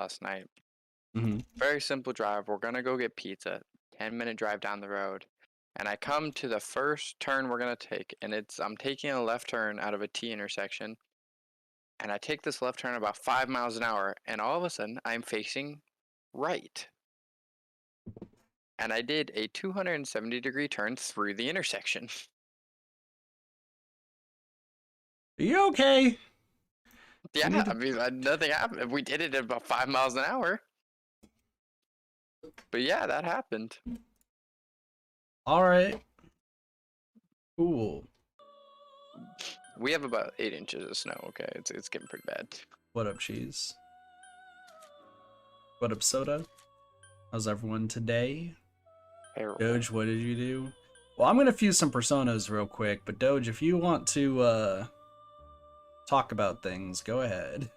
last night. Mm-hmm. Very simple drive. We're gonna go get pizza. 10-minute drive down the road. And I come to the first turn we're gonna take, and I'm taking a left turn out of a T intersection. And I take this left turn about 5 miles an hour, and all of a sudden I'm facing right. And I did a 270-degree turn through the intersection. Are you okay? Yeah, I mean, nothing happened. We did it at about 5 miles an hour. But yeah, that happened. All right. Cool. We have about 8 inches of snow, okay? It's getting pretty bad. What up, Cheese? What up, Soda? How's everyone today? Terrible. Doge, what did you do? Well, I'm going to fuse some personas real quick, but Doge, if you want to talk about things, go ahead.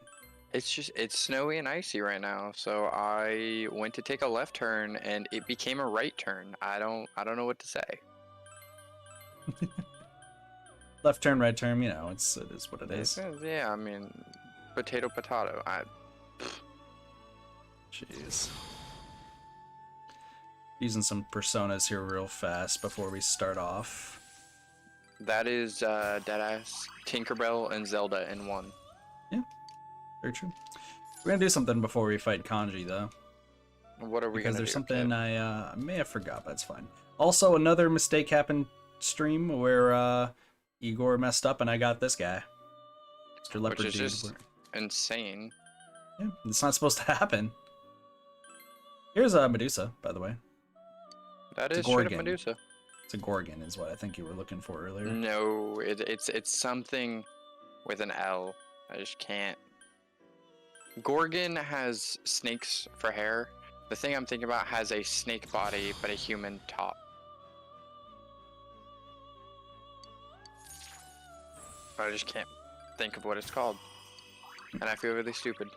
It's snowy and icy right now, so I went to take a left turn and it became a right turn. I don't know what to say. Left turn, right turn, you know, it is what it is. Yeah, I mean, potato. Jeez. Using some personas here real fast before we start off. That is Deadass, Tinkerbell, and Zelda in one. Yeah, very true. We're gonna do something before we fight Kanji, though. What are we because gonna there's do? Something I may have forgot, but it's fine. Also, another mistake happened stream where Igor messed up and I got this guy. Mr. Leopard Which is Dude. just insane. Yeah, it's not supposed to happen. Here's a Medusa, by the way. That is straight up Medusa. It's a Gorgon, is what I think you were looking for earlier. No, it's something with an L. I just can't. Gorgon has snakes for hair. The thing I'm thinking about has a snake body, but a human top. But I just can't think of what it's called. And I feel really stupid.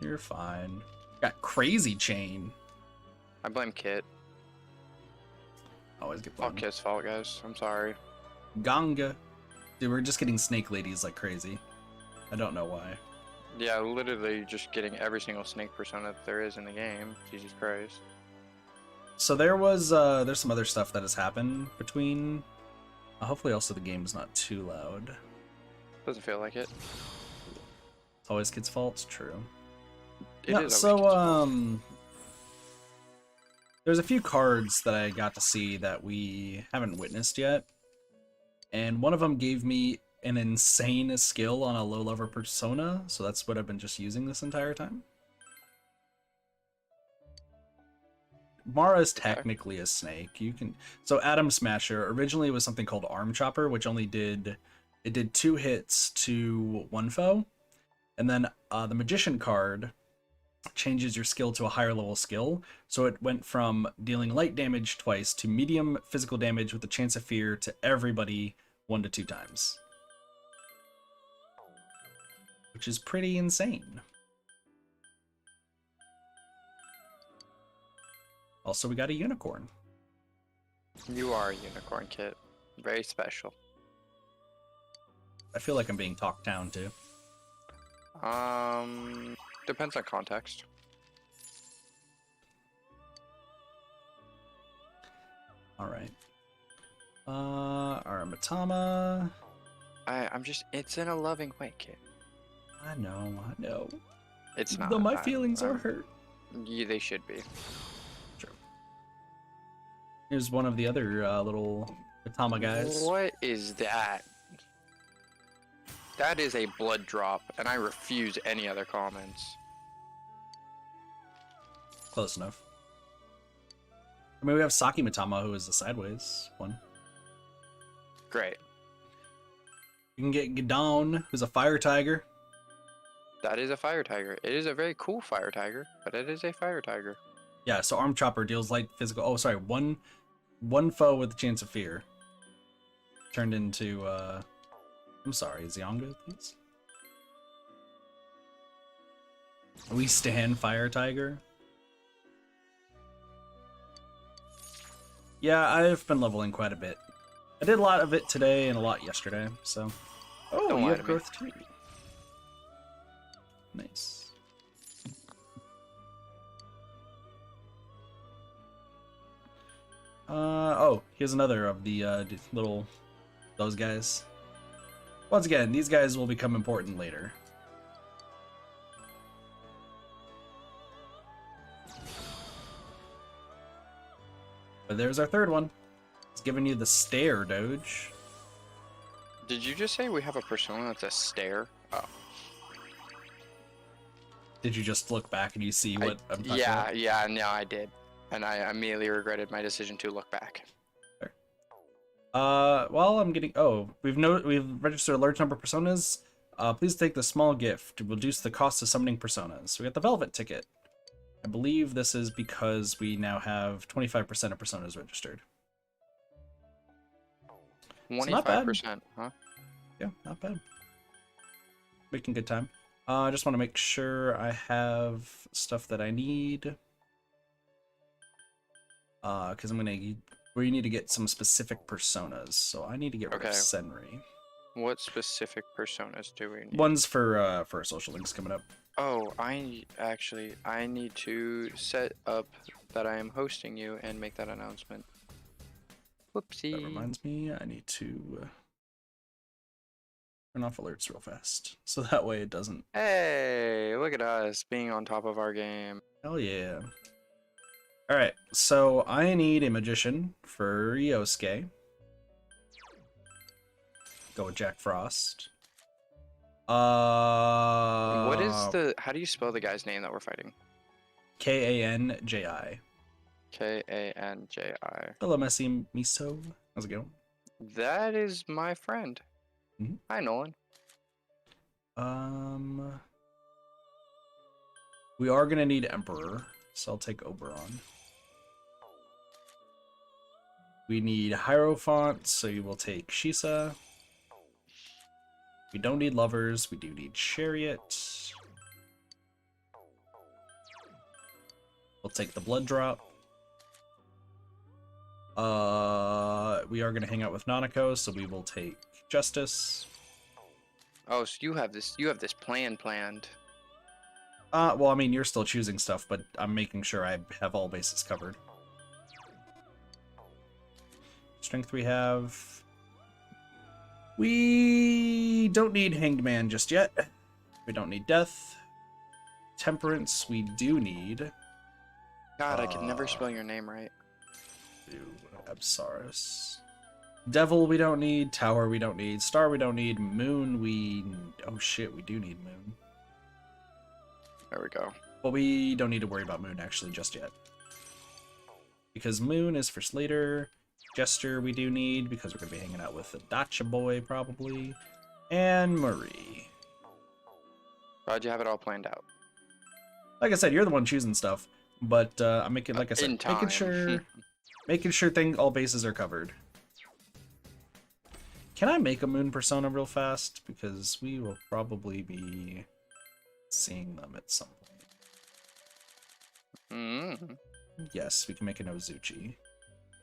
You're fine. Got Crazy Chain. I blame Kit. Always get All blamed. Kit's fault, guys. I'm sorry. Ganga. Dude, we're just getting snake ladies like crazy. I don't know why. Yeah, literally just getting every single snake persona that there is in the game. Jesus Christ. So there's some other stuff that has happened between... hopefully also the game's not too loud. Doesn't feel like it. It's always kids' fault. It's true. It No, is so always kids' fault. there's a few cards that I got to see that we haven't witnessed yet, and one of them gave me an insane skill on a low-level persona, so that's what I've been just using this entire time. Mara is technically a snake. So Atom Smasher originally was something called Arm Chopper, which only did 2 hits to 1 foe, and then the Magician card changes your skill to a higher level skill, so it went from dealing light damage twice to medium physical damage with a chance of fear to everybody 1 to 2 times, which is pretty insane. Also, we got a unicorn. You are a unicorn, Kit. Very special. I feel like I'm being talked down to. Depends on context. Alright. Aramatama. It's in a loving way, Kit. I know. It's not. Though my feelings are hurt. Yeah, they should be. True. Here's one of the other little Matama guys. What is that? That is a blood drop, and I refuse any other comments. Close enough. I mean, we have Saki Matama, who is the sideways one. Great. You can get Gadon, who's a fire tiger. That is a fire tiger. It is a very cool fire tiger, but it is a fire tiger. Yeah, so Arm Chopper deals light physical... Oh, sorry, one foe with a chance of fear. Turned into, I'm sorry, Zyonga, please? We stand Fire Tiger. Yeah, I've been leveling quite a bit. I did a lot of it today and a lot yesterday, so... Oh, Don't you lie have to me. growth too. Nice. Oh, here's another of the those guys. Once again, these guys will become important later. But there's our third one. It's giving you the stare, Doge. Did you just say we have a persona that's a stare? Oh. Did you just look back and you see what I'm talking about? Yeah, no, I did. And I immediately regretted my decision to look back. There. Well, I'm getting... Oh, we've registered a large number of personas. Please take the small gift to reduce the cost of summoning personas. So we got the Velvet ticket. I believe this is because we now have 25% of personas registered. 25%, huh? Yeah, not bad. Making good time. I just want to make sure I have stuff that I need. Because we need to get some specific personas. So I need to get rid of Senri. What specific personas do we need? One's for social links coming up. Oh, I need to set up that I am hosting you and make that announcement. Whoopsie. That reminds me, I need to turn off alerts real fast. So that way it doesn't... Hey, look at us being on top of our game. Hell yeah. Alright, so I need a magician for Yosuke. Go with Jack Frost. What is how do you spell the guy's name that we're fighting? Kanji. Kanji. Hello, Messi Miso. How's it going? That is my friend. Mm-hmm. Hi, Nolan. We are gonna need Emperor, so I'll take Oberon. We need Hierophant, so you will take Shisa. We don't need Lovers, we do need Chariot. We'll take the Blood Drop. We are gonna hang out with Nanako, so we will take Justice. Oh, so you have this planned. Well, I mean, you're still choosing stuff, but I'm making sure I have all bases covered. Strength we have. We don't need Hanged Man just yet. We don't need Death. Temperance we do need. God, I can never spell your name right. Absaris. Devil we don't need. Tower we don't need. Star we don't need. Moon we... Oh shit, we do need Moon. There we go. But we don't need to worry about Moon actually just yet. Because Moon is for Slater. Jester we do need because we're going to be hanging out with the Dacha boy probably. And Marie. Glad you have it all planned out. Like I said, you're the one choosing stuff. But I'm making, like I said, making sure all bases are covered. Can I make a Moon persona real fast? Because we will probably be seeing them at some point. Yes, we can make an Ozuchi.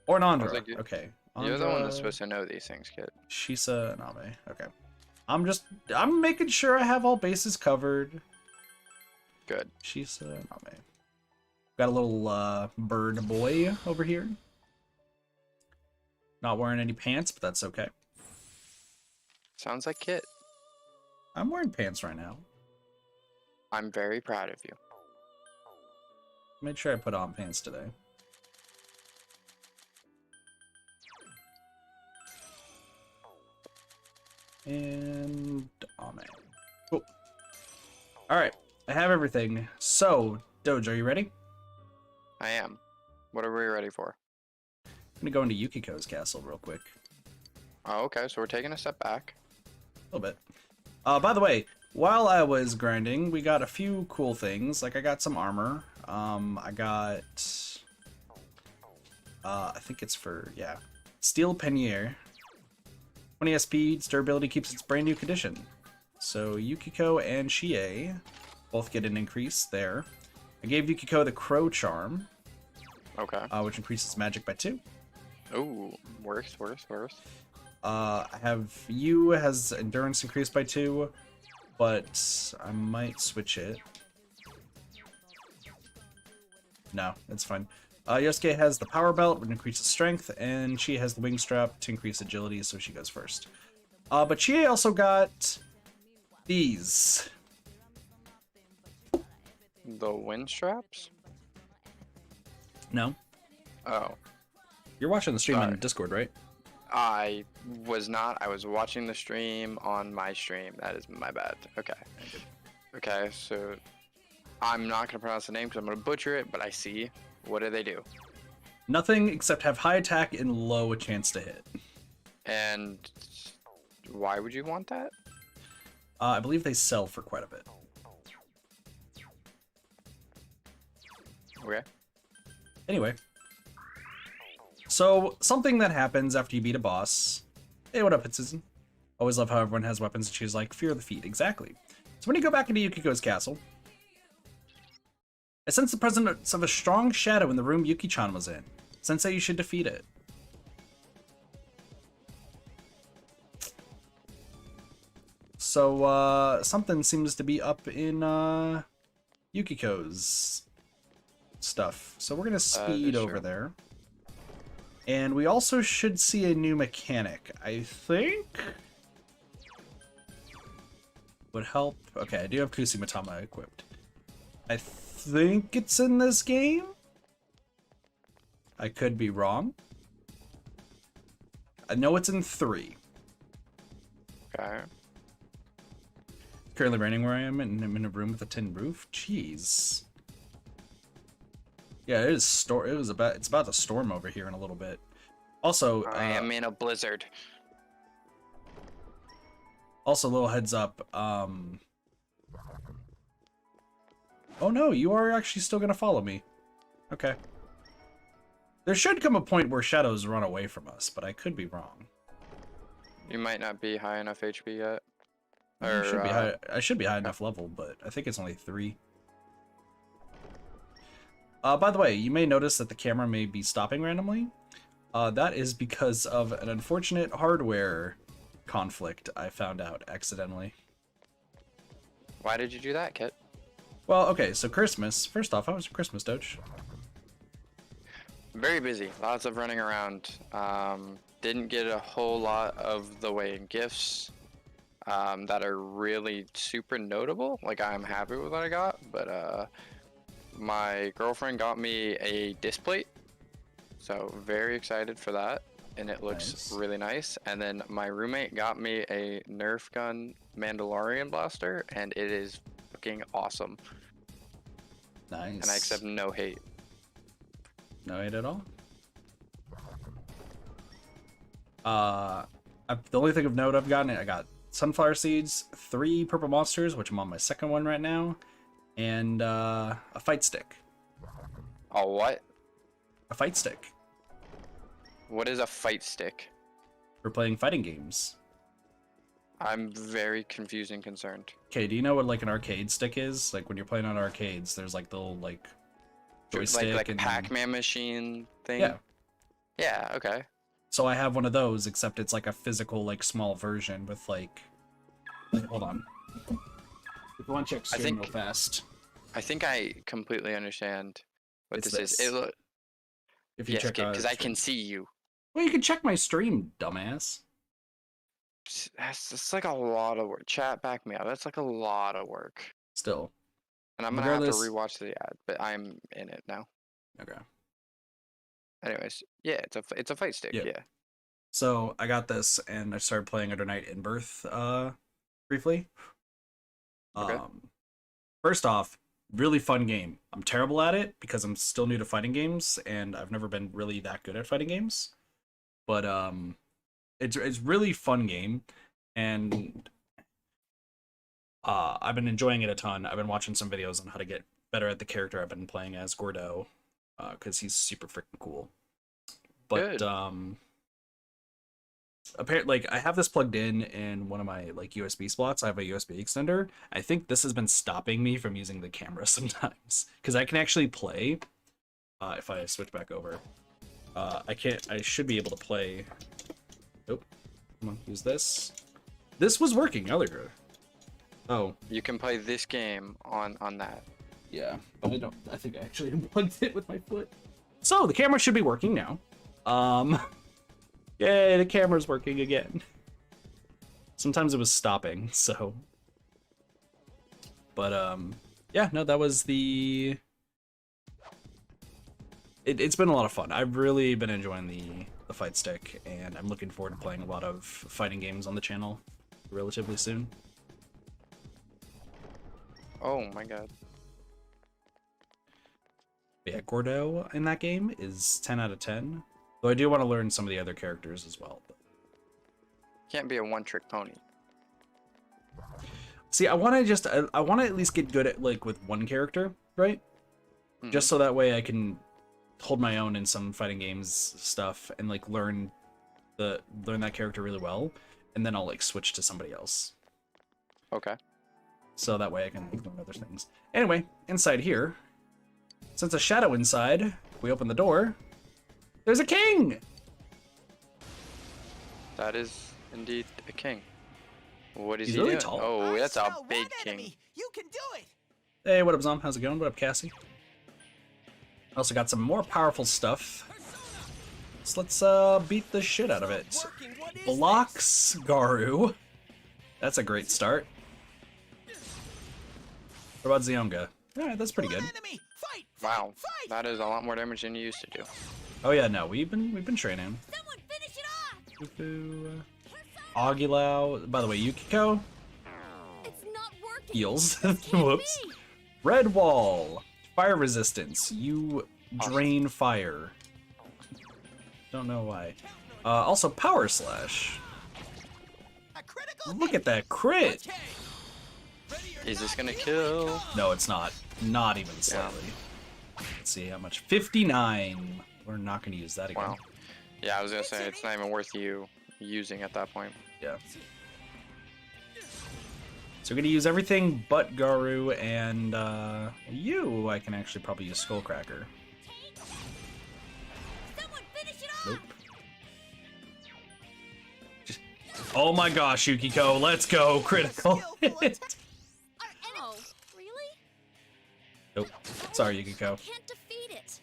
Or an Andra. Like okay. You're the one that's supposed to know these things, kid. Shisa and Ame. Okay. I'm making sure I have all bases covered. Good. Shisa and Ame. Got a little bird boy over here. Not wearing any pants, but that's okay. Sounds like Kit. I'm wearing pants right now. I'm very proud of you. Made sure I put on pants today. And Ame. Cool. Alright, I have everything. So, Doge, are you ready? I am. What are we ready for? I'm gonna go into Yukiko's castle real quick. Oh, okay, so we're taking a step back. A little bit. By the way, while I was grinding, we got a few cool things. Like, I got some armor. I got... I think it's for, yeah. Steel Penier. 20 SP, its durability keeps its brand new condition. So, Yukiko and Chie both get an increase there. I gave Yukiko the Crow Charm. Okay. Which increases magic by 2. Ooh, worse. I have you has endurance increased by 2, but I might switch it. No, it's fine. Yosuke has the power belt, which increases strength, and she has the wing strap to increase agility, so she goes first. But Chie also got these. The wind straps? No? Oh. You're watching the stream Sorry. on Discord, right? I was not. I was watching the stream on my stream. That is my bad. Okay. Okay, so I'm not going to pronounce the name because I'm going to butcher it, but I see. What do they do? Nothing except have high attack and low chance to hit. And why would you want that? I believe they sell for quite a bit. Okay. Anyway. So, something that happens after you beat a boss. Hey, what up, Citizen? Always love how everyone has weapons and choose like fear the feet. Exactly. So when you go back into Yukiko's castle, I sense the presence of a strong shadow in the room Yuki-chan was in. Sensei, you should defeat it. So, something seems to be up in, Yukiko's stuff. So we're gonna speed over there. And we also should see a new mechanic, I think? Would help. Okay, I do have Kusumatama equipped. I think it's in this game? I could be wrong. I know it's in 3. Okay. Currently raining where I am, and I'm in a room with a tin roof. Jeez. Yeah, it is it's about to storm over here in a little bit. Also, I am in a blizzard. Also, little heads up. Oh no, you are actually still gonna follow me. Okay. There should come a point where shadows run away from us, but I could be wrong. You might not be high enough HP yet. I should be high enough level, but I think it's only 3. By the way, you may notice that the camera may be stopping randomly. That is because of an unfortunate hardware conflict I found out accidentally. Why did you do that, Kit? Well, okay, so Christmas. First off, how was your Christmas, Doge? Very busy. Lots of running around. Didn't get a whole lot of the way in gifts that are really super notable. Like, I'm happy with what I got, but my girlfriend got me a disc plate, so very excited for that, and it looks really nice. And then my roommate got me a Nerf gun Mandalorian blaster, and it is fucking awesome. Nice. And I accept no hate. No hate at all? The only thing of note I've gotten, I got sunflower seeds, 3 purple monsters, which I'm on my second one right now, and a fight stick. A what? A fight stick. What is a fight stick? For playing fighting games. I'm very confused and concerned. Okay, do you know what like an arcade stick is? Like when you're playing on arcades, there's like the little like joystick like and Pac-Man machine thing? Yeah. Yeah, okay. So I have one of those, except it's like a physical, like small version with like. Wait, hold on. If you want to check stream real fast. I think I completely understand what It's this is. this. If you Yes, check because I can see you. Well, you can check my stream, dumbass. That's like a lot of work. Chat, back me up. That's like a lot of work. Still. And I'm gonna have to rewatch the ad, but I'm in it now. Okay. Anyways, yeah, it's a fight stick. Yeah. So I got this, and I started playing Under Night in Birth briefly. Okay. First off, really fun game. I'm terrible at it because I'm still new to fighting games, and I've never been really that good at fighting games. But it's really fun game, and I've been enjoying it a ton. I've been watching some videos on how to get better at the character I've been playing as, Gordo, because he's super freaking cool. But Good. apparently, like, I have this plugged in one of my like USB slots. I have a USB extender. I think this has been stopping me from using the camera sometimes because I can actually play. If I switch back over, I should be able to play. Nope. Come on, use this. This was working earlier. Oh. You can play this game on that. Yeah, but I think I actually unplugged it with my foot. So the camera should be working now. Yay, the camera's working again. Sometimes it was stopping, so. But yeah, no, that was the. It's been a lot of fun. I've really been enjoying the fight stick, and I'm looking forward to playing a lot of fighting games on the channel relatively soon. Oh my god. Yeah, Gordo in that game is 10 out of 10. Though I do want to learn some of the other characters as well. Can't be a one-trick pony. See, I want to I want to at least get good at like with one character, right? Mm-hmm. Just so that way I can hold my own in some fighting games stuff and like learn that character really well, and then I'll like switch to somebody else. Okay. So that way I can learn other things. Anyway, inside here, since a shadow inside, we open the door. There's a king! That is indeed a king. What is He's he really doing? tall. Oh, that's a big king. You can do it. Hey, what up, Zom? How's it going? What up, Cassie? Also got some more powerful stuff. So let's beat the shit out of it. Blocks Garu. That's a great start. What about Zionga? Alright, that's pretty good. Wow, that is a lot more damage than you used to do. Oh yeah, no, we've been training. Someone finish it off. Aguilau. By the way, Yukiko. It's not working. Heals. Whoops. Red wall. Fire resistance. You drain fire. Don't know why. Also power slash. Look at that crit. Is this gonna kill? No, it's not. Not even slightly. Let's see how much. 59. We're not going to use that again. Wow. Yeah, I was gonna say it's not even worth you using at that point. Yeah. So we're going to use everything but Garu and you. I can actually probably use Skullcracker. Nope. Oh my gosh, Yukiko, let's go! Critical hit! Oh, really? Nope. Sorry, Yukiko. Can't defeat it.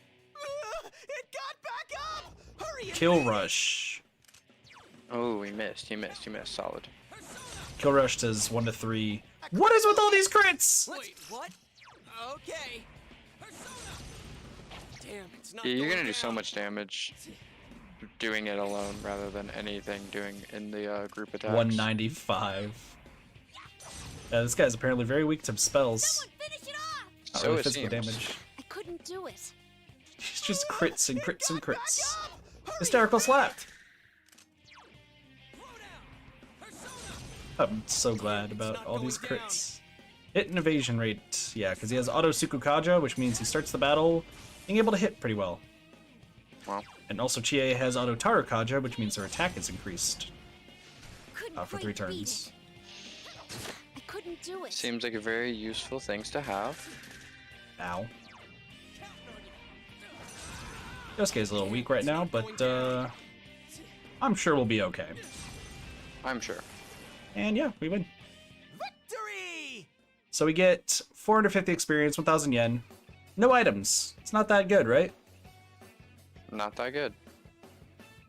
It got back up. Hurry! Kill Rush. Oh, he missed. He missed. He missed. Solid. Kill Rush does 1 to 3. What is with all these crits? Wait, what? Okay. Damn, it's not. Yeah, you're gonna going do so down. much damage doing it alone rather than anything doing in the group attacks. 195. Yeah, this guy's apparently very weak to spells. Someone finish it off. Not So really it physical seems. damage. I couldn't do it. He's just crits and crits and crits. Hysterical slap. I'm so glad about all these crits. Hit and evasion rate. Yeah, because he has auto Sukukaja, which means he starts the battle being able to hit pretty well. Wow. And also Chie has auto Tarukaja, which means her attack is increased Couldn't for quite 3 beat turns. it. I couldn't do it. Seems like a very useful things to have. Ow. Yosuke's a little weak right now, but I'm sure we'll be okay. I'm sure. And yeah, we win. Victory! So we get 450 experience, 1,000 yen. No items. It's not that good, right? Not that good.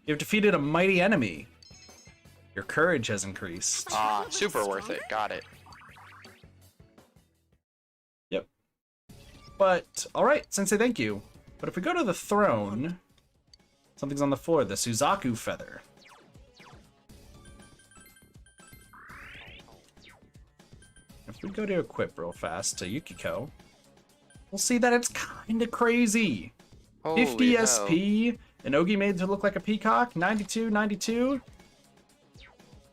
You've defeated a mighty enemy. Your courage has increased. Ah, super worth it. Got it. Yep. But, alright, Sensei, thank you. But if we go to the throne, something's on the floor, the Suzaku Feather. If we go to equip real fast to Yukiko, we'll see that it's kinda crazy. Holy 50 hell. SP, an Ogi made to look like a peacock, 92, 92.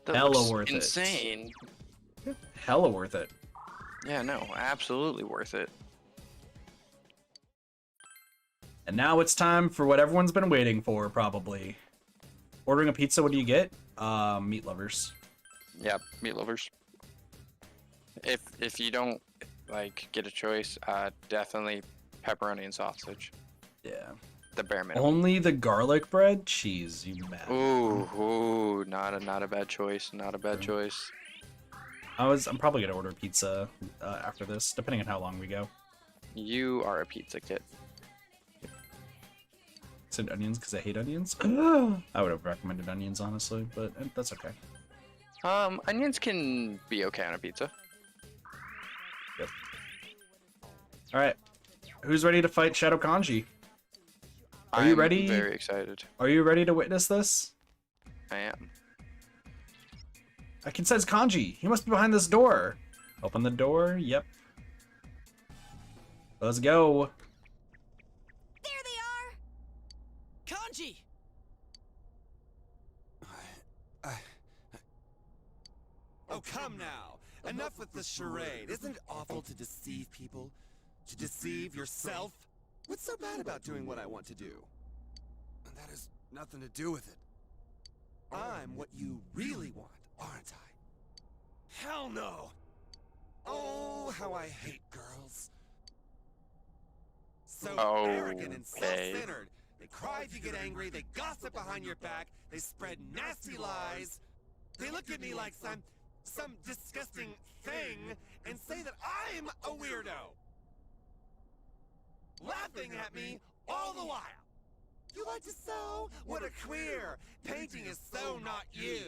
That Hella looks worth it. insane. Hella worth it. Yeah, no, absolutely worth it. And now it's time for what everyone's been waiting for, probably. Ordering a pizza, what do you get? Meat lovers. Yeah, meat lovers. If you don't like get a choice, definitely pepperoni and sausage. Yeah. The bare minimum. Only the garlic bread? Cheese, you mad. Ooh, not a bad choice. Not a bad choice. I'm probably gonna order pizza after this, depending on how long we go. You are a pizza kid. roasted onions because I hate onions. I would have recommended onions, honestly, but that's okay. Onions can be okay on a pizza. Yep. All right, who's ready to fight Shadow Kanji? Are you ready? I'm very excited. Are you ready to witness this? I am. I can sense Kanji. He must be behind this door. Open the door. Yep. Let's go. There they are! Kanji! Oh, come now. Enough with the charade. Isn't it awful to deceive people? To deceive yourself? What's so bad about doing what I want to do? And that has nothing to do with it. I'm what you really want, aren't I? Hell no! Oh, how I hate girls. So arrogant and self-centered. They cry if you get angry, they gossip behind your back, they spread nasty lies. They look at me like some disgusting thing and say that I'm a weirdo. Laughing at me all the while. You like to sew? What a queer! Painting is so not you.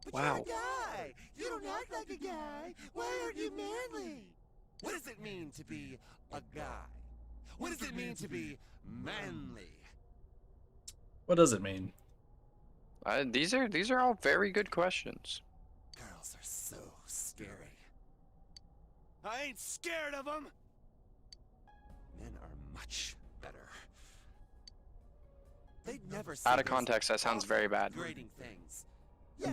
But Wow. you're a guy. You don't act like a guy. Why aren't you manly? What does it mean to be a guy? What does it mean to be manly? What does it mean? These are all very good questions. Girls are so scary. I ain't scared of them. Men are much better. They'd never say Out of those context, that sounds very bad. degrading things.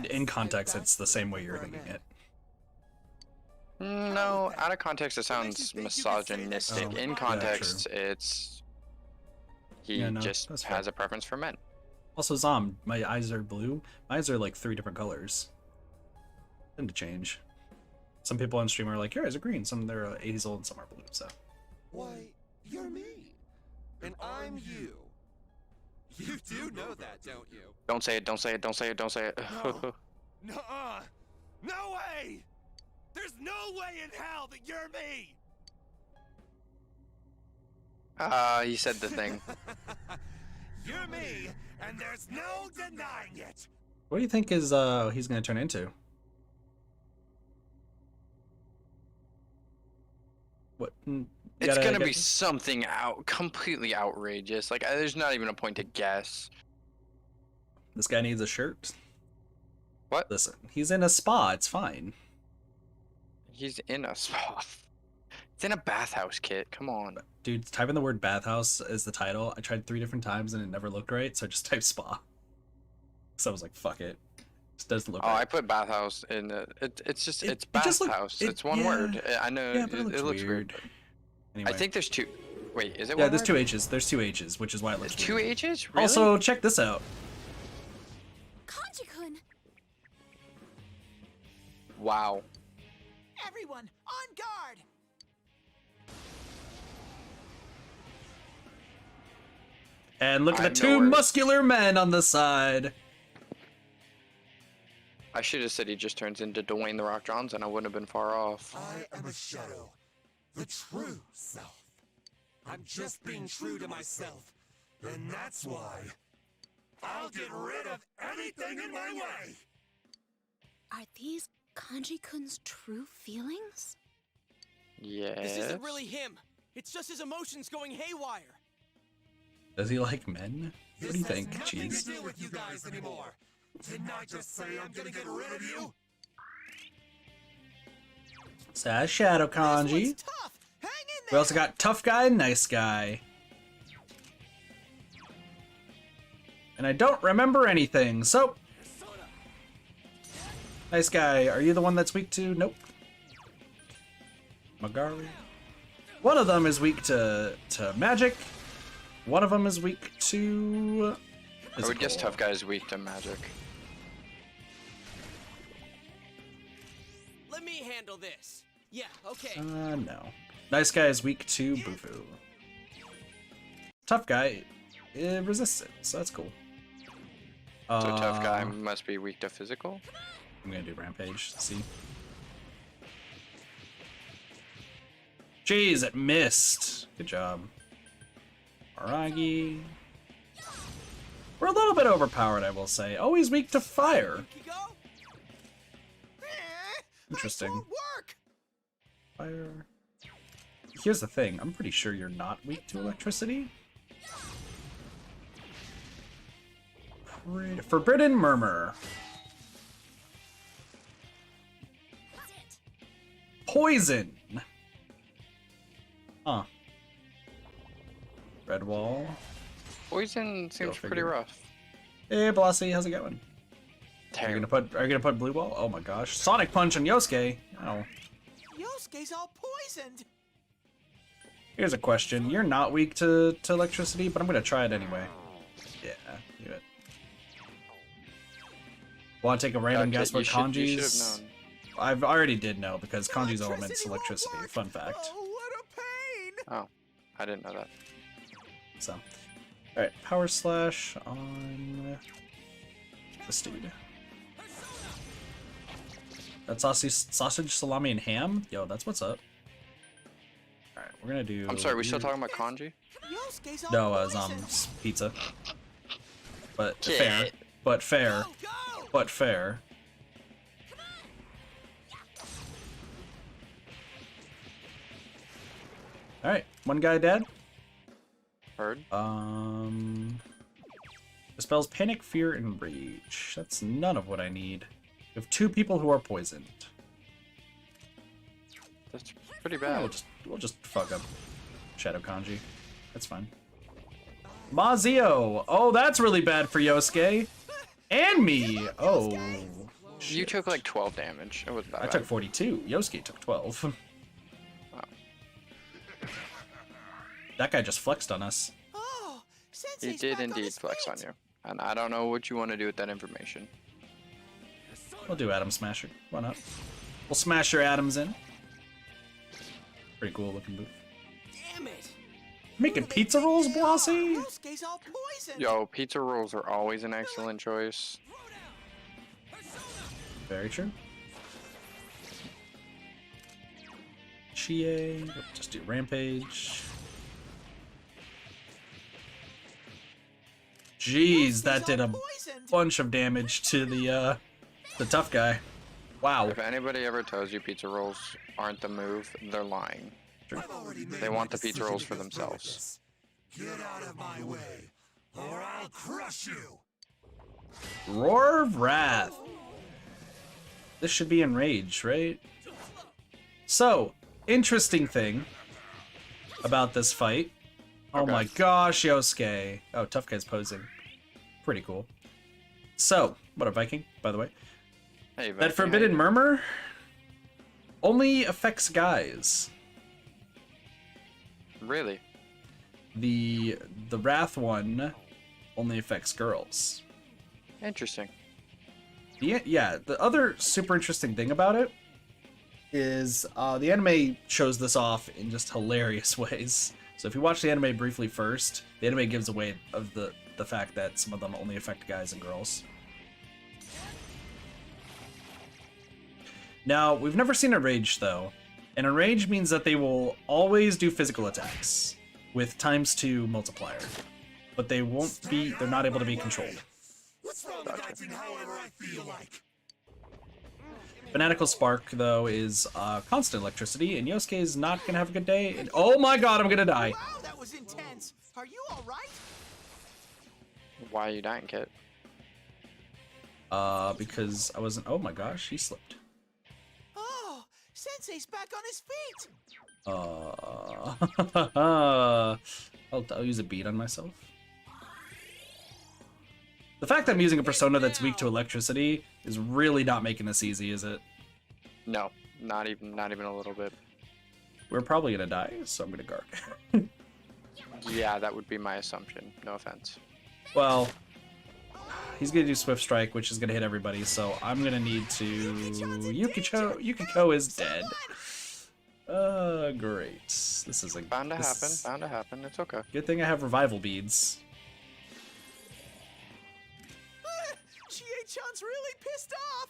In context, it's the same way you're thinking it. No, out of context, it sounds makes you think you can say that misogynistic. shit In with context, it's he Yeah, no, just that's has fair. a preference for men. Also, Zom, my eyes are blue. My eyes are like 3 different colors. Tend to change. Some people on stream are like, your eyes are green. Some they're hazel and some are blue. So Why, you're me. And I'm you. You do know that, don't you? Don't say it. Don't say it. Don't say it. Don't say it. No. Nuh-uh. No way! There's no way in hell that you're me! He said the thing. You're me, and there's no denying it! what do you think is he's gonna turn into? What? It's gonna be something completely outrageous. Like, there's not even a point to guess. This guy needs a shirt. What? Listen, he's in a spa. It's fine. He's in a spa. It's in a bathhouse, kit. Come on. Dude, type in the word bathhouse as the title. I tried 3 different times and it never looked right, so I just typed spa. So I was like, fuck it. Just doesn't look Oh, right. I put bathhouse in the. It's just It it's just bathhouse. look- It's one word. I know Yeah, but it looks weird. Anyway. I think there's 2. Wait, is it Yeah, one there's word? 2 H's. There's 2 H's, which is why it looks There's 2 weird. H's? Really? Also, check this out. Kanji-kun! Wow. Everyone, on guard! And look at I the know 2 where- muscular men on the side. I should have said he just turns into Dwayne the Rock Johnson. I wouldn't have been far off. I am a shadow. The true self. I'm just being true to myself. And that's why I'll get rid of anything in my way! Are these Kanji-kun's true feelings? Yes. This isn't really him. It's just his emotions going haywire. Does he like men? What do you think? This has nothing Jeez. to do with you guys anymore. Didn't I just say I'm gonna get rid of you? So Shadow This Kanji. one's tough. Hang in there. We also got tough guy and nice guy. And I don't remember anything, so nice guy, are you the one that's weak to? Nope. Magari. One of them is weak to magic. One of them is weak to. I would guess physical. tough guy is weak to magic. Let me handle this. Yeah, okay. No. Nice guy is weak to Bufu. Tough guy resists it, so that's cool. So tough guy must be weak to physical. I'm gonna do Rampage, see. Jeez, it missed. Good job. Aragi. We're a little bit overpowered, I will say. Always weak to fire. Yukiko? Interesting. This won't work. Fire. Here's the thing. I'm pretty sure you're not weak to electricity. Forbidden Murmur. Poison. Huh. Red wall. Poison seems pretty figure. rough. Hey, Blasi, how's it going? Are you Damn. gonna put blue ball? Oh my gosh. Sonic Punch on Yosuke. Oh. Yosuke's all poisoned. Here's a question. You're not weak to electricity, but I'm gonna try it anyway. Yeah, do it. Want to take a random guess what You Kanji's? should have known. I've already did know because Kanji's element's won't electricity. work. Fun fact. Oh, what a pain. Oh, I didn't know that. So, all right, power slash on this dude. That's sausage, salami, and ham. Yo, that's what's up. All right, we're gonna do. I'm sorry, we still talking about kanji? Yosuke's all No, poisoned. pizza. But Yeah. fair. But fair. Go, go. But fair. All right, one guy dead. Heard? Dispels panic, fear, and rage. That's none of what I need. We have 2 people who are poisoned. That's pretty Yeah, bad. we'll just fuck up Shadow Kanji. That's fine. Mazio! Oh, that's really bad for Yosuke. And me! Oh. You shit. took like 12 damage. It wasn't that I bad. took 42. Yosuke took 12. That guy just flexed on us. Oh, He Sensei's did back on indeed his flex on feet. you. And I don't know what you want to do with that information. We'll do Atom Smasher. Why not? We'll smash your atoms in. Pretty cool looking booth. Damn it. Making pizza rolls, Blasi? Yosuke's all poisoned. Yo, pizza rolls are always an excellent choice. Very true. Chie. Just do Rampage. Jeez, that did a Poisoned. bunch of damage to the tough guy. Wow. If anybody ever tells you pizza rolls aren't the move, they're lying. I've already made They my want the pizza decision rolls to for go themselves. through with this. Get out of my way, or I'll crush you. Roar of Wrath. This should be Enrage, right? So, interesting thing about this fight. Oh Okay. my gosh, Yosuke. Oh, tough guy's posing. Pretty cool. So, what a Viking, by the way. Hey, That Viking, Forbidden hey. Murmur only affects guys. Really? The Wrath one only affects girls. Interesting. Yeah, the other super interesting thing about it is the anime shows this off in just hilarious ways. So if you watch the anime briefly first, the anime gives away of the fact that some of them only affect guys and girls. Now, we've never seen a rage though, and a rage means that they will always do physical attacks with ×2 multiplier, but they're not able to be controlled. What's wrong with acting however I feel like? Fanatical Spark, though, is constant electricity, and Yosuke is not gonna have a good day. And, oh my god, I'm gonna die. Wow, that was intense. Are you all right? Why are you dying, Kit? Because I wasn't. Oh my gosh, he slipped. Oh, Sensei's back on his feet. I'll use a bead on myself. The fact that I'm using a persona that's weak to electricity is really not making this easy, is it? No, not even a little bit. We're probably gonna die, so I'm gonna guard. Yeah, that would be my assumption. No offense. Well, he's gonna do Swift Strike, which is gonna hit everybody, so I'm gonna need to... Yukiko is dead. Great. This is a... Bound to this happen. is- Bound to happen. It's okay. Good thing I have revival beads. Chie-chan's really pissed off.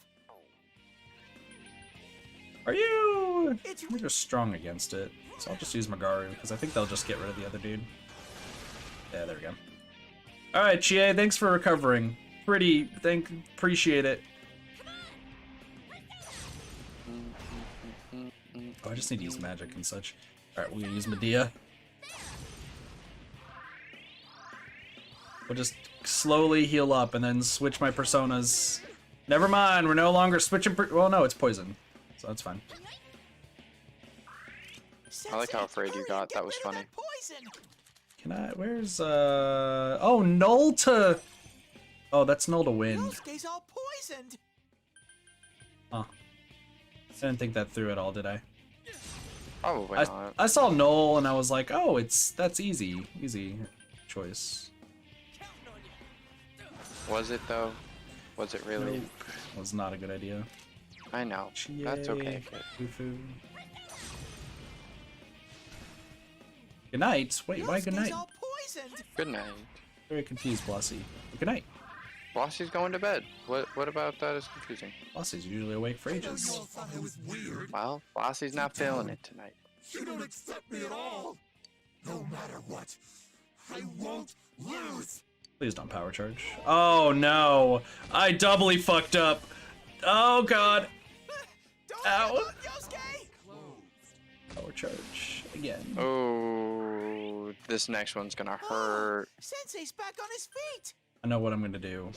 Are you? You're just strong against it. So I'll just use Magaru, because I think they'll just get rid of the other dude. Yeah, there we go. Alright, Chie, thanks for recovering. Appreciate it. Oh, I just need to use magic and such. Alright, we're gonna use Medea. We'll just slowly heal up and then switch my personas. Never mind, we're no longer switching well, no, it's poison. So that's fine. I like how afraid you got. That was funny. Can I, where's, oh, null to... Oh, that's null to win. Yosuke's all poisoned. Huh. I didn't think that through at all, did I? Probably not. I saw null and I was like, oh, that's easy. Easy choice. Was it though? Was it really? Nope. Was not a good idea. I know. That's okay. Fufu. Good night. Wait, why good night? All poisoned. Good night. Very confused, Blossy. Good night. Flossy's going to bed. What about that is confusing? Flossy's usually awake for You ages. all thought I was weird. Well, Flossy's not feeling it tonight. You don't accept me at all. No matter what, I won't lose. Please don't power charge. Oh no! I doubly fucked up. Oh god. Don't Ow. give up, Yosuke. Power charge again. Oh, this next one's gonna hurt. Sensei's back on his feet. I know what I'm gonna do.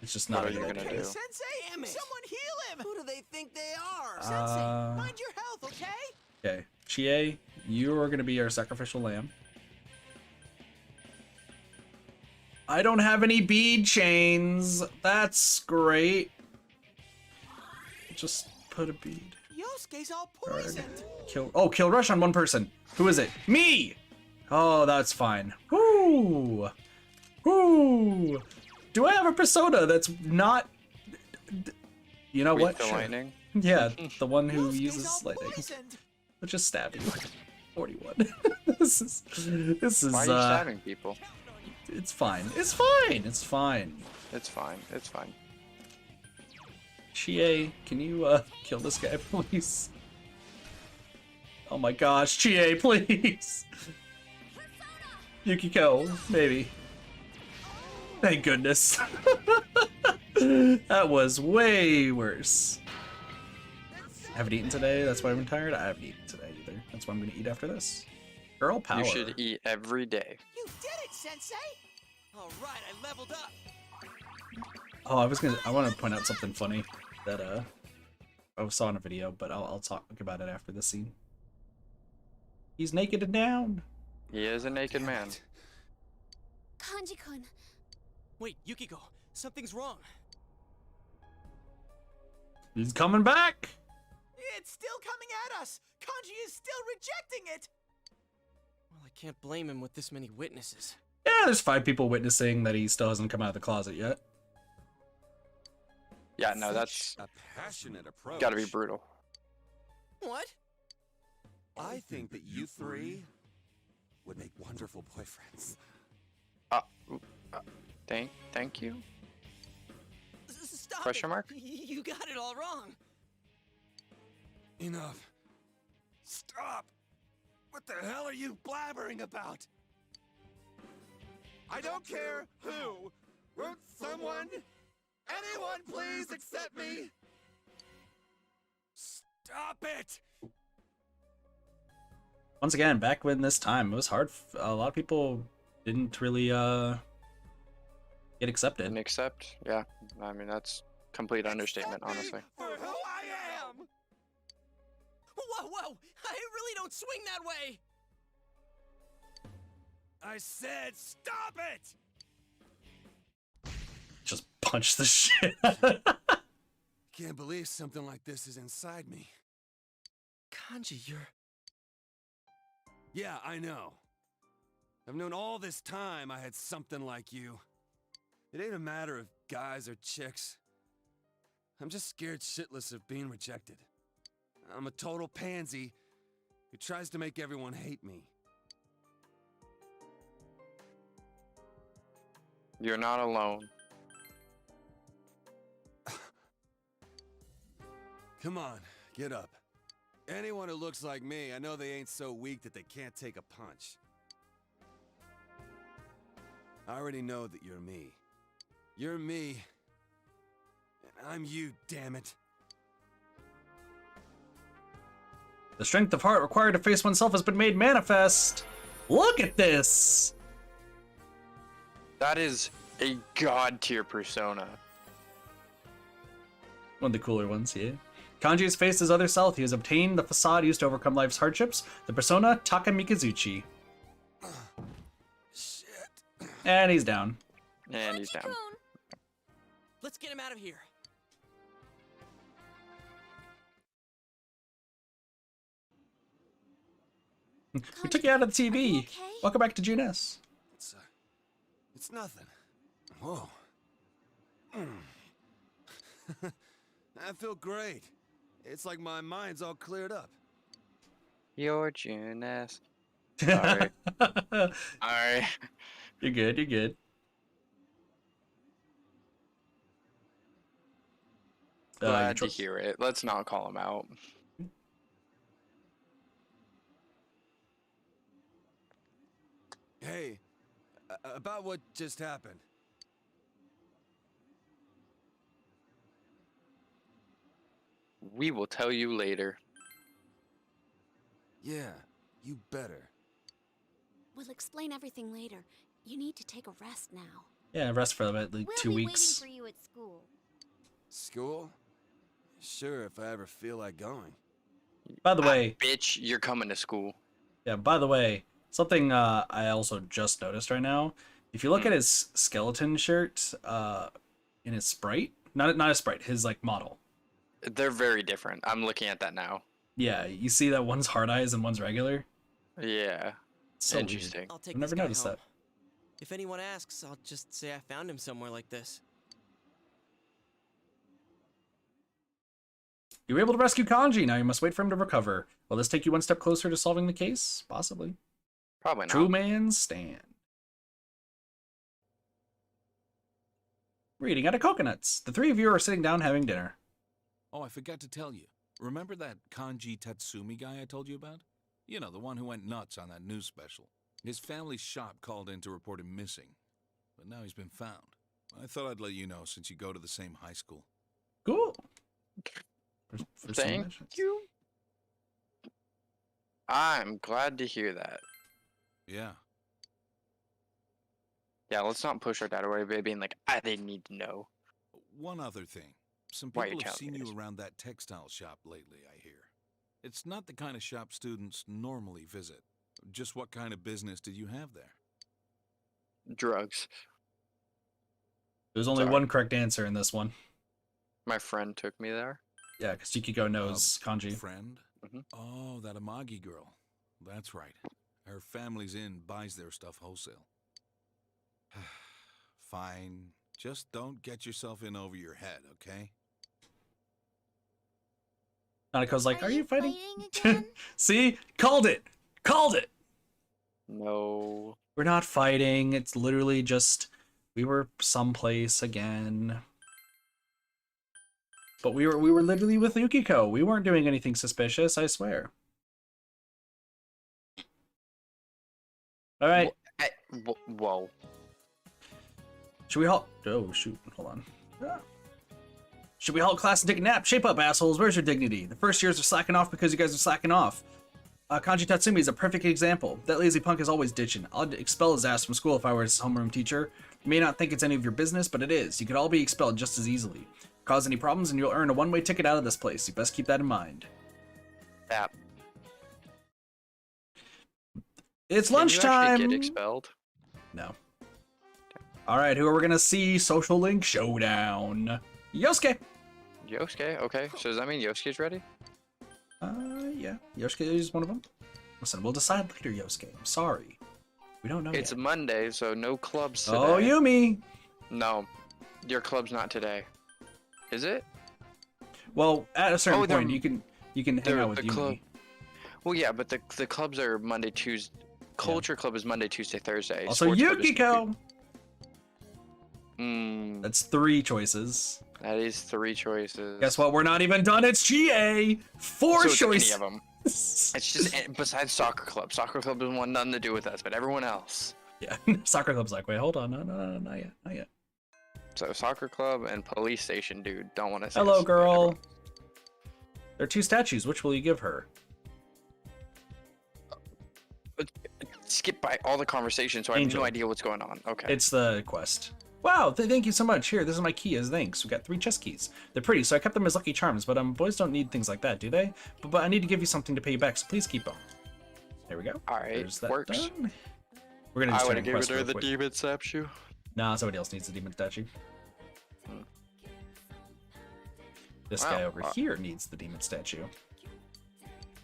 It's just not What a are you good gonna idea. do? Sensei, Damn it. someone heal him. Who do they think they are? Sensei, mind your health, okay? Okay, Chie, you are gonna be our sacrificial lamb. I don't have any bead chains. That's great. Just put a bead. Yosuke's all Guard. poisoned. Kill rush on one person. Who is it? Me! Oh, that's fine. Whoo! Whoo! Do I have a persona that's not... You know Weak what? to Sure. lightning. Yeah, the one who Yosuke's uses all lightning. poisoned. Let's just stab you. 41. This is Why are you stabbing people? It's fine. It's fine. It's fine. It's fine. It's fine. Chie, can you kill this guy, please? Oh my gosh, Chie, please. Yukiko, maybe. Thank goodness. That was way worse. I haven't eaten today, that's why I'm tired. I haven't eaten today either. That's why I'm gonna eat after this. Girl power. You should eat every day. You did it, Sensei. All right, I leveled up. Oh, I want to point out something funny that I saw in a video, but I'll talk about it after this scene. He's naked and down. He is a naked man. Kanji-kun, Wait, Yukiko, something's wrong. He's coming back. It's still coming at us. Kanji is still rejecting it. Well, I can't blame him with this many witnesses. Yeah, there's 5 people witnessing that he still hasn't come out of the closet yet. Yeah, no, that's a passionate approach. gotta be brutal. What? I think that you three would make wonderful boyfriends. Thank you. Stop Question it. mark? You got it all wrong. Enough. Stop! What the hell are you blabbering about? I don't care who! Won't someone, anyone please accept me? Stop it! Once again, back when this time, it was hard. A lot of people didn't really get accepted. Didn't accept? Yeah. I mean, that's complete understatement, honestly. For who I am! Whoa! I really don't swing that way. I said stop it! Just punch the shit out of it. Can't believe something like this is inside me. Kanji, you're... Yeah, I know. I've known all this time I had something like you. It ain't a matter of guys or chicks. I'm just scared shitless of being rejected. I'm a total pansy who tries to make everyone hate me. You're not alone. Come on, get up. Anyone who looks like me, I know they ain't so weak that they can't take a punch. I already know that you're me. You're me. And I'm you, damn it. The strength of heart required to face oneself has been made manifest. Look at this! That is a god tier persona. One of the cooler ones, yeah. Kanji has faced his other self. He has obtained the facade used to overcome life's hardships, the persona Takamikazuchi. Shit. And he's down. And he's down. Let's get him out of here. We took you out of the Are you TV. okay? Welcome back to June-S. It's nothing. Whoa. I feel great. It's like my mind's all cleared up. Your June-S. Sorry. Alright. You're good, you're good. Glad to hear it. Let's not call him out. Hey, about what just happened. We will tell you later. Yeah, you better. We'll explain everything later. You need to take a rest now. Yeah, rest for about like We'll 2 be weeks. waiting for you at school. School? Sure, if I ever feel like going. By the way, Bitch, you're coming to school. yeah, by the way, something I also just noticed right now. If you look at his skeleton shirt, in his sprite, not his sprite, his like model. They're very different. I'm looking at that now. Yeah, you see that one's hard eyes and one's regular? Yeah. So weird. Interesting. I'll take I've this never guy noticed home. that. If anyone asks, I'll just say I found him somewhere like this. You were able to rescue Kanji, now you must wait for him to recover. Will this take you one step closer to solving the case? Possibly. Probably not. True man's stand. We're eating out of coconuts. The three of you are sitting down having dinner. Oh, I forgot to tell you. Remember that Kanji Tatsumi guy I told you about? You know, the one who went nuts on that news special. His family's shop called in to report him missing. But now he's been found. I thought I'd let you know since you go to the same high school. Cool. For some Thank mentions. you. I'm glad to hear that. Yeah. Yeah, let's not push our dad away by being like, they need to know. One other thing. Some Why are you people have telling seen me you this? around that textile shop lately, I hear. It's not the kind of shop students normally visit. Just what kind of business did you have there? Drugs. There's only Sorry. one correct answer in this one. My friend took me there. Yeah, because Yukiko knows Kanji. Friend? Mhm. Oh, that Amagi girl. That's right. Her family's in, buys their stuff wholesale. Fine. Just don't get yourself in over your head, okay? Naniko's like, are you fighting? again? See? Called it! Called it! No. We're not fighting. It's literally just, we were someplace again. But we were literally with Yukiko. We weren't doing anything suspicious, I swear. All right. Whoa. Should we halt? Oh, shoot. Hold on. Should we halt class and take a nap? Shape up, assholes. Where's your dignity? The first years are slacking off because you guys are slacking off. Kanji Tatsumi is a perfect example. That lazy punk is always ditching. I'd expel his ass from school if I were his homeroom teacher. You may not think it's any of your business, but it is. You could all be expelled just as easily. Cause any problems and you'll earn a one-way ticket out of this place. You best keep that in mind. Yeah. It's Can you lunchtime! actually get expelled? No. Alright, who are we gonna see? Social Link Showdown. Yosuke! Yosuke? Okay. So does that mean Yosuke's ready? Yeah. Yosuke is one of them. Listen, we'll decide later, Yosuke. I'm sorry. We don't know It's yet. Monday, so no clubs today. Oh, Yumi! No. Your club's not today. Is it? Well, at a certain Oh, they're- point, you can hang out with the Yumi. club. Well, yeah, but the clubs are Monday, Tuesday. Culture Club is Monday, Tuesday, Thursday. Also, Sports Club is Yukiko! That's 3 choices. That is 3 choices. Guess what? We're not even done. It's GA. 4 so choices. Any of them. It's just besides soccer club. Soccer club doesn't want nothing to do with us, but everyone else. Yeah, soccer club's like, wait, hold on, no, not yet, not yet. So soccer club and police station dude don't want to say. Hello, us. girl. There are 2 statues. Which will you give her? Skip by all the conversation, so I have no idea what's going on. Okay. It's the quest. Wow, thank you so much. Here, this is my key as thanks. We got 3 chess keys. They're pretty, so I kept them as lucky charms, but boys don't need things like that, do they? But I need to give you something to pay you back, so please keep them. There we go. All right, There's that works. done. We're gonna just I would try have and given quest her real the quick. demon statue. Nah, somebody else needs the demon statue. This guy over here needs the demon statue.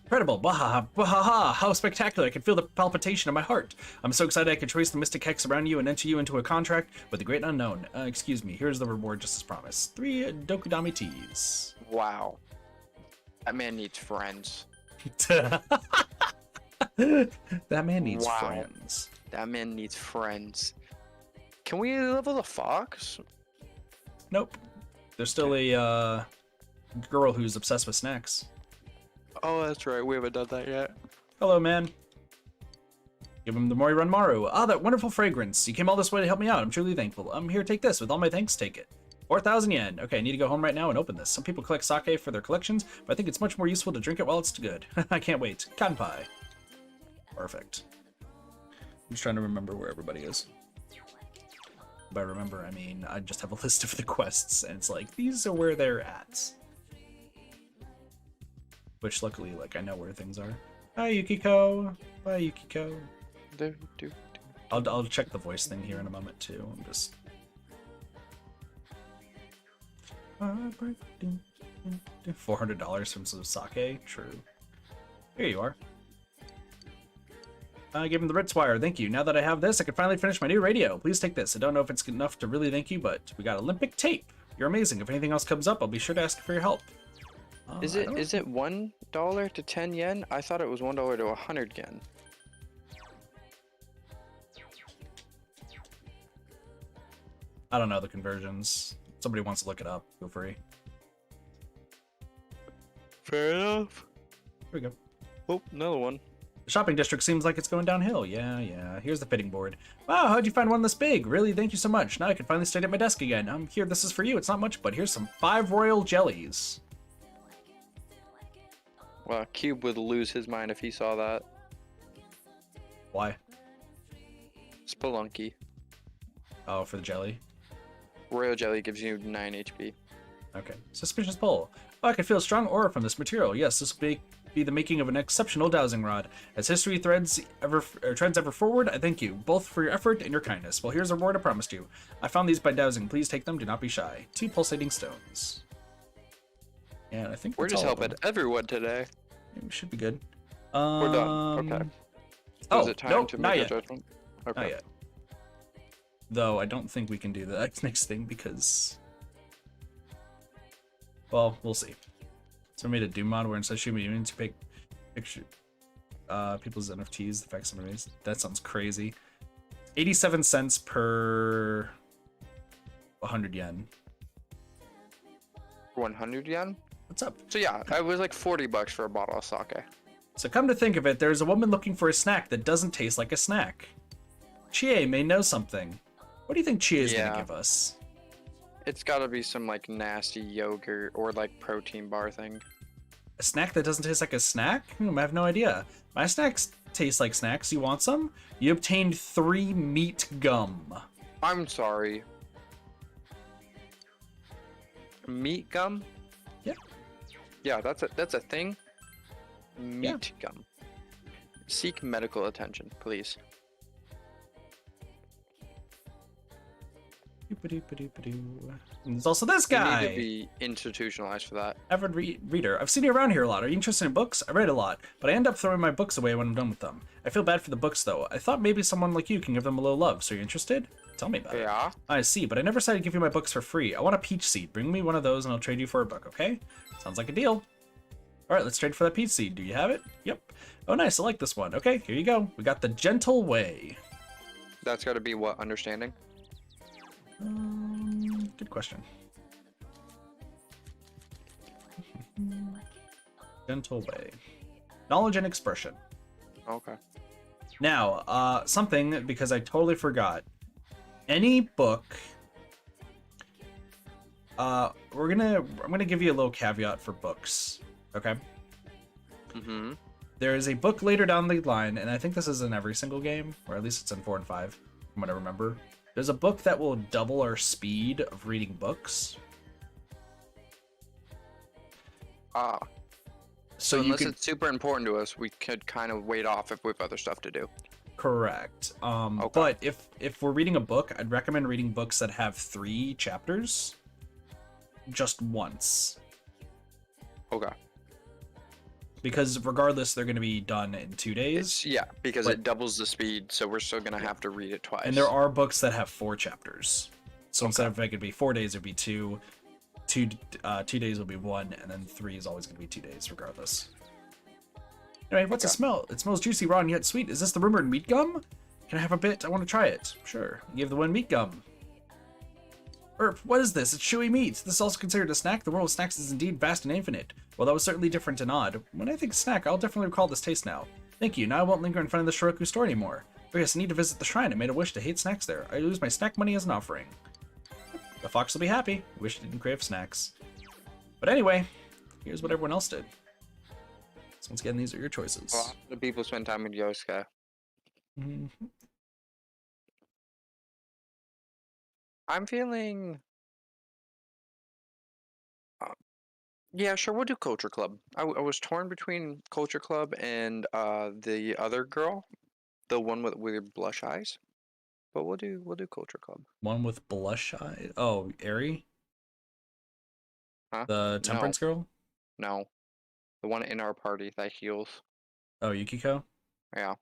Incredible! Wahaha! Wahaha! How spectacular! I can feel the palpitation in my heart. I'm so excited I can trace the mystic hex around you and enter you into a contract with the great unknown. Excuse me, here's the reward just as promised. 3 Dokudami teas. Wow. That man needs friends. That man needs Wow. friends. That man needs friends. Can we level the fox? Nope. There's still a girl who's obsessed with snacks. Oh, that's right. We haven't done that yet. Hello, man. Give him the Mori Maru. Ah, that wonderful fragrance. You came all this way to help me out. I'm truly thankful. Here, take this. With all my thanks, take it. 4,000 yen. Okay, I need to go home right now and open this. Some people collect sake for their collections, but I think it's much more useful to drink it while it's good. I can't wait. Kanpai. Perfect. I'm just trying to remember where everybody is. By remember, I mean, I just have a list of the quests, and it's like, these are where they're at. Which, luckily, like, I know where things are. Hi, Yukiko. Bye, Yukiko. I'll check the voice thing here in a moment, too. I'm just... $400 from some sake? True. Here you are. I gave him the Ritz wire, thank you. Now that I have this, I can finally finish my new radio. Please take this. I don't know if it's good enough to really thank you, but we got Olympic tape. You're amazing. If anything else comes up, I'll be sure to ask for your help. Is it $1 to 10 yen? I thought it was $1 to 100 yen. I don't know the conversions. Somebody wants to look it up. Feel free. Fair enough. Here we go. Oh, another one. The shopping district seems like it's going downhill. Yeah. Here's the fitting board. Wow, how'd you find one this big? Really, thank you so much. Now I can finally stay at my desk again. Here, this is for you. It's not much, but here's some 5 royal jellies. Well, Cube would lose his mind if he saw that. Why? Spelunky. Oh, for the jelly? Royal jelly gives you 9 HP. Okay. Suspicious pull. Oh, I can feel a strong aura from this material. Yes, this will be the making of an exceptional dowsing rod. As history trends ever forward, I thank you, both for your effort and your kindness. Well, here's a reward I promised you. I found these by dowsing. Please take them. Do not be shy. 2 pulsating stones. And I think We're that's just all of helping them. everyone today. We should be good. We're done. Okay. So is it time to make a judgment? Okay. Not yet. Though I don't think we can do the next thing because... Well, we'll see. So I made a Doom mod where instead of shooting units, you pick picture people's NFTs, the fact summaries. That sounds crazy. 87 cents per 100 yen. 100 yen? What's up? So yeah, it was like $40 for a bottle of sake. So come to think of it, there's a woman looking for a snack that doesn't taste like a snack. Chie may know something. What do you think Chie is gonna give us? It's gotta be some like nasty yogurt or like protein bar thing. A snack that doesn't taste like a snack? I have no idea. My snacks taste like snacks. You want some? You obtained 3 meat gum. I'm sorry. Meat gum? Yeah. Yeah, that's a thing. Meat gum. Seek medical attention, please. And there's also this guy. You need to be institutionalized for that. Avid reader. I've seen you around here a lot. Are you interested in books? I read a lot, but I end up throwing my books away when I'm done with them. I feel bad for the books, though. I thought maybe someone like you can give them a little love. So you're interested? Tell me about it. Yeah. I see, but I never said I'd give you my books for free. I want a peach seed. Bring me one of those and I'll trade you for a book, okay? Sounds like a deal. All right, let's trade for that peach seed. Do you have it? Yep. Oh, nice. I like this one. Okay, here you go. We got the gentle way. That's got to be what? Understanding? Good question. Gentle way. Knowledge and expression. Okay. Now, something, because I totally forgot. Any book... I'm gonna give you a little caveat for books, okay? Mm-hmm. There is a book later down the line, and I think this is in every single game, or at least it's in 4 and 5, from what I remember. There's a book that will double our speed of reading books. So unless it's super important to us, we could kind of wait off if we have other stuff to do. Correct. Okay. But if we're reading a book, I'd recommend reading books that have 3 chapters just once. Okay. Because regardless, they're going to be done in 2 days. Yeah, because it doubles the speed, so we're still going to have to read it twice. And there are books that have 4 chapters. So instead of it could be 4 days, it'd be 2. 2 days will be 1, and then 3 is always going to be 2 days, regardless. Anyway, what's the smell? It smells juicy, raw, and yet sweet. Is this the rumored meat gum? Can I have a bit? I want to try it. Sure. Give the one meat gum. What is this? It's chewy meat. This is also considered a snack. The world of snacks is indeed vast and infinite. Well, that was certainly different and odd. When I think snack, I'll definitely recall this taste now. Thank you. Now I won't linger in front of the Shoroku store anymore. Oh yes, I need to visit the shrine. I made a wish to hate snacks there. I lose my snack money as an offering. The fox will be happy. Wish he didn't crave snacks. But anyway, here's what everyone else did. So once again, these are your choices. Well, the people spend time with Yosuke. Mm-hmm. I'm feeling... yeah, sure, we'll do Culture Club. I was torn between Culture Club and the other girl, the one with weird blush eyes. But we'll do Culture Club. One with blush eye. Oh, Eri? Huh? The temperance girl? No. The one in our party that heals. Oh, Yukiko? Yeah.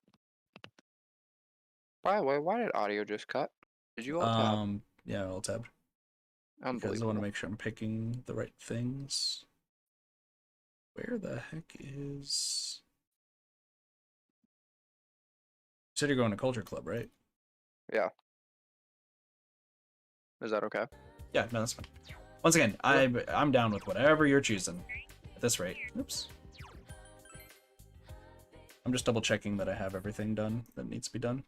By the way, why did audio just cut? Did you all tab? Yeah, alt tab. Because I Unbelievable. want to make sure I'm picking the right things. Where the heck is... You said you're going to Culture Club, right? Yeah. Is that okay? Yeah, no, that's fine. Once again, I'm down with whatever you're choosing. At this rate. Oops. I'm just double checking that I have everything done that needs to be done.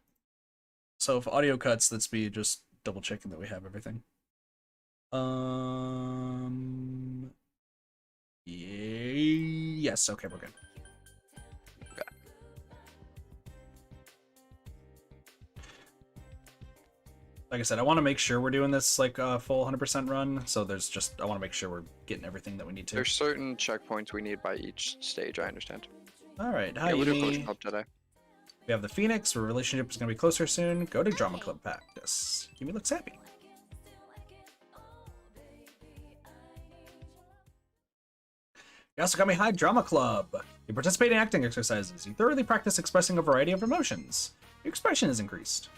So if audio cuts, that's me just double checking that we have everything. Yes, okay, we're good. Okay. Like I said, I want to make sure we're doing this like a full 100% run, so I want to make sure we're getting everything that we need to. There's certain checkpoints we need by each stage, I understand. Alright, hi, Yeah, we'll do Yumi. Culture Club today. We have the Phoenix, where relationship is going to be closer soon. Go to Drama Club practice. Yumi looks happy. Yasukami High Drama Club. You participate in acting exercises. You thoroughly practice expressing a variety of emotions. Your expression is increased.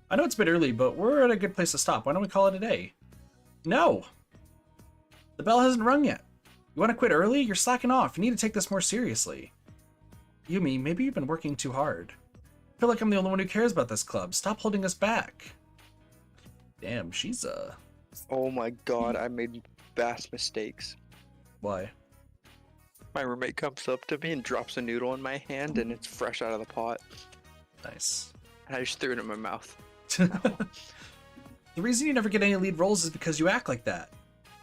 I know it's a bit early, but we're at a good place to stop. Why don't we call it a day? No! The bell hasn't rung yet. You want to quit early? You're slacking off. You need to take this more seriously. Yumi, maybe you've been working too hard. I feel like I'm the only one who cares about this club. Stop holding us back. Damn, she's Oh my god, I made vast mistakes. Why? My roommate comes up to me and drops a noodle in my hand and it's fresh out of the pot. Nice. And I just threw it in my mouth. The reason you never get any lead roles is because you act like that.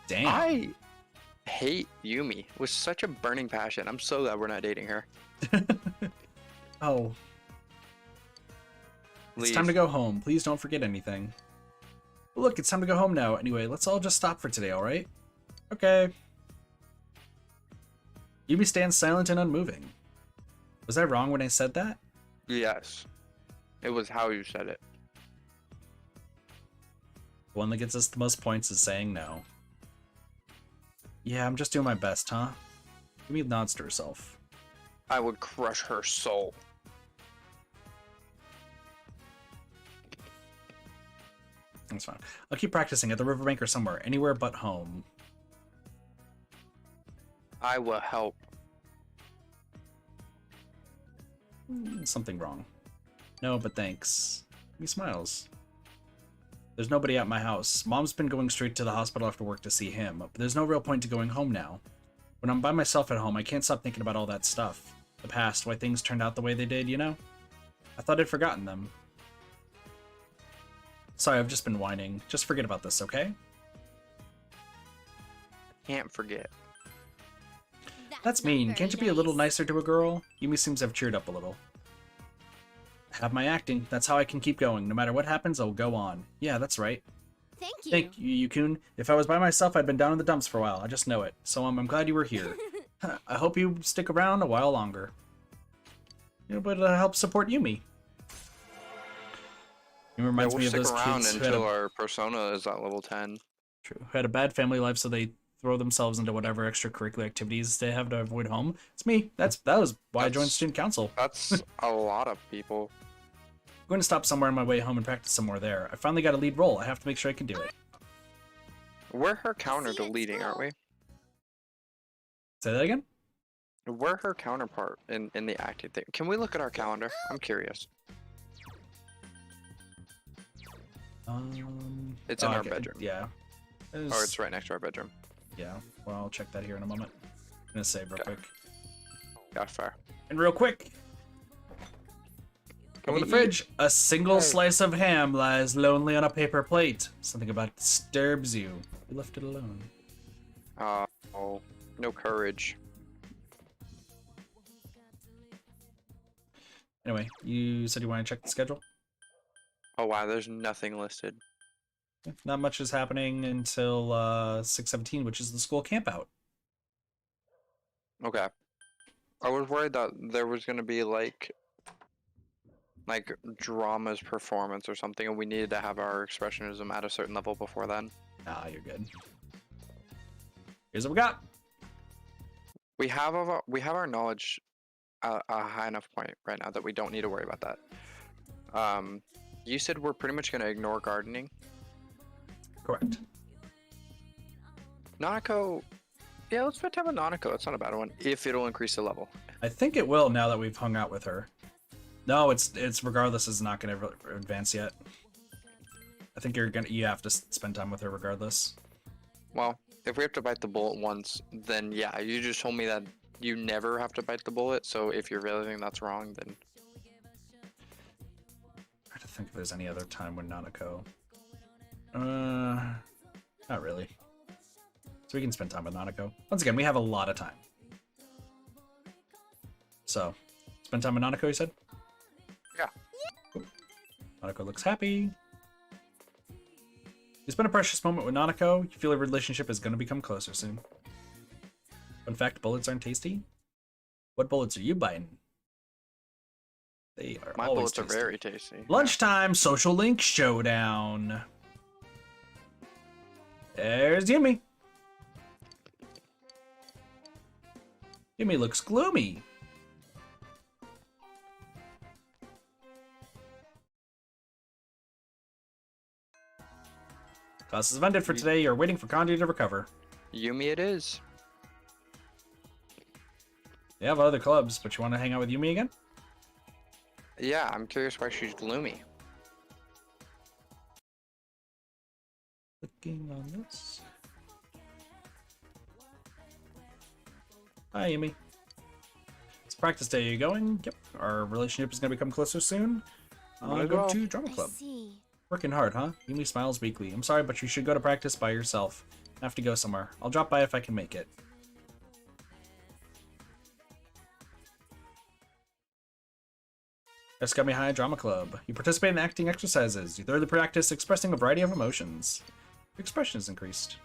Damn. I hate Yumi with such a burning passion. I'm so glad we're not dating her. Oh. It's Leave. time to go home. Please don't forget anything. Look, it's time to go home now. Anyway, let's all just stop for today, alright? Okay. Yumi stands silent and unmoving. Was I wrong when I said that? Yes. It was how you said it. The one that gets us the most points is saying no. Yeah, I'm just doing my best, huh? Yumi nods to herself. I would crush her soul. That's fine. I'll keep practicing at the riverbank or somewhere. Anywhere but home. I will help. Something wrong. No, but thanks. He smiles. There's nobody at my house. Mom's been going straight to the hospital after work to see him, but there's no real point to going home now. When I'm by myself at home, I can't stop thinking about all that stuff. The past, why things turned out the way they did, you know? I thought I'd forgotten them. Sorry, I've just been whining. Just forget about this, okay? Can't forget. That's mean. Can't you be a little nicer to a girl? Yumi seems to have cheered up a little. I have my acting. That's how I can keep going. No matter what happens, I'll go on. Yeah, that's right. Thank you. Thank you, Yukun. If I was by myself, I'd been down in the dumps for a while. I just know it. So I'm glad you were here. I hope you stick around a while longer. You know, but help support Yumi. It reminds me of those kids until our persona is at level 10. True. Who had a bad family life, so they throw themselves into whatever extracurricular activities they have to avoid home. It's me. That was why I joined student council. That's a lot of people. I'm going to stop somewhere on my way home and practice some more there. I finally got a lead role. I have to make sure I can do it. We're her counter to leading, aren't we? Say that again? We're her counterpart in the acting thing. Can we look at our calendar? I'm curious. It's in our bedroom. Yeah. Or it's right next to our bedroom. Yeah. Well, I'll check that here in a moment. I'm gonna save real quick. Yeah, fair. And real quick. Over the fridge, a single slice of ham lies lonely on a paper plate. Something about it disturbs you. You left it alone. Oh, no courage. Anyway, you said you want to check the schedule? Oh wow, there's nothing listed. Not much is happening until 6:17, which is the school campout. Okay. I was worried that there was gonna be like drama's performance or something, and we needed to have our expressionism at a certain level before then. Nah, you're good. Here's what we got. We have our knowledge at a high enough point right now that we don't need to worry about that. You said we're pretty much gonna ignore gardening. Correct. Nanako, yeah, let's spend time with Nanako. That's not a bad one. If it'll increase the level. I think it will now that we've hung out with her. No, it's regardless is not going to advance yet. I think you have to spend time with her regardless. Well, if we have to bite the bullet once, then yeah, you just told me that you never have to bite the bullet. So if you're really thinking that's wrong, then. I have to think if there's any other time when Nanako. Not really. So we can spend time with Nanako. Once again, we have a lot of time. So, spend time with Nanako, you said? Yeah. Cool. Nanako looks happy. You spend a precious moment with Nanako. You feel a relationship is going to become closer soon. Fun fact, bullets aren't tasty. What bullets are you biting? They are My always bullets are tasty. very tasty. Lunchtime, social link showdown. There's Yumi. Yumi looks gloomy. Class is ended for today. You're waiting for Kanji to recover. Yumi it is. They have other clubs, but you want to hang out with Yumi again? Yeah, I'm curious why she's gloomy. Clicking on this. Hi, Yumi. It's practice day. Are you going? Yep. Our relationship is going to become closer soon. Wanna Go go? to drama I club. see. Working hard, huh? Yumi smiles weakly. I'm sorry, but you should go to practice by yourself. I have to go somewhere. I'll drop by if I can make it. Escami High Drama Club. You participate in acting exercises. You thoroughly practice expressing a variety of emotions. Your expression is increased.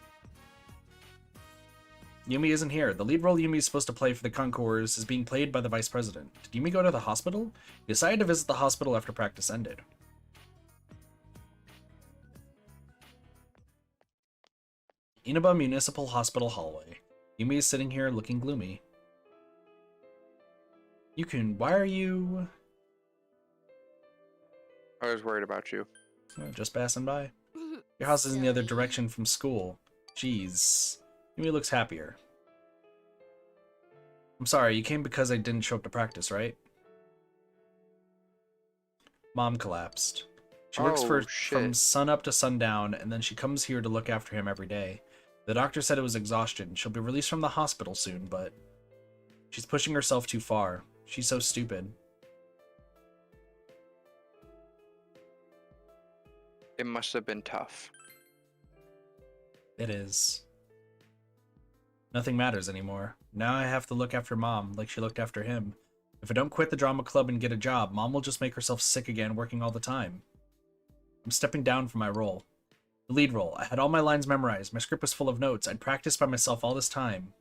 Yumi isn't here. The lead role Yumi is supposed to play for the concours is being played by the vice president. Did Yumi go to the hospital? He decided to visit the hospital after practice ended. Inaba Municipal Hospital hallway. Yumi is sitting here looking gloomy. Why are you... I was worried about you. Just passing by. Your house is in the other direction from school. Jeez. Yumi looks happier. I'm sorry, you came because I didn't show up to practice, right? Mom collapsed. She works Oh, from shit. sun up to sundown, and then she comes here to look after him every day. The doctor said it was exhaustion. She'll be released from the hospital soon, but she's pushing herself too far. She's so stupid. It must have been tough. It is. Nothing matters anymore. Now I have to look after Mom like she looked after him. If I don't quit the drama club and get a job, Mom will just make herself sick again working all the time. I'm stepping down from my role. The lead role. I had all my lines memorized. My script was full of notes. I'd practiced by myself all this time.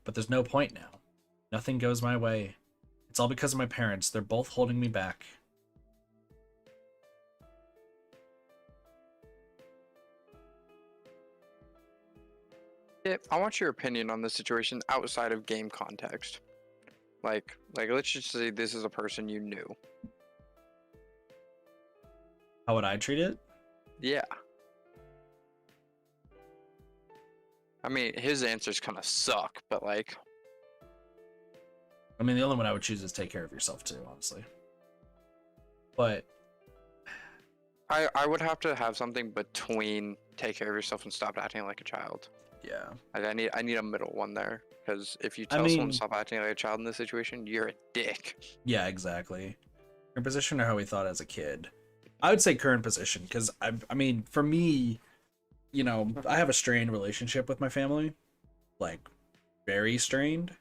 But there's no point now. Nothing goes my way. It's all because of my parents. They're both holding me back. Yeah, I want your opinion on this situation outside of game context. Like let's just say this is a person you knew. How would I treat it? Yeah. I mean, his answers kind of suck, but like... I mean, the only one I would choose is take care of yourself too, honestly. But... I would have to have something between take care of yourself and stop acting like a child. yeah. Like I need a middle one there. Because if you I tell someone mean- to stop acting like a child in this situation, you're a dick. Yeah, exactly. Your position or how we thought as a kid. I would say current position, because I mean, for me, you know, I have a strained relationship with my family. Like, very strained.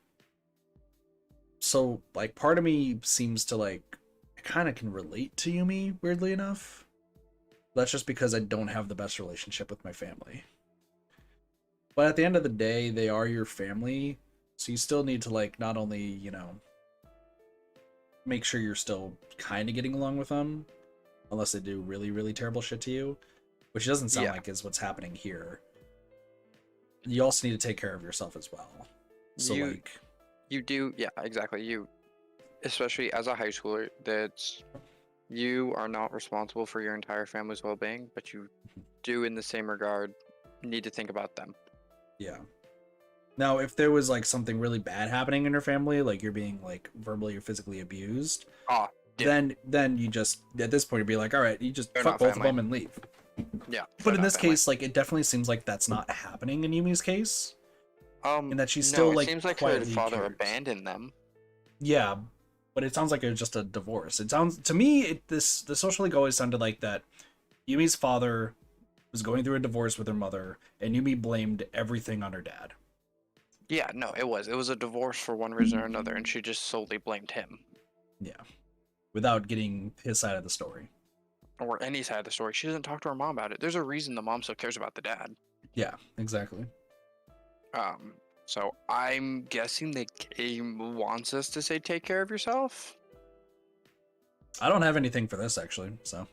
So, like, part of me seems to, like, I kind of can relate to Yumi, weirdly enough. That's just because I don't have the best relationship with my family. But at the end of the day, they are your family, so you still need to, like, not only, you know, make sure you're still kind of getting along with them, unless they do really, really terrible shit to you, which doesn't sound like is what's happening here. You also need to take care of yourself as well. So, You do, yeah, exactly. You, especially as a high schooler, you are not responsible for your entire family's well-being, but you do, in the same regard, need to think about them. yeah. Now, if there was, like, something really bad happening in your family, like you're being, like, verbally or physically abused, Yeah. then you just, at this point, you'd be like, all right, you just They're fuck not both of family. them and leave. Yeah. But in this case, like, it definitely seems like that's not happening in Yumi's case. And that she's still, it like, seems like her quietly father cares. abandoned them. Yeah, but it sounds like it was just a divorce. It sounds, to me, the social league always sounded like that Yumi's father was going through a divorce with her mother, and Yumi blamed everything on her dad. Yeah, no, it was a divorce for one reason or another, and she just solely blamed him. Yeah. Without getting his side of the story. Or any side of the story. She doesn't talk to her mom about it. There's a reason the mom still cares about the dad. Yeah, exactly. So I'm guessing the game wants us to say take care of yourself? I don't have anything for this, actually, so.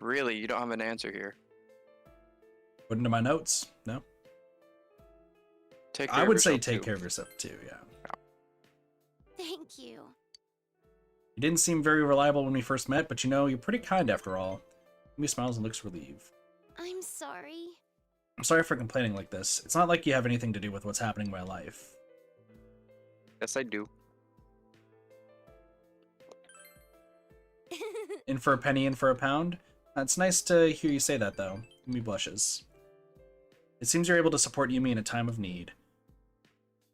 Really, you don't have an answer here. Put into my notes, no? Take care I of would say yourself, take too. care of yourself, too, yeah. Thank you. You didn't seem very reliable when we first met, but you know, you're pretty kind after all. Yumi smiles and looks relieved. I'm sorry. I'm sorry for complaining like this. It's not like you have anything to do with what's happening in my life. Yes, I do. In for a penny, in for a pound? It's nice to hear you say that, though. Yumi blushes. It seems you're able to support Yumi in a time of need.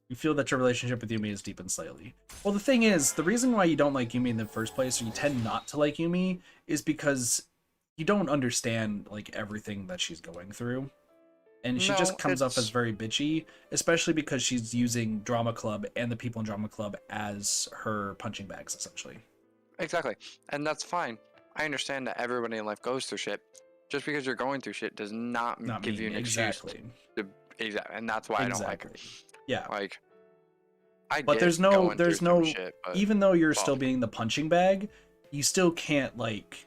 You feel that your relationship with Yumi has deepened slightly. Well, the thing is, the reason why you don't like Yumi in the first place, or you tend not to like Yumi, is because you don't understand, like, everything that she's going through. And she just comes up as very bitchy, especially because she's using Drama Club and the people in Drama Club as her punching bags, essentially. Exactly. And that's fine. I understand that everybody in life goes through shit. Just because you're going through shit does not give you an exactly. excuse. Exactly. And that's why I don't like her. Yeah. Like, But there's no, shit, but even though you're still being the punching bag, you still can't, like,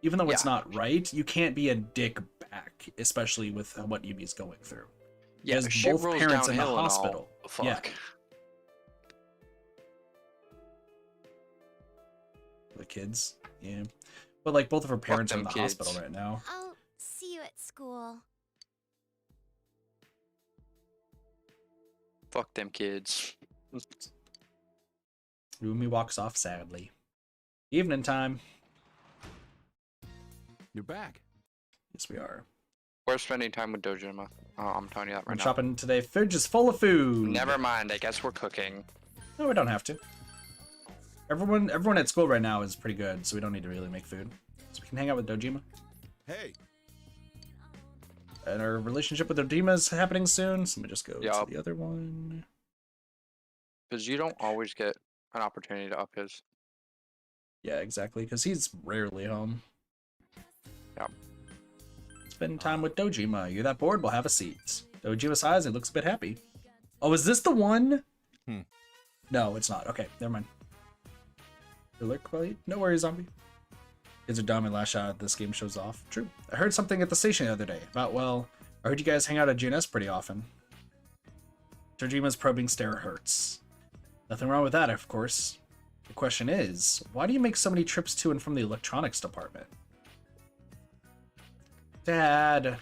even though it's not right, you can't be a dick back, especially with what Yumi's going through. yeah, Has the shit both rolls parents in the downhill and all. hospital. Fuck. Yeah. The kids, yeah. But, like, both of her parents are in them the kids. hospital right now. I'll see you at school. Fuck them kids. Yumi walks off sadly. Evening time. You're back. Yes, we are. We're spending time with Dojima. Oh, I'm telling you that right I'm now. shopping today. Fridge is full of food. Never mind. I guess we're cooking. No, we don't have to. Everyone at school right now is pretty good, so we don't need to really make food. So we can hang out with Dojima. Hey, And our relationship with Dojima is happening soon, so let me just go Yup. to the other one. Because you don't always get an opportunity to up his. Yeah, exactly, because he's rarely home. Yep. Spend time with Dojima. You're that bored? We'll have a seat. Dojima sighs. It looks a bit happy. Oh, is this the one? No, it's not. Okay, never mind. Alert quality? No worries, zombie. Kids are dumb and lash out. This game shows off. True. I heard something at the station the other day about, well, I heard you guys hang out at GNS pretty often. Dojima's probing stare hurts. Nothing wrong with that, of course. The question is, why do you make so many trips to and from the electronics department? Dad.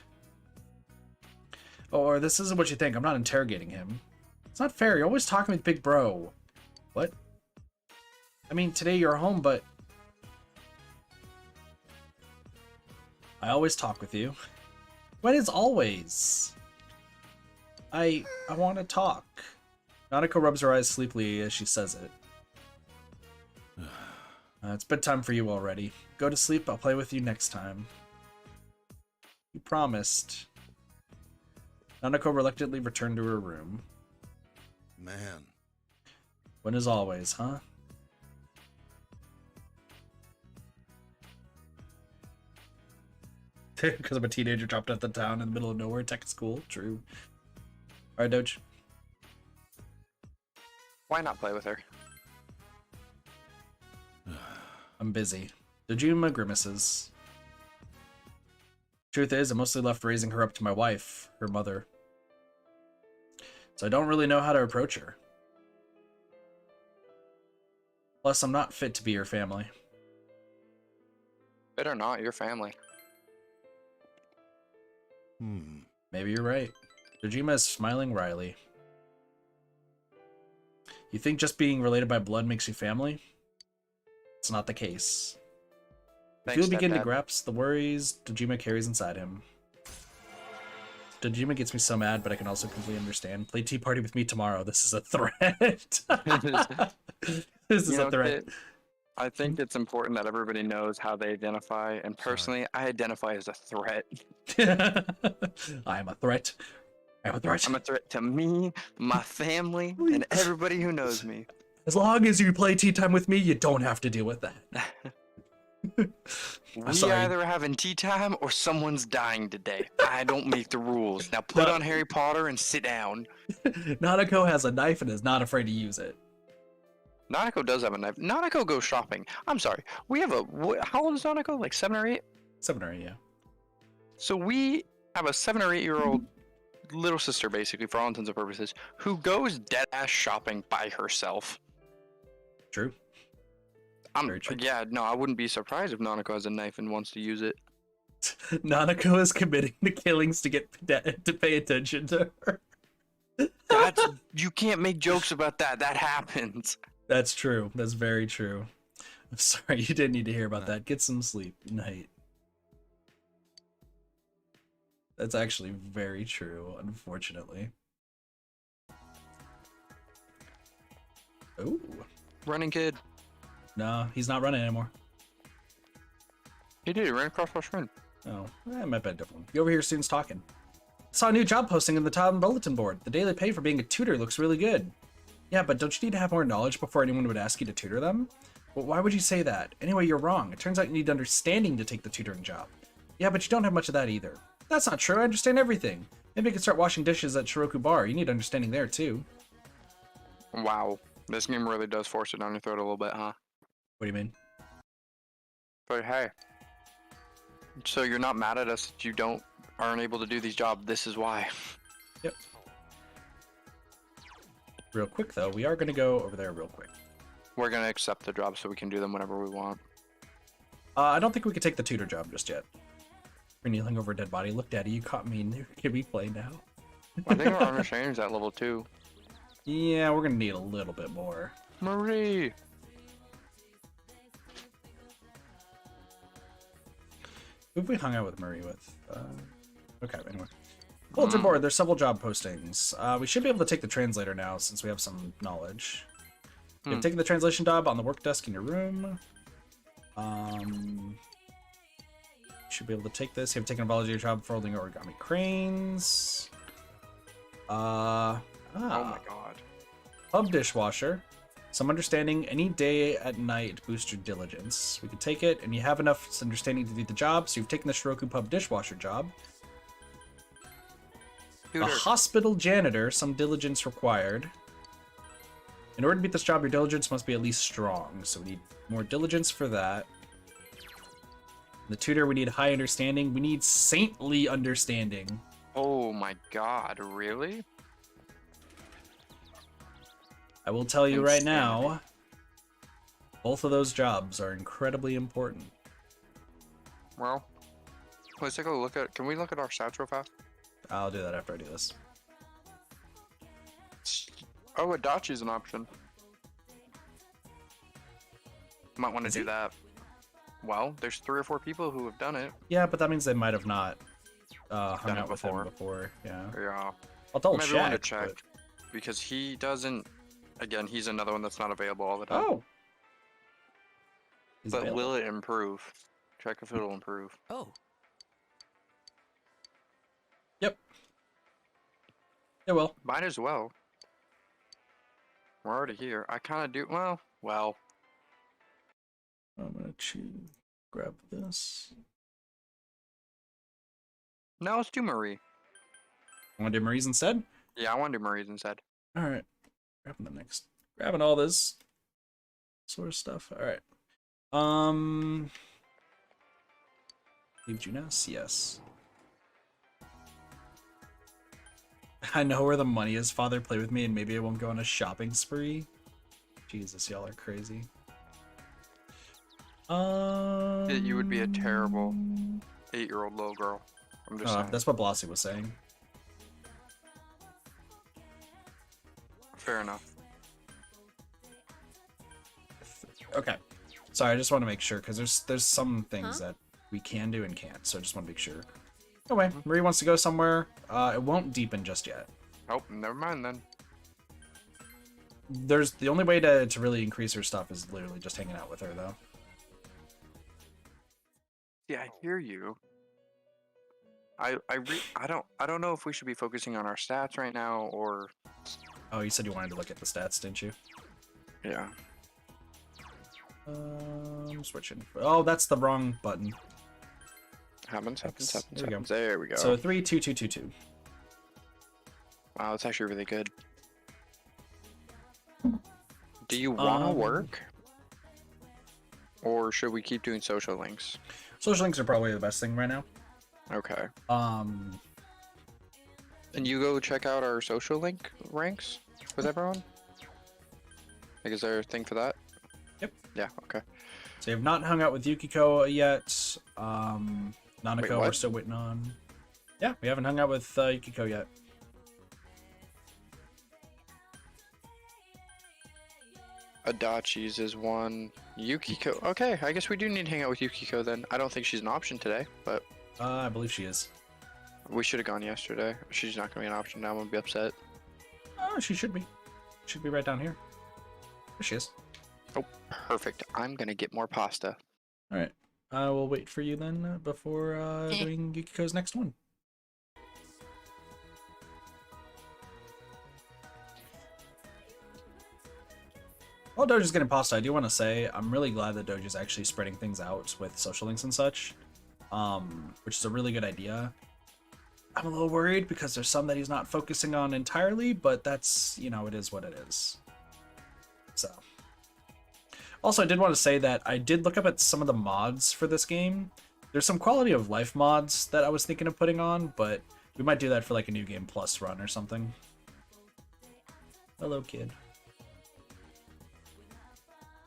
Or this isn't what you think. I'm not interrogating him. It's not fair. You're always talking with Big Bro. What? I mean, today you're home, but... I always talk with you. When is always? I want to talk. Nanako rubs her eyes sleepily as she says it. It's bedtime for you already. Go to sleep. I'll play with you next time. You promised. Nanako reluctantly returned to her room. man. When is always, huh? Because I'm a teenager dropped out the town in the middle of nowhere, tech school. True. Alright, Doge. Why not play with her? I'm busy. Dojima grimaces. Truth is, I mostly left raising her up to my wife, her mother. So I don't really know how to approach her. Plus, I'm not fit to be her family. Fit or not, your family. Maybe you're right. Dojima is smiling wryly. You think just being related by blood makes you family? It's not the case. If Thanks, you begin to Stepdad. grasp the worries Dojima carries inside him. Dojima gets me so mad, but I can also completely understand. Play Tea Party with me tomorrow. This is a threat. This is You a know, threat. Kit, I think it's important that everybody knows how they identify, and personally, I identify as a threat. I am a threat. I am a threat. I'm a threat to me, my family, and everybody who knows me. As long as you play tea time with me, you don't have to deal with that. We sorry. either having tea time or someone's dying today. I don't make the rules. Now put No. on Harry Potter and sit down. Nanako has a knife and is not afraid to use it. Nanako does have a knife. Nanako goes shopping. I'm sorry. We have a... How old is Nanako? Like 7 or 8? 7 or 8, yeah. So we have a 7 or 8-year-old little sister, basically, for all intents and purposes, who goes dead-ass shopping by herself. True. Very true. Yeah, no, I wouldn't be surprised if Nanako has a knife and wants to use it. Nanako is committing to killings to get to pay attention to her. You can't make jokes about that. That happens. That's true. That's very true. I'm sorry, you didn't need to hear about that. Get some sleep. Night. That's actually very true, unfortunately. Oh. Running kid. No, he's not running anymore. He did. He ran across our screen. Oh, I might be a different one. You over here students talking. Saw a new job posting in the town bulletin board. The daily pay for being a tutor looks really good. Yeah, but don't you need to have more knowledge before anyone would ask you to tutor them? Well, why would you say that? Anyway, you're wrong. It turns out you need understanding to take the tutoring job. Yeah, but you don't have much of that either. That's not true. I understand everything. Maybe I could start washing dishes at Shiroku Bar. You need understanding there, too. Wow. This game really does force it down your throat a little bit, huh? What do you mean? But hey. So you're not mad at us that you aren't able to do these jobs. This is why. Yep. Real quick, though, we are going to go over there real quick. We're going to accept the jobs so we can do them whenever we want. I don't think we could take the tutor job just yet. We're kneeling over a dead body. Look, Daddy, you caught me. Can we play now? I think our understanding is at level 2. Yeah, we're going to need a little bit more. Who have we hung out with Marie with? Okay, anyway. Bulletin board, there's several job postings. We should be able to take the translator now since we have some knowledge. You've taken the translation job on the work desk in your room. Should be able to take this. You've taken a volunteer job for holding origami cranes. Oh my god. Pub dishwasher. Some understanding any day at night boost your diligence. We can take it, and you have enough understanding to do the job, so you've taken the Shiroku Pub dishwasher job. A hospital janitor, some diligence required. In order to beat this job, your diligence must be at least strong, so we need more diligence for that. The tutor, we need high understanding. We need saintly understanding. Oh my god, really? I will tell you right now, both of those jobs are incredibly important. Well, let's take a look at. Can we look at our stats real fast? I'll do that after I do this. Oh, Adachi's an option. Might want to do that. Well, there's 3 or 4 people who have done it. Yeah, but that means they might have not hung out with him before. Yeah. Yeah. I'll double Maybe want to check. check because he doesn't. Again, he's another one that's not available all the time. Oh. He's but available. will it improve? Check if it'll improve. Oh. Yep. It will. Might as well. We're already here. I kind of do. Well. I'm gonna grab this. No, let's do Marie. Want to do Marie's instead? Yeah, I want to do Marie's instead. All right. Grabbing all this sort of stuff. All right. Leave Junas? Yes. I know where the money is, Father. Play with me, and maybe I won't go on a shopping spree. Jesus, y'all are crazy. You would be a terrible 8-year-old little girl. I'm just saying. That's what Blasi was saying. Fair enough. Okay. Sorry, I just want to make sure because there's some things that we can do and can't, so I just want to make sure. Anyway, Marie wants to go somewhere. It won't deepen just yet. Oh, never mind then. There's the only way to really increase her stuff is literally just hanging out with her, though. Yeah, I hear you. I don't know if we should be focusing on our stats right now or. Oh, you said you wanted to look at the stats, didn't you? Yeah. Switching. Oh, that's the wrong button. Happens. There we go. There we go. So 3, 2, 2, 2, 2. Wow, that's actually really good. Do you want to work? Or should we keep doing social links? Social links are probably the best thing right now. Okay. Can you go check out our social link ranks with everyone? Like, is there a thing for that? Yep. Yeah, okay. So you have not hung out with Yukiko yet. Nanako, Wait, we're what? still waiting on. Yeah, we haven't hung out with Yukiko yet. Adachi's is one. Yukiko. Okay, I guess we do need to hang out with Yukiko then. I don't think she's an option today, but I believe she is. we should have gone yesterday. She's not going to be an option now. I'm going to be upset. Oh, she should be. Should be right down here. There she is. Oh, perfect. I'm going to get more pasta. All right. I will wait for you then before doing Yukiko's next one. While Doge's getting pasta, I do want to say I'm really glad that Doge is actually spreading things out with social links and such, which is a really good idea. I'm a little worried because there's some that he's not focusing on entirely, but that's, you know, it is what it is. So. Also, I did want to say that I did look up at some of the mods for this game. There's some quality of life mods that I was thinking of putting on, but we might do that for like a New Game Plus run or something. Hello, kid.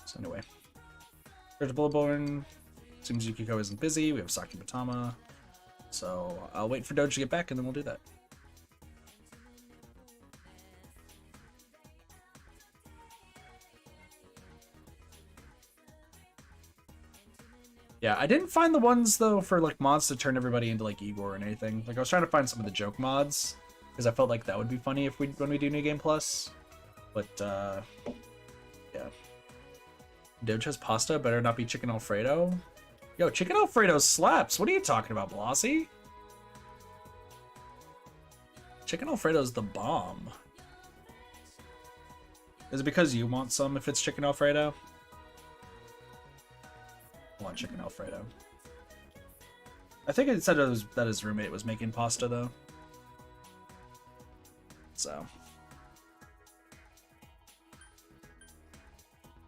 So anyway. There's a Bullborn. Seems Yukiko isn't busy. We have Saki Batama. So I'll wait for Doge to get back and then we'll do that. Yeah, I didn't find the ones though for like mods to turn everybody into like Igor or anything. Like I was trying to find some of the joke mods because I felt like that would be funny if when we do New Game Plus. But yeah. Doge has pasta, better not be chicken Alfredo. Yo, chicken Alfredo slaps. What are you talking about, Blasi? Chicken Alfredo's the bomb. Is it because you want some if it's chicken Alfredo? I want chicken Alfredo. I think it said that his roommate was making pasta, though. So.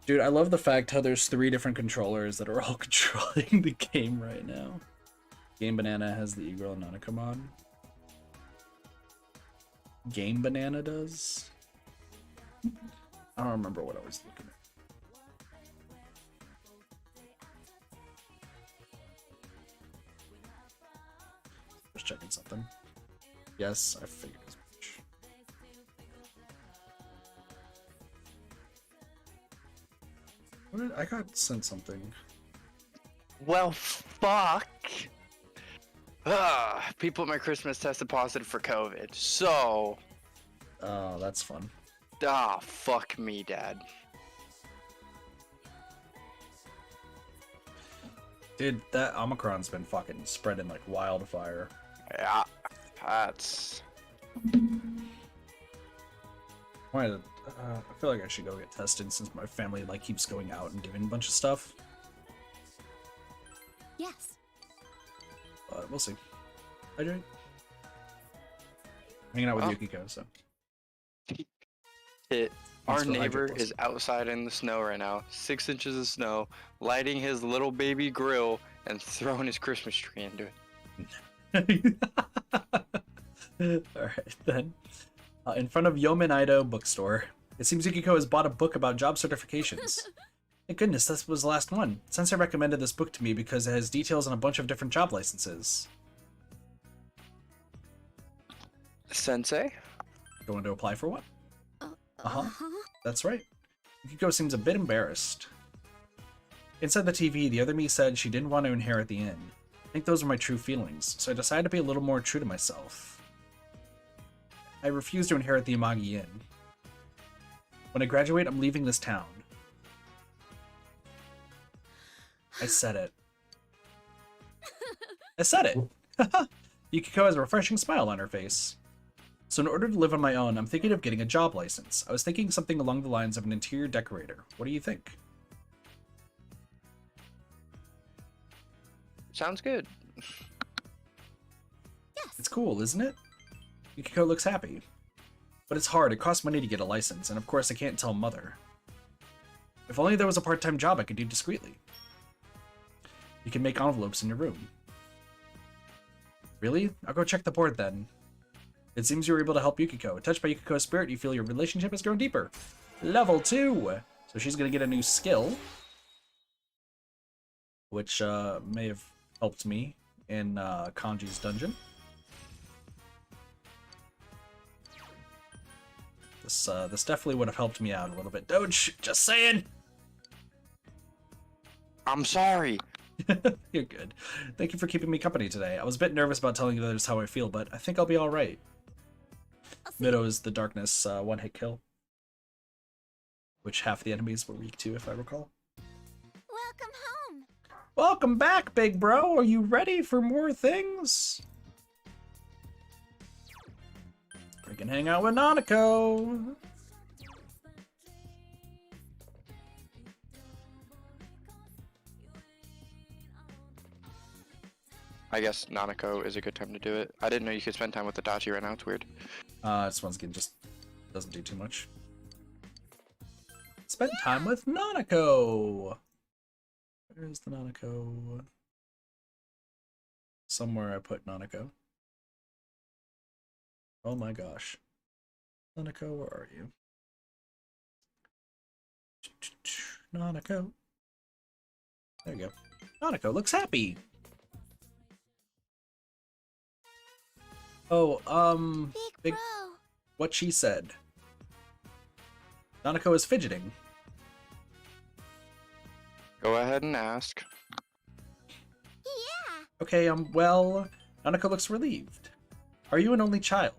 Dude, I love the fact how there's 3 different controllers that are all controlling the game right now. Game Banana has the E-Girl and Nanako mod. Game Banana does? I don't remember what I was looking at. Just checking something. Yes, I figured as much. What did, I got sent something. Well, fuck. People at my Christmas tested positive for COVID, so... Oh, that's fun. Fuck me, Dad. Dude, that Omicron's been fucking spreading like wildfire. Yeah, that's... I feel like I should go get tested since my family like keeps going out and doing a bunch of stuff. Yes. But we'll see. Hi, Jane. Hanging out with Oh. Yukiko, so. Our Let's go neighbor hydrate, is outside in the snow right now, 6 inches of snow, lighting his little baby grill and throwing his Christmas tree into it. Alright, then. In front of Yomenaido bookstore. It seems Yukiko has bought a book about job certifications. Thank goodness, this was the last one. Sensei recommended this book to me because it has details on a bunch of different job licenses. Sensei? Going to apply for what? Uh-huh. Uh-huh. That's right. Yukiko seems a bit embarrassed. Inside the TV, the other me said she didn't want to inherit the inn. I think those are my true feelings, so I decided to be a little more true to myself. I refuse to inherit the Imagi Inn. When I graduate, I'm leaving this town. I said it. I said it! Yukiko has a refreshing smile on her face. So in order to live on my own, I'm thinking of getting a job license. I was thinking something along the lines of an interior decorator. What do you think? Sounds good. Yes. It's cool, isn't it? Yukiko looks happy. But it's hard, it costs money to get a license, and of course I can't tell Mother. If only there was a part-time job I could do discreetly. You can make envelopes in your room. Really? I'll go check the board then. It seems you were able to help Yukiko. Touched by Yukiko's spirit, you feel your relationship has grown deeper. Level 2! So she's gonna get a new skill. Which may have helped me in Kanji's dungeon. This definitely would have helped me out a little bit. Doge, just saying! I'm sorry. You're good. Thank you for keeping me company today. I was a bit nervous about telling others how I feel, but I think I'll be alright. Mido is the darkness one-hit kill. Which half the enemies were weak to, if I recall. Welcome home. Welcome back, big bro! Are you ready for more things? We can hang out with Nanako! I guess Nanako is a good time to do it. I didn't know you could spend time with Itachi right now. It's weird. This one's again just doesn't do too much. Spend time with Nanako! Where's the Nanako? Somewhere I put Nanako. Oh my gosh. Nanako, where are you? Nanako. There you go. Nanako looks happy! Oh, Big bro. what she said. Nanako is fidgeting. Go ahead and ask. Yeah. Okay, well, Nanako looks relieved. Are you an only child?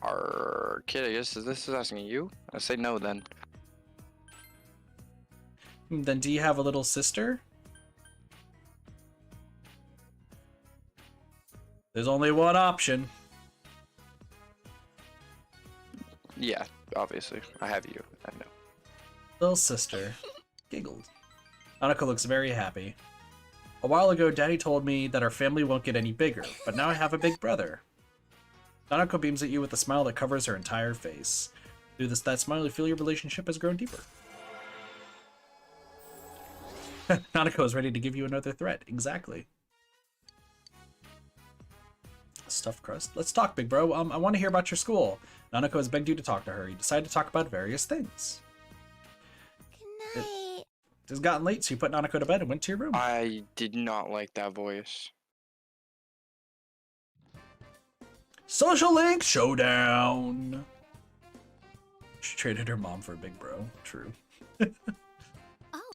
Our kid, I guess, this is asking you? I say no then. Then do you have a little sister? There's only one option. Yeah, obviously. I have you. I know. Little sister giggled. Nanako looks very happy. A while ago, Daddy told me that our family won't get any bigger, but now I have a big brother. Nanako beams at you with a smile that covers her entire face. Through that smile, you feel your relationship has grown deeper. Nanako is ready to give you another threat. Exactly. Stuffed crust. Let's talk, big bro. I want to hear about your school. Nanako has begged you to talk to her. You decide to talk about various things. Good night. It has gotten late, so you put Nanako to bed and went to your room. I did not like that voice. Social Link Showdown. She traded her mom for a big bro. True. Oh.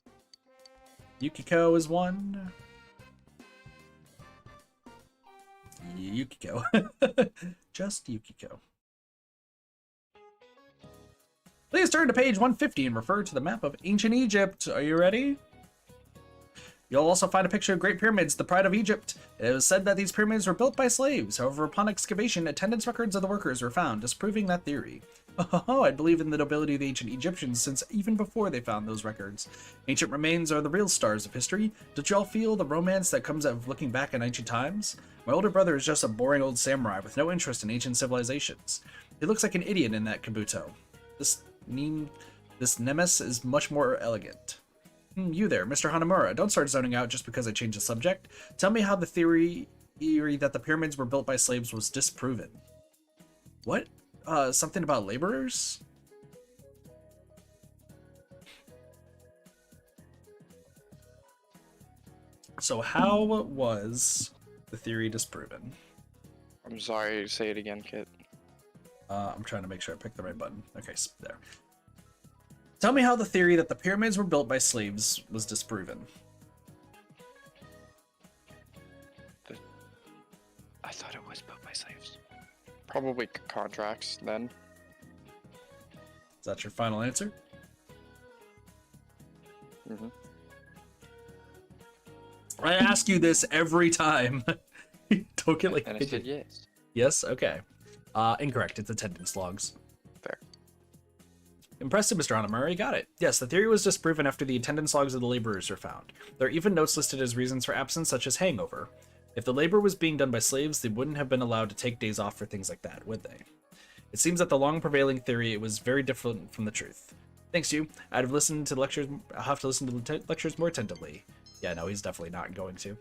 Yukiko is one. Yukiko. Just Yukiko. Please turn to page 150 and refer to the map of ancient Egypt. Are you ready? You'll also find a picture of Great Pyramids, the pride of Egypt. It was said that these pyramids were built by slaves. However, upon excavation, attendance records of the workers were found, disproving that theory. Oh, I believe in the nobility of the ancient Egyptians since even before they found those records. Ancient remains are the real stars of history. Don't y'all feel the romance that comes out of looking back at ancient times? My older brother is just a boring old samurai with no interest in ancient civilizations. He looks like an idiot in that kabuto. This Nemes is much more elegant. You there, Mr. Hanamura, don't start zoning out just because I changed the subject. Tell me how the theory that the pyramids were built by slaves was disproven. What? Something about laborers? So how was the theory disproven? I'm sorry, say it again, Kit. I'm trying to make sure I picked the right button. Okay, there. Tell me how the theory that the pyramids were built by slaves was disproven. I thought it was built by slaves. Probably contracts, then. Is that your final answer? Mm-hmm. I ask you this every time. Don't get like. And I said yes. Yes? Okay. Incorrect. It's attendance logs. Fair. Impressive, Mr. Hanamura. You got it. Yes, the theory was disproven after the attendance logs of the laborers were found. There are even notes listed as reasons for absence, such as hangover. If the labor was being done by slaves, they wouldn't have been allowed to take days off for things like that, would they? It seems that the long prevailing theory was very different from the truth. Thanks, you. I'll have to listen to the lectures more attentively. Yeah, no, he's definitely not going to.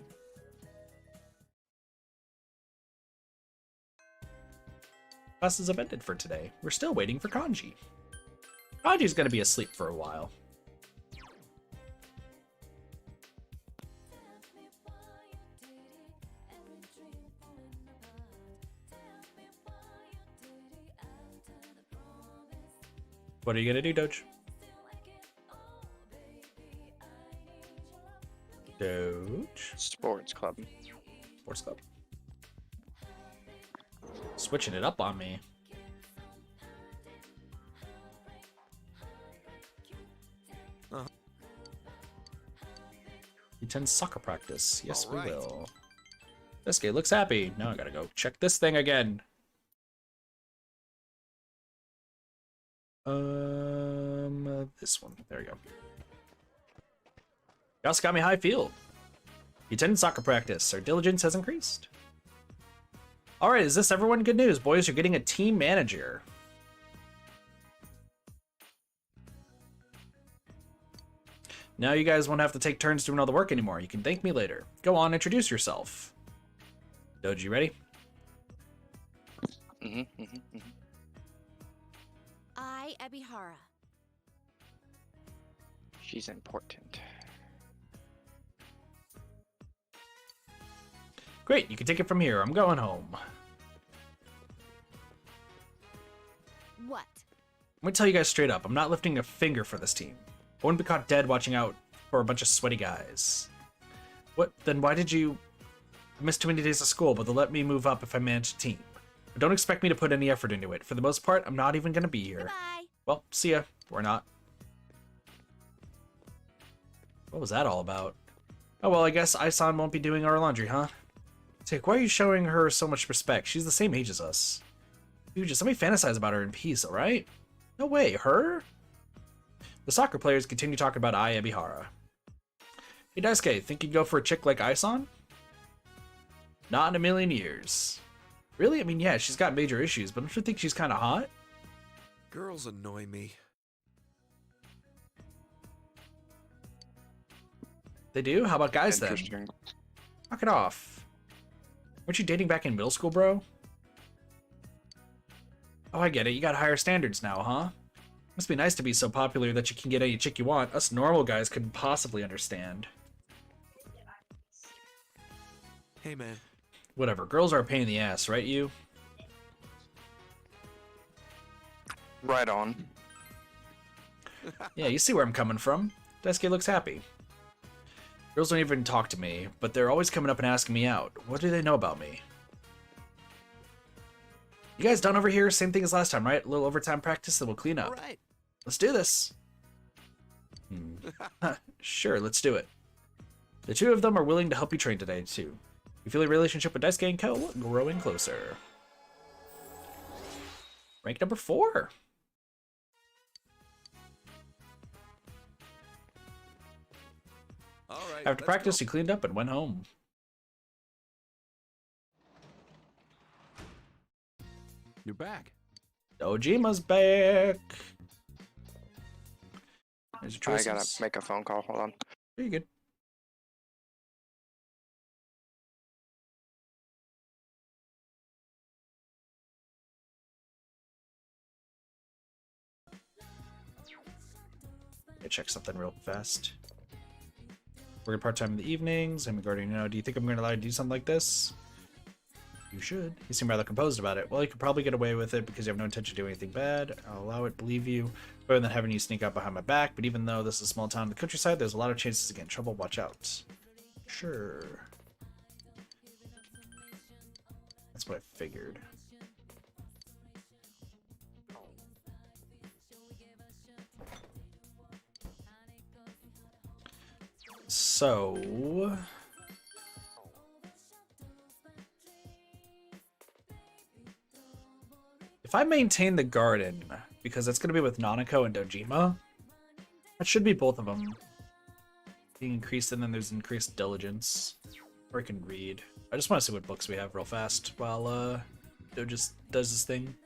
Classes have ended for today. We're still waiting for Kanji. Kanji's gonna be asleep for a while. What are you gonna do, Doge? Doge? Sports club. Sports club. Switching it up on me. You attend soccer practice. Yes, we will. This guy looks happy. Now I gotta go check this thing again. This one. There you go. Yosuke High Field. You attended soccer practice. Our diligence has increased. Alright, is this everyone? Good news, boys. You're getting a team manager. Now you guys won't have to take turns doing all the work anymore. You can thank me later. Go on, introduce yourself. Doge, you ready? I, Ebihara. She's important. Great, you can take it from here. I'm going home. What? I'm gonna tell you guys straight up, I'm not lifting a finger for this team. I wouldn't be caught dead watching out or a bunch of sweaty guys? What? Then why did you... I missed too many days of school, but they'll let me move up if I manage a team. But don't expect me to put any effort into it. For the most part, I'm not even going to be here. Goodbye. Well, see ya. Or not. What was that all about? Oh, well, I guess Ai-san won't be doing our laundry, huh? Take, why are you showing her so much respect? She's the same age as us. Dude, just let me fantasize about her in peace, alright? No way, her? The soccer players continue talking about Ai Ebihara. Hey, Daisuke, think you'd go for a chick like Ai-san? Not in a million years. Really? I mean, yeah, she's got major issues, but don't you think she's kind of hot? Girls annoy me. They do? How about guys then? Interesting. Knock it off. Weren't you dating back in middle school, bro? Oh, I get it. You got higher standards now, huh? Must be nice to be so popular that you can get any chick you want. Us normal guys couldn't possibly understand. Hey, man. Whatever. Girls are a pain in the ass, right, you? Right on. Yeah, you see where I'm coming from. Daisuke looks happy. Girls don't even talk to me, but they're always coming up and asking me out. What do they know about me? You guys done over here? Same thing as last time, right? A little overtime practice, then we'll clean up. All right. Let's do this. Sure, let's do it. The two of them are willing to help you train today, too. You feel a relationship with Daisuke and Co. growing closer. Rank number 4. All right. After practice, he cleaned up and went home. You're back. Dojima's back. There's your I choices. gotta make a phone call. Hold on. Very good. Let me check something real fast. Working part-time in the evenings. I'm regarding, do you think I'm going to allow you to do something like this? You should. You seem rather composed about it. Well, you could probably get away with it because you have no intention of doing anything bad. I'll allow it, believe you. Better than having you sneak out behind my back. But even though this is a small town in the countryside, there's a lot of chances to get in trouble. Watch out. Sure. That's what I figured. So... if I maintain the garden, because that's going to be with Nanako and Dojima, that should be both of them being increased, and then there's increased diligence. Or I can read. I just want to see what books we have real fast while Doge just does this thing.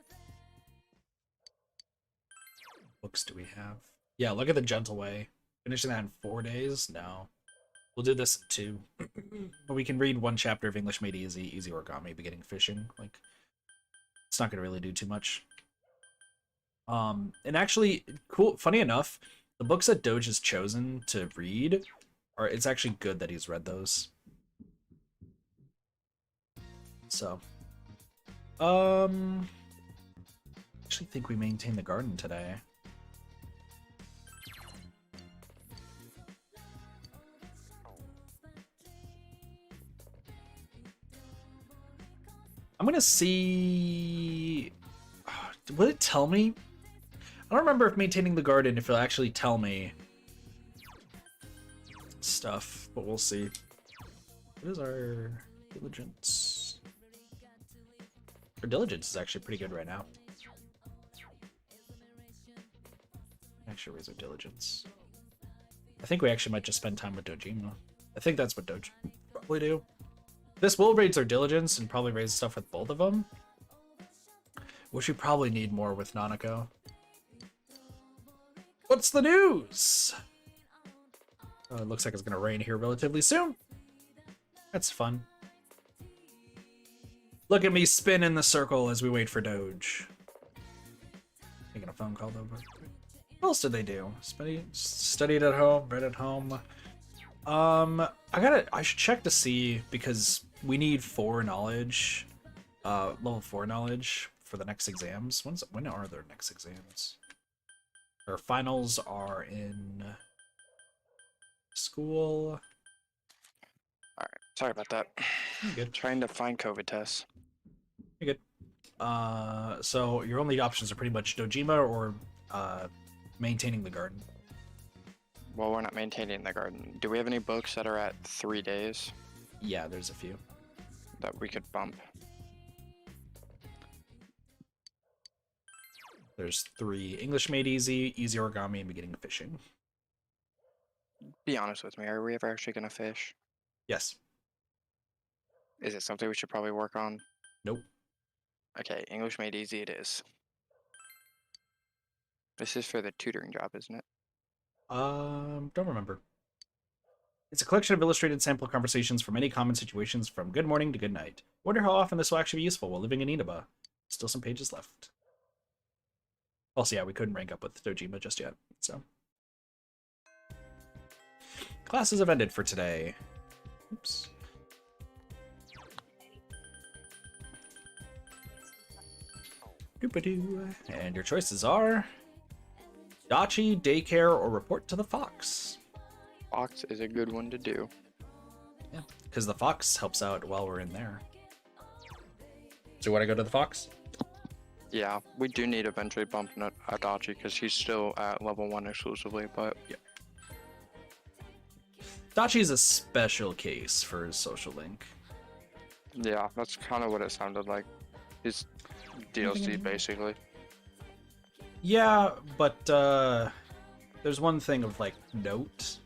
What books do we have? Yeah, look at the Gentle Way. Finishing that in 4 days? No. We'll do this in 2. But we can read 1 chapter of English Made Easy, Easy Origami, Beginning Fishing. Like, it's not gonna really do too much. And actually, cool. Funny enough, the books that Doge has chosen to read are. It's actually good that he's read those. So, I actually think we maintain the garden today. I'm gonna see... Will it tell me? I don't remember if maintaining the garden, if it'll actually tell me stuff, but we'll see. What is our diligence? Our diligence is actually pretty good right now. Actually raise our diligence. I think we actually might just spend time with Dojima. I think that's what Doge probably do. This will raise our diligence and probably raise stuff with both of them. Which we probably need more with Nanako. What's the news? It looks like it's going to rain here relatively soon. That's fun. Look at me spin in the circle as we wait for Doge. Making a phone call though. What else did they do? Studied at home, read at home. I should check to see because we need 4 knowledge, level 4 knowledge for the next exams. When are their next exams? Our finals are in school. Alright, sorry about that. You're good. Trying to find COVID tests. You're good. So your only options are pretty much Dojima or maintaining the garden. Well, we're not maintaining the garden. Do we have any books that are at 3 days Yeah, there's a few. that we could bump? There's 3: English Made Easy, Easy Origami, and Beginning of Fishing. Be honest with me, are we ever actually gonna fish? Yes. Is it something we should probably work on? Nope. Okay, English Made Easy it is. This is for the tutoring job, isn't it? Don't remember. It's a collection of illustrated sample conversations for many common situations from good morning to good night. Wonder how often this will actually be useful while living in Inaba. Still some pages left. Also, yeah, we couldn't rank up with Dojima just yet, so. Classes have ended for today. Oops. Doop-a-doo. And your choices are Dachi, Daycare, or Report to the Fox. Fox is a good one to do. Yeah, because the Fox helps out while we're in there. So you want to go to the Fox? Yeah, we do need eventually bumping Adachi because he's still at level 1 exclusively, but Yeah. Dachi's a special case for his social link. yeah, that's kind of what it sounded like. His DLC, basically. Yeah, but there's one thing of like note.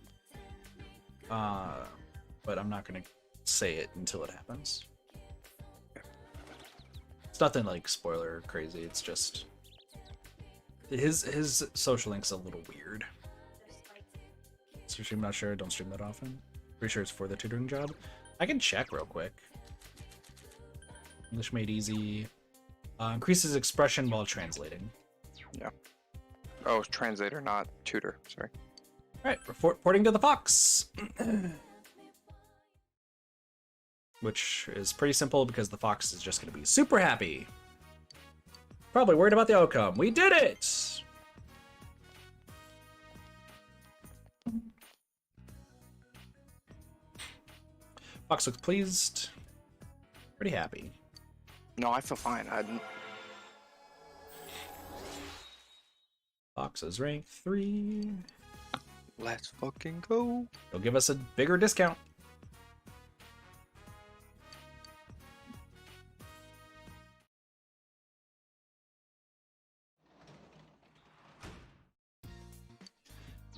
But I'm not gonna say it until it happens. It's nothing like spoiler crazy. It's just his social link's a little weird. So I'm not sure. Don't stream that often. Pretty sure it's for the tutoring job. I can check real quick. English Made Easy increases expression while translating. Yeah. Oh, translator, not tutor. Sorry. All right, reporting to the Fox. Which is pretty simple because the Fox is just going to be super happy. Probably worried about the outcome. We did it! Fox looks pleased. Pretty happy. No, I feel fine. Fox is rank 3. Let's fucking go. He'll give us a bigger discount.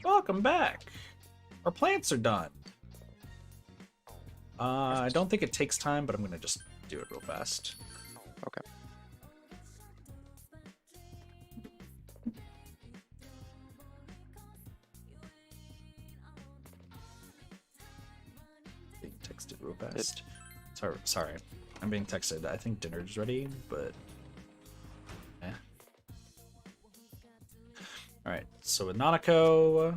Welcome back. Our plants are done. I don't think it takes time, but I'm gonna just do it real fast. Okay. Being texted real fast. Sorry. I'm being texted. I think dinner's ready, but Alright, so with Nanako's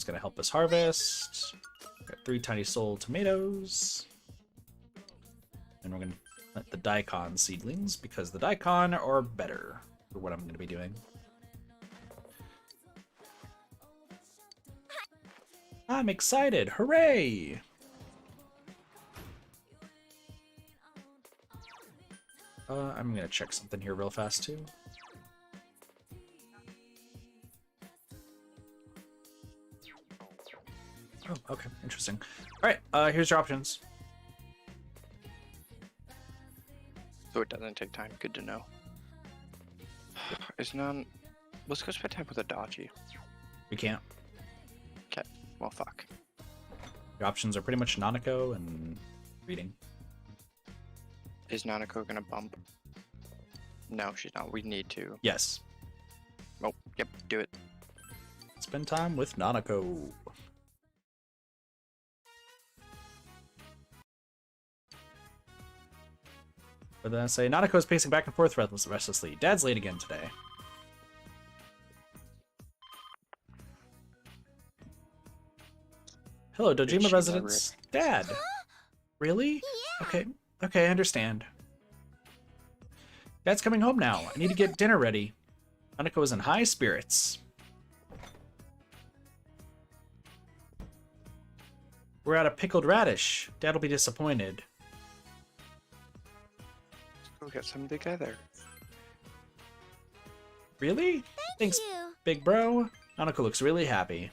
gonna help us harvest. Got 3 tiny soul tomatoes. And we're gonna plant the daikon seedlings because the daikon are better for what I'm gonna be doing. I'm excited! Hooray! I'm gonna check something here real fast too. Oh, okay, interesting. Alright, here's your options. So it doesn't take time. Good to know. It's none. Let's go spend time with Adachi. We can't. Okay. Well, fuck. Your options are pretty much Nanako and reading. Is Nanako gonna bump? No, she's not. We need to. Yes. Oh, yep. Do it. Spend time with Nanako. But then I say, Nanako's pacing back and forth restlessly. Dad's late again today. Hello, Dojima Bitch, residents. Dad. Really? Okay, I understand. Dad's coming home now. I need to get dinner ready. Nanako is in high spirits. We're out of pickled radish. Dad'll be disappointed. Let's go get some together. Really? Thanks, big bro. Nanako looks really happy.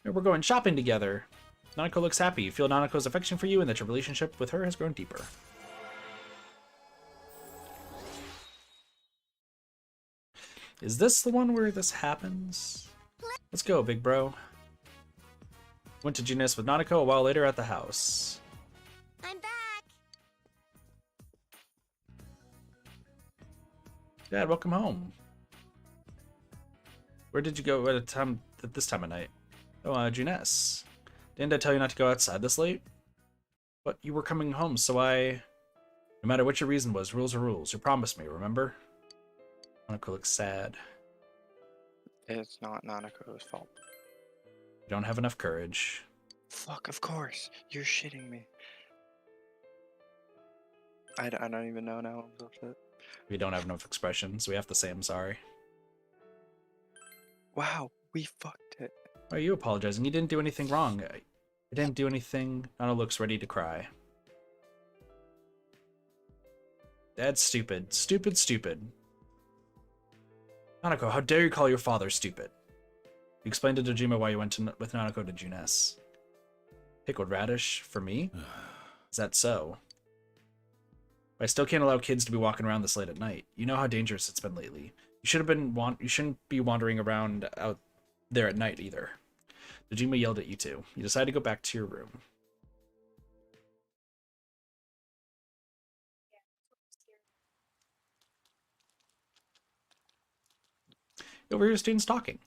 We're going shopping together. Nanako looks happy. You feel Nanako's affection for you and that your relationship with her has grown deeper. Is this the one where this happens? Let's go, big bro. Went to Juness with Nanako a while later at the house. I'm back. Dad, welcome home. Where did you go at this time of night? Oh, Juness. Didn't I tell you not to go outside this late? But you were coming home, so no matter what your reason was, rules are rules. You promised me, remember? Nanako looks sad. It's not Nanako's fault. You don't have enough courage. Fuck, of course. You're shitting me. I don't even know now. I'm so upset. We don't have enough expressions. We have to say I'm sorry. Wow, we fucked it. Why are you apologizing? You didn't do anything wrong. I didn't do anything. Nana looks ready to cry. Dad's stupid. Stupid, stupid. Nanako, how dare you call your father stupid? You explained to Dojima why you went with Nanako to Juness. Pickled radish? For me? Is that so? I still can't allow kids to be walking around this late at night. You know how dangerous it's been lately. You shouldn't be wandering around out there at night either. Dojima yelled at you too. You decided to go back to your room. Over here, students talking.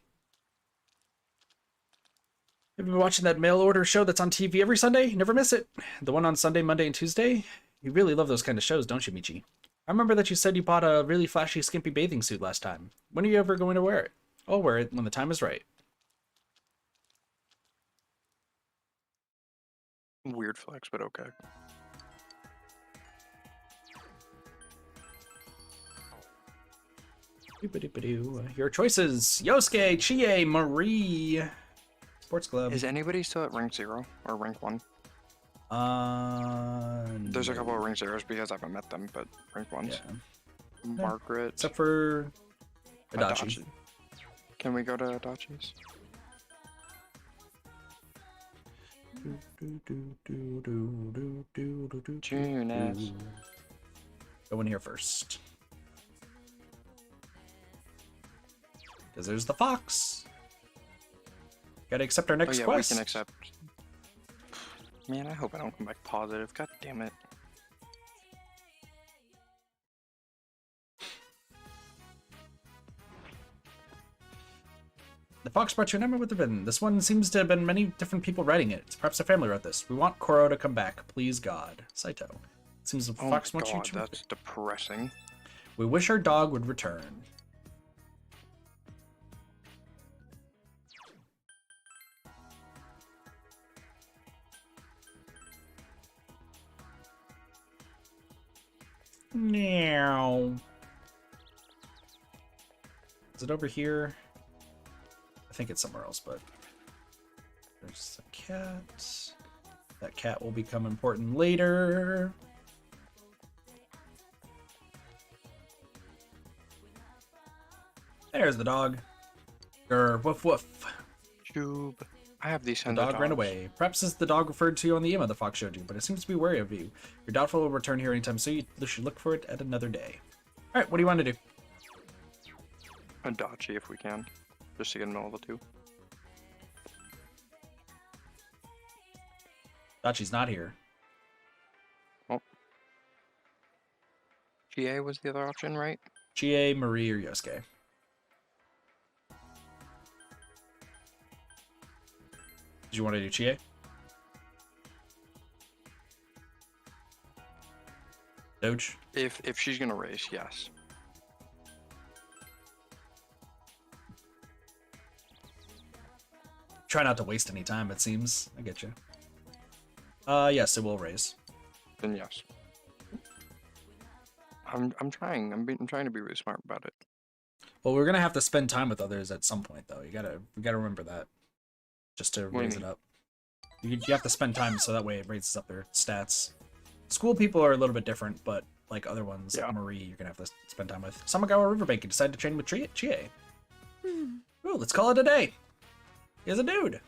Have you been watching that mail order show that's on TV every Sunday? You never miss it. The one on Sunday, Monday, and Tuesday? You really love those kind of shows, don't you, Michi? I remember that you said you bought a really flashy, skimpy bathing suit last time. When are you ever going to wear it? I'll wear it when the time is right. Weird flex, but okay. Your choices: Yosuke, Chie, Marie. Sports Club. Is anybody still at rank 0 or rank 1? There's a couple of rank 0s because I haven't met them, but rank 1s. Yeah. Margaret. Except for Adachi. Can we go to Adachi's? Juness. Go in here first. Because there's the fox. Gotta accept our next quest. We can accept. Man, I hope I don't come back positive. God damn it. The fox brought you an emerald with the ribbon. This one seems to have been many different people writing it. Perhaps a family wrote this. We want Koro to come back. Please, God. Saito. It seems the fox wants you to... That's depressing. We wish our dog would return. Meow. Is it over here? I think it's somewhere else, but there's a cat. That cat will become important later. There's the dog. Grr, woof woof. Jube. I have these The dog ran away. Perhaps it's the dog referred to on the Ima the fox showed you, but it seems to be wary of you. You're doubtful it will return here anytime soon. You should look for it at another day. Alright, what do you want to do? Adachi if we can. Just to get in level 2. Dachi's not here. Oh. GA was the other option, right? Chie, Marie, or Yosuke. Did you want to do Chie? Doge? If she's gonna race, yes. Try not to waste any time, it seems. I get you. Yes, it will raise. Then yes. I'm trying. I'm trying to be really smart about it. Well, we're gonna have to spend time with others at some point, though. We gotta remember that. Just to What do you raise it mean? up. You have to spend time so that way it raises up their stats. School people are a little bit different, but like other ones, like Marie, you're gonna have to spend time with. Samagawa Riverbank, you decided to train with Chie. Ooh, let's call it a day. Here's a dude.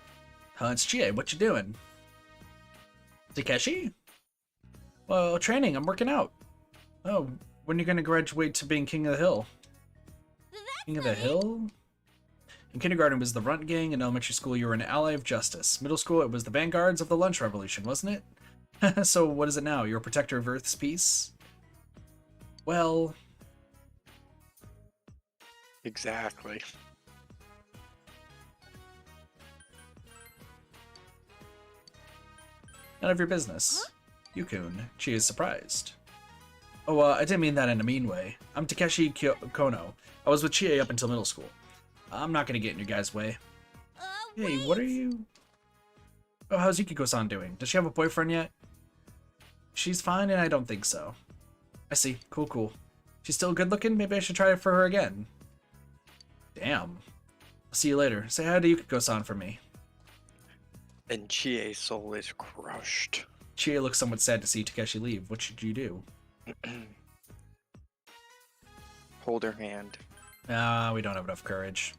It's Chie. What you doing? Takeshi? Well, training. I'm working out. Oh, when are you gonna graduate to being King of the Hill? King of the Hill? In kindergarten, it was the Runt Gang. In elementary school, you were an ally of justice. Middle school, it was the vanguards of the lunch revolution, wasn't it? So what is it now? You're a protector of Earth's peace? Well... Exactly. None of your business. Yukun. She is surprised. Oh, I didn't mean that in a mean way. I'm Takeshi Kono. I was with Chie up until middle school. I'm not gonna get in your guys' way. Hey, what are you... Oh, how's Yukiko-san doing? Does she have a boyfriend yet? She's fine, and I don't think so. I see. Cool, cool. She's still good looking? Maybe I should try it for her again. Damn. I'll see you later. Say hi to Yukiko-san for me. And Chie's soul is crushed. Chie looks somewhat sad to see Takeshi leave. What should you do? Hold her hand. We don't have enough courage.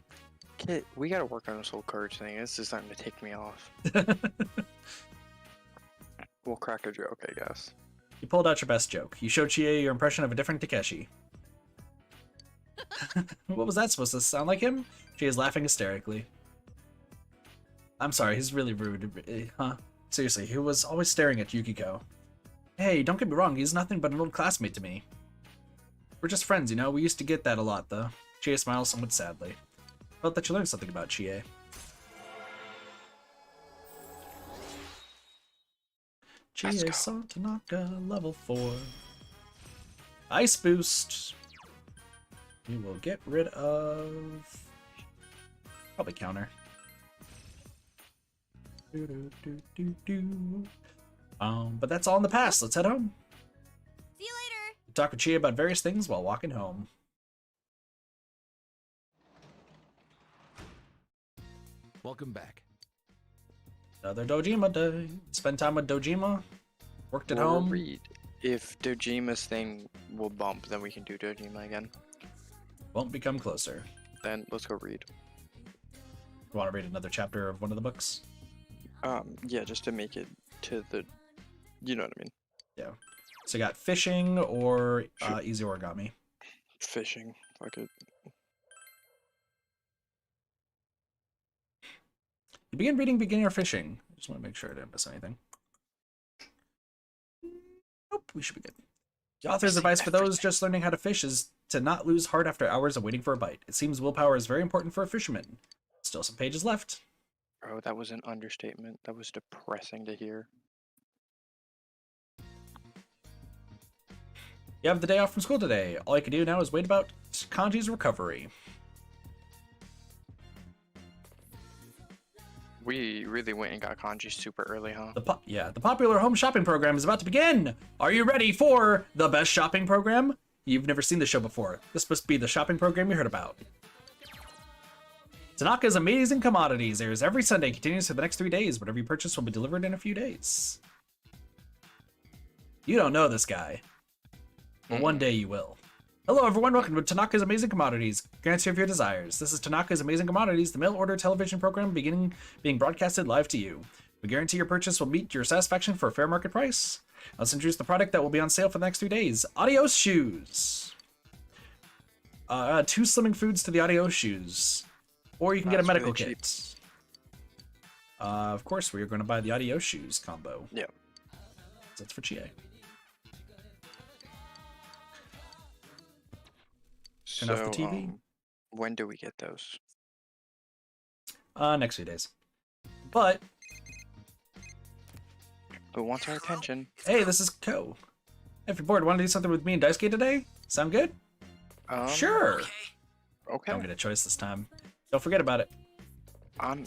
Kid, we gotta work on this whole courage thing. This is starting to take me off. We'll crack a joke, I guess. You pulled out your best joke. You showed Chie your impression of a different Takeshi. What was that supposed to sound like him? Chie is laughing hysterically. I'm sorry, he's really rude. Huh? Seriously, he was always staring at Yukiko. Hey, don't get me wrong, he's nothing but an old classmate to me. We're just friends, you know? We used to get that a lot, though. Chie smiles somewhat sadly. Felt that you learned something about Chie. Chie Tanaka, level 4. Ice Boost. We will get rid of... probably counter. But that's all in the past. Let's head home. See you later. Talk with Chie about various things while walking home. Welcome back. Another Dojima day. Spend time with Dojima. Worked at home. Read. If Dojima's thing will bump, then we can do Dojima again. Won't become closer. Then let's go read. You want to read another chapter of one of the books? Yeah, just to make it to the, you know what I mean. Yeah. So you got fishing or easy origami. Fishing. Fuck it. You begin reading beginner fishing. I just want to make sure I didn't miss anything. Nope, we should be good. The author's advice for those just learning how to fish is to not lose heart after hours of waiting for a bite. It seems willpower is very important for a fisherman. Still some pages left. Oh, that was an understatement. That was depressing to hear. You have the day off from school today. All you can do now is wait about Kanji's recovery. We really went and got Kanji super early, huh? The popular home shopping program is about to begin. Are you ready for the best shopping program? You've never seen the show before. This must be the shopping program you heard about. Tanaka's Amazing Commodities airs every Sunday, continues for the next 3 days. Whatever you purchase will be delivered in a few days. You don't know this guy. But one day you will. Hello everyone, welcome to Tanaka's Amazing Commodities. Grants you of your desires. This is Tanaka's Amazing Commodities, the mail-order television program being broadcasted live to you. We guarantee your purchase will meet your satisfaction for a fair market price. Let's introduce the product that will be on sale for the next 3 days. Adios Shoes. 2 slimming foods to the Adios Shoes. Or you can get a medical really kit. Of course, we are going to buy the Adios Shoes combo. Yeah. So that's for Chie. Turn off the TV. When do we get those? Next few days. But Who wants our attention? hey, this is Co. If you're bored, want to do something with me and Daisuke today? Sound good? Sure. Okay. Don't get a choice this time. Don't forget about it.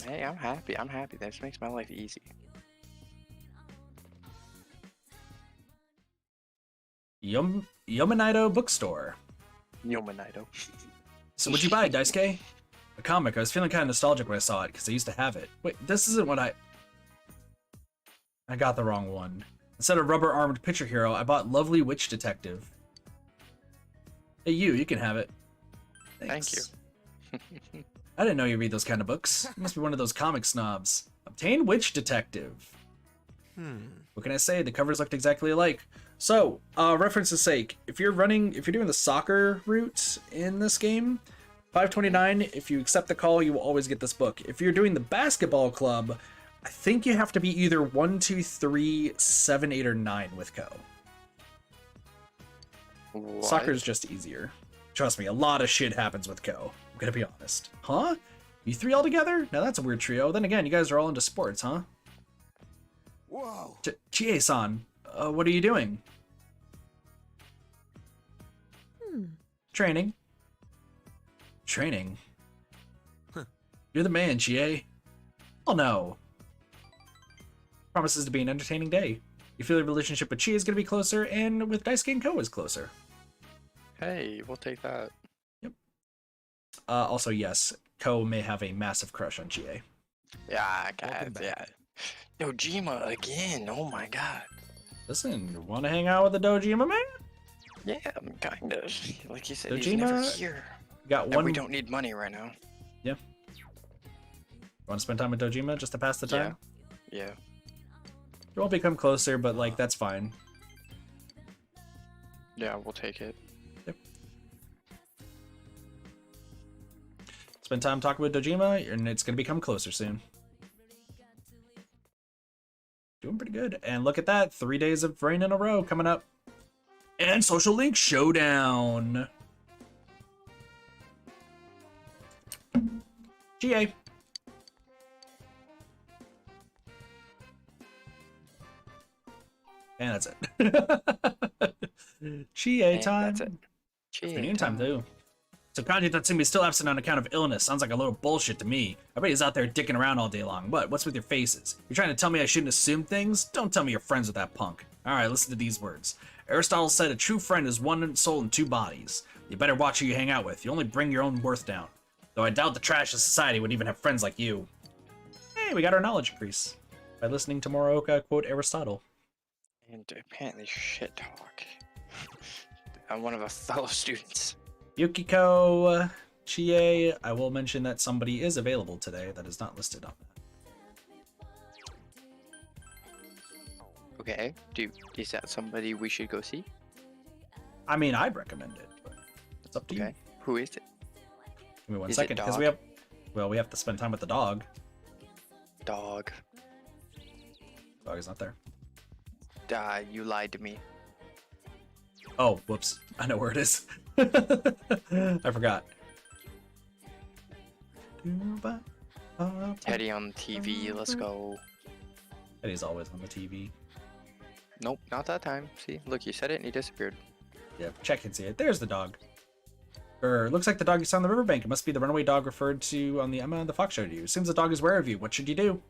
Hey, I'm happy. I'm happy. This makes my life easy. Yomanaido Bookstore. Yomanaido. So what'd you buy, Daisuke? A comic. I was feeling kind of nostalgic when I saw it, because I used to have it. Wait, this isn't what I... I got the wrong one. Instead of rubber-armed picture hero, I bought lovely witch detective. Hey, you can have it. Thanks. Thank you. I didn't know you read those kind of books. You must be one of those comic snobs. Obtain witch detective. What can I say? The covers looked exactly alike. So, reference's sake, if you're doing the soccer route in this game, 529, if you accept the call, you will always get this book. If you're doing the basketball club, I think you have to be either 1, 2, 3, 7, 8, or 9 with Co. What? Soccer's just easier. Trust me, a lot of shit happens with Co. I'm gonna be honest. Huh? You three all together? Now that's a weird trio. Then again, you guys are all into sports, huh? Whoa! Chie-san, what are you doing? Training. Training? You're the man, Chie. Oh no. Promises to be an entertaining day. You feel your relationship with Chie is going to be closer, and with Daisuke and Co is closer. Hey, we'll take that. Yep. Also, yes, Co may have a massive crush on Chie. Yeah, guys, yeah. Dojima again, oh my god. Listen, want to hang out with the Dojima man? Yeah, I'm kind of. Like you said, Dojima, he's never here. Got And one. we don't need money right now. Yeah. Want to spend time with Dojima just to pass the time? Yeah. You won't become closer, but like that's fine. Yeah, we'll take it. Yep. Spend time talking with Dojima, and it's gonna become closer soon. Doing pretty good. And look at that, 3 days of rain in a row coming up. And Social Link Showdown. GA. And that's it. GA time. That's it. For noon time, too. So Kanji Tatsumi's still absent on account of illness. Sounds like a little bullshit to me. I bet he's out there dicking around all day long. What's with your faces? You're trying to tell me I shouldn't assume things? Don't tell me you're friends with that punk. Alright, listen to these words. Aristotle said a true friend is one soul in 2 bodies. You better watch who you hang out with. You only bring your own worth down. Though I doubt the trash of society would even have friends like you. Hey, we got our knowledge increase. By listening to Morioka quote Aristotle. And apparently shit talk. I'm one of a fellow students. Yukiko, Chie, I will mention that somebody is available today that is not listed on that. Okay, is that somebody we should go see? I mean, I'd recommend it, but it's up to Okay, you. who is it? Give me one Is it second, because dog? we have to spend time with the dog. Dog. Dog is not there. You lied to me. Oh, whoops. I know where it is. I forgot. Teddy on TV, let's go. Teddy's always on the TV. Nope, not that time. See, look, you said it and he disappeared. Yeah, check and see it. There's the dog. Looks like the dog you saw on the riverbank. It must be the runaway dog referred to on the Emma and the Fox showed you. Seems the dog is wary of you. What should you do?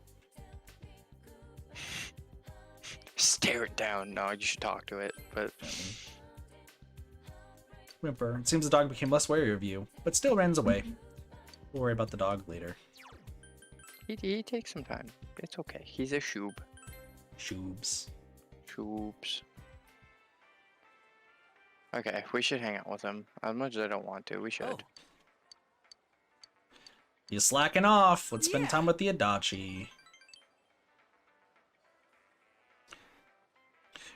Stare it down. No, you should talk to it, but... Whimper. It seems the dog became less wary of you, but still runs away. We'll worry about the dog later. He takes some time. It's okay. He's a shoob. Shoobs. Shoobs. Okay, we should hang out with him. As much as I don't want to, we should. Oh. You slacking off. Let's spend Yeah. time with the Adachi.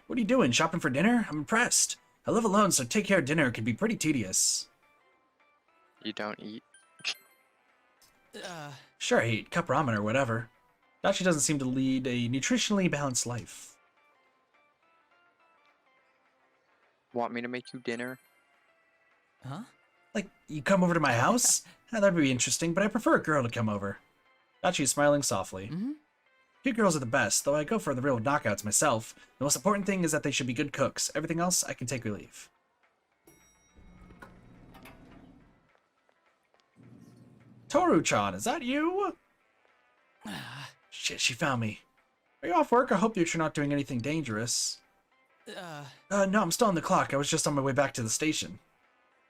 What are you doing? Shopping for dinner? I'm impressed. I live alone, so take care of dinner can be pretty tedious. You don't eat? Sure, I eat cup ramen or whatever. Adachi doesn't seem to lead a nutritionally balanced life. Want me to make you dinner? Huh? Like, you come over to my house? That'd be interesting, but I prefer a girl to come over. Adachi's smiling softly. Mm-hmm. Cute girls are the best, though I go for the real knockouts myself. The most important thing is that they should be good cooks. Everything else, I can take or leave. Toru-chan, is that you? Shit, she found me. Are you off work? I hope that you're not doing anything dangerous. No, I'm still on the clock. I was just on my way back to the station.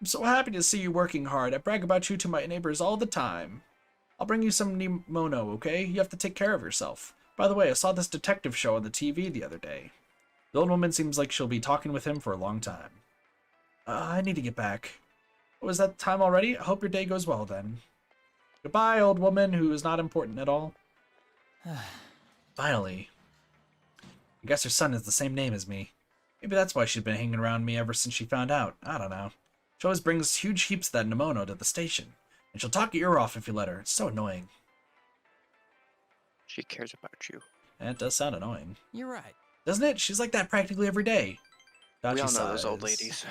I'm so happy to see you working hard. I brag about you to my neighbors all the time. I'll bring you some Nimono, okay? You have to take care of yourself. By the way, I saw this detective show on the TV the other day. The old woman seems like she'll be talking with him for a long time. I need to get back. Was that time already? I hope your day goes well then. Goodbye, old woman who is not important at all. Finally. I guess her son is the same name as me. Maybe that's why she's been hanging around me ever since she found out. I don't know. She always brings huge heaps of that Nemono to the station. And she'll talk your ear off if you let her. It's so annoying. She cares about you. That does sound annoying. You're right. Doesn't it? She's like that practically every day. We Dachi all know those old sighs. ladies.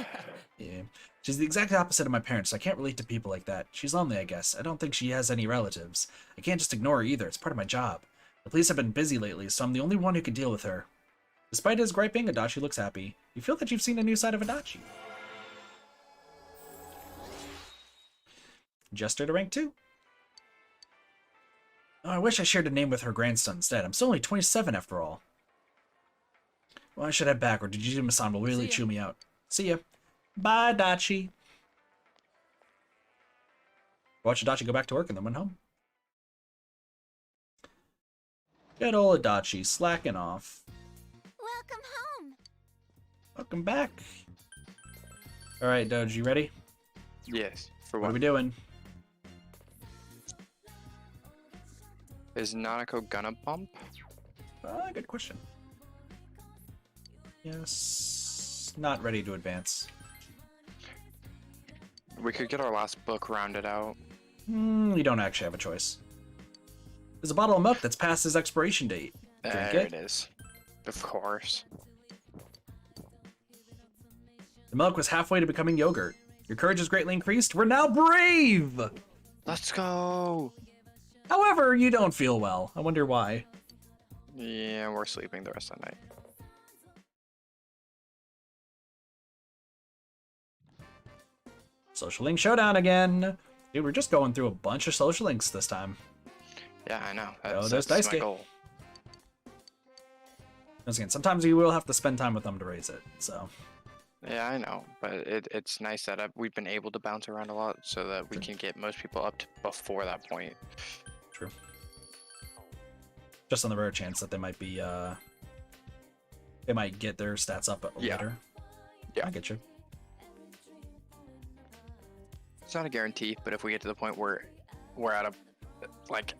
Yeah. She's the exact opposite of my parents, so I can't relate to people like that. She's lonely, I guess. I don't think she has any relatives. I can't just ignore her either. It's part of my job. The police have been busy lately, so I'm the only one who can deal with her. Despite his griping, Adachi looks happy. You feel that you've seen a new side of Adachi. Jester to rank 2. Oh, I wish I shared a name with her grandson instead. I'm still only 27 after all. Well, I should head back, or Jijima-san will really chew me out. See ya. Bye, Dachi. Watch Adachi go back to work and then went home. Good old Adachi, slacking off. Welcome home. Welcome back. Alright, Doge, you ready? Yes. For What what? are we doing? Is Nanako gonna bump? Good question. Yes. Not ready to advance. We could get our last book rounded out. You don't actually have a choice. There's a bottle of milk that's past its expiration date. Drink There it. it is. Of course. The milk was halfway to becoming yogurt. Your courage has greatly increased. We're now brave! Let's go! However, you don't feel well. I wonder why. Yeah, we're sleeping the rest of the night. Social link showdown again. Dude, we're just going through a bunch of social links this time. Yeah, I know. there's That's Daisuke. my goal. Once again, sometimes you will have to spend time with them to raise it, so. Yeah, I know, but it's nice that we've been able to bounce around a lot so that we Sure. can get most people up to before that point. True. Just on the rare chance that they might be, they might get their stats up Yeah. later. Yeah. I get you. It's not a guarantee, but if we get to the point where we're at a, like,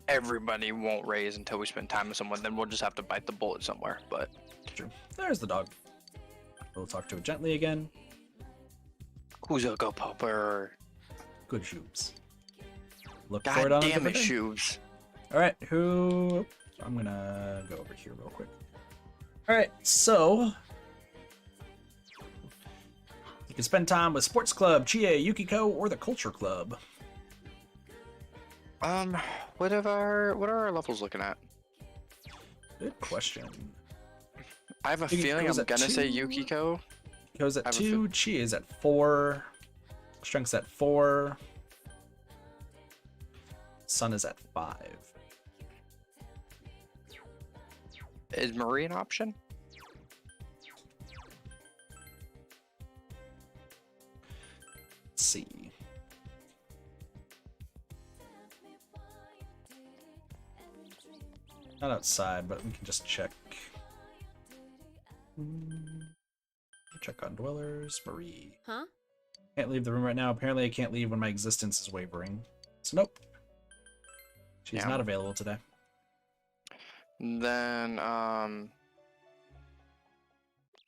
everybody won't raise until we spend time with someone, then we'll just have to bite the bullet somewhere, but... True. There's the dog. We'll talk to it gently again. Who's a go popper? Good shoes. Look God for it on a damn it, different day. shoes. Alright, who... I'm gonna go over here real quick. Alright, so... You can spend time with Sports Club, Chie, Yukiko, or the Culture Club. What are our levels looking at? Good question. I have a Yukiko's feeling I'm at gonna say 2. Yukiko. Yukiko's at I have a 2, Chie is at 4, Strength's at 4, Sun is at 5. Is Marie an option? Let's see. Not outside, but we can just check. Check on dwellers. Marie. Huh? Can't leave the room right now. Apparently I can't leave when my existence is wavering. So nope. She's Yeah. not available today. Then,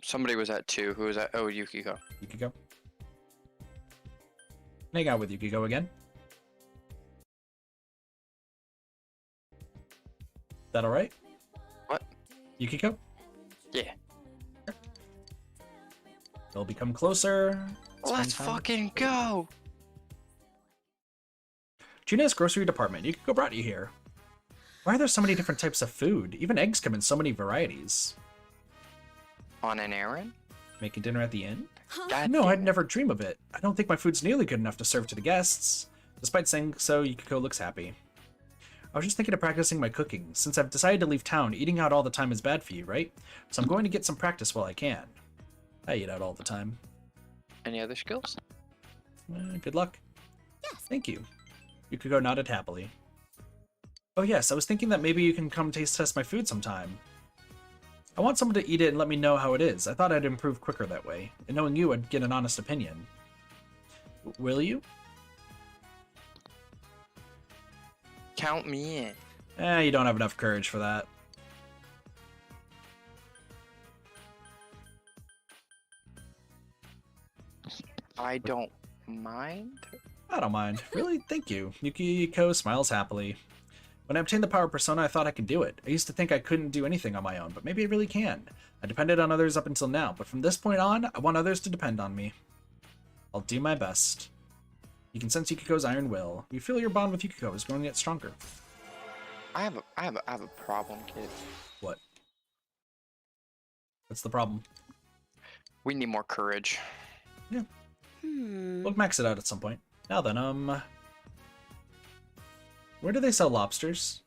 somebody was at 2. Who was at? Oh, Yukiko. Yukiko. Hang out with Yukiko again. That alright? What? Yukiko? Yeah. They'll become closer. Let's Spend time. fucking go! Juna's grocery department. Yukiko brought you here. Why are there so many different types of food? Even eggs come in so many varieties. On an errand? Making dinner at the inn? God No, damn I'd it. never dream of it. I don't think my food's nearly good enough to serve to the guests. Despite saying so, Yukiko looks happy. I was just thinking of practicing my cooking. Since I've decided to leave town, eating out all the time is bad for you, right? So I'm going to get some practice while I can. I eat out all the time. Any other skills? Good luck. Yes. Thank you. Yukiko nodded happily. Oh yes, I was thinking that maybe you can come taste test my food sometime. I want someone to eat it and let me know how it is. I thought I'd improve quicker that way. And knowing you, I'd get an honest opinion. Will you? Count me in. You don't have enough courage for that. I don't mind. I don't mind. Really? Thank you. Yukiko smiles happily. When I obtained the power persona, I thought I could do it. I used to think I couldn't do anything on my own, but maybe I really can. I depended on others up until now, but from this point on, I want others to depend on me. I'll do my best. You can sense Yukiko's iron will. You feel your bond with Yukiko is growing yet stronger. I have a problem, kid. What? What's the problem? We need more courage. Yeah. We'll max it out at some point. Now then, where do they sell lobsters?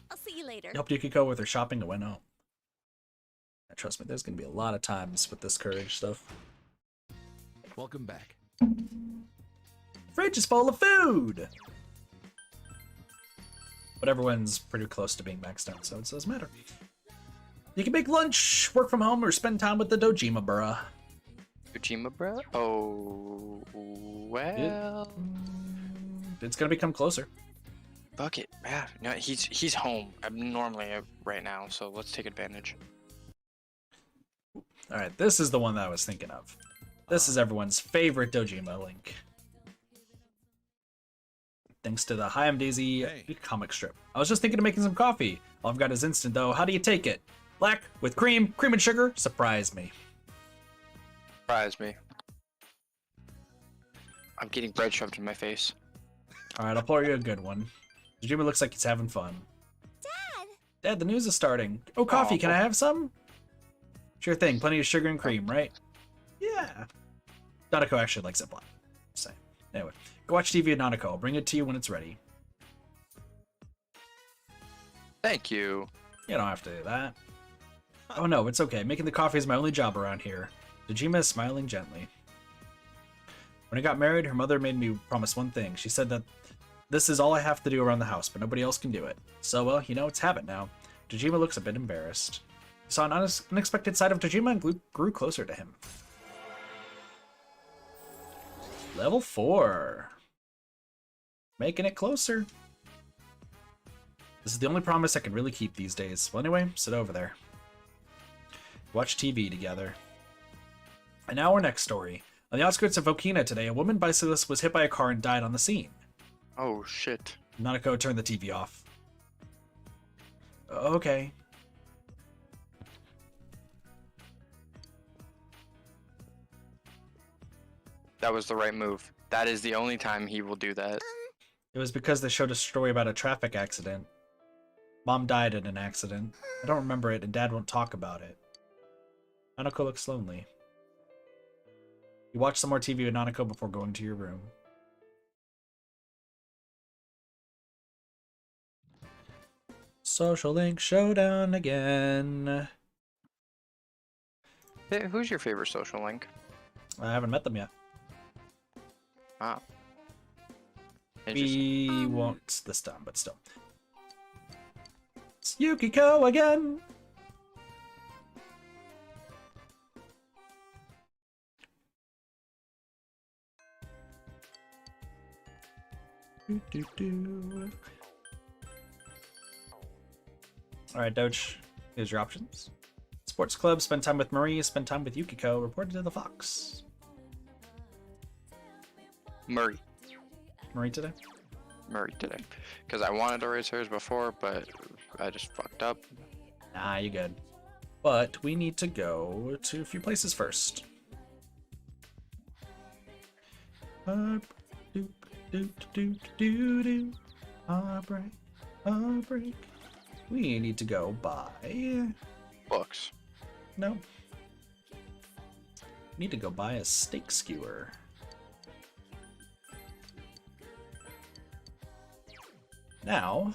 I'll see you later. Helped Yukiko with her shopping and went home. Trust me, there's gonna be a lot of times with this courage stuff. Welcome back. Fridge is full of food! But everyone's pretty close to being maxed out, so it doesn't matter. You can make lunch, work from home, or spend time with the Dojima bruh. Dojima, bro? Oh, well. It's gonna become closer. Fuck it. Yeah, no, he's home. I'm normally right now, so let's take advantage. Alright, this is the one that I was thinking of. This is everyone's favorite Dojima link. Thanks to the Hi, I'm Daisy comic strip. I was just thinking of making some coffee. All I've got is instant though. How do you take it? Black with cream and sugar? Surprise me. Surprise me. I'm getting bread shoved in my face. Alright, I'll pour you a good one. Dojima looks like he's having fun. Dad, the news is starting. Oh, coffee, can I have some? Sure thing, plenty of sugar and cream, right? Yeah. Nanako actually likes it black. Same. Anyway, go watch TV at Nanako. I'll bring it to you when it's ready. Thank you. You don't have to do that. Oh no, it's okay. Making the coffee is my only job around here. Dojima is smiling gently. When I got married, her mother made me promise one thing. She said that this is all I have to do around the house, but nobody else can do it. So, well, you know, it's habit now. Dojima looks a bit embarrassed. He saw an unexpected side of Dojima and grew closer to him. Level 4. Making it closer. This is the only promise I can really keep these days. Well, anyway, sit over there. Watch TV together. And now our next story. On the outskirts of Okina today, a woman bicyclist was hit by a car and died on the scene. Oh, shit. Nanako turned the TV off. Okay. That was the right move. That is the only time he will do that. It was because they showed a story about a traffic accident. Mom died in an accident. I don't remember it, and Dad won't talk about it. Nanako looks lonely. You watch some more TV with Nanako before going to your room. Social link showdown again. Hey, who's your favorite social link? I haven't met them yet. Ah. We won't this time, but still. It's Yukiko again! Alright, Doge, here's your options. Sports club, spend time with Marie, spend time with Yukiko, reported to the Fox. Murray today? Murray today. Because I wanted to raise hers before, but I just fucked up. Nah, you good. But we need to go to a few places first. Heartbreak. We need to go buy... Books. No. Need to go buy a steak skewer. Now,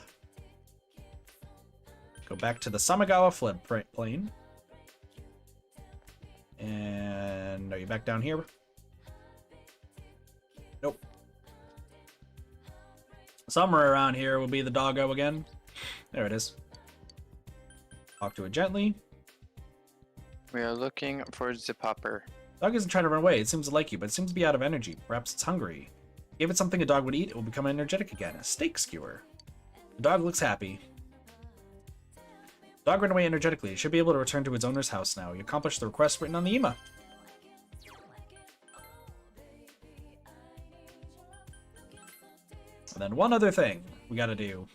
go back to the Samigawa floodplain. And are you back down here? Nope. Somewhere around here will be the doggo again. There it is. Talk to it gently. We are looking for the popper. Dog isn't trying to run away. It seems to like you, but it seems to be out of energy. Perhaps it's hungry. Give it something a dog would eat, it will become energetic again. A steak skewer. The dog looks happy. Dog ran away energetically. It should be able to return to its owner's house now. You accomplished the request written on the ema. And then one other thing we gotta do.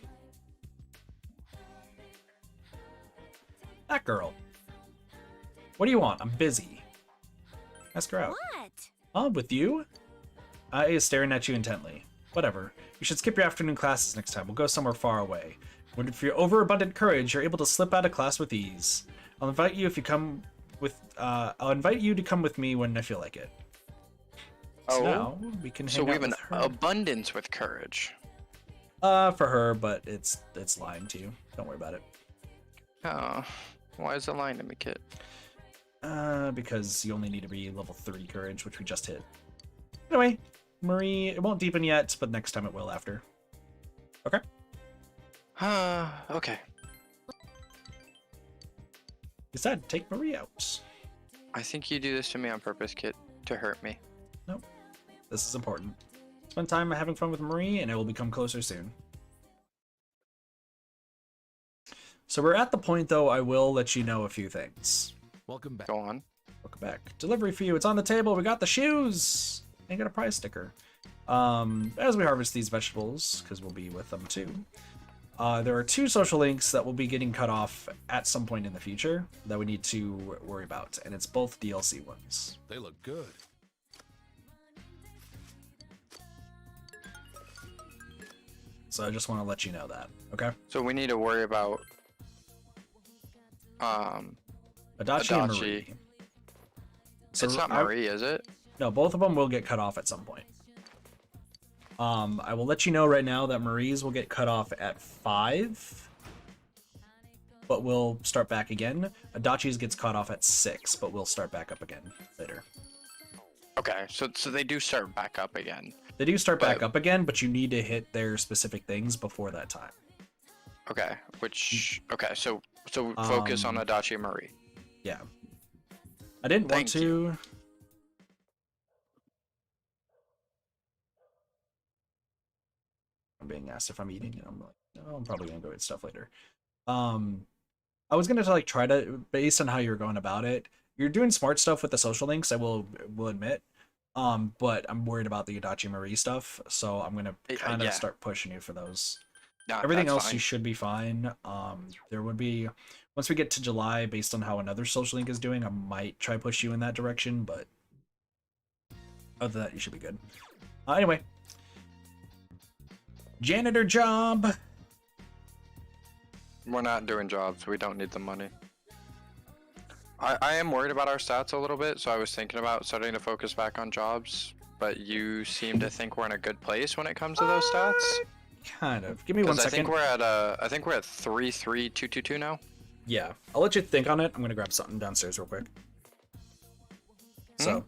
That girl. What do you want? I'm busy. Ask her out. What? With you? I is staring at you intently. Whatever. You should skip your afternoon classes next time. We'll go somewhere far away. When for your overabundant courage, you're able to slip out of class with ease. I'll invite you if you come with. I'll invite you to come with me when I feel like it. So now we can. So hang we out have an with her. abundance with courage. For her, but it's lying to you. Don't worry about it. Oh, why is it lying to me, Kit? Because you only need to be level 3 courage, which we just hit. Anyway, Marie, it won't deepen yet, but next time it will after. Okay. Okay. You said take Marie out. I think you do this to me on purpose, Kit, to hurt me. Nope. This is important. Spend time having fun with Marie, and it will become closer soon. So we're at the point, though, I will let you know a few things. Welcome back. Go on. Welcome back. Delivery for you. It's on the table. We got the shoes. And got a prize sticker. As we harvest these vegetables, because we'll be with them too. There are 2 social links that will be getting cut off at some point in the future that we need to worry about, and it's both DLC ones. They look good. So I just want to let you know that, okay? So we need to worry about Adachi and Adachi. Marie. So it's not Marie, is it? No, both of them will get cut off at some point. I will let you know right now that Marie's will get cut off at 5, but we'll start back again. Adachi's gets cut off at 6, but we'll start back up again later. Okay, so they do start back up again. They do start back up again, but you need to hit their specific things before that time. Okay, so focus on Adachi and Marie. Yeah. I didn't want Thank to. I'm being asked if I'm eating, and I'm like, no, I'm probably gonna go eat stuff later. I was gonna like try to, based on how you're going about it, you're doing smart stuff with the social links. I will admit, but I'm worried about the Adachi Marie stuff, so I'm gonna kind of start pushing you for those. No, Everything else fine. you should be fine. There would be, once we get to July, based on how another social link is doing, I might try push you in that direction, but other than that, you should be good. Anyway, janitor job. We're not doing jobs. We don't need the money. I am worried about our stats a little bit, so I was thinking about starting to focus back on jobs, but you seem to think we're in a good place when it comes to those stats. Kind of. Give me 1 second. I think we're at 33222 now. Yeah, I'll let you think on it. I'm gonna grab something downstairs real quick. So,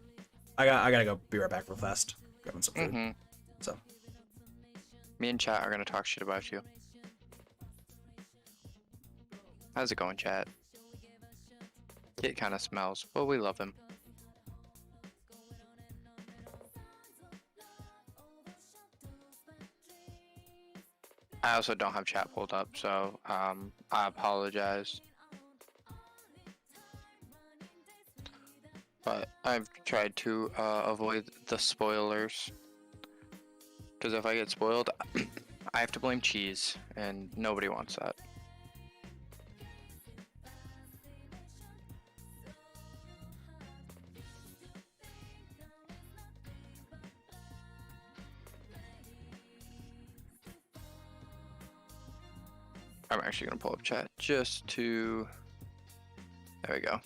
I gotta go. Be right back real fast. Grabbing some food. So, me and chat are gonna talk shit about you. How's it going, chat? It kind of smells, but we love him. I also don't have chat pulled up, so I apologize. But I've tried to avoid the spoilers. Because if I get spoiled, I have to blame cheese, and nobody wants that. I'm actually going to pull up chat just to... There we go.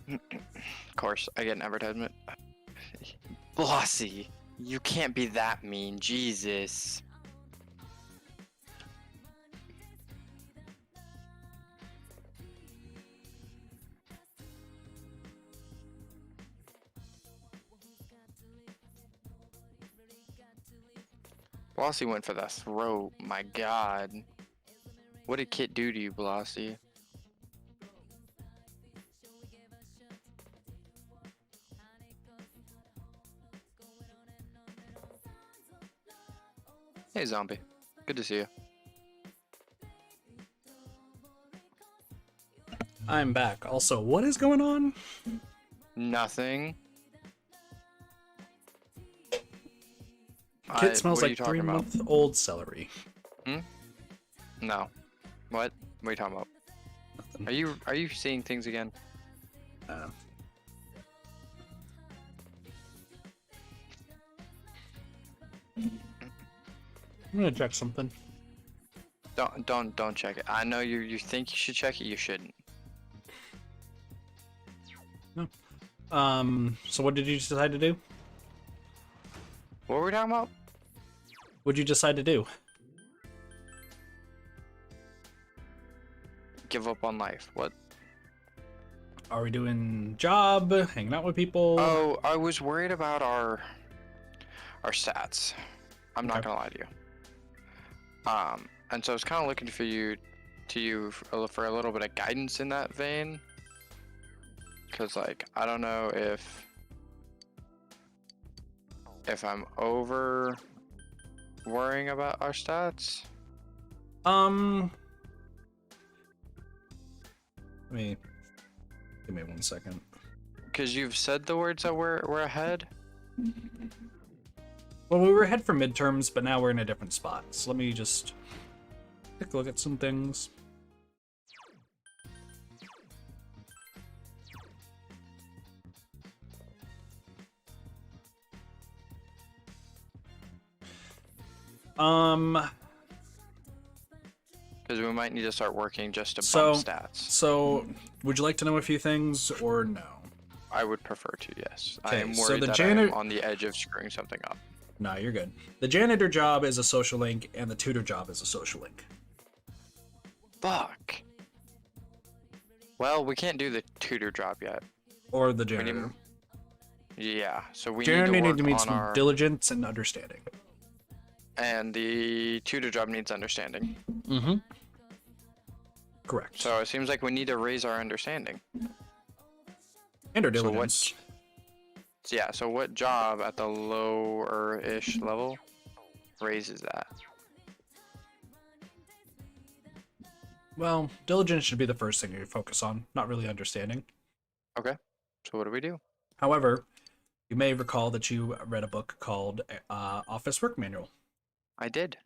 Of course, I get an advertisement. Bossy, you can't be that mean, Jesus. Blossy went for the throat. My god. What did Kit do to you, Blossy? Hey, Zombie. Good to see you. I'm back. Also, what is going on? Nothing. Kit smells what are you like talking about? 3-month-old celery. No. What? What are you talking about? Nothing. Are you seeing things again? I'm gonna check something. Don't check it. I know you think you should check it, you shouldn't. So what did you decide to do? What were we talking about? What'd you decide to do? Give up on life. What? Are we doing job, hanging out with people? Oh, I was worried about our stats. I'm not Okay. gonna lie to you. And so I was kind of looking for you for a little bit of guidance in that vein. Cause like I don't know if I'm over worrying about our stats. Give me 1 second. Cause you've said the words that we're ahead. Well, we were ahead for midterms, but now we're in a different spot. So let me just take a look at some things. Because we might need to start working just to So- bump stats. So, would you like to know a few things or no? I would prefer to, yes. I Okay, am so worried the that janitor- I'm on the edge of screwing something up. No, you're good. The janitor job is a social link, and the tutor job is a social link. Fuck. Well, we can't do the tutor job yet. Or the We need- janitor. Yeah, so we Janitor need to need work to meet on some our... diligence and understanding. And the tutor job needs understanding. Mm-hmm. Correct. So it seems like we need to raise our understanding. And our So what- diligence. So yeah, so what job at the lower-ish level raises that? Well, diligence should be the first thing you focus on, not really understanding. Okay, so what do we do? However, you may recall that you read a book called Office Work Manual, I did.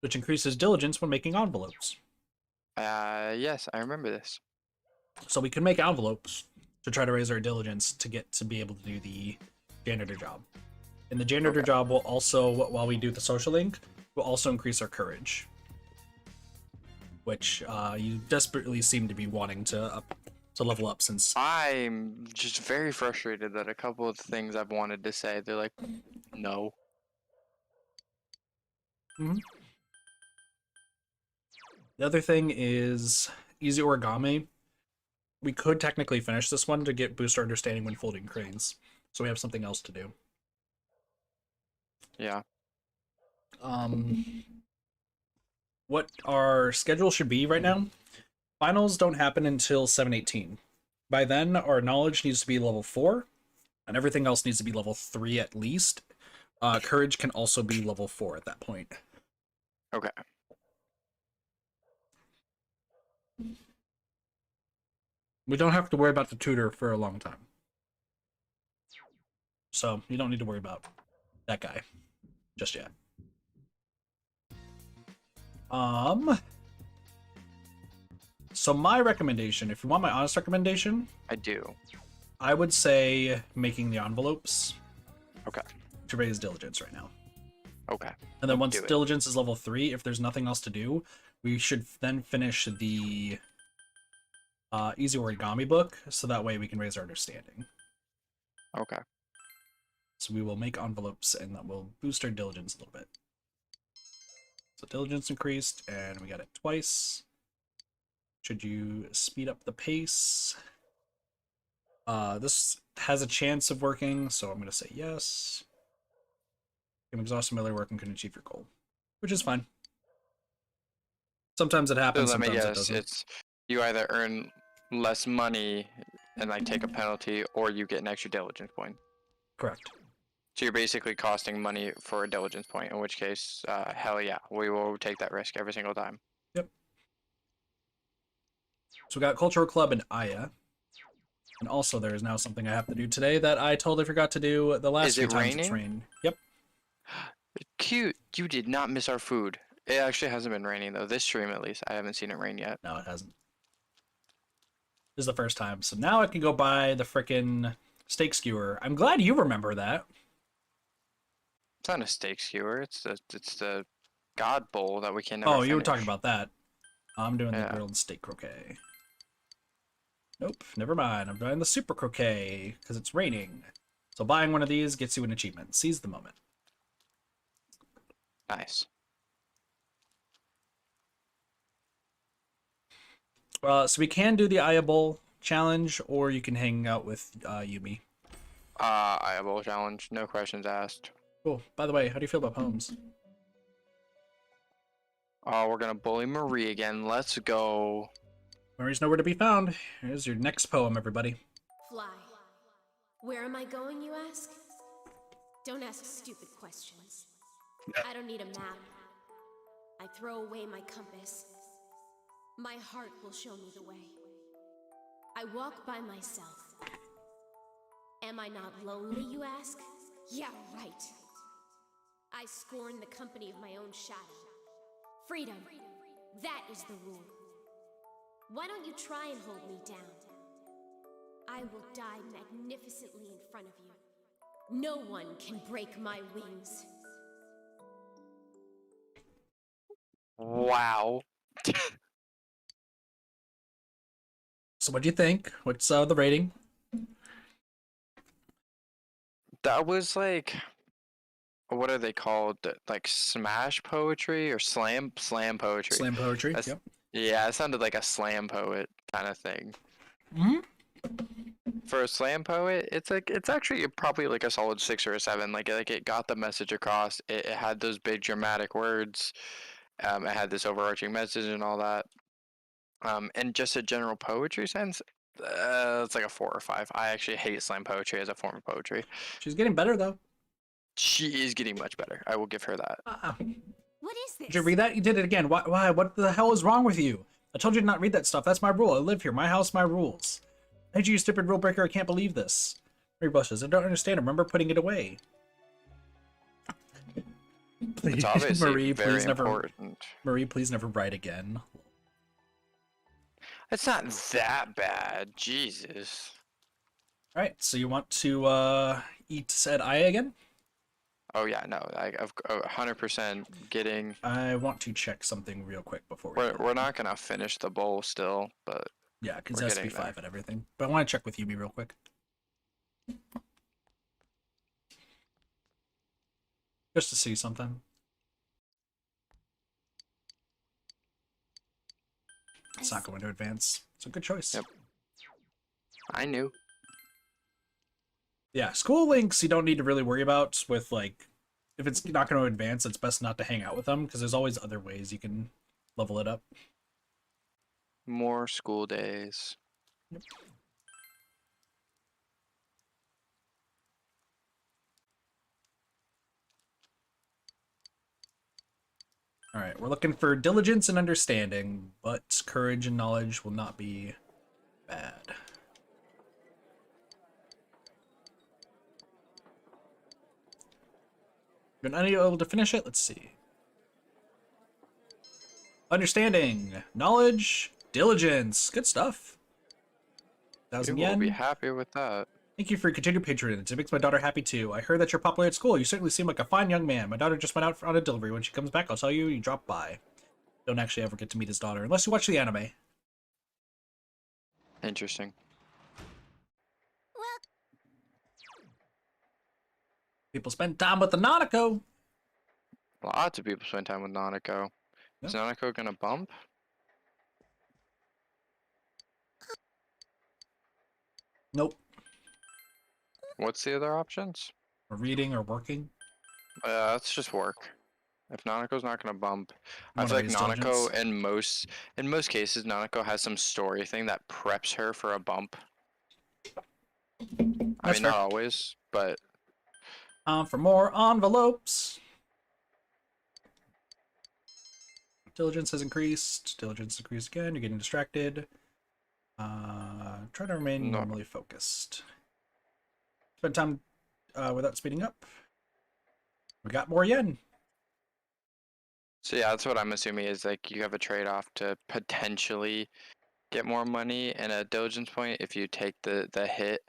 which increases diligence when making envelopes. Yes, I remember this. So we can make envelopes to try to raise our diligence to get to be able to do the janitor job. And the janitor Okay. job will also, while we do the social link, will also increase our courage. Which you desperately seem to be wanting to level up since... I'm just very frustrated that a couple of things I've wanted to say, they're like, no. The other thing is easy origami. We could technically finish this one to boost our understanding when folding cranes. So we have something else to do. Yeah. What our schedule should be right now, finals don't happen until 7/18. By then, our knowledge needs to be level 4, and everything else needs to be level 3 at least. Courage can also be level 4 at that point. Okay. We don't have to worry about the tutor for a long time. So, you don't need to worry about that guy just yet. So my recommendation, if you want my honest recommendation, I do. I would say making the envelopes Okay. to raise diligence right now. Okay. And then once do it. diligence is level 3, if there's nothing else to do, we should then finish the easy origami book, so that way we can raise our understanding. Okay. So we will make envelopes, and that will boost our diligence a little bit. So diligence increased, and we got it twice. Should you speed up the pace? This has a chance of working, so I'm going to say yes. Became exhausted by work and couldn't achieve your goal, which is fine. Sometimes it So happens, let me sometimes it guess, doesn't. it's you either earn less money and like take a penalty, or you get an extra diligence point. Correct. So you're basically costing money for a diligence point, in which case, hell yeah, we will take that risk every single time. Yep. So we got Cultural Club and Aya. And also there is now something I have to do today that I totally forgot to do the last Is few it times it's raining? rained. Yep. Cute. You did not miss our food. It actually hasn't been raining though. This stream at least, I haven't seen it rain yet. No, it hasn't. This is the first time. So now I can go buy the frickin' steak skewer. I'm glad you remember that. It's not a steak skewer. It's the God bowl that we can never Oh, you were finish. talking about that. I'm doing the Yeah. grilled steak croquet. Nope, never mind. I'm doing the super croquet because it's raining. So buying one of these gets you an achievement. Seize the moment. Nice. So we can do the Aya Bowl challenge, or you can hang out with Yumi. Aya bowl challenge. No questions asked. Cool. By the way, how do you feel about poems? Oh, we're gonna bully Marie again. Let's go. Marie's nowhere to be found. Here's your next poem, everybody. Fly. Where am I going, you ask? Don't ask stupid questions. I don't need a map. I throw away my compass. My heart will show me the way. I walk by myself. Am I not lonely, you ask? Yeah, right. I scorn the company of my own shadow. Freedom. That is the rule. Why don't you try and hold me down? I will die magnificently in front of you. No one can break my wings. Wow. So what do you think? What's the rating? That was like, what are they called? Like smash poetry or slam poetry. Slam poetry. That's- Yep. Yeah, it sounded like a slam poet kind of thing. Hmm. For a slam poet, it's actually probably like a solid 6 or a 7. Like it got the message across. It had those big dramatic words. It had this overarching message and all that. And just a general poetry sense, it's like a 4 or 5. I actually hate slam poetry as a form of poetry. She's getting better though. She is getting much better. I will give her that. What is this? Did you read that? You did it again. Why? What the hell is wrong with you? I told you to not read that stuff. That's my rule. I live here. My house, my rules. Hey, you stupid rule breaker. I can't believe this. Mary blushes. I don't understand. I remember putting it away. Please, It's obviously Marie, very please never. important. Marie, please never write again. It's not that bad. Jesus. All right. So you want to eat said Aya again? Oh yeah, no, I've 100% getting. I want to check something real quick before we. We're not gonna finish the bowl still, but Yeah, because we're it has to be getting 5 at everything. But I want to check with Yumi real quick. Just to see something. It's not going to advance. It's a good choice. Yep. I knew. Yeah, school links you don't need to really worry about with, like, if it's not going to advance, it's best not to hang out with them because there's always other ways you can level it up. More school days. Yep. All right, we're looking for diligence and understanding, but courage and knowledge will not be bad. You're not able to finish it? Let's see. Understanding, knowledge, diligence. Good stuff. 1,000 People will be yen. happy with that. Thank you for your continued patronage. It makes my daughter happy too. I heard that you're popular at school. You certainly seem like a fine young man. My daughter just went out on a delivery. When she comes back, I'll tell you you dropped by. Don't actually ever get to meet his daughter unless you watch the anime. Interesting. Well, People spend time with the Nanako. Lots of people spend time with Nanako. Is Nanako gonna bump? Nope. What's the other options? Or reading or working. Let's just work. If Nanako's not gonna bump, I Wanna feel like raise Nanako diligence? in most cases Nanako has some story thing that preps her for a bump. I That's mean, fair. not always, but For more envelopes. Diligence has increased. Diligence increased again. You're getting distracted. Try to remain No. normally focused. Spend time without speeding up. We got more yen. so yeah, that's what I'm assuming is like you have a trade-off to potentially get more money and a diligence point if you take the hit.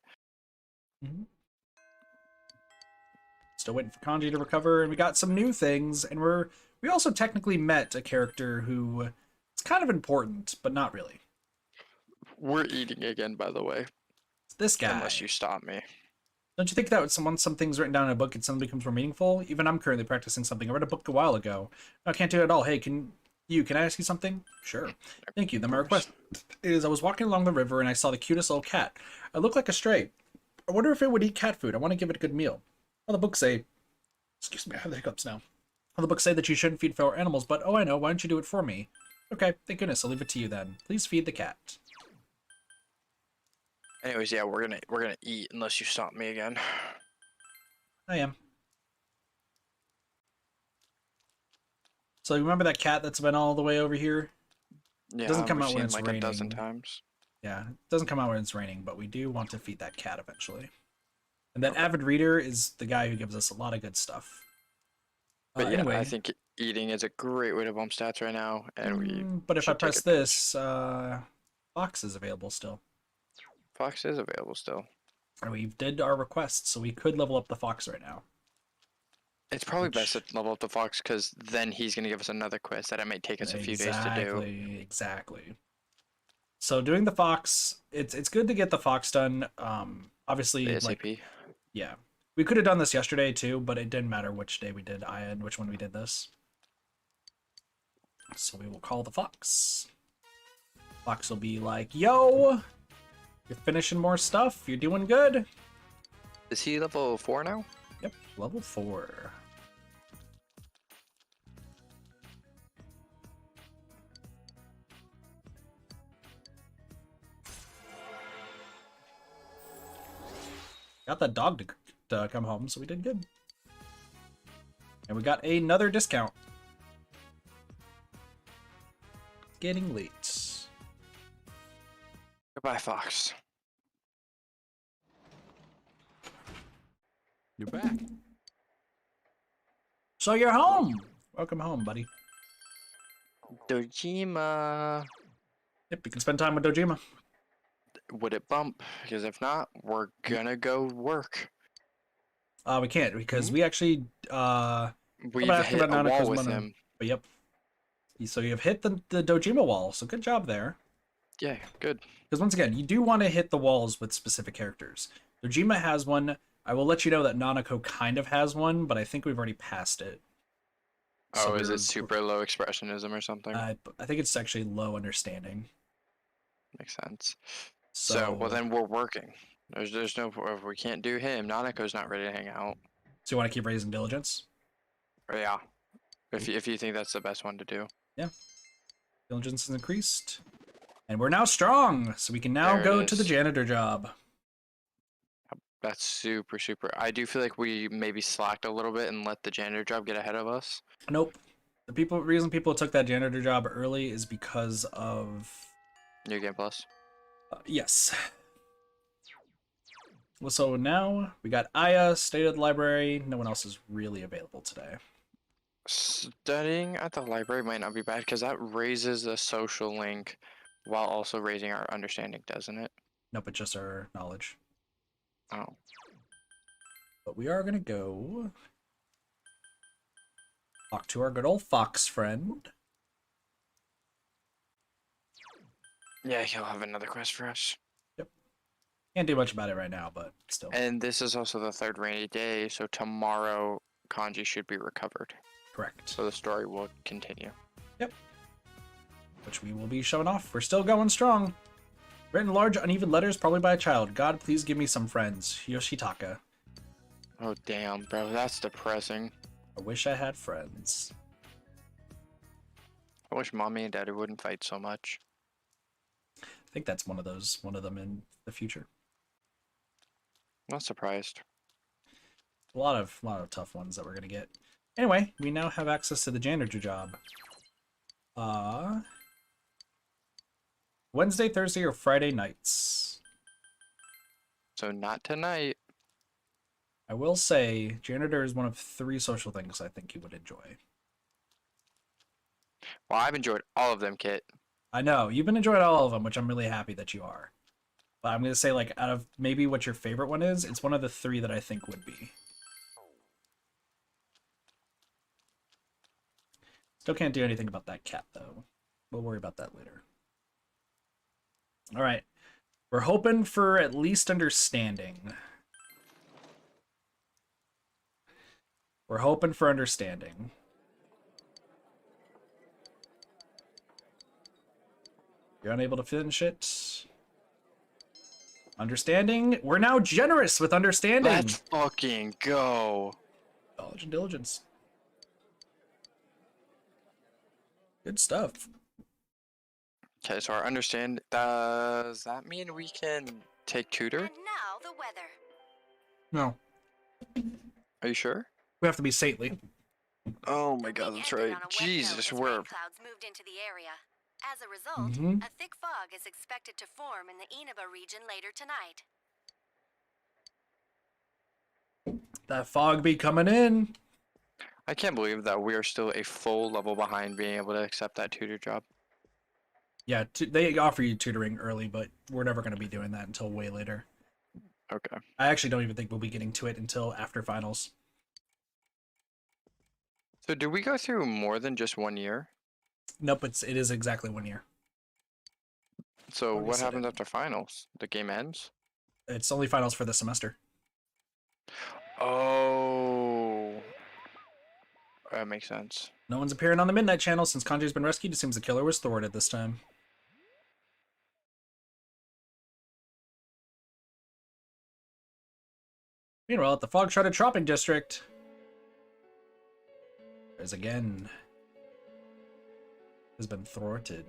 Still waiting for Kanji to recover, and we got some new things, and we also technically met a character who is kind of important, but not really. We're eating again, by the way, It's this guy. unless you stop me. Don't you think that once something's written down in a book, it suddenly becomes more meaningful? Even I'm currently practicing something. I read a book a while ago. No, I can't do it at all. Hey, can I ask you something? Sure. Thank you. Then my request is I was walking along the river and I saw the cutest little cat. I looked like a stray. I wonder if it would eat cat food. I want to give it a good meal. Well, the books say, excuse me, I have the hiccups now. Well, the books say that you shouldn't feed feral animals, but oh, I know. Why don't you do it for me? Okay, thank goodness. I'll leave it to you then. Please feed the cat. Anyways, yeah, we're gonna eat unless you stop me again. I am. So remember that cat that's been all the way over here? Yeah, Doesn't come we've out when seen it's like a dozen raining. times. Yeah, it doesn't come out when it's raining, but we do want to feed that cat eventually. And that avid reader is the guy who gives us a lot of good stuff. But yeah, anyway, I think eating is a great way to bump stats right now, and we. but if I should take press advantage. this, Fox is available still. Fox is available still. And we did our request, so we could level up the Fox right now. It's probably best to level up the Fox because then he's gonna give us another quest that it may take us a few days to do. Exactly. So doing the Fox, it's good to get the Fox done. Obviously, ASAP. Yeah. We could have done this yesterday too, but it didn't matter which day we did and which one we did this. So we will call the Fox. Fox will be like, yo, you're finishing more stuff. You're doing good. Is he level 4 now? Yep, level 4. Got that dog to come home, so we did good. And we got another discount. Getting late. Goodbye, Fox. You're back. So you're home. Welcome home, buddy. Dojima. Yep, you can spend time with Dojima. Would it bump? Because if not, we're gonna go work. We can't because we actually We've hit a wall with him. But yep. So you have hit the Dojima wall. So good job there. Yeah, good. Because once again, you do want to hit the walls with specific characters. Dojima has one. I will let you know that Nanako kind of has one, but I think we've already passed it. Oh, So is it super low expressionism or something? I think it's actually low understanding. Makes sense. So well, then we're working. There's no if we can't do him. Nanako's not ready to hang out. So you want to keep raising diligence? Or yeah, if you think that's the best one to do. Yeah. Diligence has increased, and we're now strong, so we can now go to the janitor job. That's super. I do feel like we maybe slacked a little bit and let the janitor job get ahead of us. Nope. The reason people took that janitor job early is because of New Game Plus. Yes. Well, so now we got Aya, State of the Library. No one else is really available today. Studying at the library might not be bad because that raises a social link while also raising our understanding, doesn't it? Nope, it's just our knowledge. Oh. But we are going to go talk to our good old Fox friend. Yeah, he'll have another quest for us. Yep. Can't do much about it right now, but still. And this is also the third rainy day, so tomorrow Kanji should be recovered. Correct. So the story will continue. Yep. Which we will be showing off. We're still going strong. Written large, uneven letters, probably by a child. God, please give me some friends. Yoshitaka. Oh, damn, bro. That's depressing. I wish I had friends. I wish mommy and daddy wouldn't fight so much. I think that's one of them in the future. Not surprised. A lot of tough ones that we're gonna get. Anyway, we now have access to the janitor job. Wednesday, Thursday, or Friday nights. So not tonight. I will say, janitor is one of 3 social things I think you would enjoy. Well, I've enjoyed all of them, Kit. I know, you've been enjoying all of them, which I'm really happy that you are. But I'm going to say, like, out of maybe what your favorite one is, it's one of the 3 that I think would be. Still can't do anything about that cat, though. We'll worry about that later. Alright. We're hoping for at least understanding. We're hoping for understanding. You're unable to finish it. Understanding. We're now generous with understanding. Let's fucking go. Knowledge and diligence. Good stuff. Okay, so our understand. Does that mean we can take tutor? And now the weather. No. Are you sure? We have to be saintly. Oh my god, that's right. Jesus, we're. Clouds moved into the area. As a result, a thick fog is expected to form in the Inaba region later tonight. That fog be coming in. I can't believe that we are still a full level behind being able to accept that tutor job. Yeah, they offer you tutoring early, but we're never going to be doing that until way later. Okay. I actually don't even think we'll be getting to it until after finals. So do we go through more than just 1 year? Nope, it is exactly 1 year. So Already what said happens it. after finals? The game ends? It's only finals for the semester. Oh. That makes sense. No one's appearing on the Midnight Channel since Kanji's been rescued. It seems the killer was thwarted this time. Meanwhile, at the fog-shrouded shopping district, there's again has been thwarted.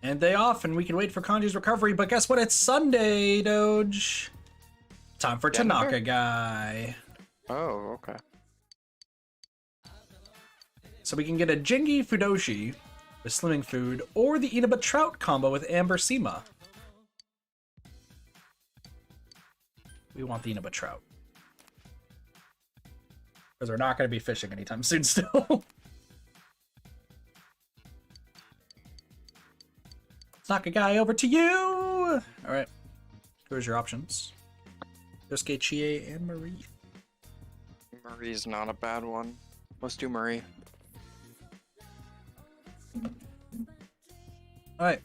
And day off, and we can wait for Kanji's recovery, but guess what? It's Sunday, Doge. Time for Tanaka Guy. Oh, okay. So we can get a Jingi Fudoshi with Slimming Food, or the Inaba Trout combo with Amber Sema. We want the Inaba Trout. Because we're not going to be fishing anytime soon still. Knock a guy over to you! Alright. Here's your options. Yosuke, Chie, and Marie. Marie's not a bad one. Let's do Marie. Alright.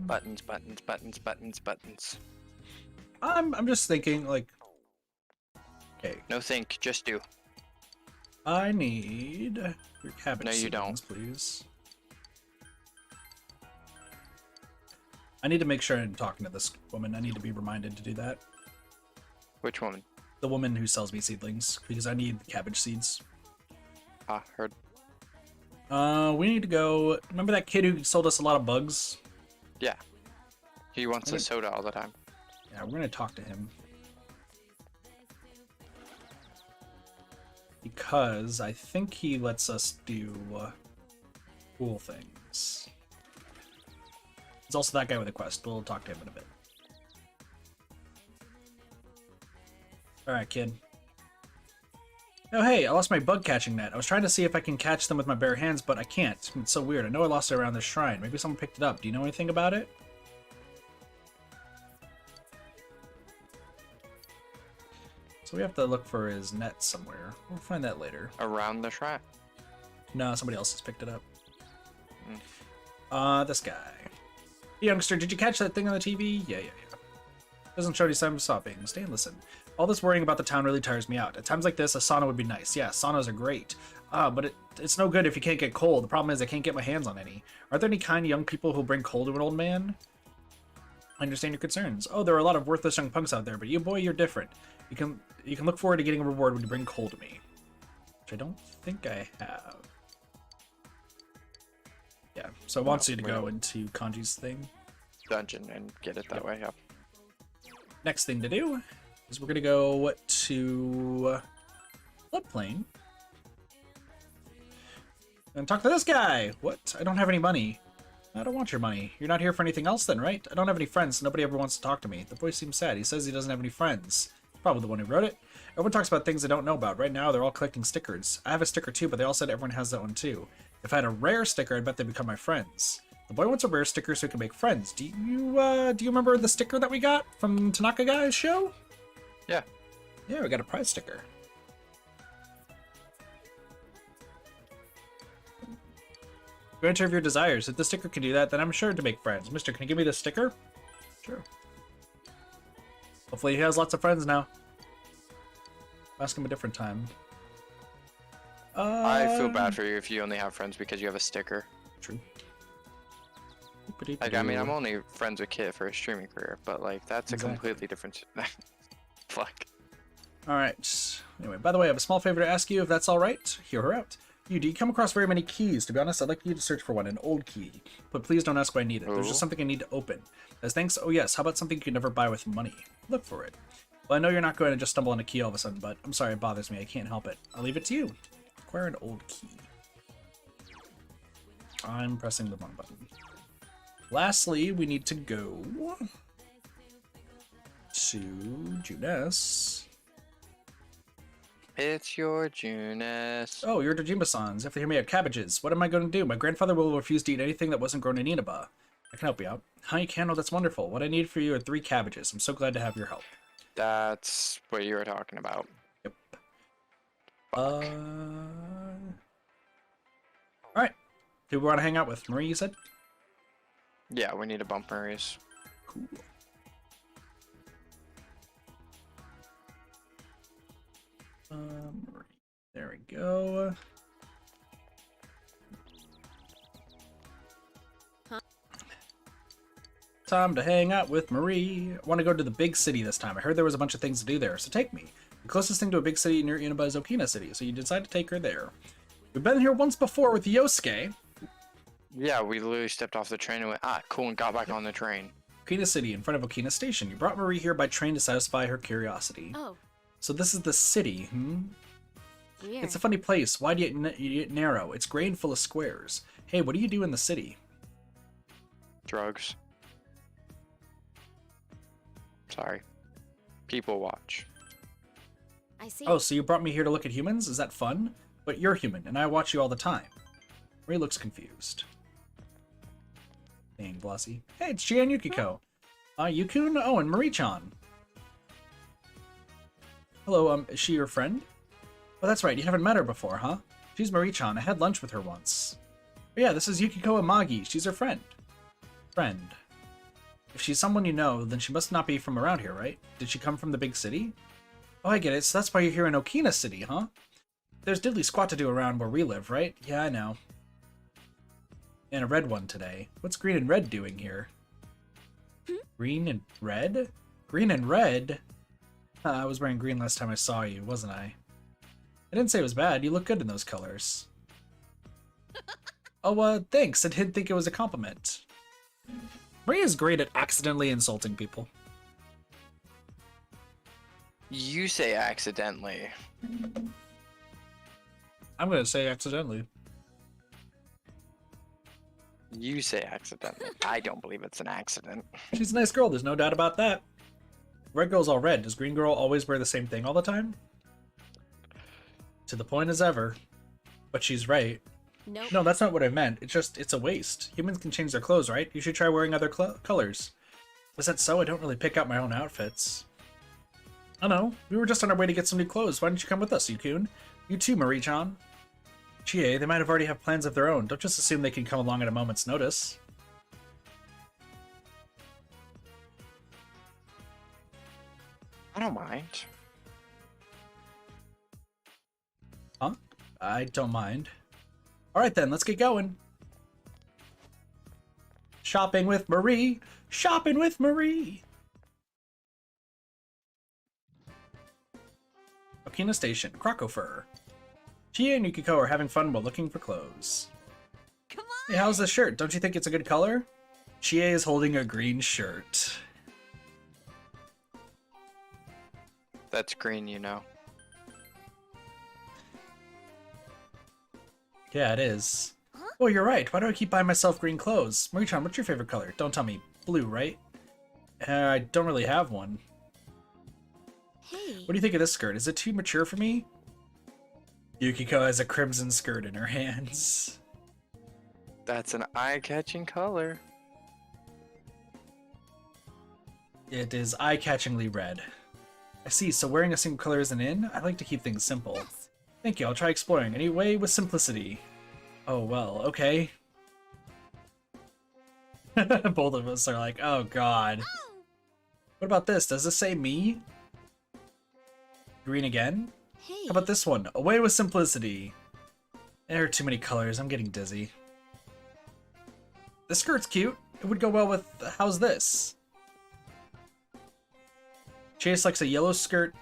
Buttons, buttons, buttons, buttons, buttons. I'm just thinking, like... Okay. No think, just do. I need your cabbage No, you seedlings, don't. please. I need to make sure I'm talking to this woman. I need to be reminded to do that. Which woman? The woman who sells me seedlings, because I need cabbage seeds. Ah, heard. We need to go... Remember that kid who sold us a lot of bugs? Yeah. He wants a soda all the time. Yeah, we're gonna talk to him. Because I think he lets us do cool things. There's also that guy with a quest. We'll talk to him in a bit. Alright, kid. Oh, hey, I lost my bug catching net. I was trying to see if I can catch them with my bare hands, but I can't. It's so weird. I know I lost it around this shrine. Maybe someone picked it up. Do you know anything about it? So we have to look for his net somewhere. We'll find that later. Around the shrine. No, somebody else has picked it up. Mm. This guy. Hey, youngster, did you catch that thing on the TV? Yeah. Doesn't show any sign of stopping. Stay and listen. All this worrying about the town really tires me out. At times like this, a sauna would be nice. Yeah, saunas are great. But it's no good if you can't get coal. The problem is I can't get my hands on any. Are there any kind young people who'll bring coal to an old man? I understand your concerns. Oh, there are a lot of worthless young punks out there, but you, boy, you're different. You can look forward to getting a reward when you bring coal to me. Which I don't think I have. Yeah, so it wants you to go into Kanji's thing. Dungeon and get it that way, yeah. Next thing to do is we're going to go to Floodplain. And talk to this guy! What? I don't have any money. I don't want your money. You're not here for anything else then, right? I don't have any friends. Nobody ever wants to talk to me. The boy seems sad. He says he doesn't have any friends. Probably the one who wrote it. Everyone talks about things they don't know about. Right now, they're all collecting stickers. I have a sticker too, but they all said everyone has that one too. If I had a rare sticker, I'd bet they'd become my friends. The boy wants a rare sticker so he can make friends. Do you remember the sticker that we got from Tanaka Guy's show? Yeah. Yeah, we got a prize sticker. Grant of your desires. If the sticker can do that, then I'm sure to make friends. Mister, can you give me the sticker? Sure. Hopefully he has lots of friends now. Ask him a different time. I feel bad for you if you only have friends because you have a sticker. True. Like, I mean, I'm only friends with Kit for his streaming career, but, like, that's a completely different... Fuck. Alright. Anyway, by the way, I have a small favor to ask you, if that's alright. Hear her out. Do you come across very many keys? To be honest, I'd like you to search for one, an old key. But please don't ask why I need it. There's just something I need to open. As thanks, oh yes, how about something you can never buy with money? Look for it. Well, I know you're not going to just stumble on a key all of a sudden, but I'm sorry, it bothers me. I can't help it. I'll leave it to you. Acquire an old key. I'm pressing the wrong button. Lastly, we need to go to Junes. It's your Junes. Oh, you're Dojima-sans. If they hear me have cabbages, what am I going to do? My grandfather will refuse to eat anything that wasn't grown in Inaba. I can help you out. How you can? Oh, that's wonderful. What I need for you are 3 cabbages. I'm so glad to have your help. That's what you were talking about. Yep. Alright. Who we want to hang out with? Marie, you said? Yeah, we need to bump Marie's. Cool. There we go. Time to hang out with Marie. I want to go to the big city this time. I heard there was a bunch of things to do there, so take me. The closest thing to a big city near Inaba is Okina City, so you decide to take her there. We've been here once before with Yosuke. Yeah, we literally stepped off the train and went, ah, cool, and got back on the train. Okina City, in front of Okina Station. You brought Marie here by train to satisfy her curiosity. Oh. So this is the city, Weird. It's a funny place. Wide yet narrow. It's gray and full of squares. Hey, what do you do in the city? Drugs. Sorry. People watch. I see. Oh, so you brought me here to look at humans? Is that fun? But you're human, and I watch you all the time. Marie looks confused. Dang, Blossy. Hey, it's Chie and Yukiko. Yukun? Oh, and Marie-chan. Hello, is she your friend? Oh, that's right, you haven't met her before, huh? She's Marie-chan. I had lunch with her once. Oh, yeah, this is Yukiko Amagi. She's her friend. Friend. If she's someone you know, then she must not be from around here, right? Did she come from the big city? Oh, I get it. So that's why you're here in Okina City, huh? There's diddly squat to do around where we live, right? Yeah, I know. And a red one today. What's green and red doing here? Green and red? Green and red? I was wearing green last time I saw you, wasn't I? I didn't say it was bad. You look good in those colors. Oh, thanks. I didn't think it was a compliment. Maria is great at accidentally insulting people. You say accidentally. I'm gonna say accidentally. You say accidentally. I don't believe it's an accident. She's a nice girl, there's no doubt about that. Red girl's all red. Does green girl always wear the same thing all the time? To the point as ever. But she's right. Nope. No, that's not what I meant. It's a waste. Humans can change their clothes, right? You should try wearing other colors. Was that so? I don't really pick out my own outfits. I know. We were just on our way to get some new clothes. Why don't you come with us, Yukun? You too, Marie-chan. Chie, they might have already have plans of their own. Don't just assume they can come along at a moment's notice. I don't mind. I don't mind. All right, then, let's get going. Shopping with Marie. Shopping with Marie. Okina Station, Krakow. Chie and Yukiko are having fun while looking for clothes. Come on! Hey, how's this shirt? Don't you think it's a good color? Chie is holding a green shirt. That's green, you know. Yeah, it is. Huh? Oh, you're right. Why do I keep buying myself green clothes? Marie-chan, what's your favorite color? Don't tell me. Blue, right? I don't really have one. Hey. What do you think of this skirt? Is it too mature for me? Yukiko has a crimson skirt in her hands. That's an eye-catching color. It is eye-catchingly red. I see, so wearing a single color isn't in? I like to keep things simple. Yes. Thank you, I'll try exploring. Anyway, with simplicity. Oh, well, okay. Both of us are like, oh god. Oh. What about this? Does this say me? Green again? Hey. How about this one? Away with simplicity. There are too many colors, I'm getting dizzy. This skirt's cute. It would go well with... how's this? Chase likes a yellow shirt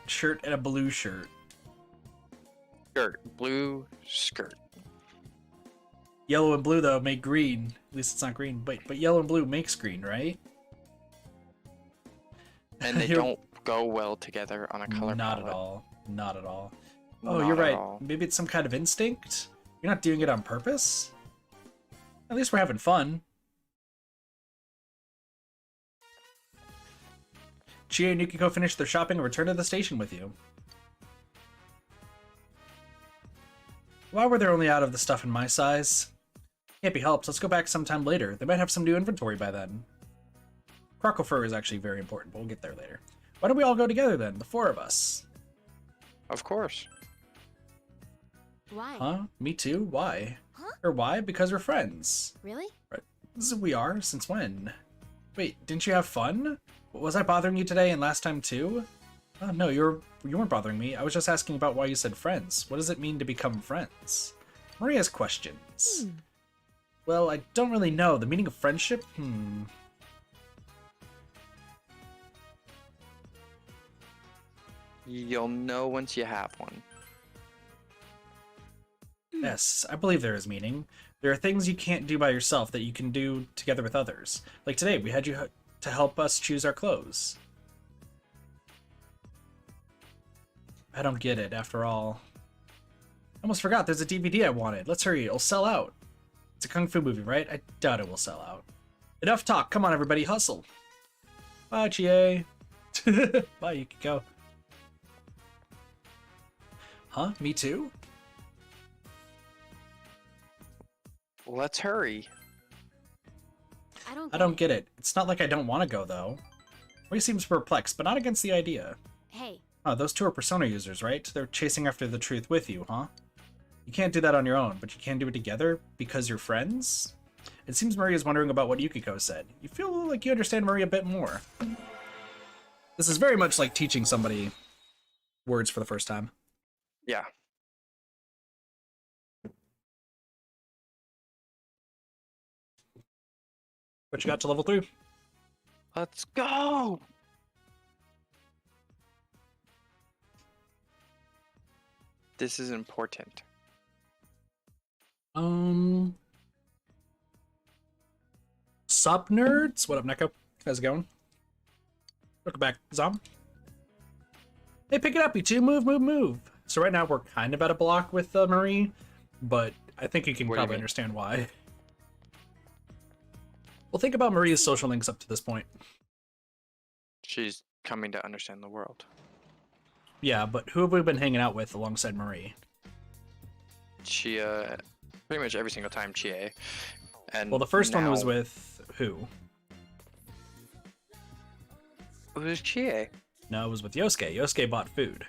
and a blue shirt. Blue skirt. Yellow and blue, though, make green. At least it's not green, but yellow and blue makes green, right? And they don't go well together on a color Not palette. at all. Not at all. Oh, Not you're at right. all. Maybe it's some kind of instinct? You're not doing it on purpose? At least we're having fun. Chie and Yukiko finish their shopping and return to the station with you. Why were they only out of the stuff in my size? Can't be helped. Let's go back sometime later. They might have some new inventory by then. Krakow is actually very important, but we'll get there later. Why don't we all go together then, the four of us? Of course. Why? Huh? Me too? Why? Huh? Or why? Because we're friends. Really? Right. We are? Since when? Wait, didn't you have fun? Was I bothering you today and last time too? Oh, no, you weren't bothering me. I was just asking about why you said friends. What does it mean to become friends? Marie has questions. Well, I don't really know. The meaning of friendship? You'll know once you have one. Yes, I believe there is meaning. There are things you can't do by yourself that you can do together with others. Like today, we had you to help us choose our clothes. I don't get it, after all. I almost forgot, there's a DVD I wanted. Let's hurry, it'll sell out. It's a kung fu movie, right? I doubt it will sell out. Enough talk, come on everybody, hustle. Bye, Chie. Bye, Yukiko. Huh? Me too? Let's hurry. I don't get it. It's not like I don't want to go, though. Marie seems perplexed, but not against the idea. Hey. Oh, those two are persona users, right? They're chasing after the truth with you, huh? You can't do that on your own, but you can do it together because you're friends? It seems Marie is wondering about what Yukiko said. You feel like you understand Marie a bit more. This is very much like teaching somebody words for the first time. Yeah. What you got to level 3? Let's go! This is important. Sup, nerds? What up, Neko? How's it going? Welcome back, Zom. Hey, pick it up, you two. Move, move, move. So right now we're kind of at a block with Marie, but I think you can probably understand why. Well, think about Marie's social links up to this point. She's coming to understand the world. Yeah, but who have we been hanging out with alongside Marie? Chie, pretty much every single time Chie. And well, the first one was now- with who? It was Chie. No, it was with Yosuke. Yosuke bought food.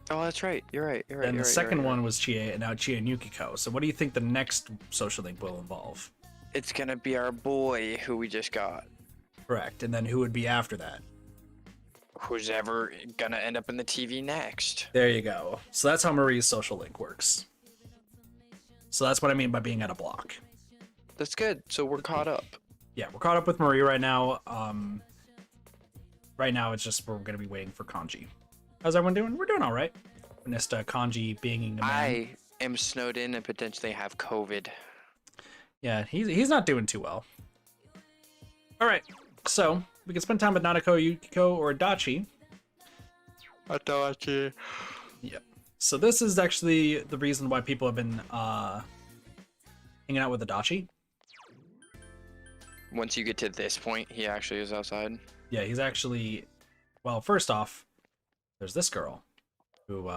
Oh, that's right. You're right. You're right. And you're the right, second you're right, one was Chie, and now Chie and Yukiko. So what do you think the next social link will involve? It's gonna be our boy who we just got. Correct. And then who would be after that? Who's ever gonna end up in the TV next? There you go. So that's how Marie's social link works. So that's what I mean by being at a block. That's good. So we're caught up. Yeah, we're caught up with Marie right now. Right now it's just we're gonna be waiting for Kanji. How's everyone doing? We're doing all right. Witnessed Kanji being a man. I am snowed in and potentially have COVID. Yeah, he's not doing too well. All right, so we can spend time with Nanako, Yukiko, or Adachi. Adachi. Yep. So this is actually the reason why people have been hanging out with Adachi. Once you get to this point, he actually is outside. Yeah, he's actually, well, first off, there's this girl who,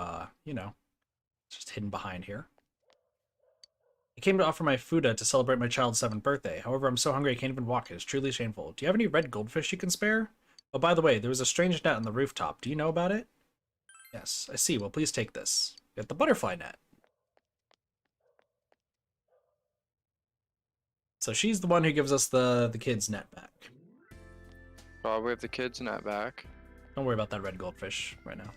you know, is just hidden behind here. I came to offer my fuda to celebrate my child's 7th birthday. However, I'm so hungry I can't even walk. It is truly shameful. Do you have any red goldfish you can spare? Oh, by the way, there was a strange net on the rooftop. Do you know about it? Yes, I see. Well, please take this. Get the butterfly net. So she's the one who gives us the kid's net back. Oh, we have the kid's net back. Don't worry about that red goldfish right now.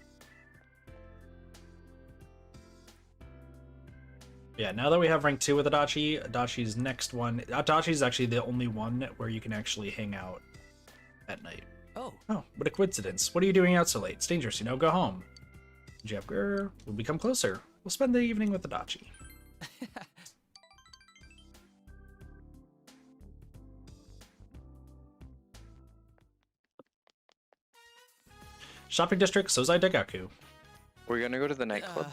Yeah, now that we have rank 2 with Adachi, Adachi's next one... Adachi's actually the only one where you can actually hang out at night. Oh. Oh, what a coincidence. What are you doing out so late? It's dangerous, you know? Go home. Jeffger, we'll become closer. We'll spend the evening with Adachi. Shopping district, Sozai Daigaku. We're gonna go to the nightclub.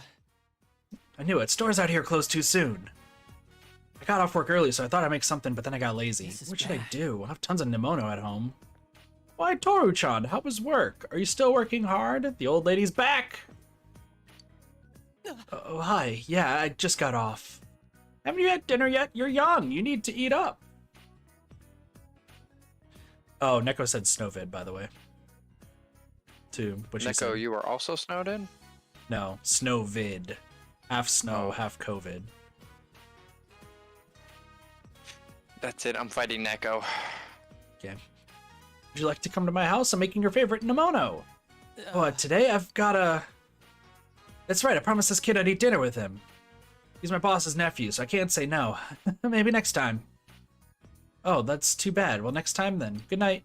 I knew it. Stores out here closed too soon. I got off work early, so I thought I'd make something, but then I got lazy. What should I do? I have tons of Nemono at home. Why, Toru-chan, how was work? Are you still working hard? The old lady's back! Oh, hi. Yeah, I just got off. Haven't you had dinner yet? You're young. You need to eat up. Oh, Neko said Snowvid, by the way. To what she said. Neko, you were also snowed in? No, Snowvid. Half snow, half COVID. That's it. I'm fighting Neko. Okay. Would you like to come to my house? I'm making your favorite Nemono. Oh, today I've got a... That's right, I promised this kid I'd eat dinner with him. He's my boss's nephew, so I can't say no. Maybe next time. Oh, that's too bad. Well, next time then. Good night.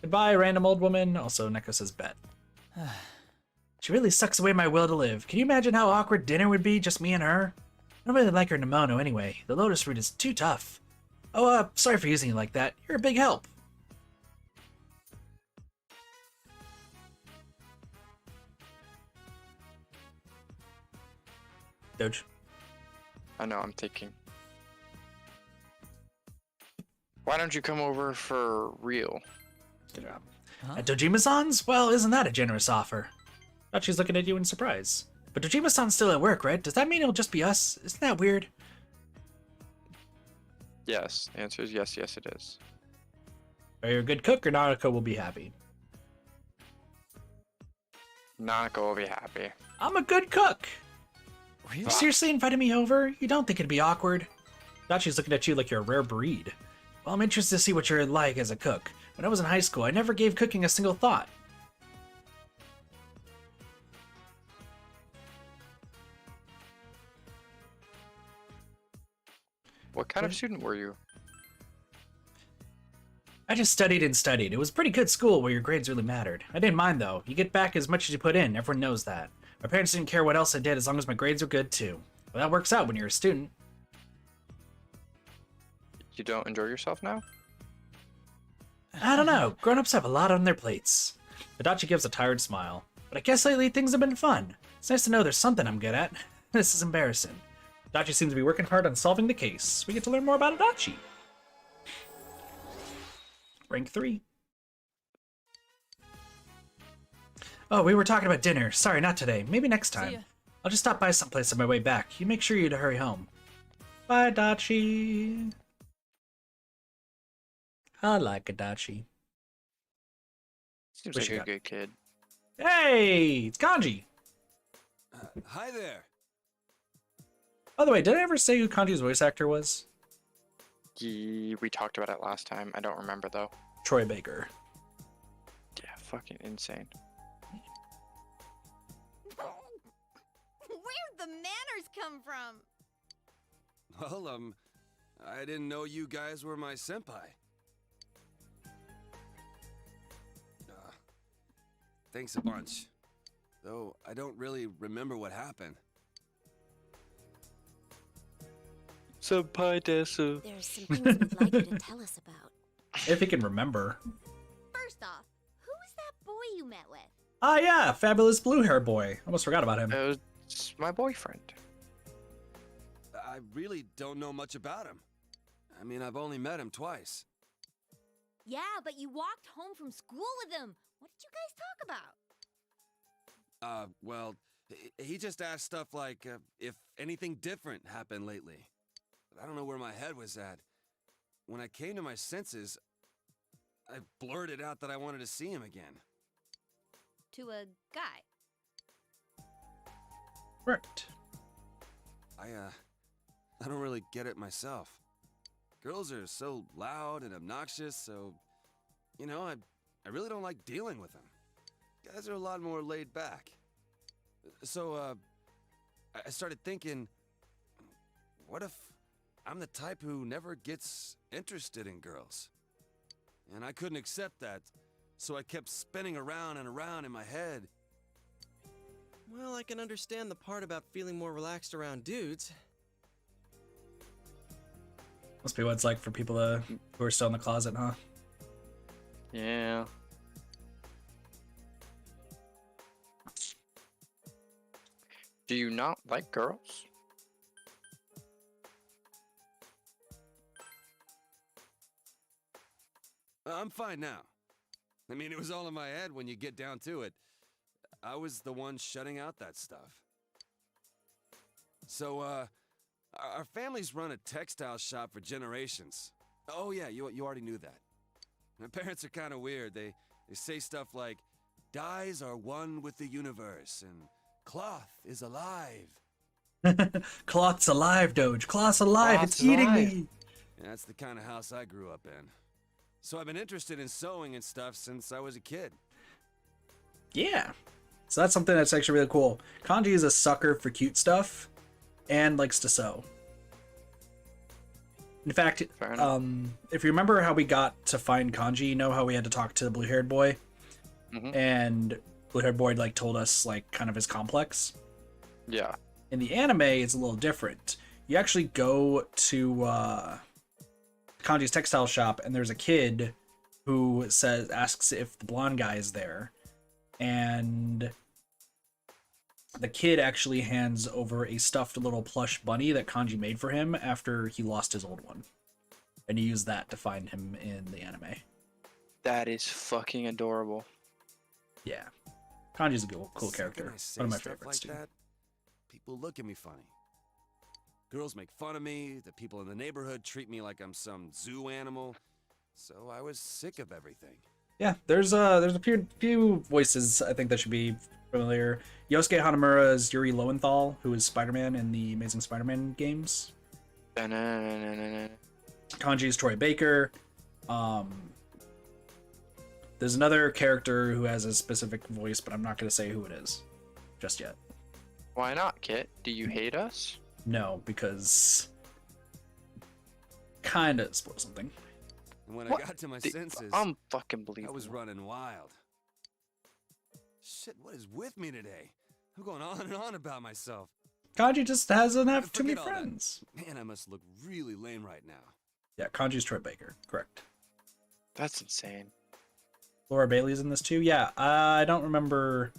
Goodbye, random old woman. Also, Neko says bet. She really sucks away my will to live. Can you imagine how awkward dinner would be, just me and her? I don't really like her Nemono anyway. The lotus root is too tough. Oh, sorry for using it like that. You're a big help. Doge. I know, I'm thinking. Why don't you come over for real? Good job. At Dojima-san's? Well, isn't that a generous offer? Thought she's looking at you in surprise. But Dojima-san's still at work, right? Does that mean it'll just be us? Isn't that weird? Yes. The answer is yes, yes it is. Are you a good cook or Nanako will be happy? Nanako will be happy. I'm a good cook! Really? You seriously invited me over? You don't think it'd be awkward? Thought she's looking at you like you're a rare breed. Well, I'm interested to see what you're like as a cook. When I was in high school, I never gave cooking a single thought. What kind of student were you? I just studied and studied. It was a pretty good school where your grades really mattered. I didn't mind, though. You get back as much as you put in. Everyone knows that. My parents didn't care what else I did as long as my grades were good, too. Well, that works out when you're a student. You don't enjoy yourself now? I don't know. Grown-ups have a lot on their plates. Adachi gives a tired smile. But I guess lately things have been fun. It's nice to know there's something I'm good at. This is embarrassing. Adachi seems to be working hard on solving the case. We get to learn more about Adachi. Rank 3. Oh, we were talking about dinner. Sorry, not today. Maybe next time. I'll just stop by someplace on my way back. You make sure you to hurry home. Bye, Adachi. I like Adachi. Seems What like you a got? good kid. Hey, it's Kanji. Hi there. By the way, did I ever say who Kanji's voice actor was? We talked about it last time. I don't remember though. Troy Baker. Yeah, fucking insane. Where'd the manners come from? Well, I didn't know you guys were my senpai. Thanks a bunch. Though I don't really remember what happened. Senpai desu. There's some things we'd like you to tell us about. If he can remember. First off, who was that boy you met with? Ah, yeah, fabulous blue hair boy. Almost forgot about him. It was my boyfriend. I really don't know much about him. I mean, I've only met him twice. Yeah, but you walked home from school with him. What did you guys talk about? Well, he just asked stuff like if anything different happened lately. But I don't know where my head was at. When I came to my senses, I blurted out that I wanted to see him again. To a guy. Right. I don't really get it myself. Girls are so loud and obnoxious, so, you know, I really don't like dealing with them. Guys are a lot more laid back. So, I started thinking, what if I'm the type who never gets interested in girls? And I couldn't accept that, so I kept spinning around and around in my head. Well, I can understand the part about feeling more relaxed around dudes. Must be what it's like for people who are still in the closet, huh? Yeah. Do you not like girls? I'm fine now. I mean, it was all in my head when you get down to it. I was the one shutting out that stuff. So, our family's run a textile shop for generations. Oh yeah, you already knew that. My parents are kind of weird. They say stuff like, dyes are one with the universe, and cloth is alive. Cloth's alive, Doge. Cloth's alive. Cloth's It's eating alive. me. Yeah, that's the kind of house I grew up in. So I've been interested in sewing and stuff since I was a kid. Yeah. So that's something that's actually really cool. Kanji is a sucker for cute stuff and likes to sew. In fact, Fair enough. if you remember how we got to find Kanji, you know how we had to talk to the blue-haired boy? Mhm. And blue-haired boy like told us like kind of his complex. Yeah. In the anime, it's a little different. You actually go to Kanji's textile shop, and there's a kid who asks if the blonde guy is there, and the kid actually hands over a stuffed little plush bunny that Kanji made for him after he lost his old one, and he used that to find him in the anime. That is fucking adorable. Yeah, Kanji's a cool The character. second I say One of my stuff favorites like too. that, people look at me funny. Girls make fun of me. The people in the neighborhood treat me like I'm some zoo animal. So I was sick of everything. Yeah, there's a few voices I think that should be familiar. Yosuke Hanamura is Yuri Lowenthal, who is Spider-Man in the Amazing Spider-Man games. Da-na-na-na-na-na. Kanji is Troy Baker. There's another character who has a specific voice, but I'm not going to say who it is just yet. Why not, Kit? Do you hate us? No, because kind of spoil something. And when What I got to my the- senses, I'm fucking I believable. was running wild. Shit, what is with me today? I'm going on and on about myself. Kanji just doesn't have too many Forget all that. friends. Man, I must look really lame right now. Yeah, Kanji's Troy Baker, correct. That's insane. Laura Bailey's in this too. Yeah, I don't remember.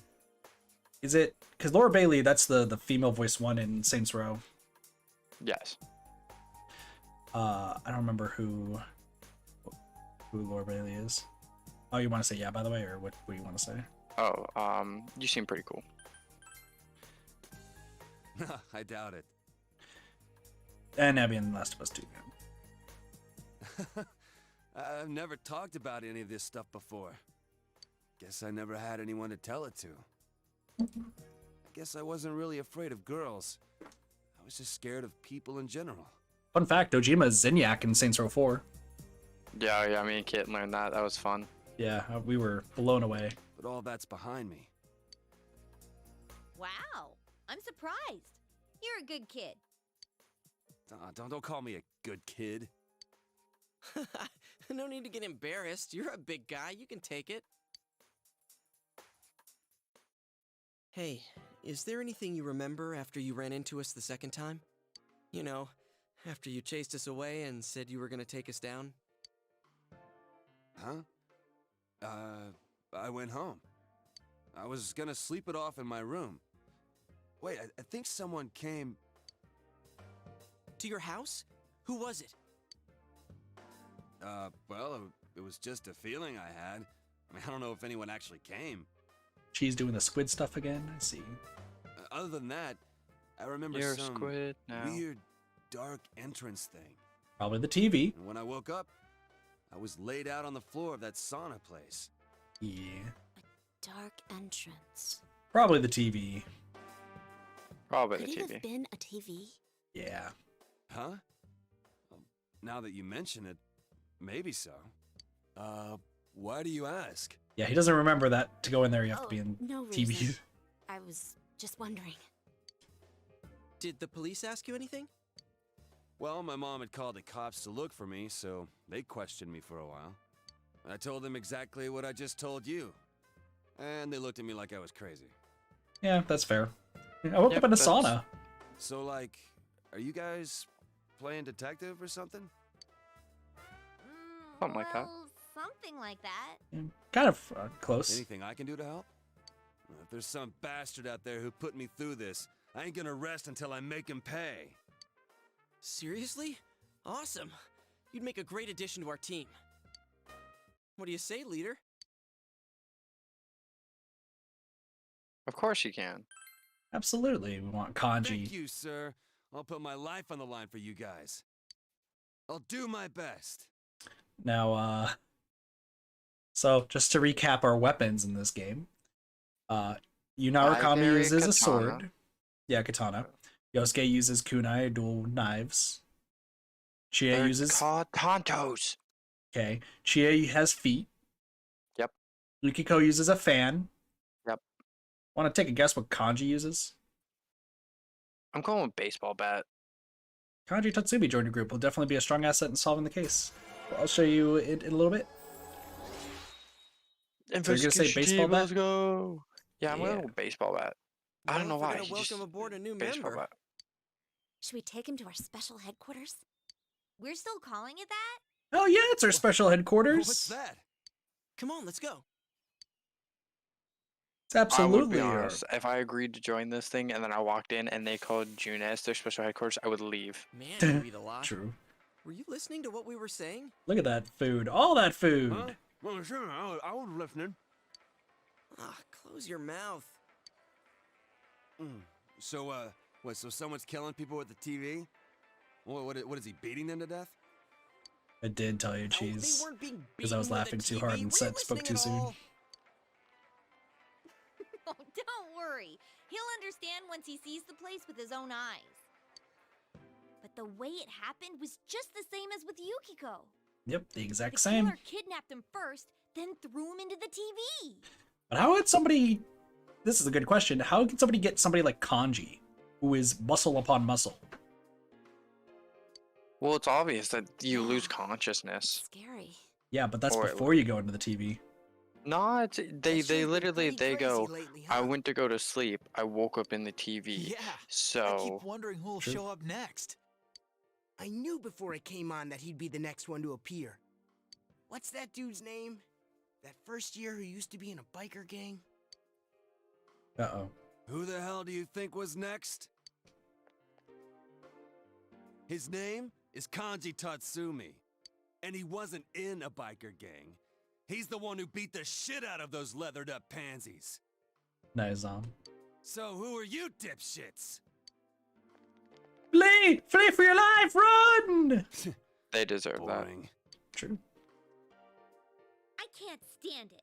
Is it because Laura Bailey? That's the female voice one in Saints Row. Yes. I don't remember who Laura Bailey is. Oh, you want to say yeah, by the way, or what do you want to say? Oh, you seem pretty cool. I doubt it. And Abby in The Last of Us 2. I've never talked about any of this stuff before. Guess I never had anyone to tell it to. I guess I wasn't really afraid of girls. I was just scared of people in general. Fun fact: Dojima is Zinyak in Saints Row 4. Yeah, me and Kit learned that. That was fun. Yeah, we were blown away. But all that's behind me. Wow, I'm surprised. You're a good kid. Don't call me a good kid. No need to get embarrassed. You're a big guy. You can take it. Hey, is there anything you remember after you ran into us the second time? You know, after you chased us away and said you were gonna take us down? Huh? I went home. I was gonna sleep it off in my room. Wait, I think someone came... To your house? Who was it? Well, it was just a feeling I had. I mean, I don't know if anyone actually came. She's doing the squid stuff again. I see. Other than that, I remember You're a some squid now. weird, dark entrance thing. Probably the TV. And when I woke up, I was laid out on the floor of that sauna place. Yeah. Dark entrance. Probably the TV. Probably Could the it TV. have been a TV? Yeah. Huh? Well, now that you mention it, maybe so. Why do you ask? Yeah, he doesn't remember that to go in there. You have Oh, to be in no TV. reason. I was just wondering. Did the police ask you anything? Well, my mom had called the cops to look for me, so they questioned me for a while. I told them exactly what I just told you. And they looked at me like I was crazy. Yeah, that's fair. I woke up in a sauna. So, like, are you guys playing detective or something? Something like that. Well, something like that. Yeah, kind of close. Anything I can do to help? If there's some bastard out there who put me through this, I ain't gonna rest until I make him pay. Seriously? Awesome. You'd make a great addition to our team. What do you say, leader? Of course you can. Absolutely. We want Kanji. Thank you, sir. I'll put my life on the line for you guys. I'll do my best. Now, so just to recap our weapons in this game, Unarakami carry uses a katana. sword. Yeah, katana. Yosuke uses kunai, dual knives. Chie They're uses... called Tontos. Okay. Chie has feet. Yep. Yukiko uses a fan. Yep. Want to take a guess what Kanji uses? I'm going with baseball bat. Kanji Tatsumi joined your group. Will definitely be a strong asset in solving the case. I'll show you in a little bit. So you're gonna say baseball bat? Let's go. Yeah, I'm Yeah. going with baseball bat. I don't know Well, why. if we're He gonna just welcome aboard a new baseball member. bat. Should we take him to our special headquarters? We're still calling it that? Oh yeah, it's our special headquarters. What's that? Come on, let's go. It's I would absolutely be our... honest. If I agreed to join this thing and then I walked in and they called Junes their special headquarters, I would leave. Man, you eat a lot. True. Were you listening to what we were saying? Look at that food. All that food. Huh? Well, sure, I was listening. Ah, close your mouth. So, what, so someone's killing people with the TV? What is he, beating them to death? I did tell you, No, cheese. they weren't being Because I was beaten with laughing a too TV. hard Were and you said spoke listening too at soon. all? Oh, don't worry. He'll understand once he sees the place with his own eyes. But the way it happened was just the same as with Yukiko. Yep, the exact The same. killer kidnapped him first, then threw him into the TV. But how would somebody... This is a good question. How could somebody get somebody like Kanji, who is muscle upon muscle? Well, it's obvious that you lose consciousness. Scary. Yeah, but that's Or- before you go into the TV. No, it's, That they show's been literally pretty they go. crazy lately, I huh? went to go to sleep. I woke up in the TV. Yeah. I So keep wondering who'll True. show up next. I knew before it came on that he'd be the next one to appear. What's that dude's name? That first year who used to be in a biker gang? Uh-oh. Who the hell do you think was next? His name is Kanji Tatsumi, and he wasn't in a biker gang. He's the one who beat the shit out of those leathered up pansies. Nice, So who are you dipshits? Flee! Flee for your life! Run! they deserve that. Boring. True. I can't stand it.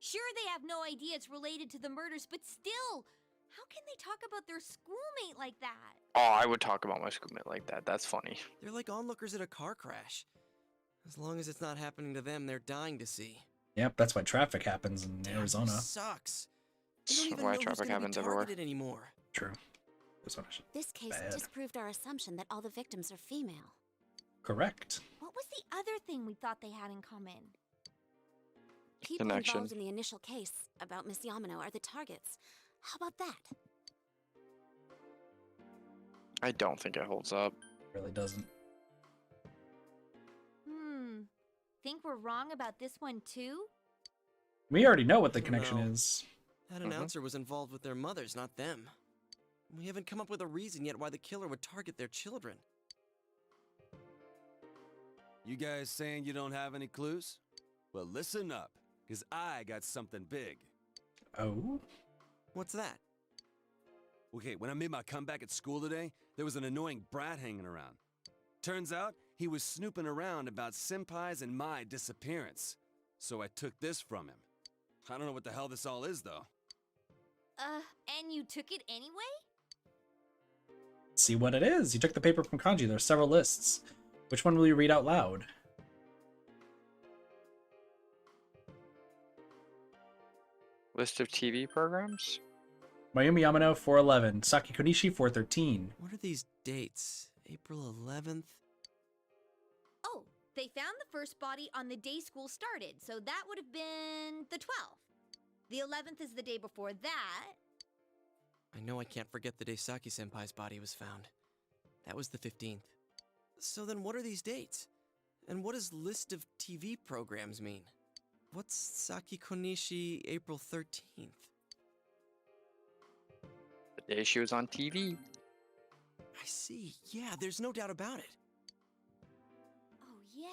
Sure, they have no idea it's related to the murders, but still, how can they talk about their schoolmate like that? Oh, I would talk about my schoolmate like that. That's funny. They're like onlookers at a car crash. As long as it's not happening to them, they're dying to see. Yep, that's why traffic happens in Damn, Arizona. Sucks. They don't That's even why know who's traffic gonna be happens everywhere. targeted anymore. True. This case Bad. disproved our assumption that all the victims are female. Correct. What was the other thing we thought they had in common? People Connection. involved in the initial case about Miss Yamano are the targets. How about that? I don't think it holds up. Really doesn't. Think we're wrong about this one too? We already know what the I don't connection know. is. That announcer was involved with their mothers, not them. We haven't come up with a reason yet why the killer would target their children. You guys saying you don't have any clues? Well, listen up, because I got something big. Oh? What's that? Okay, when I made my comeback at school today, there was an annoying brat hanging around. Turns out, he was snooping around about Senpai's and my disappearance. So I took this from him. I don't know what the hell this all is, though. And you took it anyway? See what it is. You took the paper from Kanji. There are several lists. Which one will you read out loud? List of TV programs? Mayumi Yamano, 411. Saki Konishi, 413. What are these dates? April 11th? Oh, they found the first body on the day school started, so that would have been the 12th. The 11th is the day before that. I know I can't forget the day Saki-senpai's body was found. That was the 15th. So then what are these dates? And what does list of TV programs mean? What's Saki Konishi April 13th? The day she was on TV. I see. Yeah, there's no doubt about it. Oh yeah,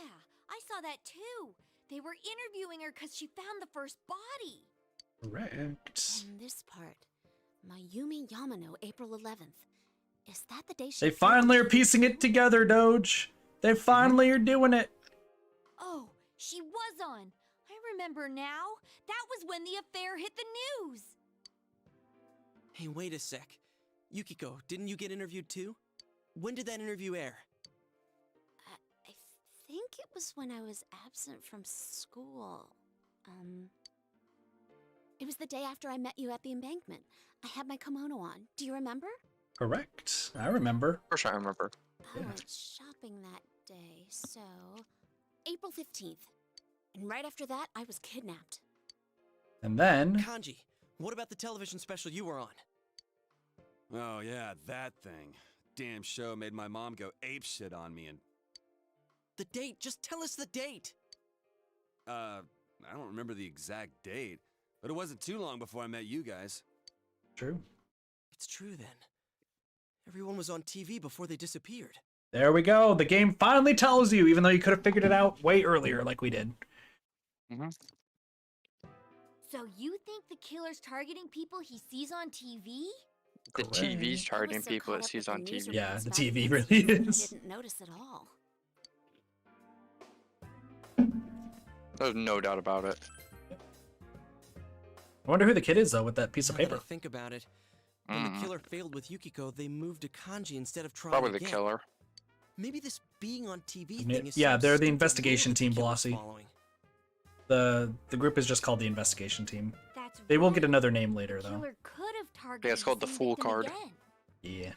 I saw that too. They were interviewing her because she found the first body. Correct. And this part, Mayumi Yamano, April 11th. Is that the day she They found finally are the- piecing it together, Doge. They finally are doing it. Oh, she was on. I remember now. That was when the affair hit the news. Hey, wait a sec. Yukiko, didn't you get interviewed too? When did that interview air? I think it was when I was absent from school. It was the day after I met you at the embankment. I had my kimono on. Do you remember? Correct. I remember. Of course I remember. I went shopping that day, so April 15th. And right after that, I was kidnapped. And then... Kanji, what about the television special you were on? Oh yeah, that thing. Damn show made my mom go apeshit on me and... The date! Just tell us the date! I don't remember the exact date, but it wasn't too long before I met you guys. True. It's true then. Everyone was on TV before they disappeared. There we go. The game finally tells you, even though you could have figured it out way earlier like we did. So you think the killer's targeting people he sees on TV? The TV's I was targeting so people caught that up sees with on the news TV. Yeah, reports the about TV the really incident, is. I didn't notice at all. There's no doubt about it. I wonder who the kid is, though, with that piece of Now that paper. I think about it, when the killer failed with Yukiko, they moved to Kanji instead of trying Probably the again. killer. Maybe this being on TV Yeah, thing is yeah, some they're the stupid investigation rule that team, the killer's Blasi. following. The group is just called the investigation team. That's They will right. get another name later, The though. killer could have targeted Yeah, it's called the same Fool victim card. again. Yeah.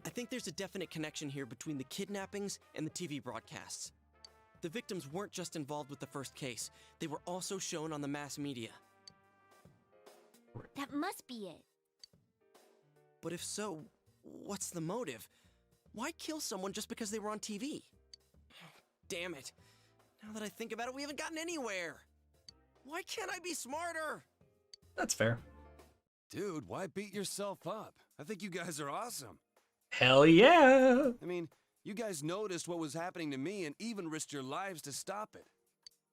I think there's a definite connection here between the kidnappings and the TV broadcasts. The victims weren't just involved with the first case, they were also shown on the mass media. That must be it. But if so, what's the motive? Why kill someone just because they were on TV? Damn it. Now that I think about it, we haven't gotten anywhere. Why can't I be smarter? That's fair. Dude, why beat yourself up? I think you guys are awesome. Hell yeah! I mean, you guys noticed what was happening to me and even risked your lives to stop it.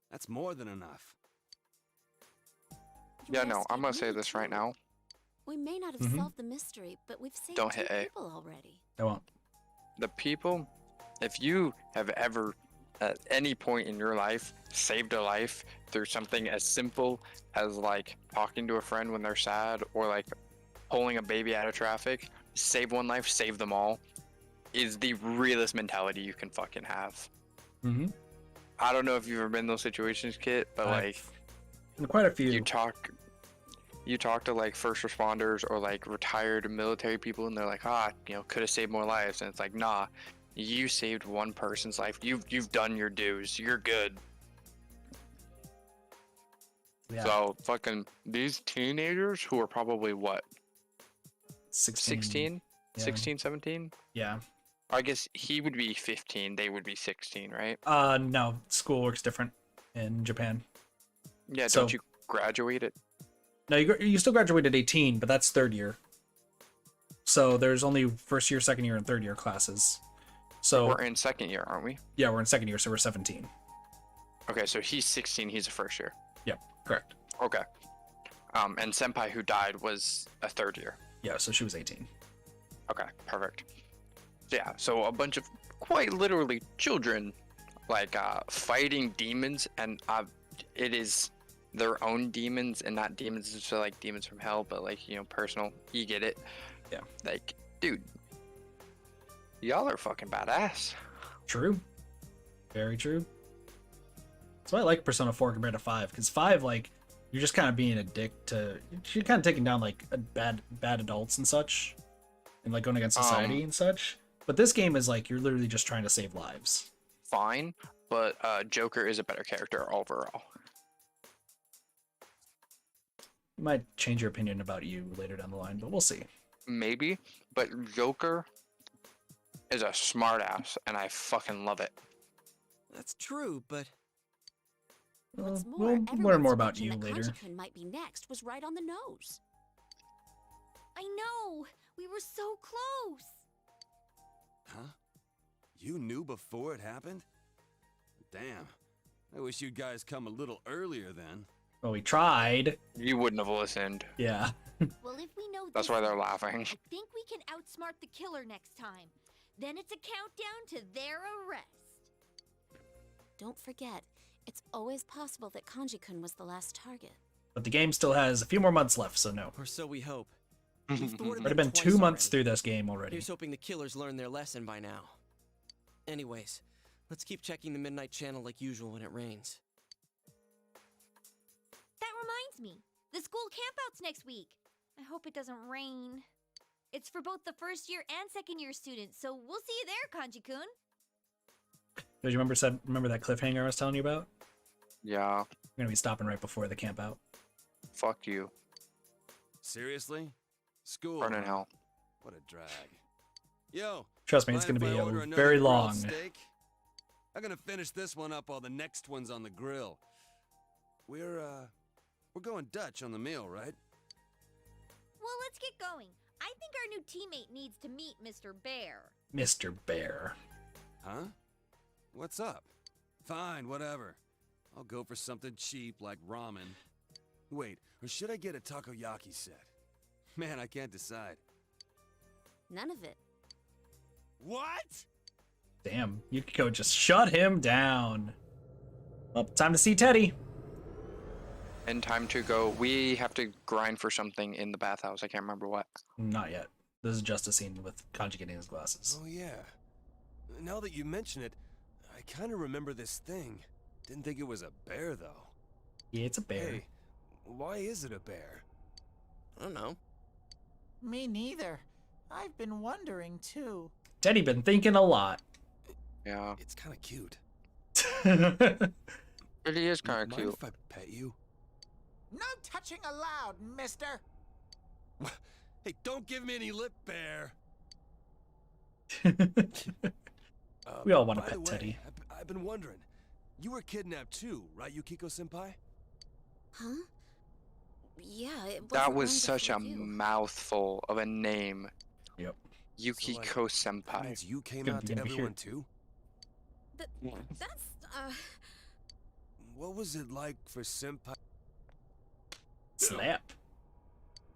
That's more than enough. Yeah, no, Yes, I'm it gonna say really this right could. now. We may not have Mhm. solved the mystery, but we've saved Don't 2 hit A. people already. I won't. The people, if you have ever, at any point in your life, saved a life through something as simple as like talking to a friend when they're sad or like pulling a baby out of traffic, save one life, save them all, is the realest mentality you can fucking have. Mm-hmm. I don't know if you've ever been in those situations, Kit, but like Quite a few. you talk you talk to like first responders or like retired military people, and they're like, could have saved more lives, and it's like, nah, you saved one person's life. You've done your dues. You're good. Yeah. So fucking these teenagers who are probably what? 16? Yeah. 16, 17? Yeah. I guess he would be 15, they would be 16, right? No, school works different in Japan. Yeah, So- don't you graduate at... No, you still graduate at 18, but that's third year. So there's only first year, second year, and third year classes. So We're in second year, aren't we? yeah, we're in second year, so we're 17. Okay, so he's 16, he's a first year. Yep, correct. Okay. And Senpai who died was a third year. Yeah, so she was 18. Okay, perfect. Yeah, so a bunch of quite literally children, like fighting demons, and it is their own demons and not demons just like demons from hell, but like, personal. You get it? Yeah. Like, dude, y'all are fucking badass. True. Very true. That's why I like Persona 4 compared to 5, because 5, like, you're just kind of being a dick to... You're kind of taking down, like, bad adults and such, and, like, going against society and such. But this game is, like, you're literally just trying to save lives. Fine, but Joker is a better character overall. You might change your opinion about you later down the line, but we'll see. Maybe, but Joker is a smartass, and I fucking love it. That's true, but What's more, We'll learn everyone's more about prediction you that later. Kanji-kun might be next was right on the nose. I know! We were so close! Huh? You knew before it happened? Damn. I wish you guys come a little earlier then. Well, we tried. You wouldn't have listened. Yeah. Well, if we know That's this why they're much, laughing. I think we can outsmart the killer next time. Then it's a countdown to their arrest. Don't forget, it's always possible that Kanji-kun was the last target. But the game still has a few more months left, so no. or so we hope. We've thwarted Already them been twice 2 months already. through this game already. Here's hoping the killers learned their lesson by now. Anyways, let's keep checking the Midnight Channel like usual when it rains. That reminds me. The school campouts next week. I hope it doesn't rain. It's for both the first year and second year students, so we'll see you there, Kanji-kun. Did you remember that cliffhanger I was telling you about? Yeah, We're gonna be stopping right before the camp out. fuck you. Seriously? School? Burn in hell. What a drag. Yo. Trust me, it's mind gonna if be I order another very grilled long. steak? I'm gonna finish this one up while the next one's on the grill. We're going Dutch on the meal, right? Well, let's get going. I think our new teammate needs to meet Mr. Bear. Mr. Bear. Huh? What's up? Fine, whatever. I'll go for something cheap like ramen. Wait, or should I get a takoyaki set? Man, I can't decide. None of it. What? Damn, Yukiko just shut him down. Well, time to see Teddy. And time to go. We have to grind for something in the bathhouse. I can't remember what. Not yet. This is just a scene with Kanji getting his glasses. Oh yeah. Now that you mention it, I kind of remember this thing. Didn't think it was a bear though. Yeah, it's a bear. Hey, why is it a bear? I don't know. Me neither. I've been wondering too. Teddy been thinking a lot. Yeah, It's kind of cute. it is kind of Mind cute. if I pet you? No touching allowed, mister. Hey, don't give me any lip, bear. We all want to By pet the way, Teddy. I've been wondering. You were kidnapped too, right, Yukiko-senpai? Huh? Yeah, it That wasn't was long such a before you. mouthful of a name. Yep. Yukiko That Senpai. means you came Gonna out be to here. everyone too? That's, What was it like for senpai? Snap.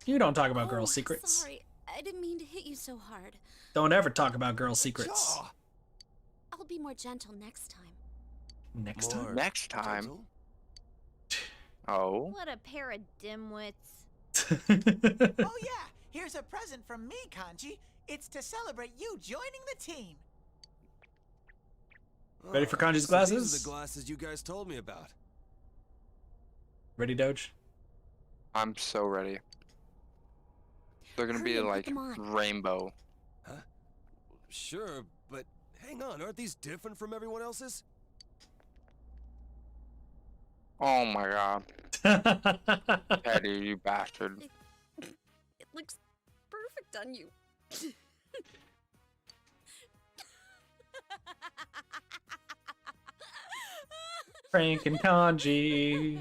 You don't talk about oh, girl secrets. Sorry, I didn't mean to hit you so hard. Don't ever talk about girl secrets. Jaw! I'll be more gentle next time. Next More time. Next time. gentle? Oh. What a pair of dimwits. Oh yeah, here's a present from me, Kanji. It's to celebrate you joining the team. Ready for Oh, Kanji's so glasses? These are the glasses you guys told me about. Ready, Doge? I'm so ready. They're gonna Hurry be and put like them on. rainbow. Huh? Sure, but hang on, aren't these different from everyone else's? Oh my god. Teddy, you bastard. It looks perfect on you. Frank and Kanji.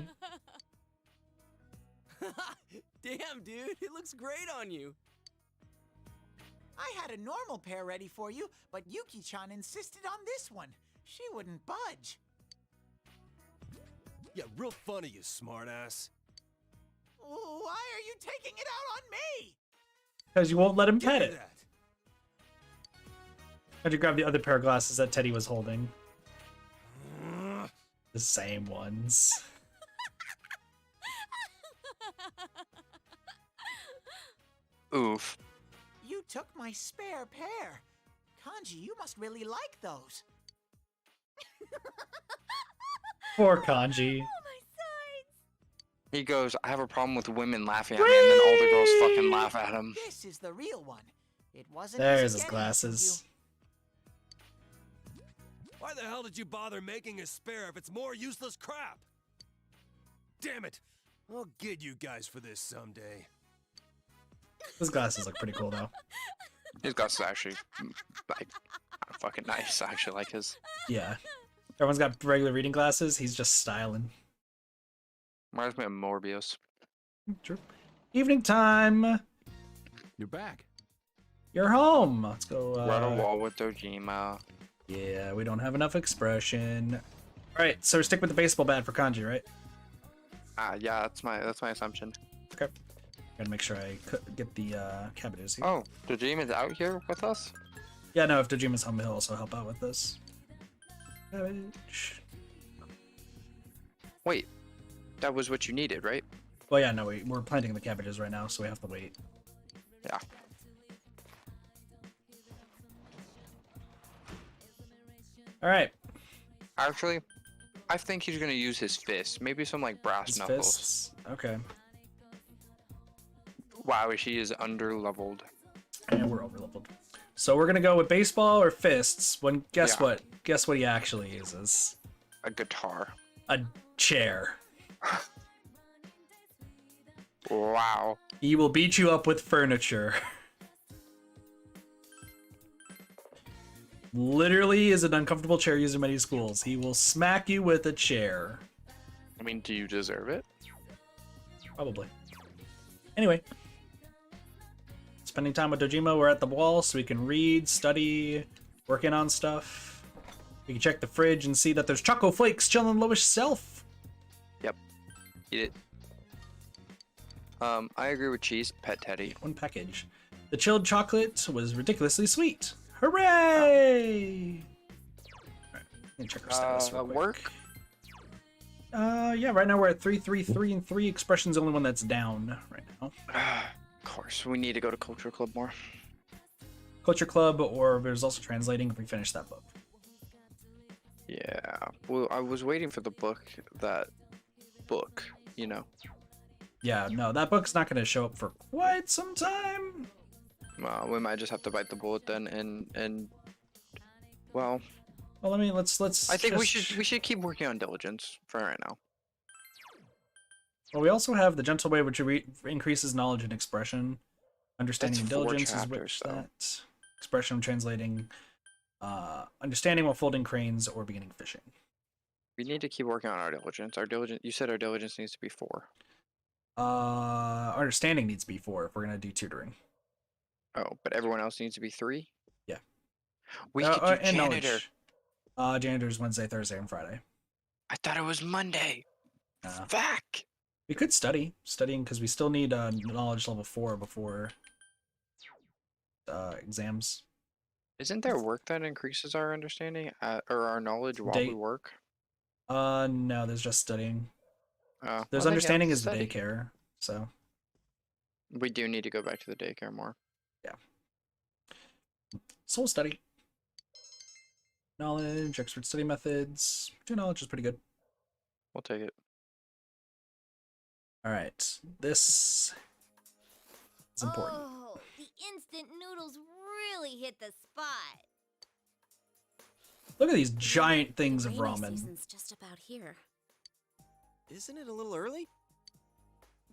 Damn, dude, it looks great on you. I had a normal pair ready for you, but Yuki-chan insisted on this one. She wouldn't budge. Yeah, real funny, you smartass. Why are you taking it out on me? Because you won't let him Give pet me it. that. How'd you grab the other pair of glasses that Teddy was holding? The same ones. Oof. You took my spare pair. Kanji, you must really like those. Poor Kanji. Oh, my sides! He goes, I have a problem with women laughing at me, and then all the girls fucking laugh at him. This is the real one. It wasn't There's easy his getting it to glasses. Why the hell did you bother making a spare if it's more useless crap? Damn it! I'll get you guys for this someday. His glasses look pretty cool, though. His glasses actually, like, fucking nice. I actually like his. Yeah. Everyone's got regular reading glasses. He's just styling. Reminds me of Morbius. True. Evening time. You're back. You're home. Let's go. Run a wall with Dojima. Yeah, we don't have enough expression. All right, so stick with the baseball bat for Kanji, right? Yeah, that's my assumption. Okay. Gotta make sure I get the cabbages here. Oh, Dojima's out here with us? Yeah, no, if Dojima's home, he'll also help out with this. Cabbage. Wait, that was what you needed, right? Well, yeah, no, we're planting the cabbages right now, so we have to wait. Yeah. All right. Actually, I think he's gonna use his fists. Maybe some like brass His knuckles. fists. Okay. Wow, he is under-leveled. And we're over-leveled. So we're gonna go with baseball or fists. When guess Yeah. what? Guess what he actually uses? A guitar. A chair. Wow. He will beat you up with furniture. Literally is an uncomfortable chair used in many schools. He will smack you with a chair. I mean, do you deserve it? Probably. Anyway. Spending time with Dojima, we're at the wall so we can read, study, working on stuff. We can check the fridge and see that there's Choco Flakes chilling on the lowest shelf. Yep. Eat it. I agree with Cheese. Pet Teddy. One package. The chilled chocolate was ridiculously sweet. Hooray! Alright, let me check our status real quick. Work? Yeah, right now we're at 3, 3, 3, and 3. Expression's the only one that's down right now. Of course, we need to go to Culture Club more. Culture Club, or there's also translating if we finish that book. Yeah. Well, I was waiting for the book, you know. Yeah, no, that book's not going to show up for quite some time. We might just have to bite the bullet then, and well. Well, let's. I think we should keep working on diligence for right now. Well, we also have the gentle way, which increases knowledge and expression. Understanding That's and 4 diligence is chapters, which though. that. Expression translating. Understanding while folding cranes or beginning fishing. We need to keep working on our diligence. You said our diligence needs to be 4. Understanding needs to be 4 if we're gonna do tutoring. Oh, but everyone else needs to be 3? Yeah. We could do And janitor. knowledge. Janitor's Wednesday, Thursday, and Friday. I thought it was Monday. Uh, Fuck. We could studying because we still need knowledge level 4 before exams. Isn't there work that increases our understanding or our knowledge while we work? No, there's just studying. There's well, then, yeah, understanding is the study. daycare, so We do need to go back to the daycare more. yeah. Soul study. Knowledge, expert study methods. 2 knowledge is pretty good. We'll take it. Alright, this is important. Oh, the instant noodles really hit the spot. Look at these giant things of Rainy ramen. season's just about here. Isn't it a little early?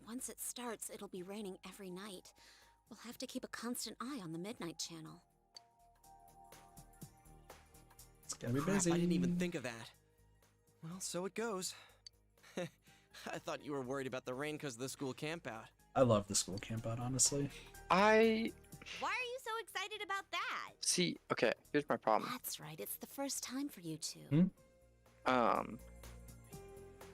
Once it starts, it'll be raining every night. We'll have to keep a constant eye on the midnight channel. It's gonna be Crap, busy. I didn't even think of that. Well, so it goes. I thought you were worried about the rain because of the school campout. I love the school campout, honestly. Why are you so excited about that? See, okay, here's my problem. That's right, it's the first time for you two.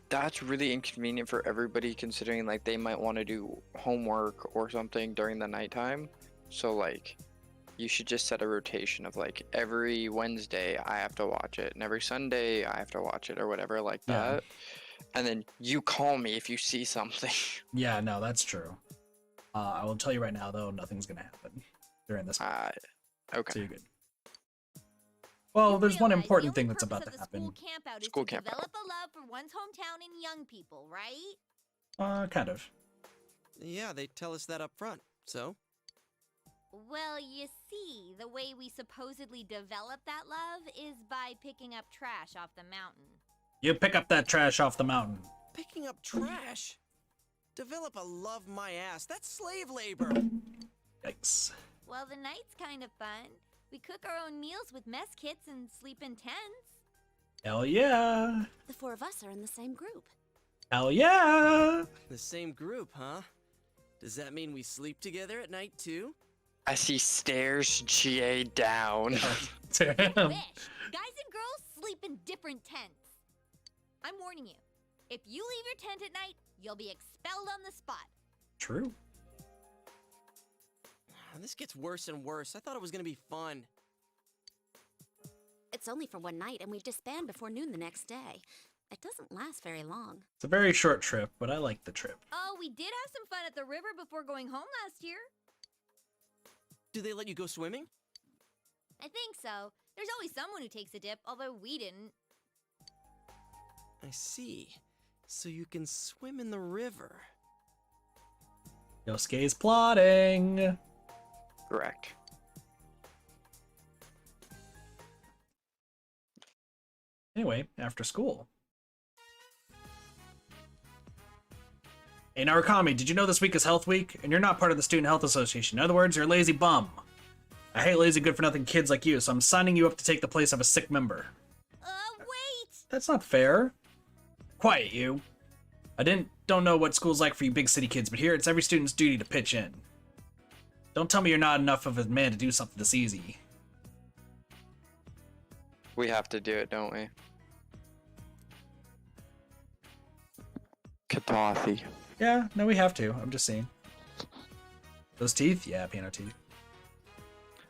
That's really inconvenient for everybody considering like they might want to do homework or something during the nighttime. So like you should just set a rotation of like every Wednesday I have to watch it and every Sunday I have to watch it or whatever like that. And then you call me if you see something. Yeah, no, that's true. I will tell you right now, though, nothing's gonna happen during this. Okay. So you're good. Well, there's one Realize important the thing only that's about to purpose of the happen. School campout is School to campout. develop a love for one's hometown and young people, right? Kind of. Yeah, they tell us that up front. So? Well, you see, the way we supposedly develop that love is by picking up trash off the mountain. You pick up that trash off the mountain. Picking up trash? Develop a love my ass. That's slave labor. Yikes. Well, the night's kind of fun. We cook our own meals with mess kits and sleep in tents. Hell yeah. The four of us are in the same group. Hell yeah. The same group, huh? Does that mean we sleep together at night too? I see stairs GA down. Damn. Wish. Guys and girls sleep in different tents. I'm warning you. If you leave your tent at night, you'll be expelled on the spot. True. This gets worse and worse. I thought it was gonna be fun. It's only for one night, and we disband before noon the next day. It doesn't last very long. It's a very short trip, but I like the trip. Oh, we did have some fun at the river before going home last year. Do they let you go swimming? I think so. There's always someone who takes a dip, although we didn't. I see. So you can swim in the river. Yosuke's plotting. Correct. Anyway, after school. Hey, Narukami, did you know this week is Health Week? And you're not part of the Student Health Association. In other words, you're a lazy bum. I hate lazy good-for-nothing kids like you, so I'm signing you up to take the place of a sick member. Wait! That's not fair. Quiet, you. I don't know what school's like for you big city kids, but here it's every student's duty to pitch in. Don't tell me you're not enough of a man to do something this easy. We have to do it, don't we? Kathathy. Yeah, no, we have to. I'm just saying. Those teeth? Yeah, piano teeth.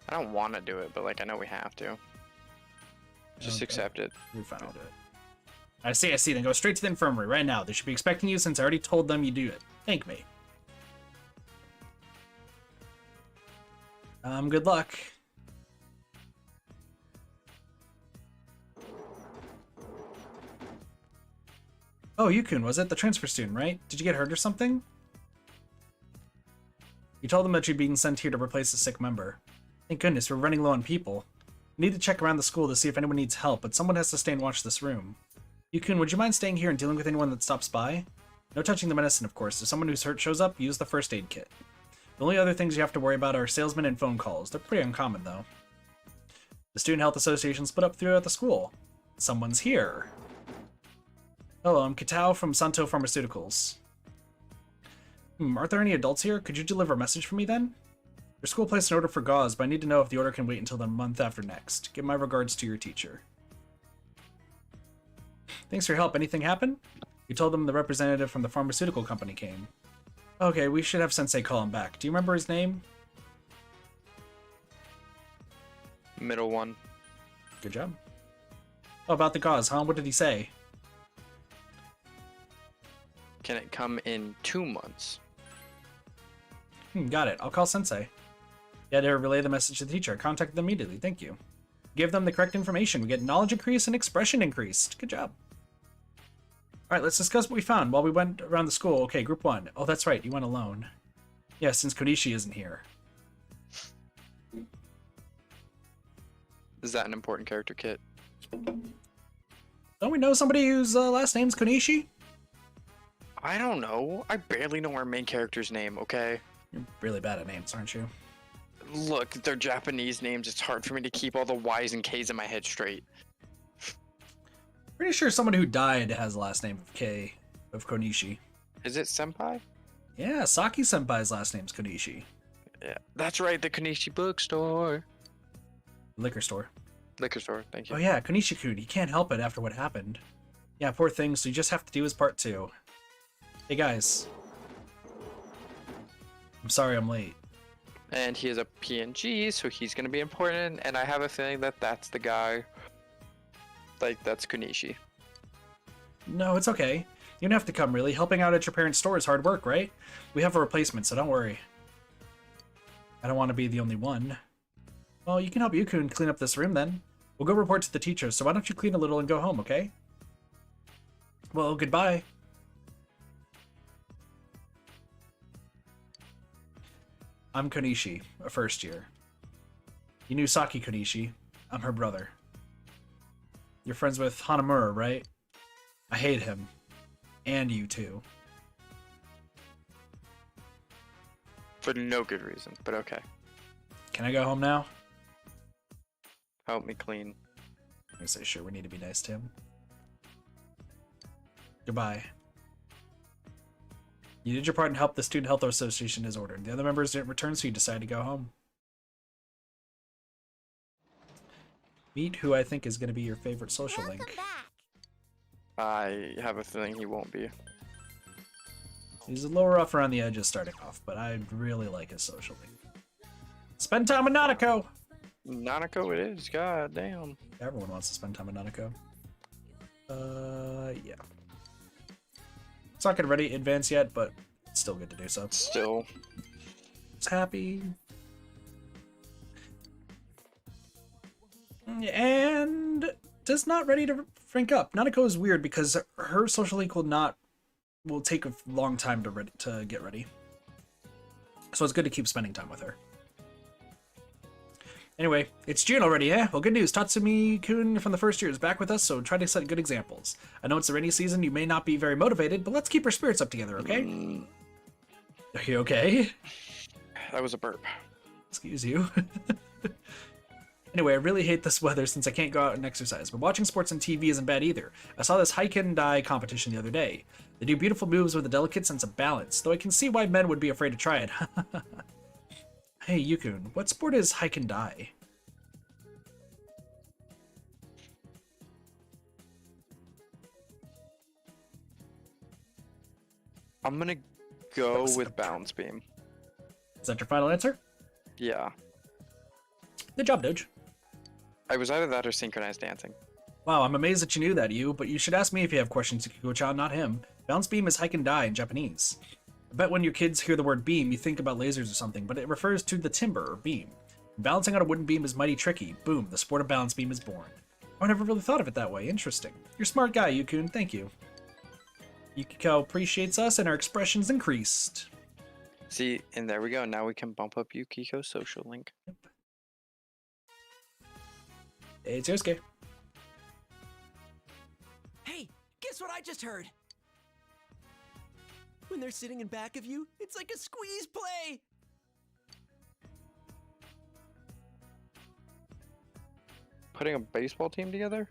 I don't want to do it, but like I know we have to. Just Okay. accept it. We're fine, I'll do it. I see, then go straight to the infirmary right now. They should be expecting you since I already told them you do it. Thank me. Good luck. Oh, Yukun, was it? The transfer student, right? Did you get hurt or something? You told them that you'd been sent here to replace a sick member. Thank goodness, we're running low on people. We need to check around the school to see if anyone needs help, but someone has to stay and watch this room. Yukun, would you mind staying here and dealing with anyone that stops by? No touching the medicine, of course. If someone who's hurt shows up, use the first aid kit. The only other things you have to worry about are salesmen and phone calls. They're pretty uncommon, though. The Student Health Association split up throughout the school. Someone's here. Hello, I'm Kitao from Santo Pharmaceuticals. Aren't there any adults here? Could you deliver a message for me, then? Your school placed an order for gauze, but I need to know if the order can wait until the month after next. Give my regards to your teacher. Thanks for your help. Anything happen? You told them the representative from the pharmaceutical company came. Okay, we should have Sensei call him back. Do you remember his name? Middle one. Good job. Oh, about the gauze, huh? What did he say? Can it come in 2 months? Got it. I'll call Sensei. You had to relay the message to the teacher. I contacted them immediately. Thank you. Give them the correct information. We get knowledge increase and expression increased. Good job. All right, let's discuss what we found while we went around the school. Okay, group 1. Oh, that's right. You went alone. Yeah, since Konishi isn't here. Is that an important character kit? Don't we know somebody whose last name's Konishi? I don't know. I barely know our main character's name, okay? You're really bad at names, aren't you? Look, they're Japanese names. It's hard for me to keep all the Y's and K's in my head straight. Pretty sure someone who died has the last name of K, of Konishi. Is it Senpai? Yeah, Saki Senpai's last name's Konishi. Yeah, that's right, the Konishi bookstore. Liquor store. Liquor store, thank you. Oh yeah, Konishi-kun, he can't help it after what happened. Yeah, poor thing, so you just have to do his part too. Hey guys. I'm sorry I'm late. And he is a PNG, so he's gonna be important, and I have a feeling that that's the guy. Like, that's Konishi. No, it's okay. You don't have to come, really. Helping out at your parents' store is hard work, right? We have a replacement, so don't worry. I don't want to be the only one. Well, you can help Yukun clean up this room, then. We'll go report to the teacher, so why don't you clean a little and go home, okay? Well, goodbye. I'm Konishi, a first year. You knew Saki Konishi. I'm her brother. You're friends with Hanamura, right? I hate him. And you too. For no good reason, but okay. Can I go home now? Help me clean. I'm gonna say sure, we need to be nice to him. Goodbye. You did your part and helped the Student Health Association as ordered. The other members didn't return, so you decided to go home. Meet who I think is going to be your favorite social link. I have a feeling he won't be. He's a little rough around the edges starting off, but I really like his social link. Spend time with Nanako! Nanako it is, god damn. Everyone wants to spend time with Nanako. Yeah. It's not getting ready to advance yet, but it's still good to do so. Still. It's happy. And just not ready to rank up. Nanako is weird because her social link will take a long time to get ready. So it's good to keep spending time with her. Anyway, it's June already, eh? Well, good news. Tatsumi-kun from the first year is back with us, so try to set good examples. I know it's the rainy season, you may not be very motivated, but let's keep our spirits up together, okay? Are you okay? That was a burp. Excuse you. Anyway, I really hate this weather since I can't go out and exercise, but watching sports on TV isn't bad either. I saw this Haiken-Dai competition the other day. They do beautiful moves with a delicate sense of balance, though I can see why men would be afraid to try it. Hey, Yukun, what sport is Haiken-Dai? I'm gonna go with Bounce Beam. Is that your final answer? Yeah. Good job, Doge. I was either that or synchronized dancing. Wow, I'm amazed that you knew that, but you should ask me if you have questions to Kiko-chan, not him. Bounce beam is Haiken-Dai in Japanese. I bet when your kids hear the word beam, you think about lasers or something, but it refers to the timber or beam. Balancing on a wooden beam is mighty tricky. Boom, the sport of balance beam is born. I never really thought of it that way. Interesting. You're a smart guy, Yukun. Thank you. Yukiko appreciates us and our expressions increased. See, and there we go. Now we can bump up Yukiko's social link. Yep. Hey, it's Yosuke. Hey, guess what I just heard? When they're sitting in back of you, it's like a squeeze play! Putting a baseball team together?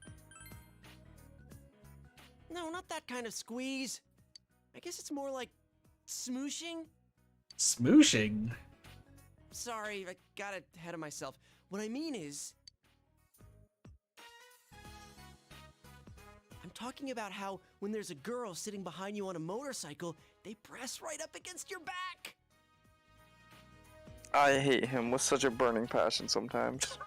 No, not that kind of squeeze. I guess it's more like smooshing? Smooshing? Sorry, I got ahead of myself. What I mean is... I'm talking about how when there's a girl sitting behind you on a motorcycle, they press right up against your back. I hate him with such a burning passion sometimes.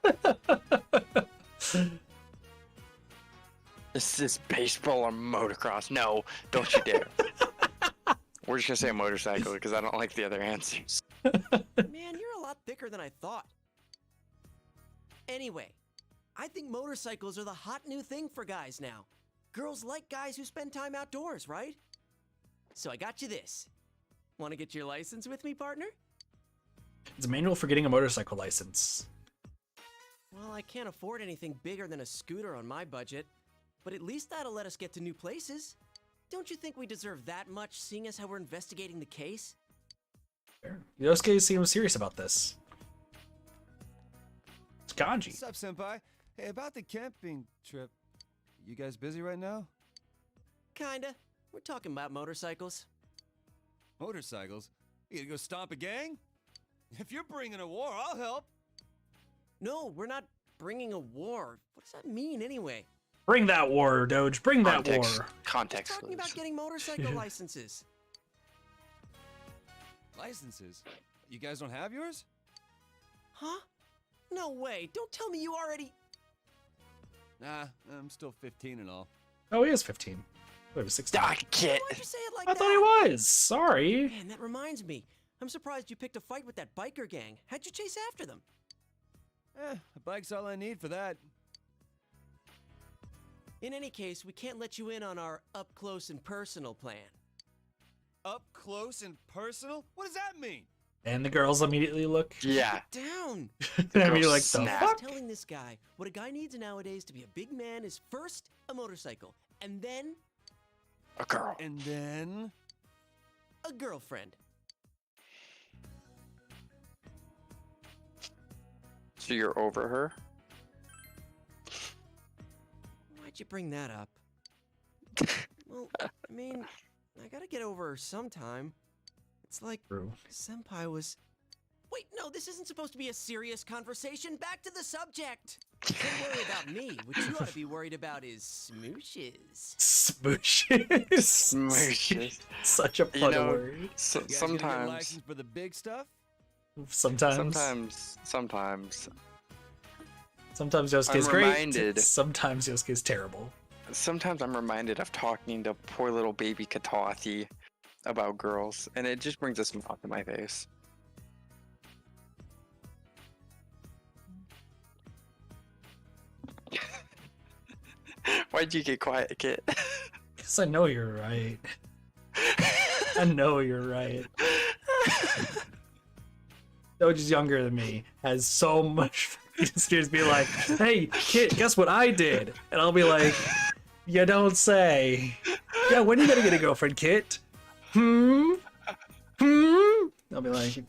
Is this baseball or motocross? No, don't you dare. We're just gonna say motorcycle because I don't like the other answers. Man, you're a lot thicker than I thought. Anyway, I think motorcycles are the hot new thing for guys now. Girls like guys who spend time outdoors, right? So I got you this. Want to get your license with me, partner? It's a manual for getting a motorcycle license. Well, I can't afford anything bigger than a scooter on my budget, but at least that'll let us get to new places. Don't you think we deserve that much, seeing as how we're investigating the case? Fair. Yosuke seems serious about this. It's Kanji. What's up, senpai? Hey, about the camping trip. You guys busy right now? Kinda. We're talking about motorcycles. Motorcycles? You gonna go stomp a gang? If you're bringing a war, I'll help. No, we're not bringing a war. What does that mean, anyway? Bring that war, Doge. Bring that war. Context. We're talking about getting motorcycle licenses. Licenses? You guys don't have yours? Huh? No way. Don't tell me you already... Nah, I'm still 15 and all. Oh, he is 15. He was 16. Kit. Why'd you say it like I that? thought he was. Sorry. Man, that reminds me. I'm surprised you picked a fight with that biker gang. How'd you chase after them? A bike's all I need for that. In any case, we can't let you in on our up-close and personal plan. Up close and personal? What does that mean? And the girls immediately look. Yeah. Down! I mean, like, the snap. fuck? Telling this guy what a guy needs nowadays to be a big man is first a motorcycle, and then A girl. And then... a girlfriend. So you're over her? Why'd you bring that up? Well, I mean, I gotta get over her sometime. It's like True. Senpai was... Wait, no, this isn't supposed to be a serious conversation. Back to the subject. Don't worry about me. What you ought to be worried about is smooshes. Smooshes. Smooshes. Such a fun word. You guys gonna get a Sometimes. license for the big stuff? Sometimes Yosuke's I'm great. reminded- Sometimes Yosuke's terrible. Sometimes I'm reminded of talking to poor little baby Katathi about girls, and it just brings a smile to my face. Why'd you get quiet, Kit? Because I know you're right. I know you're right. Doge is younger than me, has so much experience be like, hey, Kit, guess what I did? And I'll be like, you don't say. Yeah, when are you gonna get a girlfriend, Kit? I'll be like,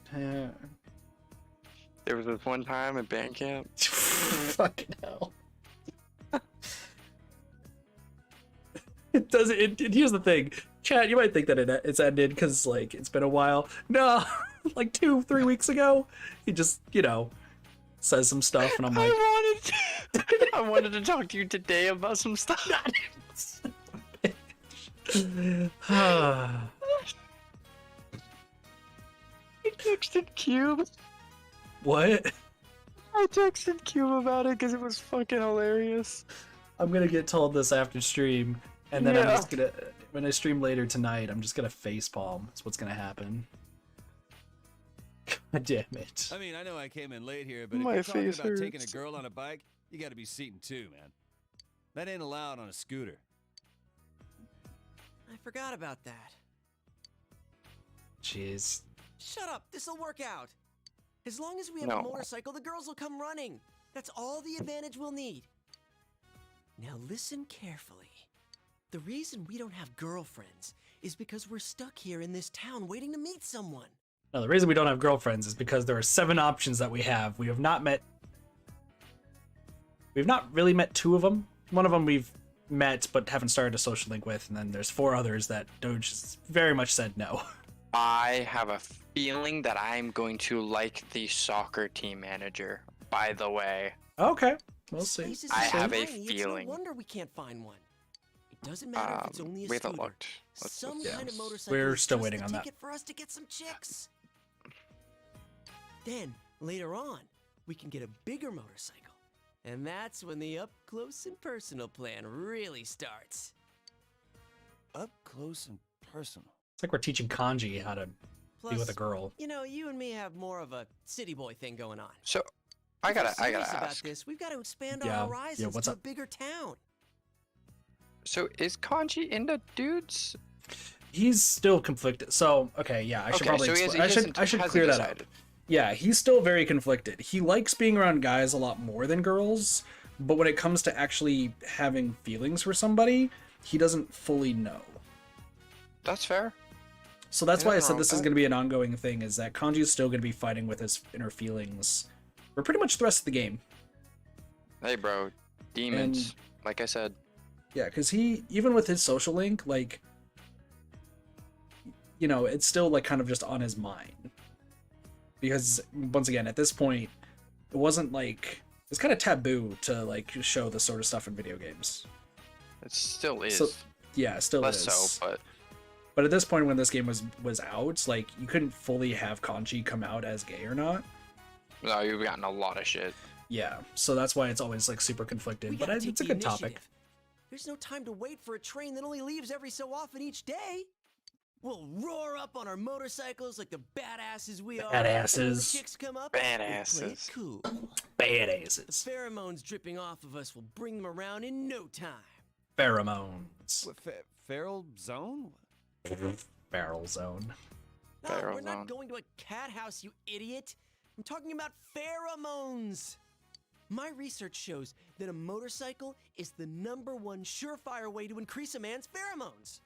There was this one time at band camp. fucking hell. It doesn't. Here's the thing, chat. You might think that it's ended because like it's been a while. No, like 2-3 weeks ago, he just says some stuff, and I'm like, I wanted to talk to you today about some stuff. I texted Cube. What? I texted Cube about it because it was fucking hilarious. I'm gonna get told this after stream, and then I'm Yeah. just gonna, when I stream later tonight, I'm just gonna facepalm. That's what's gonna happen. God damn it. I mean, I know I came in late here, but My if you're talking face about taking a hurts. girl on a bike, you gotta be seating too, man. That ain't allowed on a scooter. I forgot about that. Jeez. Shut up. This'll work out. As long as we have No. a motorcycle, the girls will come running. That's all the advantage we'll need. Now listen carefully. The reason we don't have girlfriends is because we're stuck here in this town waiting to meet someone. No, the reason we don't have girlfriends is because there are 7 options that we have. We've not really met 2 of them. One of them we've met but haven't started a social link with, and then there's 4 others that Doge has very much said no. I have a feeling that I'm going to like the soccer team manager, by the way. Okay, we'll This see. place is I so have a tiny, feeling. It's no wonder we can't find one. It doesn't matter if it's only a We haven't scooter. looked. Some yeah. kind of motorcycle We're is still just waiting the on that. ticket for us to get some chicks. Then, later on, we can get a bigger motorcycle. And that's when the up close and personal plan really starts. Up close and personal. It's like we're teaching Kanji how to Plus, be with a girl. you know, you and me have more of a city boy thing going on. So, I If we're gotta serious about ask. this, we've got to expand Yeah, our horizons what's to up? a bigger town. So is Kanji into dudes? He's still conflicted. So okay, yeah, I should probably. I should clear that up. Yeah, he's still very conflicted. He likes being around guys a lot more than girls, but when it comes to actually having feelings for somebody, he doesn't fully know. That's fair. So that's why I said this is going to be an ongoing thing, is that Kanji is still going to be fighting with his inner feelings for pretty much the rest of the game. Hey, bro. Demons, like I said. Yeah, because he, even with his social link, like, you know, it's still, like, kind of just on his mind. Because, once again, at this point, it wasn't, like, it's kind of taboo to, like, show this sort of stuff in video games. It still is. So, yeah, it still Less is. so, But at this point, when this game was out, like, you couldn't fully have Kanji come out as gay or not. No, you've gotten a lot of shit. Yeah, so that's why it's always, like, super conflicted. But it's a good topic. There's no time to wait for a train that only leaves every so often each day. We'll roar up on our motorcycles like the badasses we are. Badasses. When the chicks come up, badasses. we'll play it cool. Badasses. The pheromones dripping off of us will bring them around in no time. Pheromones. Feral zone? Barrel zone. No, we're not going to a cat house, you idiot. I'm talking about pheromones. My research shows that a motorcycle is the #1 surefire way to increase a man's pheromones.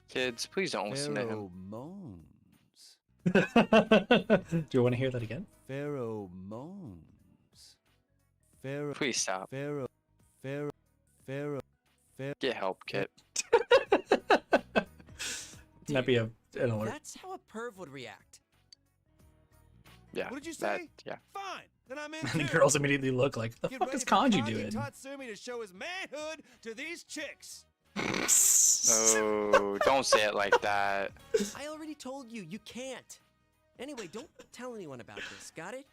Kids, please don't listen to him. Pheromones. Do you want to hear that again? Pheromones. Please stop. Pharaoh. Get help, Kit. That'd be an alert. That's how a perv would react. Yeah. What did you say? Yeah. Fine. Then I'm in. And the girls immediately look like, the fuck is Kanji doing? Tatsumi to show his manhood to these chicks. Oh, don't say it like that. I already told you, you can't. Anyway, don't tell anyone about this, got it?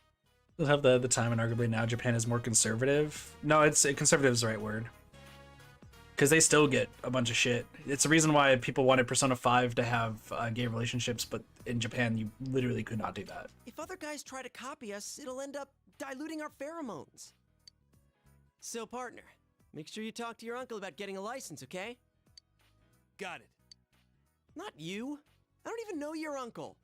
We'll have the time, and arguably now Japan is more conservative. No, conservative is the right word. Because they still get a bunch of shit. It's the reason why people wanted Persona 5 to have gay relationships, but in Japan you literally could not do that. If other guys try to copy us, it'll end up diluting our pheromones. So, partner, make sure you talk to your uncle about getting a license, okay? Got it. Not you. I don't even know your uncle.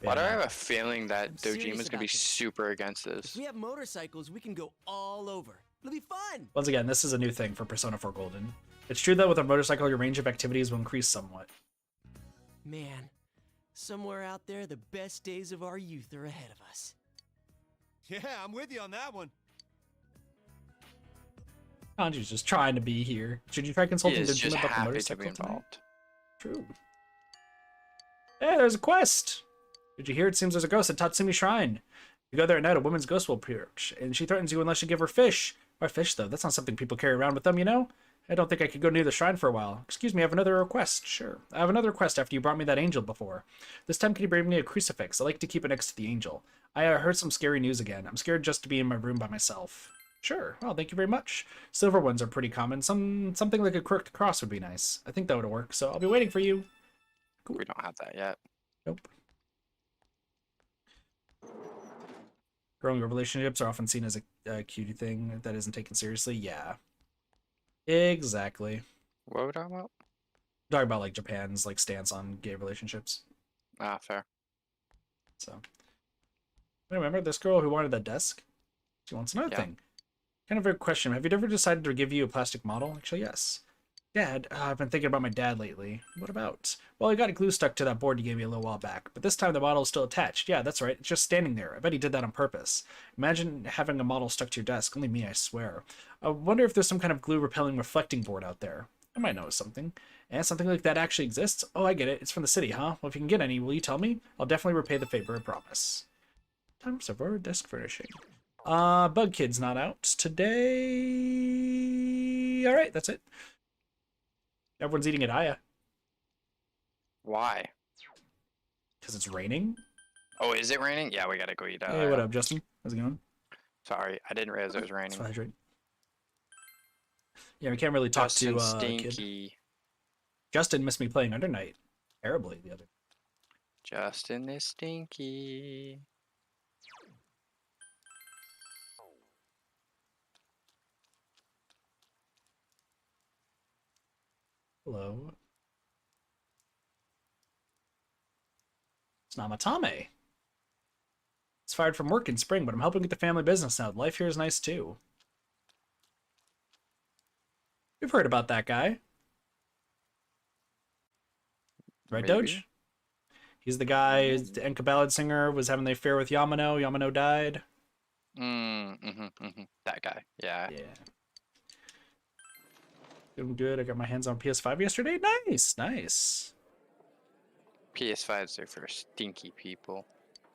Why do I have a feeling that I'm serious Dojima's gonna be about this. super against this? If we have motorcycles, we can go all over. It'll be fun. Once again, this is a new thing for Persona 4 Golden. It's true that with a motorcycle, your range of activities will increase somewhat. Man, somewhere out there, the best days of our youth are ahead of us. Yeah, I'm with you on that one. Kanji's just trying to be here. Should you try consulting He is just Dojima about the happy to motorcycle be tonight? involved. True. Hey, there's a quest! Did you hear? It seems there's a ghost at Tatsumi Shrine. If you go there at night, a woman's ghost will appear, and she threatens you unless you give her fish. Why fish, though? That's not something people carry around with them, you know? I don't think I could go near the shrine for a while. Excuse me, I have another request. Sure. I have another request after you brought me that angel before. This time, can you bring me a crucifix? I like to keep it next to the angel. I heard some scary news again. I'm scared just to be in my room by myself. Sure. Well, thank you very much. Silver ones are pretty common. Something like a crooked cross would be nice. I think that would work, so I'll be waiting for you. Cool. We don't have that yet. Nope. Growing relationships are often seen as a cutie thing that isn't taken seriously. Yeah. Exactly. What are we talking about? Talking about like Japan's like stance on gay relationships. Ah, fair. So. Remember this girl who wanted that desk? She wants another Yeah. thing. Kind of a question. Have you ever decided to give you a plastic model? Actually, yes. Dad, I've been thinking about my dad lately. What about? Well, he got a glue stuck to that board you gave me a little while back, but this time the model is still attached. Yeah, that's right. It's just standing there. I bet he did that on purpose. Imagine having a model stuck to your desk. Only me, I swear. I wonder if there's some kind of glue-repelling reflecting board out there. I might know something. And something like that actually exists? Oh, I get it. It's from the city, huh? Well, if you can get any, will you tell me? I'll definitely repay the favor, I promise. Time for desk furnishing. Bug Kid's not out today. All right, that's it. Everyone's eating at Aya. Why? Because it's raining? Oh, is it raining? Yeah, we gotta go eat. Hey, what up, Justin? How's it going? Sorry, I didn't realize it was raining. Let's hydrate. Yeah, we can't really talk Justin to Stinky. Kid. Justin missed me playing Under Night terribly the other. Justin is stinky. Hello. It's Namatame. It's fired from work in spring, but I'm helping with the family business now. Life here is nice too. We've heard about that guy. Right, Maybe. Doge? He's the guy, the Enka ballad singer, was having the affair with Yamano. Yamano died. That guy. Yeah. Yeah. Doing good. I got my hands on PS5 yesterday. Nice, nice. PS5s are for stinky people.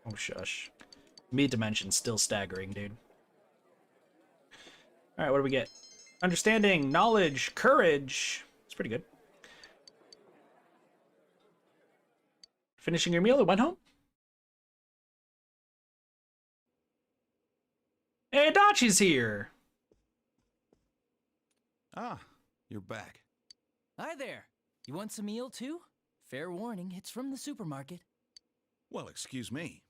Oh, shush. Me dimension still staggering, dude. All right, what do we get? Understanding, knowledge, courage. It's pretty good. Finishing your meal and went home? Hey, Adachi's here. Ah, you're back. Hi there. You want some meal too? Fair warning, it's from the supermarket. Well, excuse me.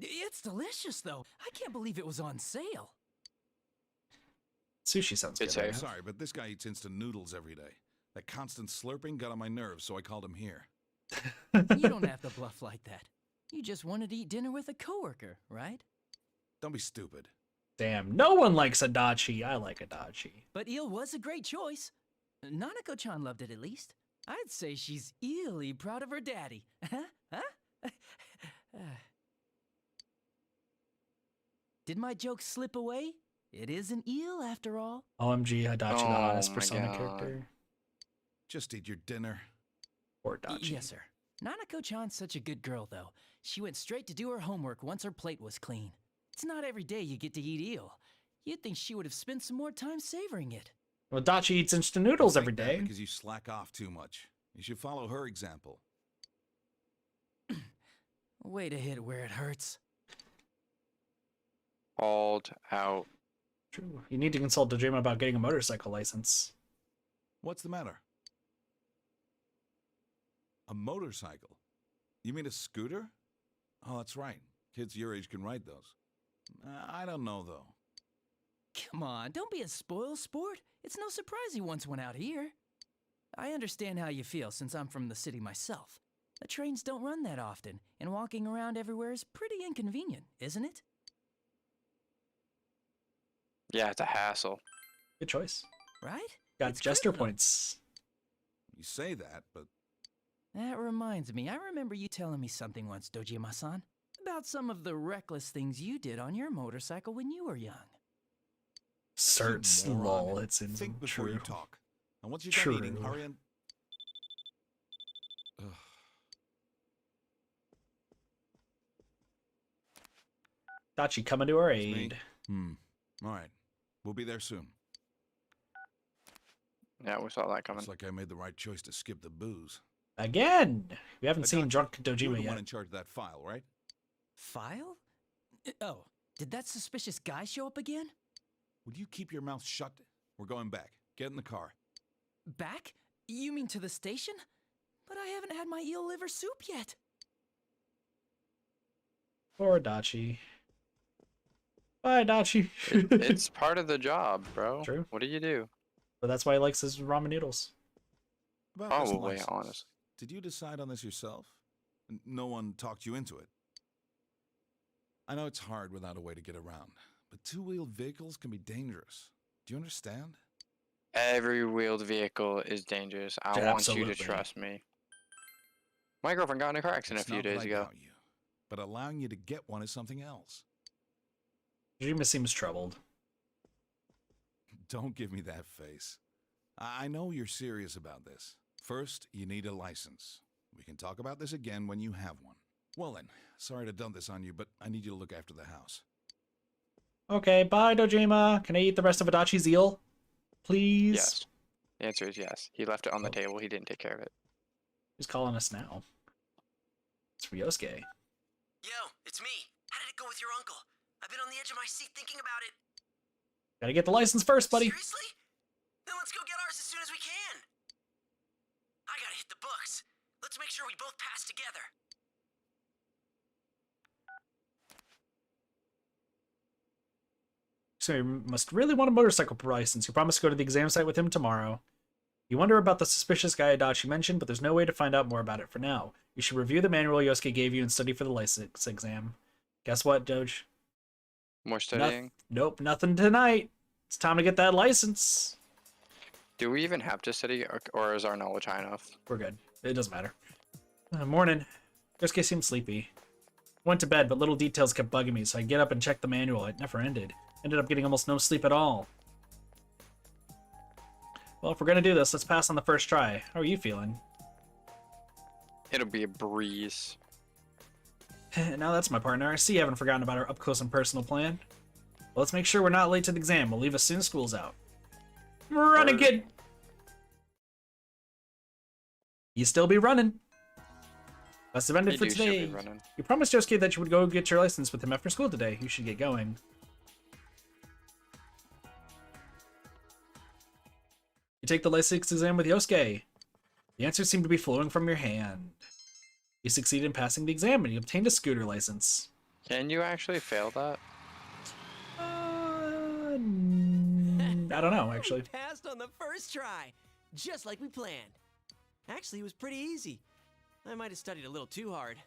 It's delicious, though. I can't believe it was on sale. Sushi sounds good. I'm sorry, but this guy eats instant noodles every day. That constant slurping got on my nerves, so I called him here. You don't have to bluff like that. You just wanted to eat dinner with a coworker, right? Don't be stupid. Damn, no one likes Adachi. I like Adachi. But eel was a great choice. Nanako-chan loved it at least. I'd say she's eerily proud of her daddy. Huh? Did my joke slip away? It is an eel after all. OMG, Adachi, the hottest my Persona God. character. Just eat your dinner. Or Adachi. Yes, sir. Nanako-chan's such a good girl, though. She went straight to do her homework once her plate was clean. It's not every day you get to eat eel. You'd think she would have spent some more time savoring it. Well, Adachi eats instant noodles every That day. Because you slack off too much. You should follow her example. Way to hit where it hurts. Called out. True. You need to consult Dojima about getting a motorcycle license. What's the matter? A motorcycle? You mean a scooter? Oh, that's right. Kids your age can ride those. I don't know, though. Come on, don't be a spoil sport. It's no surprise he once went out here. I understand how you feel since I'm from the city myself. The trains don't run that often, and walking around everywhere is pretty inconvenient, isn't it? Yeah, it's a hassle. Good choice. Right? Got It's Jester criminal. points. You say that, but That reminds me, I remember you telling me something once, Dojima-san, about some of the reckless things you did on your motorcycle when you were young. Certs, moron. lol, it's in think before true. you talk. And once you're done eating, True. hurry and... Ugh. Adachi coming to our It's me. aid. All right. We'll be there soon. Yeah, we saw that coming. Looks like I made the right choice to skip the booze. Again! We haven't seen Adachi, drunk You're Dojima the yet. one in charge of that file, right? File? Oh, did that suspicious guy show up again? Would you keep your mouth shut? We're going back. Get in the car. Back? You mean to the station? But I haven't had my eel liver soup yet. Poor Adachi. Bye, Adachi. It's part of the job, bro. True. What do you do? But that's why he likes his ramen noodles. About this Probably, license, honest. Did you decide on this yourself? No one talked you into it? I know it's hard without a way to get around, but two-wheeled vehicles can be dangerous. Do you understand? Every wheeled vehicle is dangerous. I Yeah, want you absolutely. to trust me. My girlfriend got in a car accident It's a few not that days I ago. doubt you, but allowing you to get one is something else. Dojima seems troubled. Don't give me that face. I know you're serious about this. First, you need a license. We can talk about this again when you have one. Well then, sorry to dump this on you, but I need you to look after the house. Okay, bye, Dojima. Can I eat the rest of Adachi's eel? Please? Yes. The answer is yes. He left it on the table. He didn't take care of it. Who's calling us now? It's for Yosuke. Yo, it's me. How did it go with your uncle? I've been on the edge of my seat thinking about it. Gotta get the license first, buddy. Seriously? Then let's go get ours as soon as we can. I gotta hit the books. Let's make sure we both pass together. So you must really want a motorcycle license. You promised to go to the exam site with him tomorrow. You wonder about the suspicious guy Adachi mentioned, but there's no way to find out more about it for now. You should review the manual Yosuke gave you and study for the license exam. Guess what, Doge? More studying? Nope, nothing tonight. It's time to get that license. Do we even have to study, or is our knowledge high enough? We're good. It doesn't matter. Morning. Yosuke seemed sleepy. Went to bed, but little details kept bugging me, so I get up and check the manual. It never ended. Ended up getting almost no sleep at all. Well, if we're gonna do this, let's pass on the first try. How are you feeling? It'll be a breeze. Now that's my partner. I see you haven't forgotten about our up-close and personal plan. Well, let's make sure we're not late to the exam. We'll leave as soon as school's out. Running, kid! You still be running. Must have ended for today. You promised Yosuke that you would go get your license with him after school today. You should get going. You take the license exam with Yosuke. The answers seem to be flowing from your hand. You succeeded in passing the exam and you obtained a scooter license. Can you actually fail that? I don't know, actually. Passed on the first try, just like we planned. Actually, it was pretty easy. I might have studied a little too hard.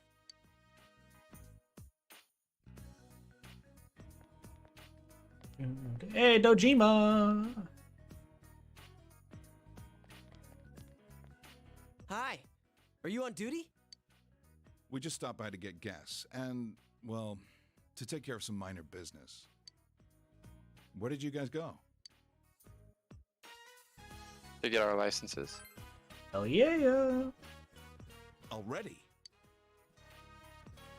Hey, Dojima! Hi, are you on duty? We just stopped by to get gas and, well, to take care of some minor business. Where did you guys go? To get our licenses. Hell yeah! Already?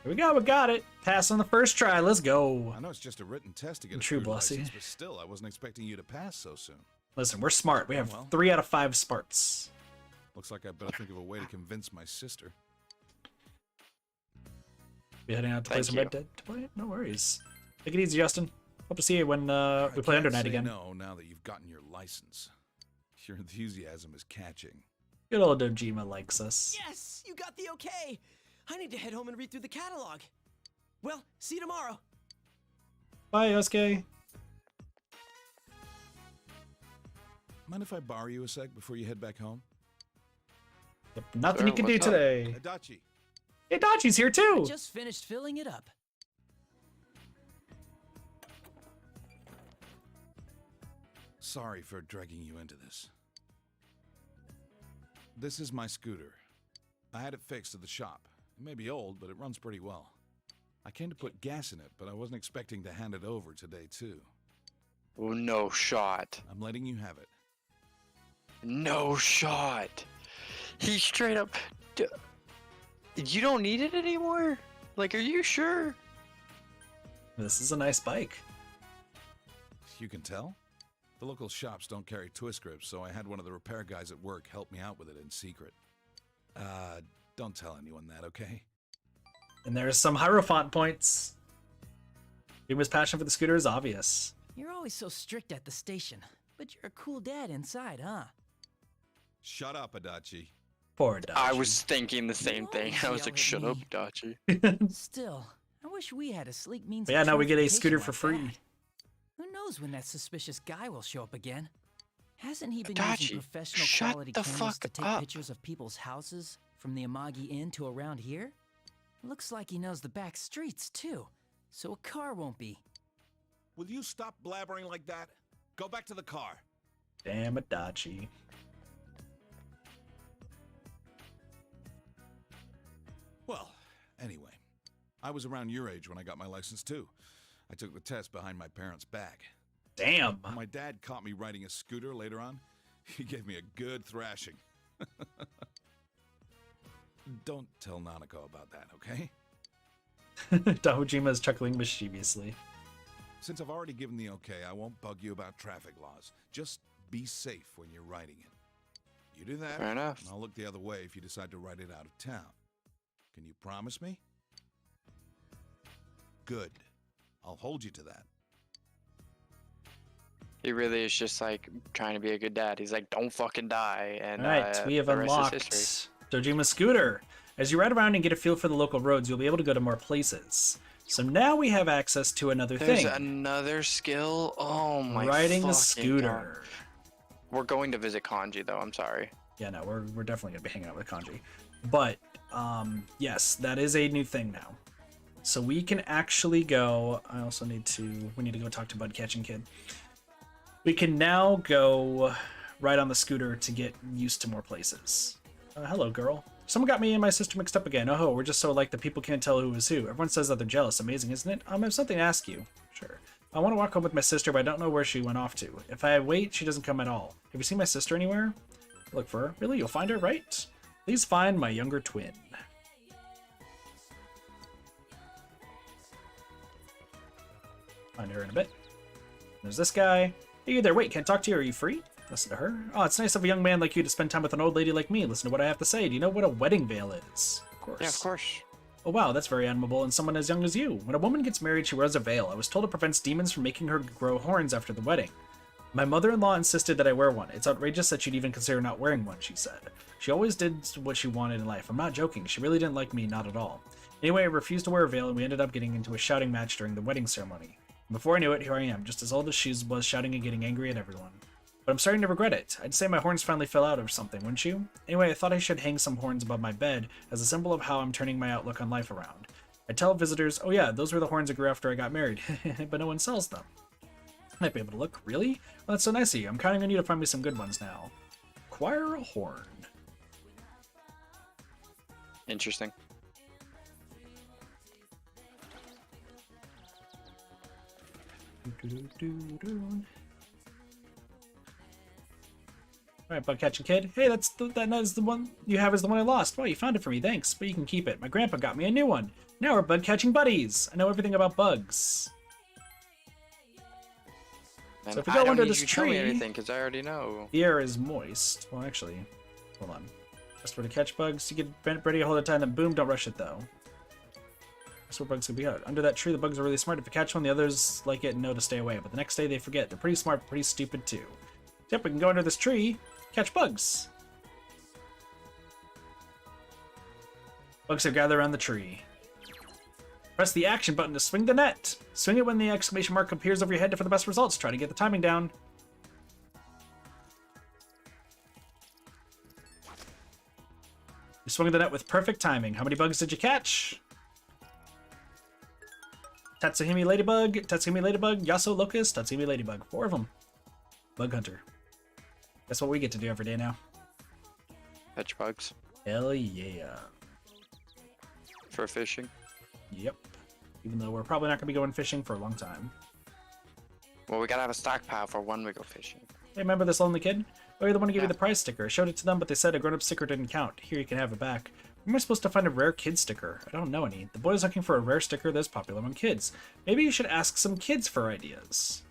Here we go, we got it! Pass on the first try, let's go! I know it's just a written test to get a True, scooter Blessy. license, but still, I wasn't expecting you to pass so soon. Listen, we're smart. We have 3 out of 5 smarts. Looks like I better think of a way to convince my sister. Be heading out to play some Red Dead to play? No worries. Take it easy, Justin. Hope to see you when we play Under Night again. No, now that you've gotten your license. Your enthusiasm is catching. Good old Dojima likes us. Yes, you got the okay. I need to head home and read through the catalog. Well, see you tomorrow. Bye, Yosuke. Mind if I borrow you a sec before you head back home? Yep, nothing you can do today. Adachi. Adachi's here too. I just finished filling it up. Sorry for dragging you into this. This is my scooter. I had it fixed at the shop. It may be old, but it runs pretty well. I came to put gas in it, but I wasn't expecting to hand it over today, too. Oh, no shot. I'm letting you have it. No shot. He straight up... You don't need it anymore? Like, are you sure? This is a nice bike. You can tell? The local shops don't carry twist grips, so I had one of the repair guys at work help me out with it in secret. Don't tell anyone that, okay? And there's some Hierophant points. Yuma's passion for the scooter is obvious. You're always so strict at the station, but you're a cool dad inside, huh? Shut up, Adachi. Poor Adachi. I was thinking the same thing. I was like, shut up, Adachi. Still, I wish we had a sleek means But yeah, of now we get a transportation scooter like for free. that. Who knows when that suspicious guy will show up again? Hasn't he been Adachi, using professional shut quality the cameras fuck to take up. pictures of people's houses from the Amagi Inn to around here? Looks like he knows the back streets too, so a car won't be. Will you stop blabbering like that? Go back to the car. Damn Adachi. Well, anyway, I was around your age when I got my license too. I took the test behind my parents' back. Damn. When my dad caught me riding a scooter later on, he gave me a good thrashing. Don't tell Nanako about that, okay? Dojima is chuckling mischievously. Since I've already given the okay, I won't bug you about traffic laws. Just be safe when you're riding it. You do that, Fair enough. and I'll look the other way if you decide to ride it out of town. Can you promise me? Good. I'll hold you to that. He really is just like trying to be a good dad. He's like, don't fucking die. And Alright, we have the rest is unlocked history. Dojima's scooter. As you ride around and get a feel for the local roads, you'll be able to go to more places. So now we have access to another There's thing. another skill? Oh my Riding a fucking scooter. God. We're going to visit Kanji, though. I'm sorry. Yeah, no, we're definitely gonna be hanging out with Kanji. But yes, that is a new thing now. So we can actually go. I also need to. We need to go talk to Bud Catching Kid. We can now go ride on the scooter to get used to more places. Hello, girl. Someone got me and my sister mixed up again. Oh, we're just so alike that people can't tell who is who. Everyone says that they're jealous. Amazing, isn't it? I have something to ask you. Sure. I want to walk home with my sister, but I don't know where she went off to. If I wait, she doesn't come at all. Have you seen my sister anywhere? Look for her. Really? You'll find her, right? Please find my younger twin. Find her in a bit. There's this guy. Hey, you there. Wait, can I talk to you? Are you free? Listen to her. Oh, it's nice of a young man like you to spend time with an old lady like me. Listen to what I have to say. Do you know what a wedding veil is? Of course. Yeah, of course. Oh wow, that's very admirable in someone as young as you. When a woman gets married, she wears a veil. I was told it prevents demons from making her grow horns after the wedding. My mother-in-law insisted that I wear one. It's outrageous that she'd even consider not wearing one, she said. She always did what she wanted in life. I'm not joking. She really didn't like me, not at all. Anyway, I refused to wear a veil, and we ended up getting into a shouting match during the wedding ceremony. Before I knew it, here I am, just as old as she was, shouting and getting angry at everyone. But I'm starting to regret it. I'd say my horns finally fell out or something, wouldn't you? Anyway, I thought I should hang some horns above my bed as a symbol of how I'm turning my outlook on life around. I tell visitors, oh yeah, those were the horns I grew after I got married, but no one sells them. I might be able to look. Really? Well, that's so nice of you. I'm counting on you to find me some good ones now. Acquire a horn. Interesting. Alright, Bug Catching Kid. Hey, that is the one you have is the one I lost. Well, you found it for me, thanks. But you can keep it. My grandpa got me a new one. Now we're bug catching buddies. I know everything about bugs. And so if we go under this tree, tell me tree, anything because I already know. the air is moist. Well, actually, hold on. Best way to catch bugs. You get ready to hold it tight, and then boom, don't rush it though. That's where bugs can be out. Under that tree, the bugs are really smart. If you catch one, the others like it and know to stay away. But the next day, they forget. They're pretty smart, pretty stupid too. Yep, we can go under this tree, catch bugs. Bugs are gathered around the tree. Press the action button to swing the net. Swing it when the exclamation mark appears over your head for the best results. Try to get the timing down. You swung the net with perfect timing. How many bugs did you catch? Tatsumi Ladybug, Yaso Locust, Tatsumi Ladybug. 4 of them. Bug Hunter. That's what we get to do every day now. Catch bugs. Hell yeah. For fishing. Yep. Even though we're probably not going to be going fishing for a long time. Well, we gotta have a stockpile for when we go fishing. Hey, remember this lonely kid? Oh, you're the one who gave me the prize sticker. I showed it to them, but they said a grown-up sticker didn't count. Here, you can have it back. Where am I supposed to find a rare kid sticker? I don't know any. The boy's looking for a rare sticker that's popular among kids. Maybe you should ask some kids for ideas.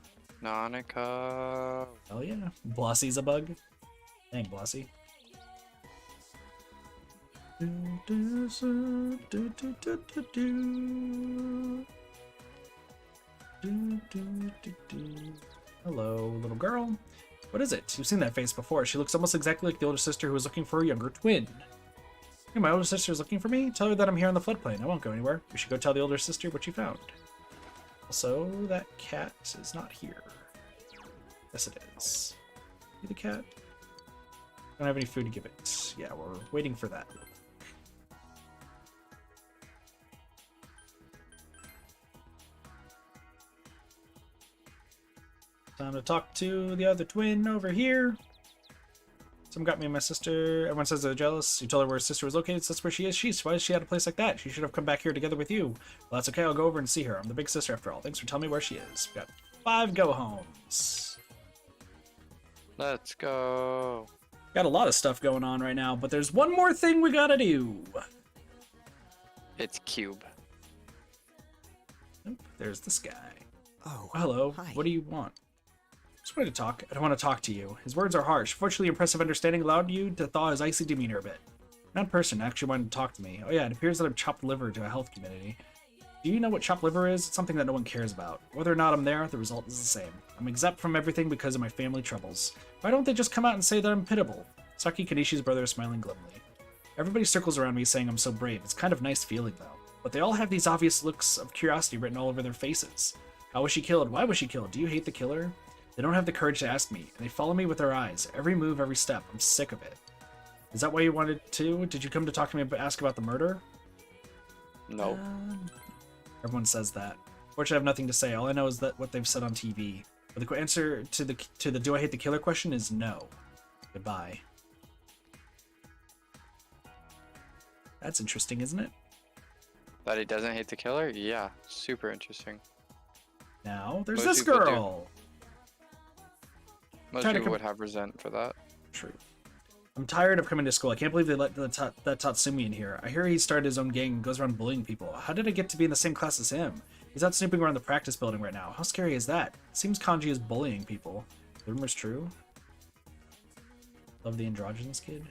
Nanika. Hell yeah. Blossy's a bug. Dang, Blossy. Hello, little girl. What is it? You've seen that face before. She looks almost exactly like the older sister who was looking for a younger twin. Hey, my older sister's looking for me? Tell her that I'm here on the floodplain. I won't go anywhere. We should go tell the older sister what you found. Also, that cat is not here. Yes, it is. You the cat? Don't have any food to give it. Yeah, we're waiting for that. Time to talk to the other twin over here. Someone got me and my sister. Everyone says they're jealous. You told her where her sister was located, so that's where she is. Why is she at a place like that? She should have come back here together with you. Well, that's okay. I'll go over and see her. I'm the big sister after all. Thanks for telling me where she is. We got 5 go-homes. Let's go. Got a lot of stuff going on right now, but there's one more thing we gotta do. It's Cube. Nope, there's this guy. Oh, hello. hi. What do you want? Just wanted to talk. I don't want to talk to you. His words are harsh. Fortunately, impressive understanding allowed you to thaw his icy demeanor a bit. That person actually wanted to talk to me. Oh yeah, it appears that I've chopped liver to a health community. Do you know what chopped liver is? It's something that no one cares about. Whether or not I'm there, the result is the same. I'm exempt from everything because of my family troubles. Why don't they just come out and say that I'm pitiable? Saki Kanishi's brother is smiling glumly. Everybody circles around me saying I'm so brave. It's kind of nice feeling though. But they all have these obvious looks of curiosity written all over their faces. How was she killed? Why was she killed? Do you hate the killer? They don't have the courage to ask me, and they follow me with their eyes. Every move, every step. I'm sick of it. Is that why you wanted to? Did you come to talk to me and ask about the murder? No. Everyone says that. Fortunately, I have nothing to say. All I know is that what they've said on TV. But the answer to the do I hate the killer question is no. Goodbye. That's interesting, isn't it? That he doesn't hate the killer? Yeah, super interesting. Now, there's Most this people do. girl! Most people would have resent for that. True. I'm tired of coming to school. I can't believe they let that Tatsumi in here. I hear he started his own gang and goes around bullying people. How did I get to be in the same class as him? He's out snooping around the practice building right now. How scary is that? It seems Kanji is bullying people. The rumor's true? Love the androgynous kid.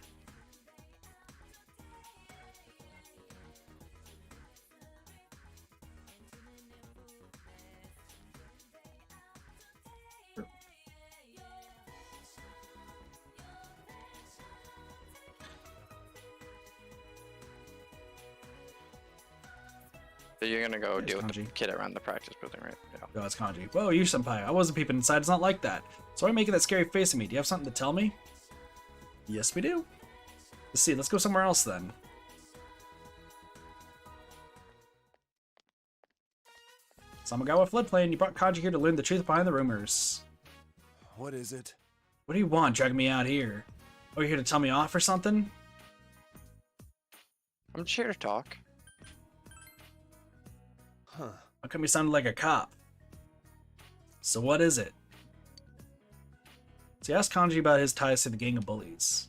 So you're gonna go There's deal with the Kanji. kid around the practice building, right? Yeah. Oh, it's Kanji. Whoa, you senpai. I wasn't peeping inside. It's not like that. So why are you making that scary face at me? Do you have something to tell me? Yes, we do. Let's see. Let's go somewhere else then. Samagawa floodplain. You brought Kanji here to learn the truth behind the rumors. What is it? What do you want dragging me out here? Oh, you're here to tell me off or something? I'm just here to talk. Huh. How come you sounded like a cop? So what is it? So you asked Kanji about his ties to the gang of bullies.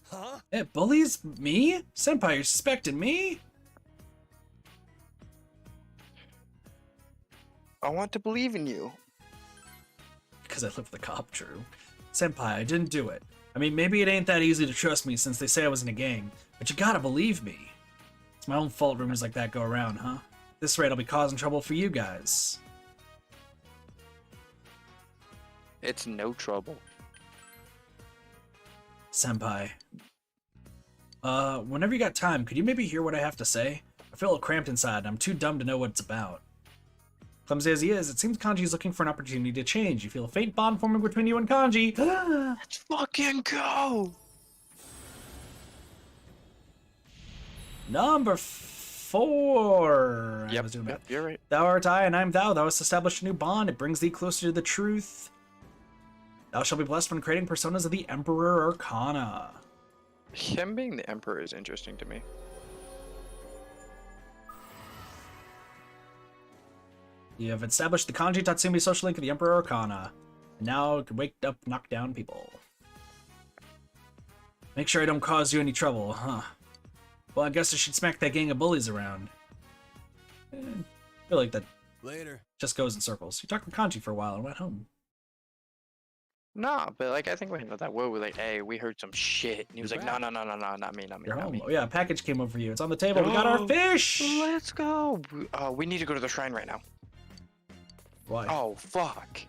Huh? Eh, bullies? Me? Senpai, you're suspecting me? I want to believe in you. Because I live with a cop, true. Senpai, I didn't do it. I mean, maybe it ain't that easy to trust me since they say I was in a gang, but you gotta believe me. It's my own fault rumors like that go around, huh? At this rate, I'll be causing trouble for you guys. It's no trouble. Senpai. Whenever you got time, could you maybe hear what I have to say? I feel a little cramped inside, and I'm too dumb to know what it's about. Clumsy as he is, it seems Kanji is looking for an opportunity to change. You feel a faint bond forming between you and Kanji. Let's fucking go! Number 4. Yep, you're right. Thou art I, and I am thou. Thou hast established a new bond. It brings thee closer to the truth. Thou shalt be blessed when creating personas of the Emperor Arcana. Him being the Emperor is interesting to me. You have established the Kanji Tatsumi social link of the Emperor Arcana. And now you can wake up, knock down people. Make sure I don't cause you any trouble, huh? Well, I guess I should smack that gang of bullies around. I feel like that Later. just goes in circles. You talked with Kanji for a while and went home. Nah, but like I think we handled that well. We're like, hey, we heard some shit. And he was like, no, not me. You're home. Oh yeah, a package came over for you. It's on the table. We got our fish! Let's go. We need to go to the shrine right now. Why? Oh, fuck.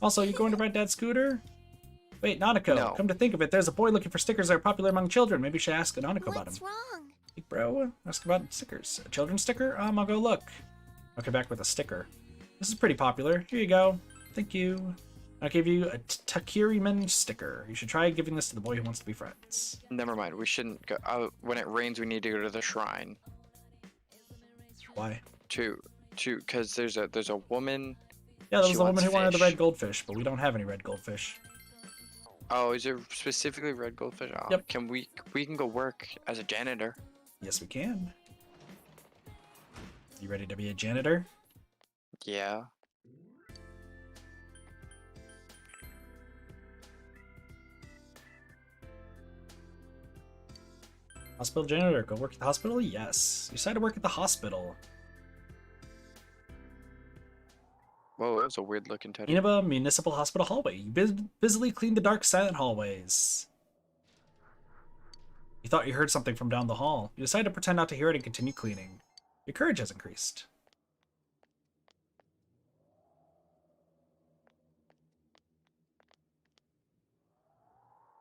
Also, you going to Red Dad's scooter? Wait, Nanako. No. Come to think of it, there's a boy looking for stickers that are popular among children. Maybe you should ask Nanako about him. What's wrong? Hey, bro, ask about stickers. A children's sticker? I'll go look. I'll come back with a sticker. This is pretty popular. Here you go. Thank you. I'll give you a Takiriman sticker. You should try giving this to the boy who wants to be friends. Never mind. We shouldn't go. When it rains, we need to go to the shrine. Why? Because there's a woman. Yeah, that she was the woman wants who wanted the fish. red goldfish, but we don't have any red goldfish. Oh, is it specifically red goldfish? Oh, Yep. Can we can go work as a janitor? Yes, we can. You ready to be a janitor? Yeah. Hospital janitor, go work at the hospital? Yes. You decided to work at the hospital. Whoa, that was a weird looking tattoo. Inaba Municipal Hospital hallway. You busily clean the dark, silent hallways. You thought you heard something from down the hall. You decided to pretend not to hear it and continue cleaning. Your courage has increased.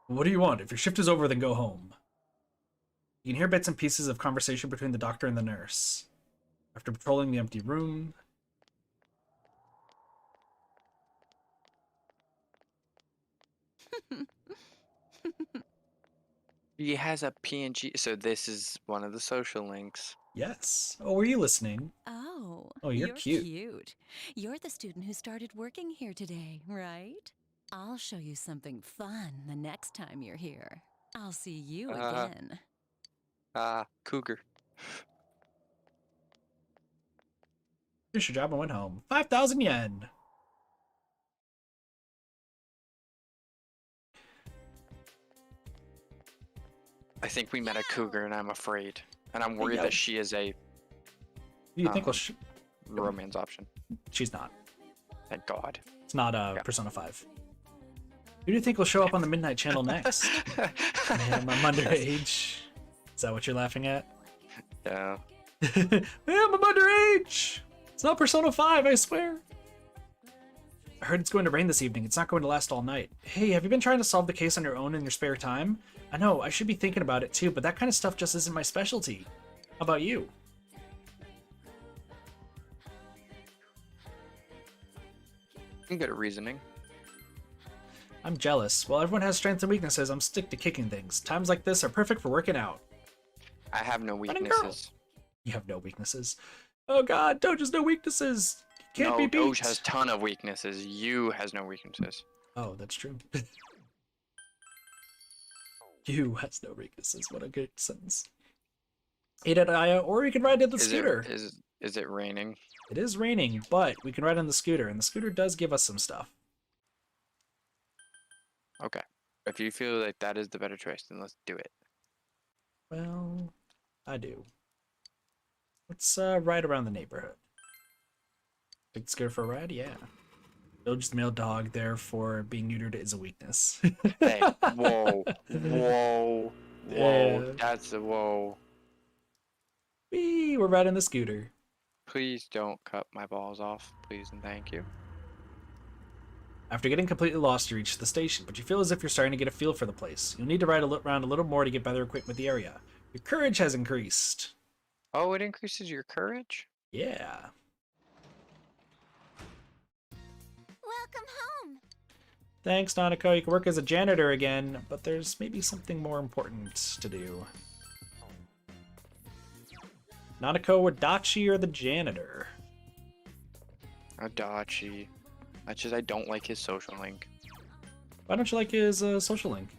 What do you want? If your shift is over, then go home. You can hear bits and pieces of conversation between the doctor and the nurse. After patrolling the empty room, He has a PNG, so this is one of the social links. Yes. Oh, were you listening? Oh, Oh, you're cute. You're the student who started working here today, right? I'll show you something fun the next time you're here. I'll see you again. Cougar. Finished your job and went home. 5,000 yen. I think we met a cougar, and I'm afraid. And I'm worried that she is a Who do you think will romance option. She's not. Thank God. It's not Persona 5. Who do you think will show up on the Midnight Channel next? Man, I'm underage. Is that what you're laughing at? Yeah. Man, I'm underage! It's not Persona 5, I swear. I heard it's going to rain this evening. It's not going to last all night. Hey, have you been trying to solve the case on your own in your spare time? I know, I should be thinking about it too, but that kind of stuff just isn't my specialty. How about you? I'm good at reasoning. I'm jealous. While everyone has strengths and weaknesses, I'm stick to kicking things. Times like this are perfect for working out. I have no weaknesses. You have no weaknesses. Oh god, Doge has no weaknesses. Can't be beat. Doge has a ton of weaknesses. You has no weaknesses. Oh, that's true. You has no weaknesses. What a good sentence. Eat at Aya, or we can ride in the scooter. Is it raining? It is raining, but we can ride on the scooter, and the scooter does give us some stuff. Okay. If you feel like that is the better choice, then let's do it. Well, I do. Let's ride around the neighborhood. Take the scooter for a ride? Yeah. Doge's the male dog, therefore being neutered is a weakness. Hey, whoa. Whoa. Whoa. Yeah. That's a whoa. Whee, we're riding the scooter. Please don't cut my balls off. Please and thank you. After getting completely lost, you reach the station, but you feel as if you're starting to get a feel for the place. You'll need to ride around a little more to get better acquainted with the area. Your courage has increased. Oh, it increases your courage? Yeah. Welcome home. Thanks, Nanako. You can work as a janitor again, but there's maybe something more important to do. Nanako, Adachi, or the janitor? Adachi. That's just I don't like his social link. Why don't you like his social link?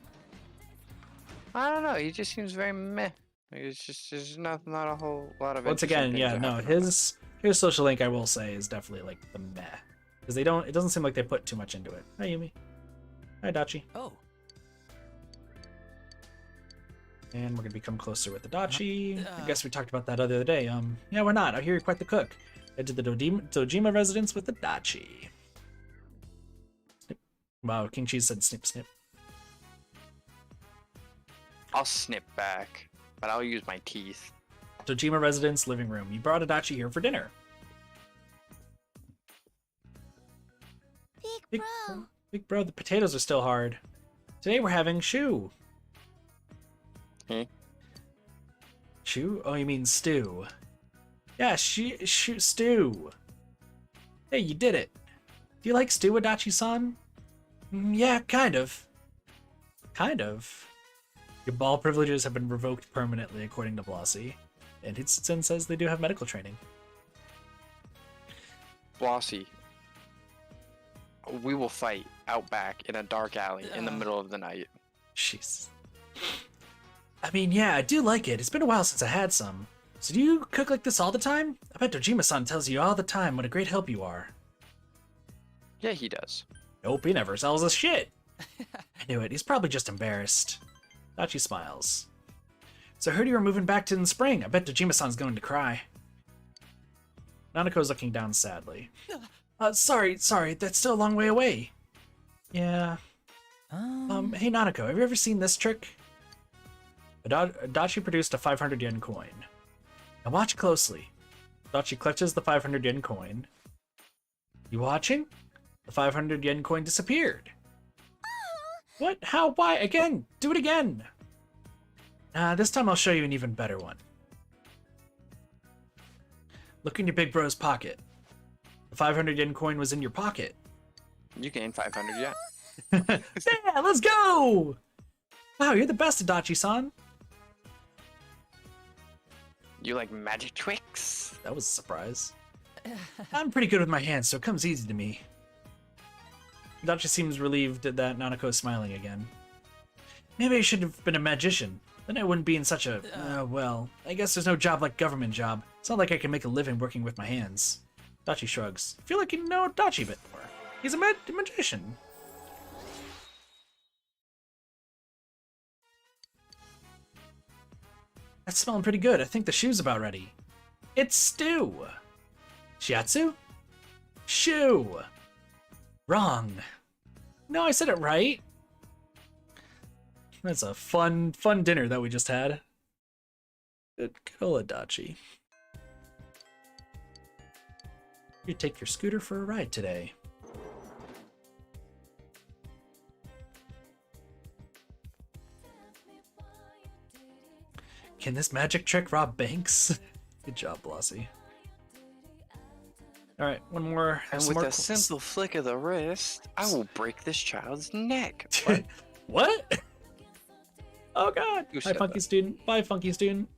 I don't know. He just seems very meh. It's just there's not a whole lot of. Once again, yeah, no, his social link I will say is definitely like the meh, because it doesn't seem like they put too much into it. Hi Yumi. Hi Dachi. Oh. And we're gonna become closer with Adachi. I guess we talked about that other day. Yeah, we're not. I hear you're quite the cook. Head to the Dojima residence with Adachi. Snip. Wow, King Cheese said snip snip. I'll snip back, but I'll use my teeth. Dojima residence living room. You brought Adachi here for dinner. Big bro, the potatoes are still hard. Today we're having shu. Hmm? Shu? Oh, you mean stew. Yeah, stew. Hey, you did it. Do you like stew, Adachi-san? Yeah, kind of. Kind of. Your ball privileges have been revoked permanently, according to Blossy. And Hitsusen says they do have medical training. Blossy. We will fight out back in a dark alley in the middle of the night. Jeez. I mean, yeah, I do like it. It's been a while since I had some. So do you cook like this all the time? I bet Dojima-san tells you all the time what a great help you are. Yeah, he does. Nope, he never sells us shit. I knew it. He's probably just embarrassed. Dachi smiles. So I heard you were moving back to in the spring. I bet Dojima-san's going to cry. Nanako's looking down sadly. Sorry, that's still a long way away. Yeah. Hey Nanako, have you ever seen this trick? Adachi produced a 500 yen coin. Now watch closely. Adachi clutches the 500 yen coin. You watching? The 500 yen coin disappeared. What? How? Why? Again? Do it again! This time I'll show you an even better one. Look in your big bro's pocket. The 500 yen coin was in your pocket. You gained 500 yen. Yeah, let's go! Wow, you're the best, Adachi-san. You like magic tricks? That was a surprise. I'm pretty good with my hands, so it comes easy to me. Adachi seems relieved that Nanako is smiling again. Maybe I should have been a magician. Then I wouldn't be in such a... well, I guess there's no job like government job. It's not like I can make a living working with my hands. Adachi shrugs. I feel like you know Adachi a bit more. He's a magician. That's smelling pretty good. I think the shoe's about ready. It's stew. Shiatsu? Shoe. Wrong. No, I said it right. That's a fun dinner that we just had. Good old Adachi. You take your scooter for a ride today. Can this magic trick rob banks? Good job, Blossie. Alright, one more. And with a simple flick of the wrist, I will break this child's neck. What? What? Oh god! Who Bye, said funky that? student. Bye, funky student.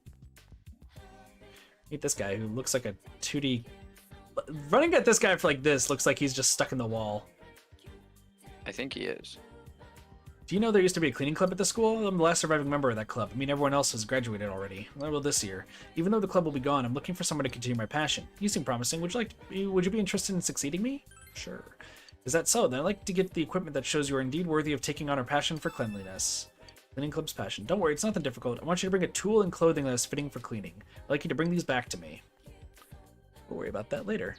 Meet this guy who looks like a 2D... Running at this guy for like this looks like he's just stuck in the wall. I think he is. Do you know there used to be a cleaning club at the school? I'm the last surviving member of that club. I mean, everyone else has graduated already. Well, this year. Even though the club will be gone, I'm looking for someone to continue my passion. You seem promising. Would you be interested in succeeding me? Sure. Is that so? Then I'd like to get the equipment that shows you are indeed worthy of taking on our passion for cleanliness. Cleaning club's passion. Don't worry, it's nothing difficult. I want you to bring a tool and clothing that is fitting for cleaning. I'd like you to bring these back to me. We'll worry about that later.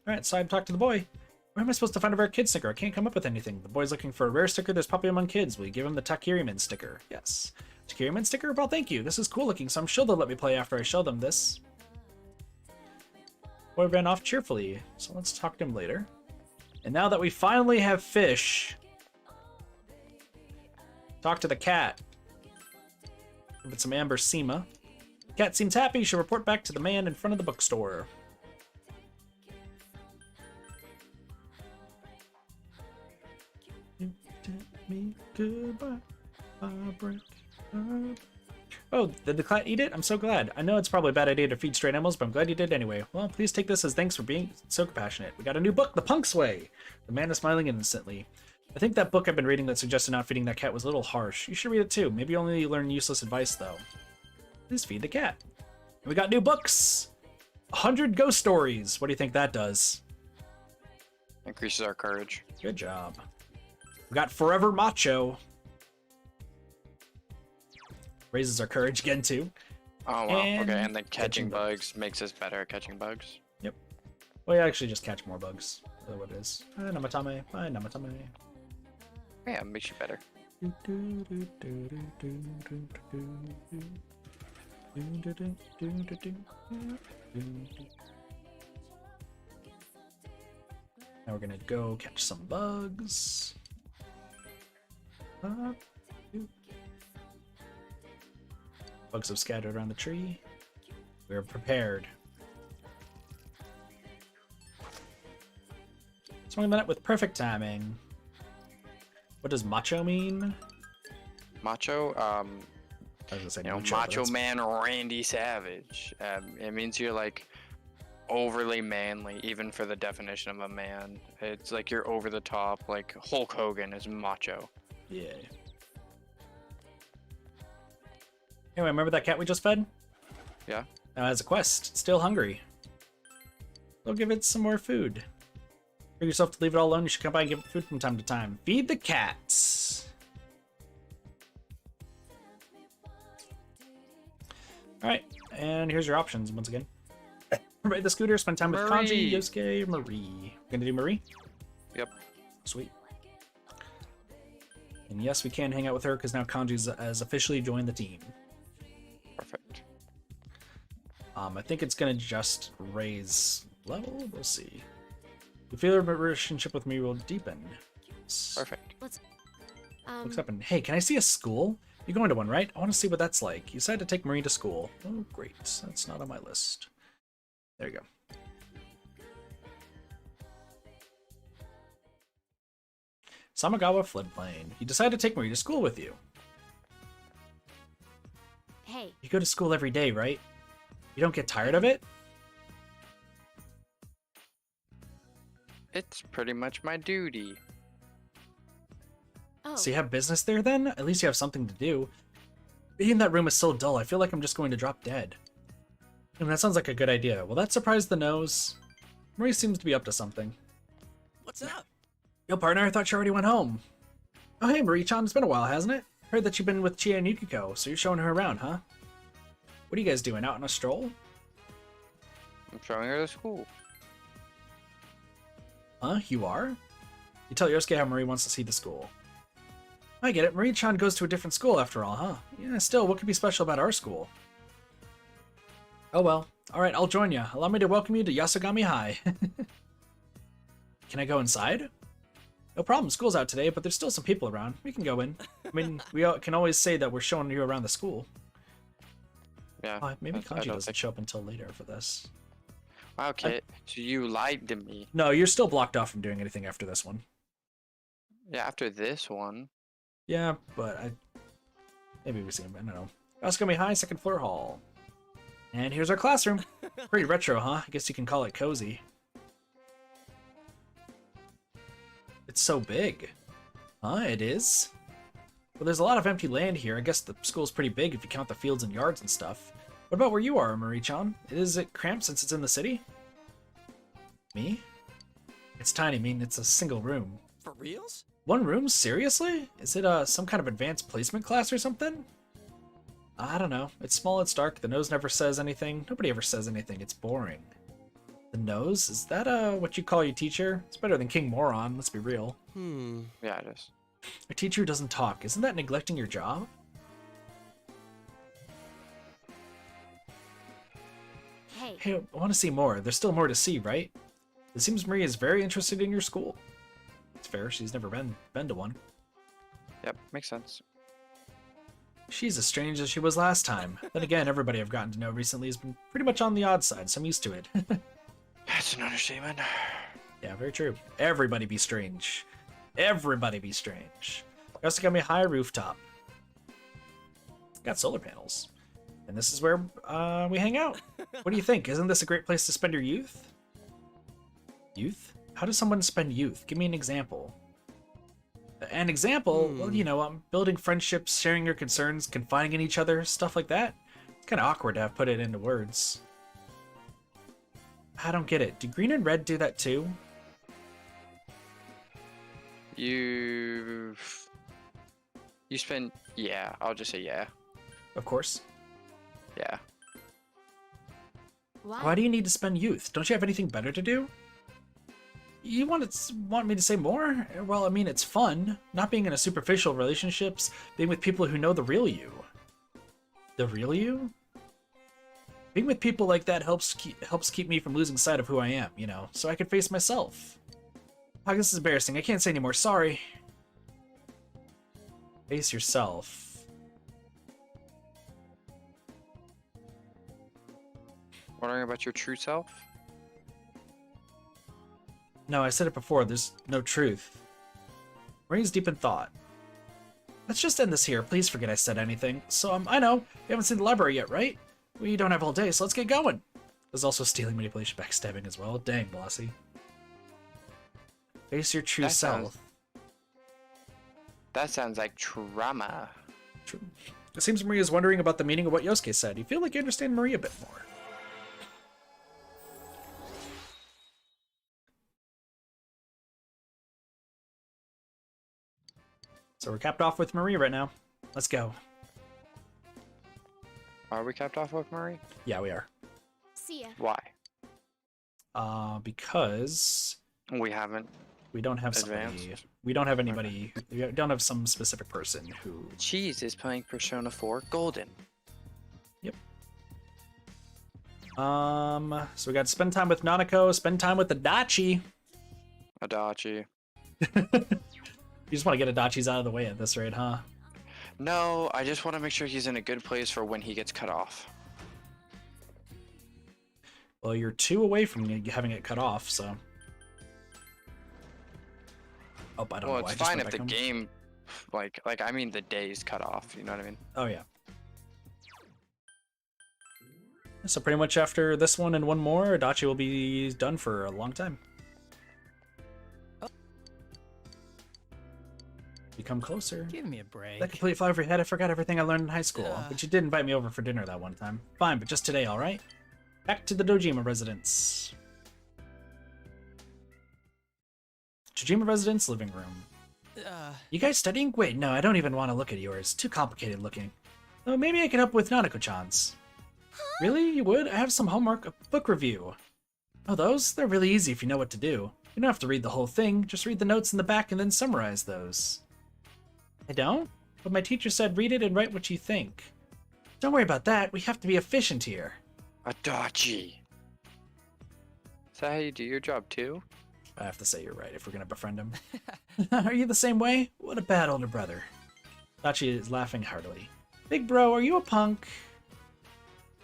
Alright, so I talked to the boy. Where am I supposed to find a rare kid sticker? I can't come up with anything. The boy's looking for a rare sticker that's popular among kids. Will you give him the Takiriman sticker? Yes. Takiriman sticker? Well, thank you. This is cool looking, so I'm sure they'll let me play after I show them this. Boy ran off cheerfully, so let's talk to him later. And now that we finally have fish, talk to the cat. Give it some amber sema. Cat seems happy. She'll report back to the man in front of the bookstore. You tell me goodbye. I break up. Oh, did the cat eat it? I'm so glad. I know it's probably a bad idea to feed stray animals, but I'm glad you did anyway. Well, please take this as thanks for being so compassionate. We got a new book, The Punk's Way. The man is smiling innocently. I think that book I've been reading that suggested not feeding that cat was a little harsh. You should read it too. Maybe you only learn useless advice, though. Please feed the cat. And we got new books. 100 ghost stories. What do you think that does? Increases our courage. Good job. We got Forever Macho. Raises our courage again, too. Oh, wow. Okay, and then catching bugs makes us better at catching bugs. Yep. Well, you actually just catch more bugs. That's what it is. Bye, Namatame. Bye, Namatame. Yeah, it makes you better. Now we're gonna go catch some bugs. Bugs have scattered around the tree. We're prepared. Swung a minute with perfect timing. What does macho mean? Macho, I was gonna say Macho Man Randy Savage. It means you're like overly manly, even for the definition of a man. It's like you're over the top, like Hulk Hogan is macho. Yeah. Anyway, remember that cat we just fed? Yeah. Now it has a quest. It's still hungry. We'll give it some more food. For yourself to leave it all alone, you should come by and give it food from time to time. Feed the cats. Alright, and here's your options once again. Ride the scooter, spend time with Kanji, Yosuke, Marie. Gonna do Marie? Yep. Sweet. And yes, we can hang out with her because now Kanji has officially joined the team. Perfect. I think it's gonna just raise level. We'll see. You feel your relationship with me will deepen. Perfect. Looks up and hey, can I see a school? You're going to one, right? I want to see what that's like. You decided to take Marie to school. Oh, great. That's not on my list. There you go. Samagawa floodplain. You decide to take Marie to school with you. Hey. You go to school every day, right? You don't get tired of it? It's pretty much my duty. Oh. So you have business there then? At least you have something to do. Being in that room is so dull, I feel like I'm just going to drop dead. And that sounds like a good idea. Will that surprise the nose? Marie seems to be up to something. What's up? Yo, partner, I thought you already went home. Oh, hey, Marie-chan, it's been a while, hasn't it? Heard that you've been with Chia and Yukiko, so you're showing her around, huh? What are you guys doing, out on a stroll? I'm showing her the school. Huh? You are? You tell Yosuke how Marie wants to see the school. I get it. Marie-chan goes to a different school after all, huh? Yeah, still, what could be special about our school? Oh well. Alright, I'll join you. Allow me to welcome you to Yasogami High. Can I go inside? No problem, school's out today, but there's still some people around. We can go in. I mean, can always say that we're showing you around the school. Yeah. Maybe I Kanji don't doesn't show up until later for this. Wow, Kit. So you lied to me. No, you're still blocked off from doing anything after this one. Yeah, after this one. Yeah, but maybe we see him. I don't know. Yasogami High, second floor hall. And here's our classroom. Pretty retro, huh? I guess you can call it cozy. It's so big. Huh, it is? Well, there's a lot of empty land here. I guess the school's pretty big if you count the fields and yards and stuff. What about where you are, Marie-chan? Is it cramped since it's in the city? Me? It's tiny. I mean, it's a single room. For reals? One room? Seriously? Is it some kind of advanced placement class or something? I don't know. It's small, it's dark, the nose never says anything. Nobody ever says anything, it's boring. The nose? Is that what you call your teacher? It's better than King Moron, let's be real. Yeah, it is. A teacher who doesn't talk, isn't that neglecting your job? Hey, I want to see more. There's still more to see, right? It seems Marie is very interested in your school. It's fair, she's never been to one. Yep, makes sense. She's as strange as she was last time. Then again, everybody I've gotten to know recently has been pretty much on the odd side, so I'm used to it. That's an understatement. Yeah, very true. Everybody be strange. Everybody be strange. Yasogami High rooftop. Got solar panels. And this is where we hang out. What do you think? Isn't this a great place to spend your youth? Youth? How does someone spend youth? Give me an example. An example? Well, you know, building friendships, sharing your concerns, confiding in each other, stuff like that. It's kind of awkward to have put it into words. I don't get it. Do green and red do that too? You spend... Yeah, I'll just say yeah. Of course. Yeah. Why do you need to spend youth? Don't you have anything better to do? You want me to say more? Well, I mean, it's fun. Not being in a superficial relationships, being with people who know the real you. The real you? Being with people like that helps keep me from losing sight of who I am, you know, so I can face myself. Oh, this is embarrassing. I can't say anymore. Sorry. Face yourself. Wondering about your true self? No, I said it before. There's no truth. Marie's deep in thought. Let's just end this here. Please forget I said anything. So, I know. You haven't seen the library yet, right? We don't have all day, so let's get going. There's also stealing, manipulation, backstabbing as well. Dang, bossy. Face your true self. That sounds like trauma. It seems Marie is wondering about the meaning of what Yosuke said. You feel like you understand Marie a bit more. So we're capped off with Marie right now. Let's go. Are we capped off with Marie? Yeah, we are. See ya. Why? Because we don't have somebody. We don't have anybody. We don't have some specific person who. Cheese is playing Persona 4 Golden. Yep. So we got to spend time with Nanako. Spend time with Adachi. Adachi. You just want to get Adachi's out of the way at this rate, huh? No, I just want to make sure he's in a good place for when he gets cut off. Well, you're 2 away from having it cut off, so. Oh, I don't Well, know. it's fine if the game, like I mean the days cut off. You know what I mean? Oh yeah. So pretty much after this one and one more, Adachi will be done for a long time. You come closer. Give me a break. That complete fly over your head. I forgot everything I learned in high school. But you did invite me over for dinner that one time. Fine, but just today, all right? Back to the Dojima residence. Dojima residence living room. You guys studying? Wait, no, I don't even want to look at yours. Too complicated looking. Oh, maybe I can help with Nanako-chan's. Really? You would? I have some homework, a book review. Oh, those? They're really easy if you know what to do. You don't have to read the whole thing, just read the notes in the back and then summarize those. I don't? But my teacher said read it and write what you think. Don't worry about that, we have to be efficient here. Adachi. Is that how you do your job too? I have to say you're right if we're gonna befriend him. Are you the same way? What a bad older brother. Adachi is laughing heartily. Big bro, are you a punk?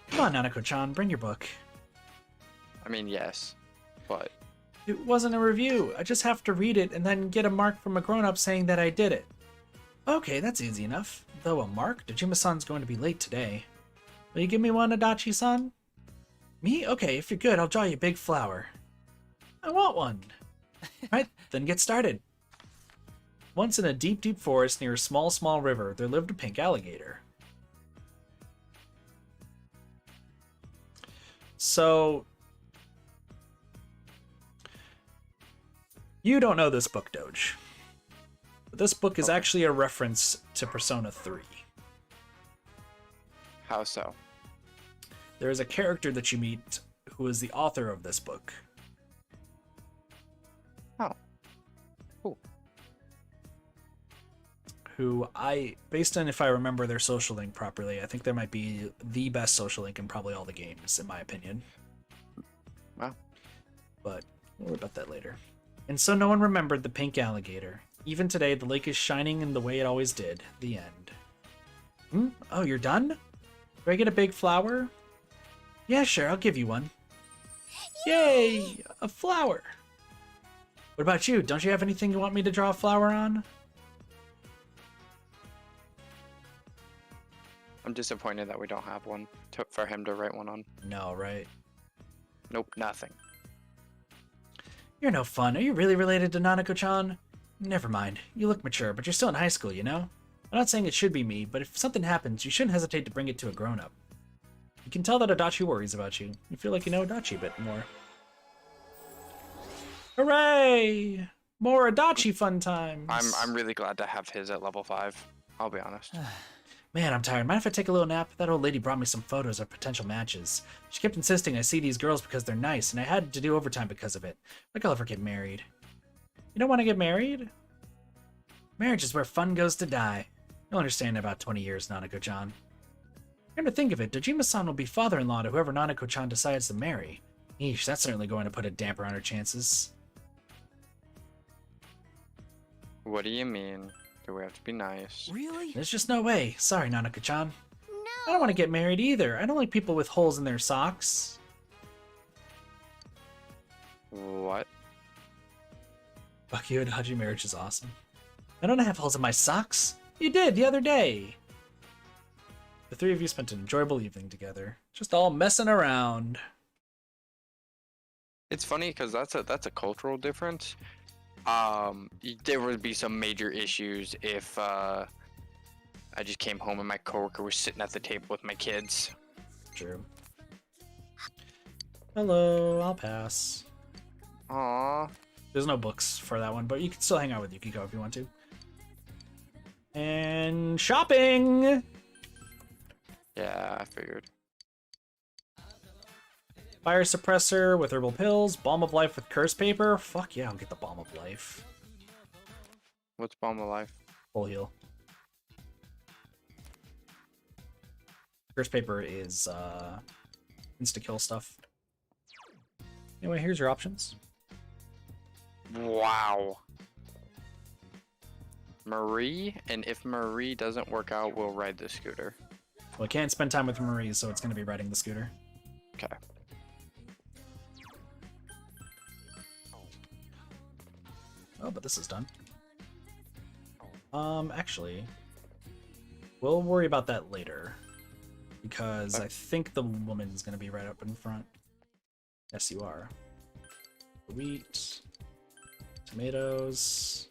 Come on, Nanako-chan, bring your book. I mean, yes, but... It wasn't a review. I just have to read it and then get a mark from a grown-up saying that I did it. Okay, that's easy enough. Though a mark? Dojima-san's going to be late today. Will you give me one, Adachi-san? Me? Okay, if you're good, I'll draw you a big flower. I want one. Right, then get started. Once in a deep, deep forest near a small, small river, there lived a pink alligator. So, you don't know this book, Doge. But this book is actually a reference to Persona 3. How so? There is a character that you meet who is the author of this book. Oh. Cool. Who based on if I remember their social link properly, I think there might be the best social link in probably all the games, in my opinion. Wow. But we'll worry about that later. And so no one remembered the pink alligator. Even today, the lake is shining in the way it always did. The end. Oh, you're done? Do I get a big flower? Yeah, sure, I'll give you one. Yay! A flower! What about you? Don't you have anything you want me to draw a flower on? I'm disappointed that we don't have one for him to write one on. No, right? Nope, nothing. You're no fun. Are you really related to Nanako-chan? Never mind. You look mature, but you're still in high school, you know? I'm not saying it should be me, but if something happens, you shouldn't hesitate to bring it to a grown-up. You can tell that Adachi worries about you. You feel like you know Adachi a bit more. Hooray! More Adachi fun times! I'm really glad to have his at level 5. I'll be honest. Man, I'm tired. Mind if I take a little nap? That old lady brought me some photos of potential matches. She kept insisting I see these girls because they're nice, and I had to do overtime because of it. Like I'll ever get married. You don't want to get married? Marriage is where fun goes to die. You'll understand in about 20 years, Nanako-chan. Come to think of it, Dojima-san will be father-in-law to whoever Nanako-chan decides to marry. Eesh, that's certainly going to put a damper on her chances. What do you mean? Do we have to be nice? Really? There's just no way. Sorry, Nanako-chan. No. I don't want to get married either. I don't like people with holes in their socks. What? Fuck you, Adachi marriage is awesome. I don't have holes in my socks. You did the other day. The three of you spent an enjoyable evening together. Just all messing around. It's funny because that's a cultural difference. There would be some major issues if I just came home and my coworker was sitting at the table with my kids. True. Hello, I'll pass. Aww. There's no books for that one, but you can still hang out with Yukiko if you want to. And shopping! Yeah, I figured. Fire suppressor with herbal pills, balm of life with curse paper. Fuck yeah, I'll get the balm of life. What's Balm of Life? Full heal. Curse paper is insta-kill stuff. Anyway, here's your options. Wow. Marie, and if Marie doesn't work out, we'll ride the scooter. Well, I can't spend time with Marie, so it's going to be riding the scooter. Okay. Oh, but this is done. Actually, we'll worry about that later. Because I think the woman's gonna be right up in front. Yes, you are. Wheat. Tomatoes.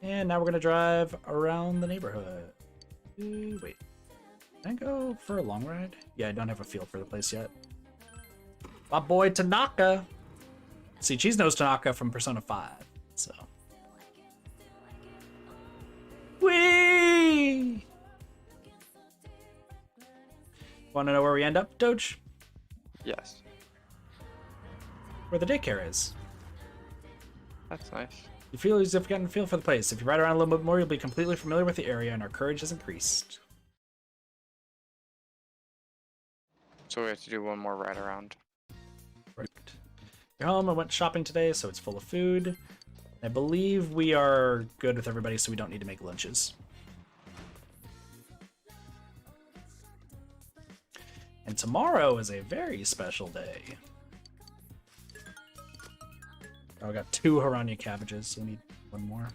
And now we're gonna drive around the neighborhood. Ooh, wait. Can I go for a long ride? Yeah, I don't have a feel for the place yet. My boy Tanaka! See, Cheese knows Tanaka from Persona 5, so. Whee! Want to know where we end up, Doge? Yes. Where the daycare is. That's nice. You feel as if you've gotten a feel for the place. If you ride around a little bit more, you'll be completely familiar with the area, and our courage has increased. So we have to do one more ride around. Right. You're home. I went shopping today, so it's full of food. I believe we are good with everybody, so we don't need to make lunches. And tomorrow is a very special day. Oh, I got 2 Haranya cabbages, so we need one more.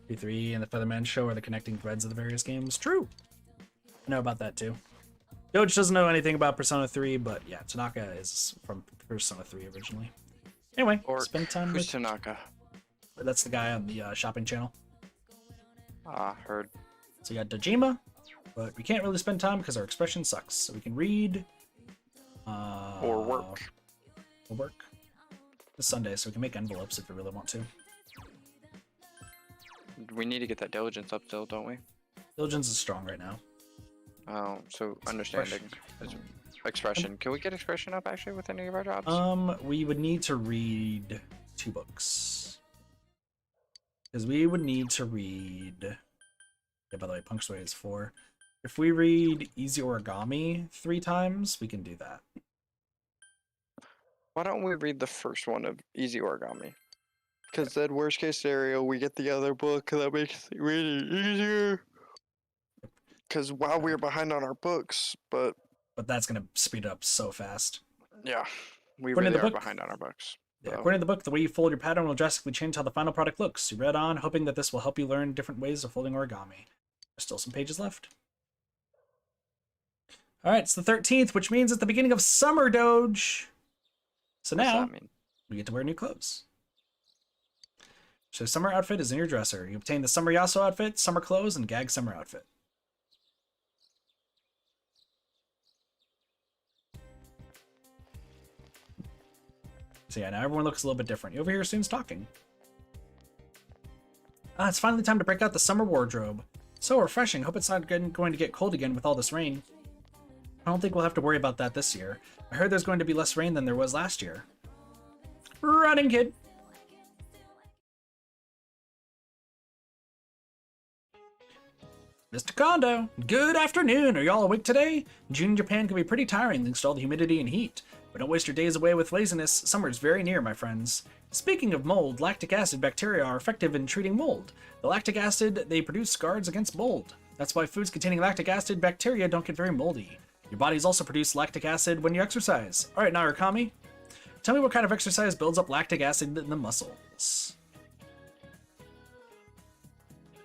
P3 and the Featherman Show are the connecting threads of the various games. True. I know about that too. Doge doesn't know anything about Persona 3, but yeah, Tanaka is from Persona 3 originally. Anyway, spend time with Tanaka. That's the guy on the shopping channel. Heard. So you got Dojima, but we can't really spend time because our expression sucks. So we can read. Or work. Or work. It's Sunday, so we can make envelopes if we really want to. We need to get that diligence up still, don't we? Diligence is strong right now. Oh, so understanding. Expression. Can we get expression up actually with any of our jobs? We would need to read 2 books. Because we would need to read... Yeah, by the way, punctuate is 4. If we read Easy Origami 3 times, we can do that. Why don't we read the first one of Easy Origami? Because then worst case scenario, we get the other book that makes it really easier. Because while we're behind on our books, but that's going to speed it up so fast. Yeah, we According really to the are book- behind on our books. Yeah, So, according to the book, the way you fold your pattern will drastically change how the final product looks. You read on, hoping that this will help you learn different ways of folding origami. There's still some pages left. Alright, it's the 13th, which means it's the beginning of summer, Doge. So what's now, that mean? we get to wear new clothes. So summer outfit is in your dresser. You obtain the summer Yaso outfit, summer clothes, and gag summer outfit. So yeah, now everyone looks a little bit different. You over here students talking. It's finally time to break out the summer wardrobe. So refreshing. Hope it's not going to get cold again with all this rain. I don't think we'll have to worry about that this year. I heard there's going to be less rain than there was last year. Running, kid. Mr. Kondo, good afternoon. Are y'all awake today? June in Japan can be pretty tiring thanks to all the humidity and heat. But don't waste your days away with laziness. Summer's very near, my friends. Speaking of mold, lactic acid bacteria are effective in treating mold. The lactic acid they produce guards against mold. That's why foods containing lactic acid bacteria don't get very moldy. Your bodies also produce lactic acid when you exercise. Alright, Narukami, tell me what kind of exercise builds up lactic acid in the muscles.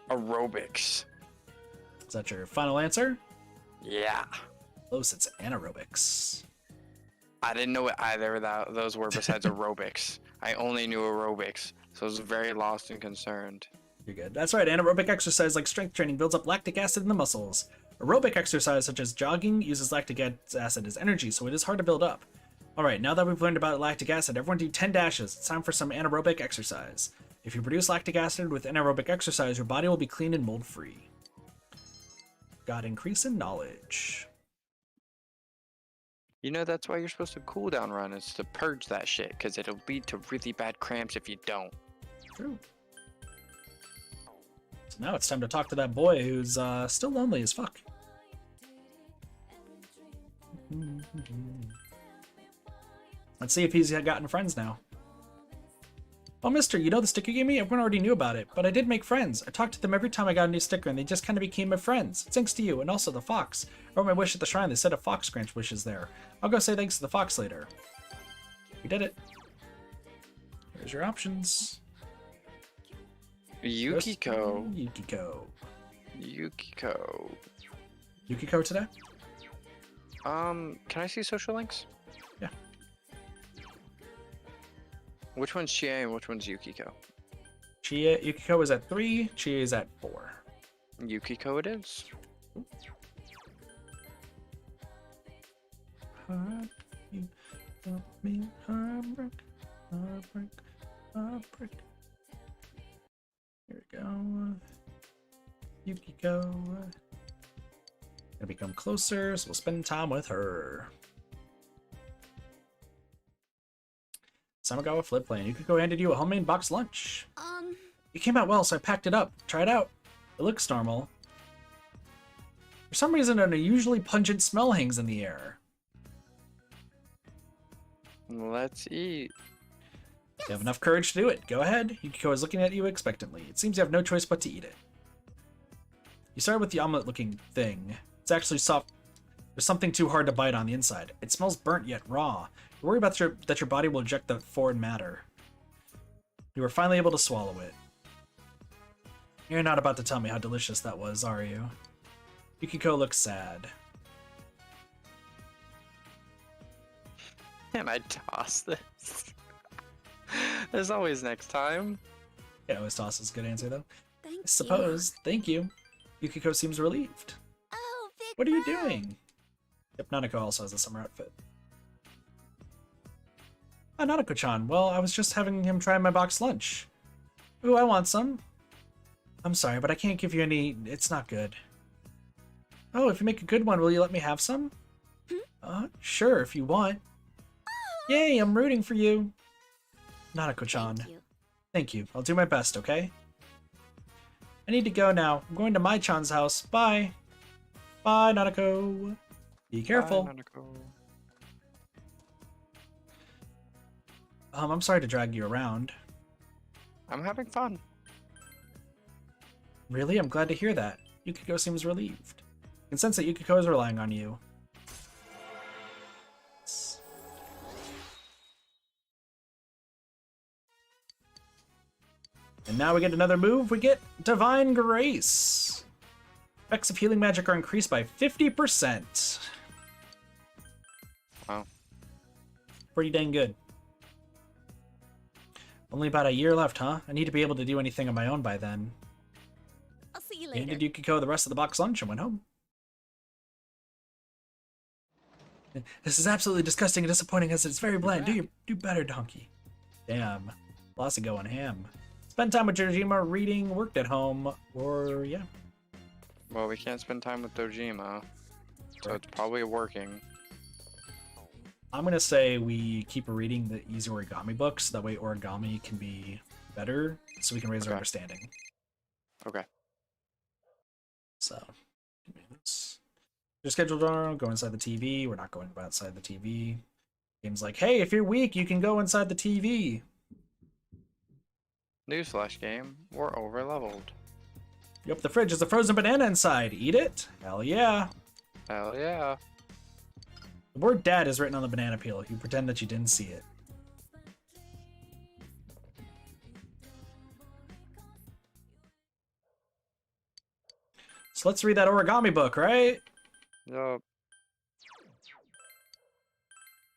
Aerobics. Is that your final answer? Yeah. Close, it's anaerobics. I didn't know what either of those were besides aerobics. I only knew aerobics, so I was very lost and concerned. You're good. That's right, anaerobic exercise like strength training builds up lactic acid in the muscles. Aerobic exercise such as jogging uses lactic acid as energy, so it is hard to build up. Alright, now that we've learned about lactic acid, everyone do 10 dashes. It's time for some anaerobic exercise. If you produce lactic acid with anaerobic exercise, your body will be clean and mold-free. Got increase in knowledge. You know, that's why you're supposed to cooldown run, is to purge that shit, because it'll lead to really bad cramps if you don't. True. So now it's time to talk to that boy who's still lonely as fuck. Let's see if he's gotten friends now. Oh, mister, you know the sticker you gave me? Everyone already knew about it, but I did make friends. I talked to them every time I got a new sticker, and they just kind of became my friends. Thanks to you, and also the fox. I wrote my wish at the shrine. They said a fox grants wishes there. I'll go say thanks to the fox later. We did it. Here's your options. Yukiko. Yukiko. Yukiko. Yukiko today? Can I see social links? Yeah. Which one's Chie and which one's Yukiko? Yukiko is at 3, Chie is at 4. Yukiko it is. You help me heartbreak, heartbreak, heartbreak. Here we go. Yukiko. Gonna become closer, so we'll spend time with her. Samagawa flip plane. Yukiko handed you a homemade box lunch. It came out well, so I packed it up. Try it out. It looks normal. For some reason, an unusually pungent smell hangs in the air. Let's eat. You have enough courage to do it. Go ahead. Yukiko is looking at you expectantly. It seems you have no choice but to eat it. You started with the omelet-looking thing. It's actually soft. There's something too hard to bite on the inside. It smells burnt yet raw. You worry about that your body will eject the foreign matter. You were finally able to swallow it. You're not about to tell me how delicious that was, are you? Yukiko looks sad. Can I toss this? There's always next time. Yeah, always toss is a good answer, though. Thank I suppose. Thank you. Yukiko seems relieved. Oh, Big What are you doing? Yep, Nanako also has a summer outfit. Ah, Nanako-chan. Well, I was just having him try my box lunch. Ooh, I want some. I'm sorry, but I can't give you any. It's not good. Oh, if you make a good one, will you let me have some? Sure, if you want. Yay, I'm rooting for you. Nanako-chan. Thank you. I'll do my best, okay? I need to go now. I'm going to my Chan's house. Bye. Bye, Nanako. Be careful. Bye, Nanako. I'm sorry to drag you around. I'm having fun. Really? I'm glad to hear that. Yukiko seems relieved. I can sense that Yukiko is relying on you. And now we get another move. We get Divine Grace. Effects of healing magic are increased by 50%. Wow. Pretty dang good. Only about a year left, huh? I need to be able to do anything on my own by then. I'll see you I later. handed Yukiko the rest of the box lunch and went home. This is absolutely disgusting and disappointing as it's very bland. Do better, donkey. Damn. Lots of going ham. Spend time with Dojima, reading, worked at home, or yeah. Well, we can't spend time with Dojima, so it's probably working. I'm gonna say we keep reading the easy origami books. That way origami can be better, so we can raise our understanding. Okay. So, you're scheduled to go inside the TV. We're not going outside the TV. Game's like, hey, if you're weak, you can go inside the TV. Newsflash game, we're over leveled. Yep, the fridge is a frozen banana inside. Eat it? Hell yeah. Hell yeah. The word dad is written on the banana peel. You pretend that you didn't see it. So let's read that origami book, right? Yup.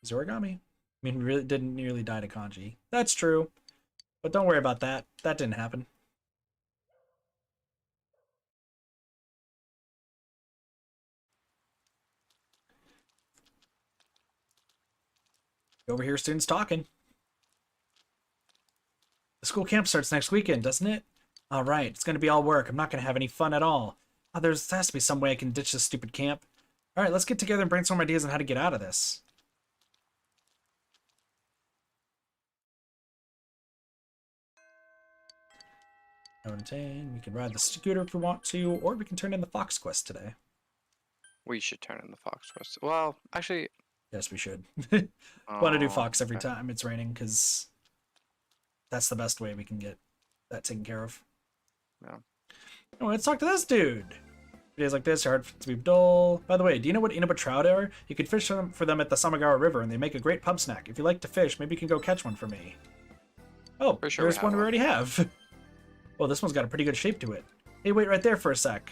It's origami. I mean, we really didn't nearly die to kanji. That's true. But don't worry about that. That didn't happen. You over here, students talking. The school camp starts next weekend, doesn't it? All right, it's going to be all work. I'm not going to have any fun at all. Oh, there has to be some way I can ditch this stupid camp. All right, let's get together and brainstorm ideas on how to get out of this. We can ride the scooter if we want to, or we can turn in the Fox Quest today. We should turn in the Fox Quest. Well, actually... Yes, we should. Want to do Fox every time it's raining, because that's the best way we can get that taken care of. Yeah. Oh, let's talk to this dude. Days like this are hard to be dull. By the way, do you know what Inaba trout are? You could fish for them at the Samagawa River, and they make a great pub snack. If you like to fish, maybe you can go catch one for me. Oh, For sure there's one we already have. Oh, this one's got a pretty good shape to it. Hey, wait right there for a sec.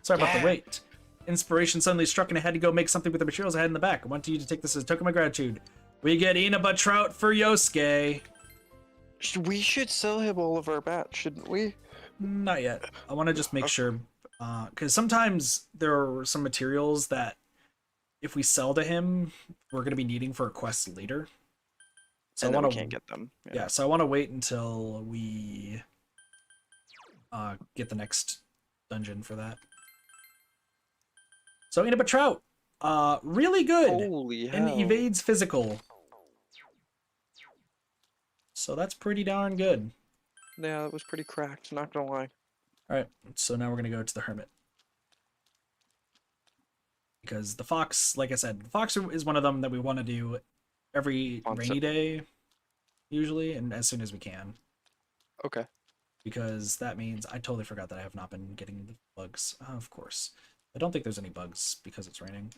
Sorry about the wait. Inspiration suddenly struck and I had to go make something with the materials I had in the back. I want you to take this as a token of my gratitude. We get Inaba trout for Yosuke. We should sell him all of our bats, shouldn't we? Not yet. I want to just make sure, because sometimes there are some materials that if we sell to him, we're going to be needing for a quest later. So And I then want we can't get them. Yeah, so I want to wait until we get the next dungeon for that. So Inaba trout, really good. Holy hell. And evades physical. So that's pretty darn good. Yeah, that was pretty cracked, not gonna lie. Alright, so now we're gonna go to the hermit. Because the fox, like I said, the fox is one of them that we want to do every rainy day, usually, and as soon as we can. Okay. Because that means I totally forgot that I have not been getting the bugs. Of course. I don't think there's any bugs because it's raining.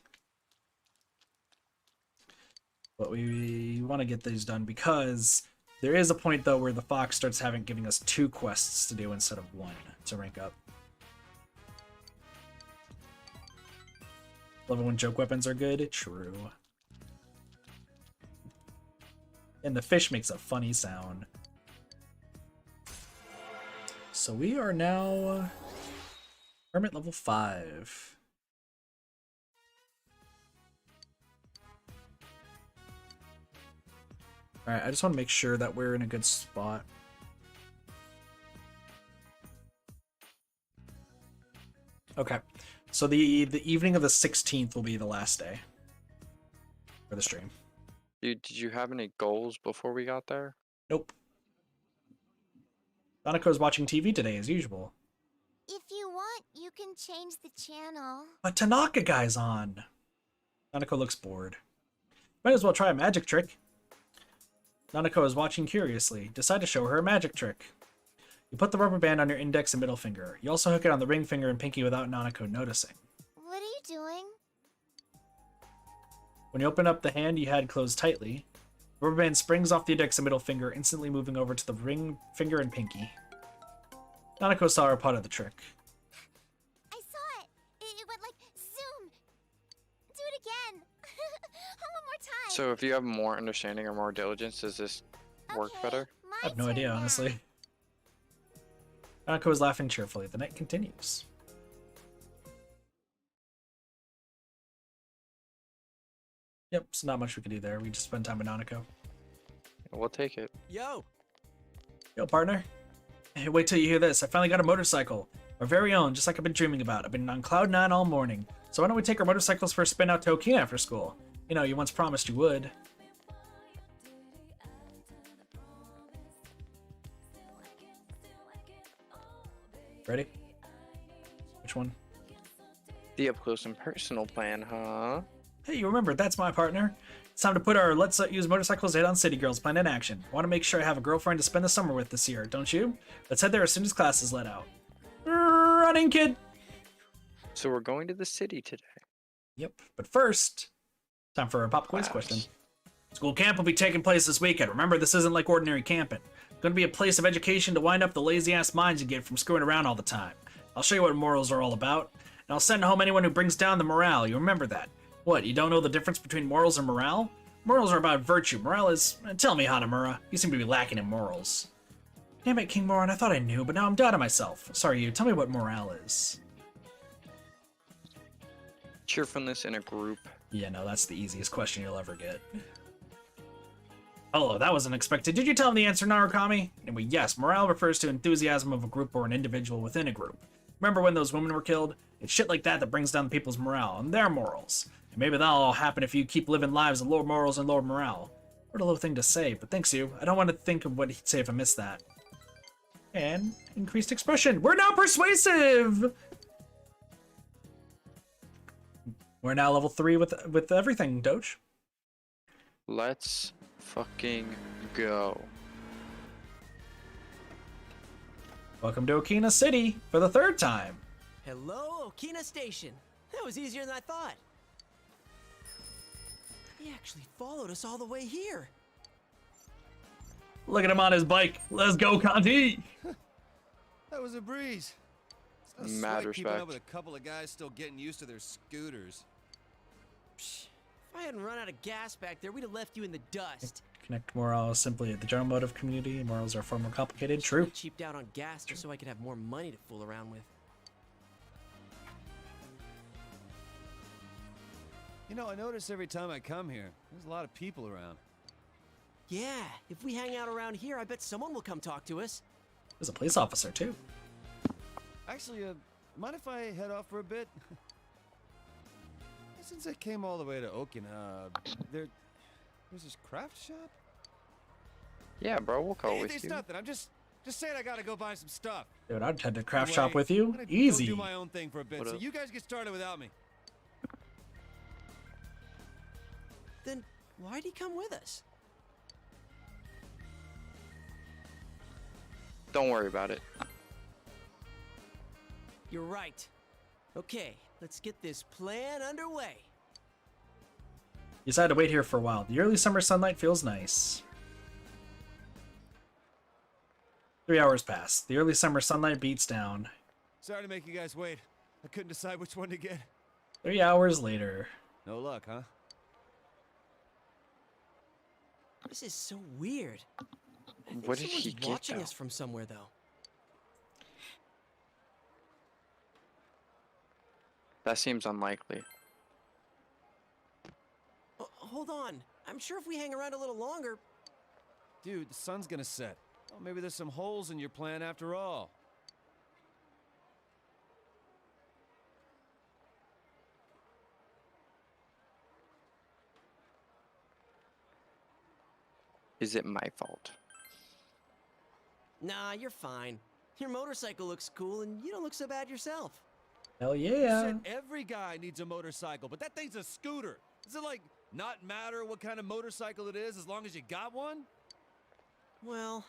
But we want to get these done because there is a point, though, where the fox starts giving us 2 quests to do instead of 1 to rank up. Love it when joke weapons are good? True. And the fish makes a funny sound. So we are now Hermit level 5. Alright, I just want to make sure that we're in a good spot. Okay, so the evening of the 16th will be the last day for the stream. Dude, did you have any goals before we got there? Nope. Donico's watching TV today as usual. If you want, you can change the channel. But Tanaka guy's on. Donico looks bored. Might as well try a magic trick. Nanako is watching curiously. Decide to show her a magic trick. You put the rubber band on your index and middle finger. You also hook it on the ring finger and pinky without Nanako noticing. What are you doing? When you open up the hand you had closed tightly, the rubber band springs off the index and middle finger, instantly moving over to the ring finger and pinky. Nanako saw her part of the trick. I saw it. It went like zoom. Do it again. One more time. So if you have more understanding or more diligence, does this work better? I have no idea, honestly. Nanako is laughing cheerfully. The night continues. Yep, so not much we can do there. We just spend time with Nanako. We'll take it. Yo! Yo, partner. Hey, wait till you hear this. I finally got a motorcycle. Our very own, just like I've been dreaming about. I've been on cloud 9 all morning. So why don't we take our motorcycles for a spin out to Okina after school? You know, you once promised you would. Ready? Which one? The up close and personal plan, huh? Hey, you remember, that's my partner. It's time to put our Let's Use Motorcycles to Hit on City Girls plan in action. I want to make sure I have a girlfriend to spend the summer with this year, don't you? Let's head there as soon as class is let out. Running, kid! So we're going to the city today. Yep, but first, time for a pop quiz question. School camp will be taking place this weekend. Remember, this isn't like ordinary camping. It's going to be a place of education to wind up the lazy-ass minds you get from screwing around all the time. I'll show you what morals are all about, and I'll send home anyone who brings down the morale. You remember that. What, you don't know the difference between morals and morale? Morals are about virtue. Morale is... Tell me, Hanamura. You seem to be lacking in morals. Damn it, King Moron, I thought I knew, but now I'm doubting myself. Sorry, you. Tell me what morale is. Cheerfulness in a group. Yeah, no, that's the easiest question you'll ever get. Hello, that was unexpected. Did you tell him the answer, Narukami? Anyway, yes, morale refers to enthusiasm of a group or an individual within a group. Remember when those women were killed? It's shit like that that brings down people's morale and their morals. And maybe that'll all happen if you keep living lives of low morals and low morale. What a low thing to say, but thanks you. I don't want to think of what he'd say if I missed that. And increased expression. We're now persuasive! We're now level 3 with everything, Doge. Let's fucking go. Welcome to Okina City for the third time. Hello, Okina Station. That was easier than I thought. He actually followed us all the way here. Look at him on his bike. Let's go, Kanji. That was a breeze. It's no Mad sweat keeping respect. up with a couple of guys still getting used to their scooters. Psh, if I hadn't run out of gas back there, we'd have left you in the dust. Connect morals simply at the general motive community. Morals are far more complicated. True. I cheaped out on gas just so I could have more money to fool around with. You know, I notice every time I come here, there's a lot of people around. Yeah, if we hang out around here, I bet someone will come talk to us. There's a police officer, too. Actually, mind if I head off for a bit? Since I came all the way to Okina, there's this craft shop? Yeah, bro, we'll go with It's you. nothing. I'm just saying I gotta go buy some stuff. Dude, I'd head to craft Anyway, shop with you. I'm gonna Easy. Go do my own thing for a bit, What so up? you guys get started without me. Then why'd he come with us? Don't worry about it. You're right. Okay, let's get this plan underway. You decided to wait here for a while. The early summer sunlight feels nice. 3 hours pass. The early summer sunlight beats down. Sorry to make you guys wait. I couldn't decide which one to get. 3 hours later. No luck, huh? This is so weird. I think What did someone's he get, watching though? us from somewhere, though. That seems unlikely. Hold on. I'm sure if we hang around a little longer... Dude, the sun's gonna set. Well, maybe there's some holes in your plan after all. Is it my fault? Nah, you're fine. Your motorcycle looks cool, and you don't look so bad yourself. Hell You yeah. said every guy needs a motorcycle, but that thing's a scooter. Does it, like, not matter what kind of motorcycle it is as long as you got one? Well,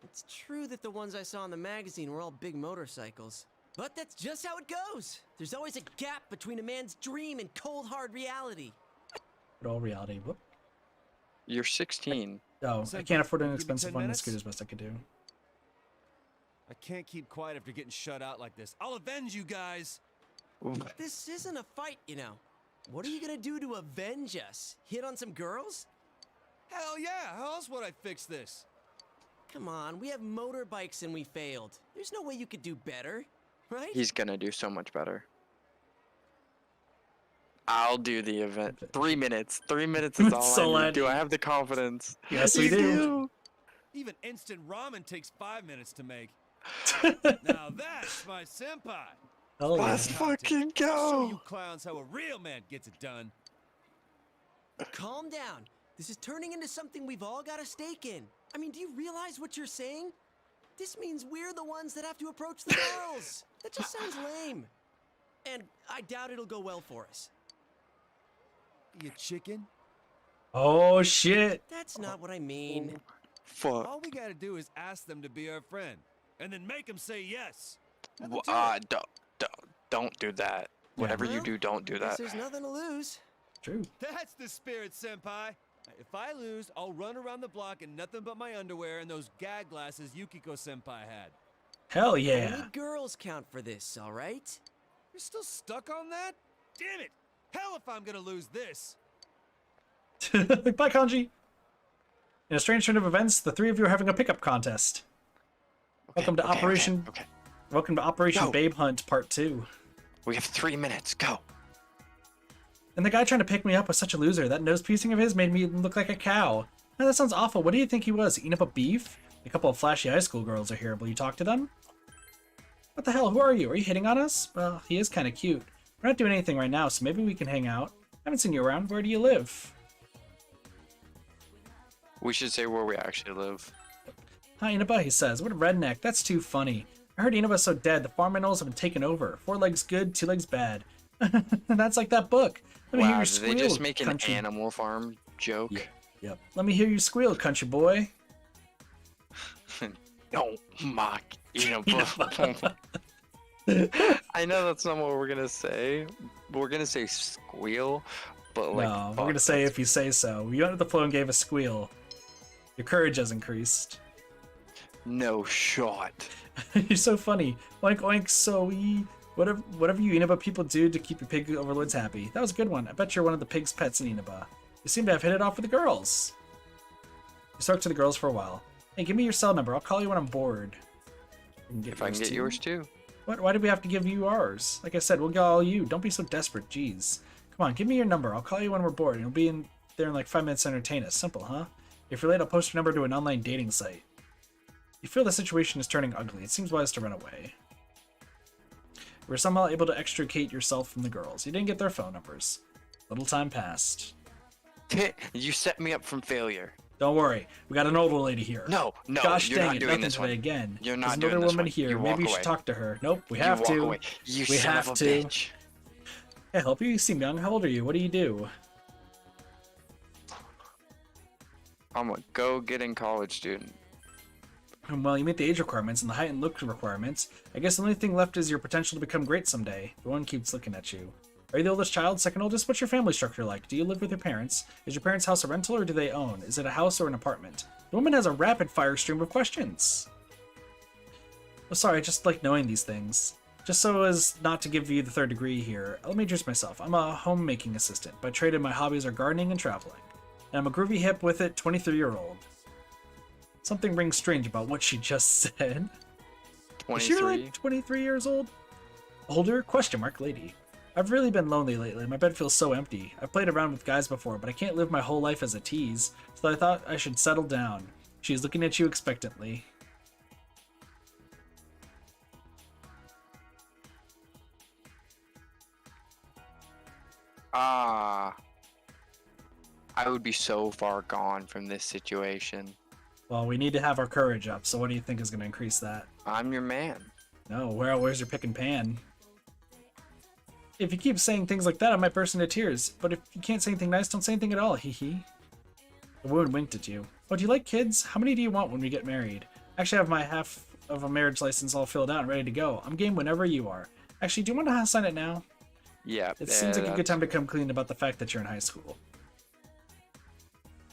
it's true that the ones I saw in the magazine were all big motorcycles. But that's just how it goes. There's always a gap between a man's dream and cold, hard reality. Good old reality. Whoop. You're 16. Oh, So, I can't afford an give me expensive 10 one. The minutes? scooter's best I could do. I can't keep quiet after getting shut out like this. I'll avenge you guys! This isn't a fight, you know. What are you gonna do to avenge us? Hit on some girls? Hell yeah! How else would I fix this? Come on, we have motorbikes and we failed. There's no way you could do better, right? He's gonna do so much better. I'll do the event. 3 minutes. 3 minutes is all So I need. Do I have the confidence? Yes, we You do. Even instant ramen takes 5 minutes to make. Now that's my senpai! Hell yeah. Let's fucking Show go! you clowns how a real man gets it done. Calm down. This is turning into something we've all got a stake in. I mean, do you realize what you're saying? This means we're the ones that have to approach the girls. That just sounds lame. And I doubt it'll go well for us. You chicken? Oh, shit. That's not what I mean. Fuck. All we gotta do is ask them to be our friend. And then make them say yes. Don't do that. Whatever you Well, do, don't do Guess that. there's nothing to lose. True. That's the spirit, senpai. If I lose, I'll run around the block in nothing but my underwear and those gag glasses Yukiko-senpai had. Hell yeah. Only girls count for this, all right? You're still stuck on that? Damn it! Hell if I'm gonna lose this! Bye, Kanji. In a strange turn of events, the three of you are having a pickup contest. Welcome to Operation. Okay. Welcome to Operation Go. Babe Hunt Part 2. We have 3 minutes. Go. And the guy trying to pick me up was such a loser. That nose piecing of his made me look like a cow. Oh, that sounds awful. What do you think he was? Eating up a beef? A couple of flashy high school girls are here. Will you talk to them? What the hell? Who are you? Are you hitting on us? Well, he is kind of cute. We're not doing anything right now, so maybe we can hang out. I haven't seen you around. Where do you live? We should say where we actually live. Hi, Inaba, he says. What a redneck. That's too funny. I heard Inaba's so dead, the farm animals have been taken over. 4 legs good, 2 legs bad. That's like that book. Let me hear Wow, your did squeal, they just make an country. Animal Farm joke? Yep. Let me hear you squeal, country boy. Don't mock Inaba. I know that's not what we're gonna say. We're gonna say squeal, but like. No, we're gonna say if you say so. You went with the flow and gave a squeal. Your courage has increased. No shot. You're so funny. Oink oink so whatever you Inaba people do to keep your pig overlords happy. That was a good one. I bet you're one of the pig's pets in Inaba. You seem to have hit it off with the girls. You spoke to the girls for a while. Hey, give me your cell number. I'll call you when I'm bored. If I can get yours too. What? Why did we have to give you ours? Like I said, we'll get all you. Don't be so desperate. Jeez. Come on, give me your number. I'll call you when we're bored. You'll be in there in like 5 minutes to entertain us. Simple, huh? If you're late, I'll post your number to an online dating site. You feel the situation is turning ugly. It seems wise to run away. You were somehow able to extricate yourself from the girls. You didn't get their phone numbers. Little time passed. You set me up from failure. Don't worry. We got an older lady here. No, Gosh you're dang not it, doing nothing this today one. again. You're not There's doing another this woman one. here. You Maybe walk you should away. talk to her. Nope, we have to. Away. You we son have of a to. bitch. Hey, help you? You seem young. How old are you? What do you do? I'm a go-getting college student. Well, you meet the age requirements and the height and look requirements. I guess the only thing left is your potential to become great someday. The one keeps looking at you. Are you the oldest child, second oldest? What's your family structure like? Do you live with your parents? Is your parents' house a rental or do they own? Is it a house or an apartment? The woman has a rapid-fire stream of questions. Oh, sorry, I just like knowing these things. Just so as not to give you the third degree here, let me introduce myself. I'm a homemaking assistant. By trade, my hobbies are gardening and traveling. And I'm a groovy hip with it 23-year-old. Something rings strange about what she just said. 23? Is she really 23 years old? Older? Question mark, lady. I've really been lonely lately. My bed feels so empty. I've played around with guys before, but I can't live my whole life as a tease, so I thought I should settle down. She's looking at you expectantly. I would be so far gone from this situation. Well, we need to have our courage up, so what do you think is going to increase that? I'm your man. No, where's your pick and pan? If you keep saying things like that, I might burst into tears. But if you can't say anything nice, don't say anything at all, hee hee. The woman winked at you. Oh, do you like kids? How many do you want when we get married? Actually, I have my half of a marriage license all filled out and ready to go. I'm game whenever you are. Actually, do you want to sign it now? Yeah. It seems like a good time to come clean about the fact that you're in high school.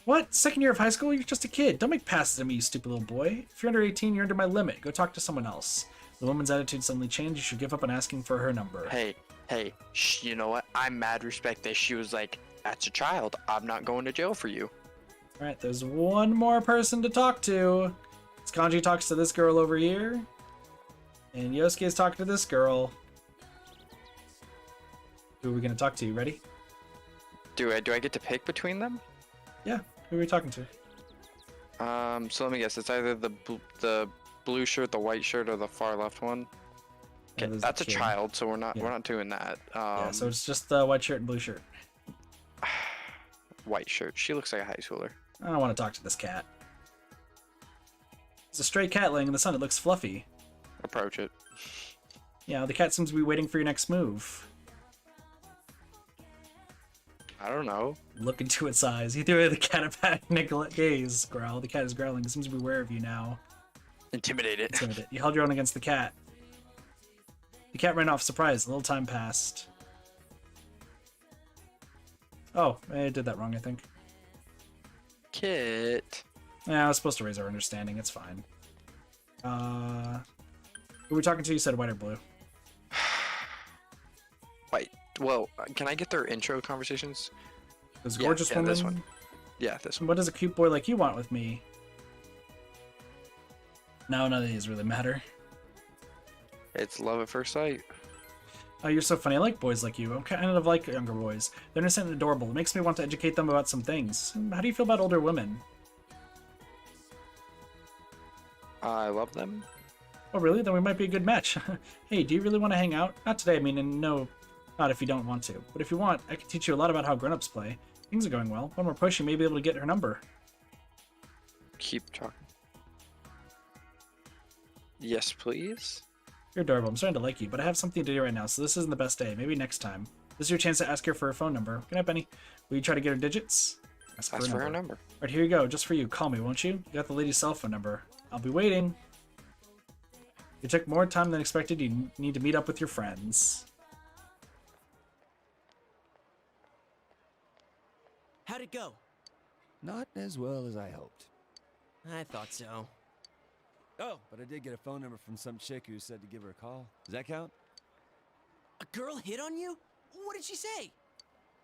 What? Second year of high school? You're just a kid. Don't make passes at me, you stupid little boy. If you're under 18, you're under my limit. Go talk to someone else. The woman's attitude suddenly changed. You should give up on asking for her number. Hey, you know what? I'm mad respect that she was like, that's a child. I'm not going to jail for you. Alright, there's one more person to talk to. Kanji talks to this girl over here. And Yosuke's talking to this girl. Who are we going to talk to? Ready? Do I get to pick between them? Yeah. Who are we talking to? So let me guess. It's either the blue shirt, the white shirt, or the far left one. Okay, that's a child, so we're not doing that. Yeah, so it's just the white shirt and blue shirt. White shirt. She looks like a high schooler. I don't want to talk to this cat. It's a stray cat laying in the sun. It looks fluffy. Approach it. Yeah, the cat seems to be waiting for your next move. I don't know. Look into its eyes. You threw the cat a panic gaze. Growl. The cat is growling. It seems to be aware of you now. Intimidate it. You held your own against the cat. The cat ran off surprised. A little time passed. Oh, I did that wrong, I think. Kit. Yeah, I was supposed to raise our understanding. It's fine. Who are we talking to? You said white or blue? White. Well, can I get their intro conversations? This gorgeous woman? This one. Yeah, this one. What does a cute boy like you want with me? No, none of these really matter. It's love at first sight. Oh, you're so funny. I like boys like you. I'm kind of like younger boys. They're innocent and adorable. It makes me want to educate them about some things. How do you feel about older women? I love them. Oh, really? Then we might be a good match. Hey, do you really want to hang out? Not today, I mean, and no, not if you don't want to. But if you want, I can teach you a lot about how grown-ups play. Things are going well. One more push, you may be able to get her number. Keep talking. Yes, please. You're adorable. I'm starting to like you, but I have something to do right now, so this isn't the best day. Maybe next time. This is your chance to ask her for her phone number. Good night, Benny. Will you try to get her digits? Ask for her number. Right, here you go. Just for you. Call me, won't you? You got the lady's cell phone number. I'll be waiting. You took more time than expected. You need to meet up with your friends. How'd it go? Not as well as I hoped. I thought so. Oh, but I did get a phone number from some chick who said to give her a call. Does that count? A girl hit on you? What did she say?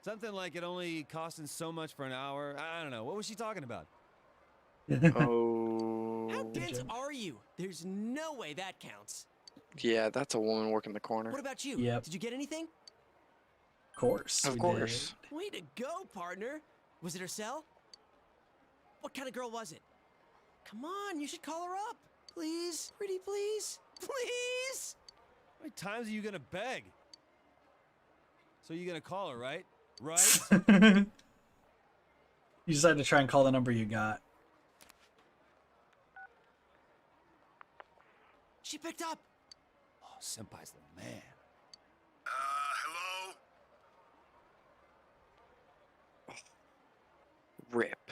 Something like it only costing so much for an hour. I don't know. What was she talking about? Oh. How dense are you? There's no way that counts. Yeah, that's a woman working the corner. What about you? Yep. Did you get anything? Of course. Of course. Way to go, partner. Was it her cell? What kind of girl was it? Come on, you should call her up. Please, pretty please. Please! How many times are you gonna beg? So you're gonna call her, right? Right? You decided to try and call the number you got. She picked up. Oh, Senpai's the man. Hello? Rip.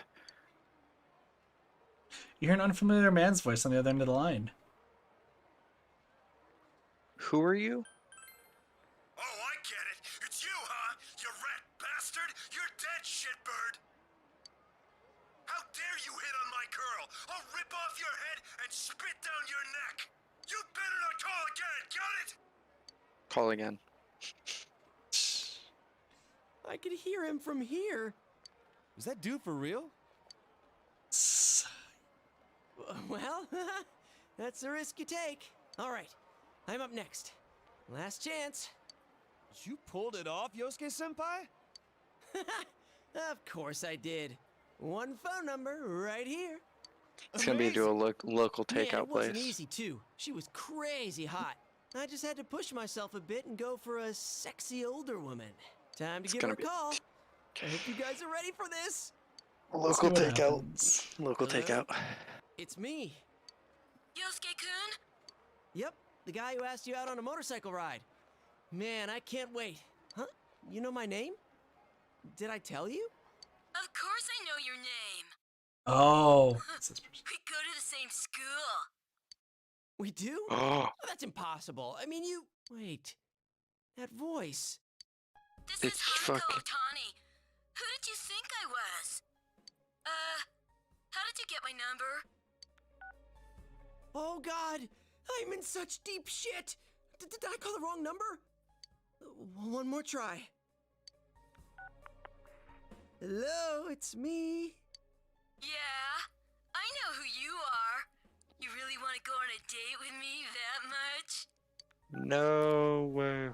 You hear an unfamiliar man's voice on the other end of the line. Who are you? Oh, I get it. It's you, huh? You rat bastard! You're dead, shitbird! How dare you hit on my girl? I'll rip off your head and spit down your neck! You better not call again, got it? Call again. I could hear him from here. Was that dude for real? Well, that's the risk you take. All right, I'm up next. Last chance. You pulled it off, Yosuke-senpai? Of course I did. One phone number right here. It's gonna be to a local Man, takeout it wasn't place. easy too. She was crazy hot. I just had to push myself a bit and go for a sexy older woman. Time to It's give her gonna a be- call. I hope you guys are ready for this. Local see what takeout. happens. Local takeout. It's me. Yosuke-kun? Yep, the guy who asked you out on a motorcycle ride. Man, I can't wait. Huh? You know my name? Did I tell you? Of course I know your name. Oh. It's this person. We go to the same school. We do? Oh. That's impossible. I mean, you... Wait. That voice. This It's is Hanako fucking- Otani. Who did you think I was? How did you get my number? Oh, God. I'm in such deep shit. Did I call the wrong number? One more try. Hello, it's me. Yeah, I know who you are. You really want to go on a date with me that much? No way.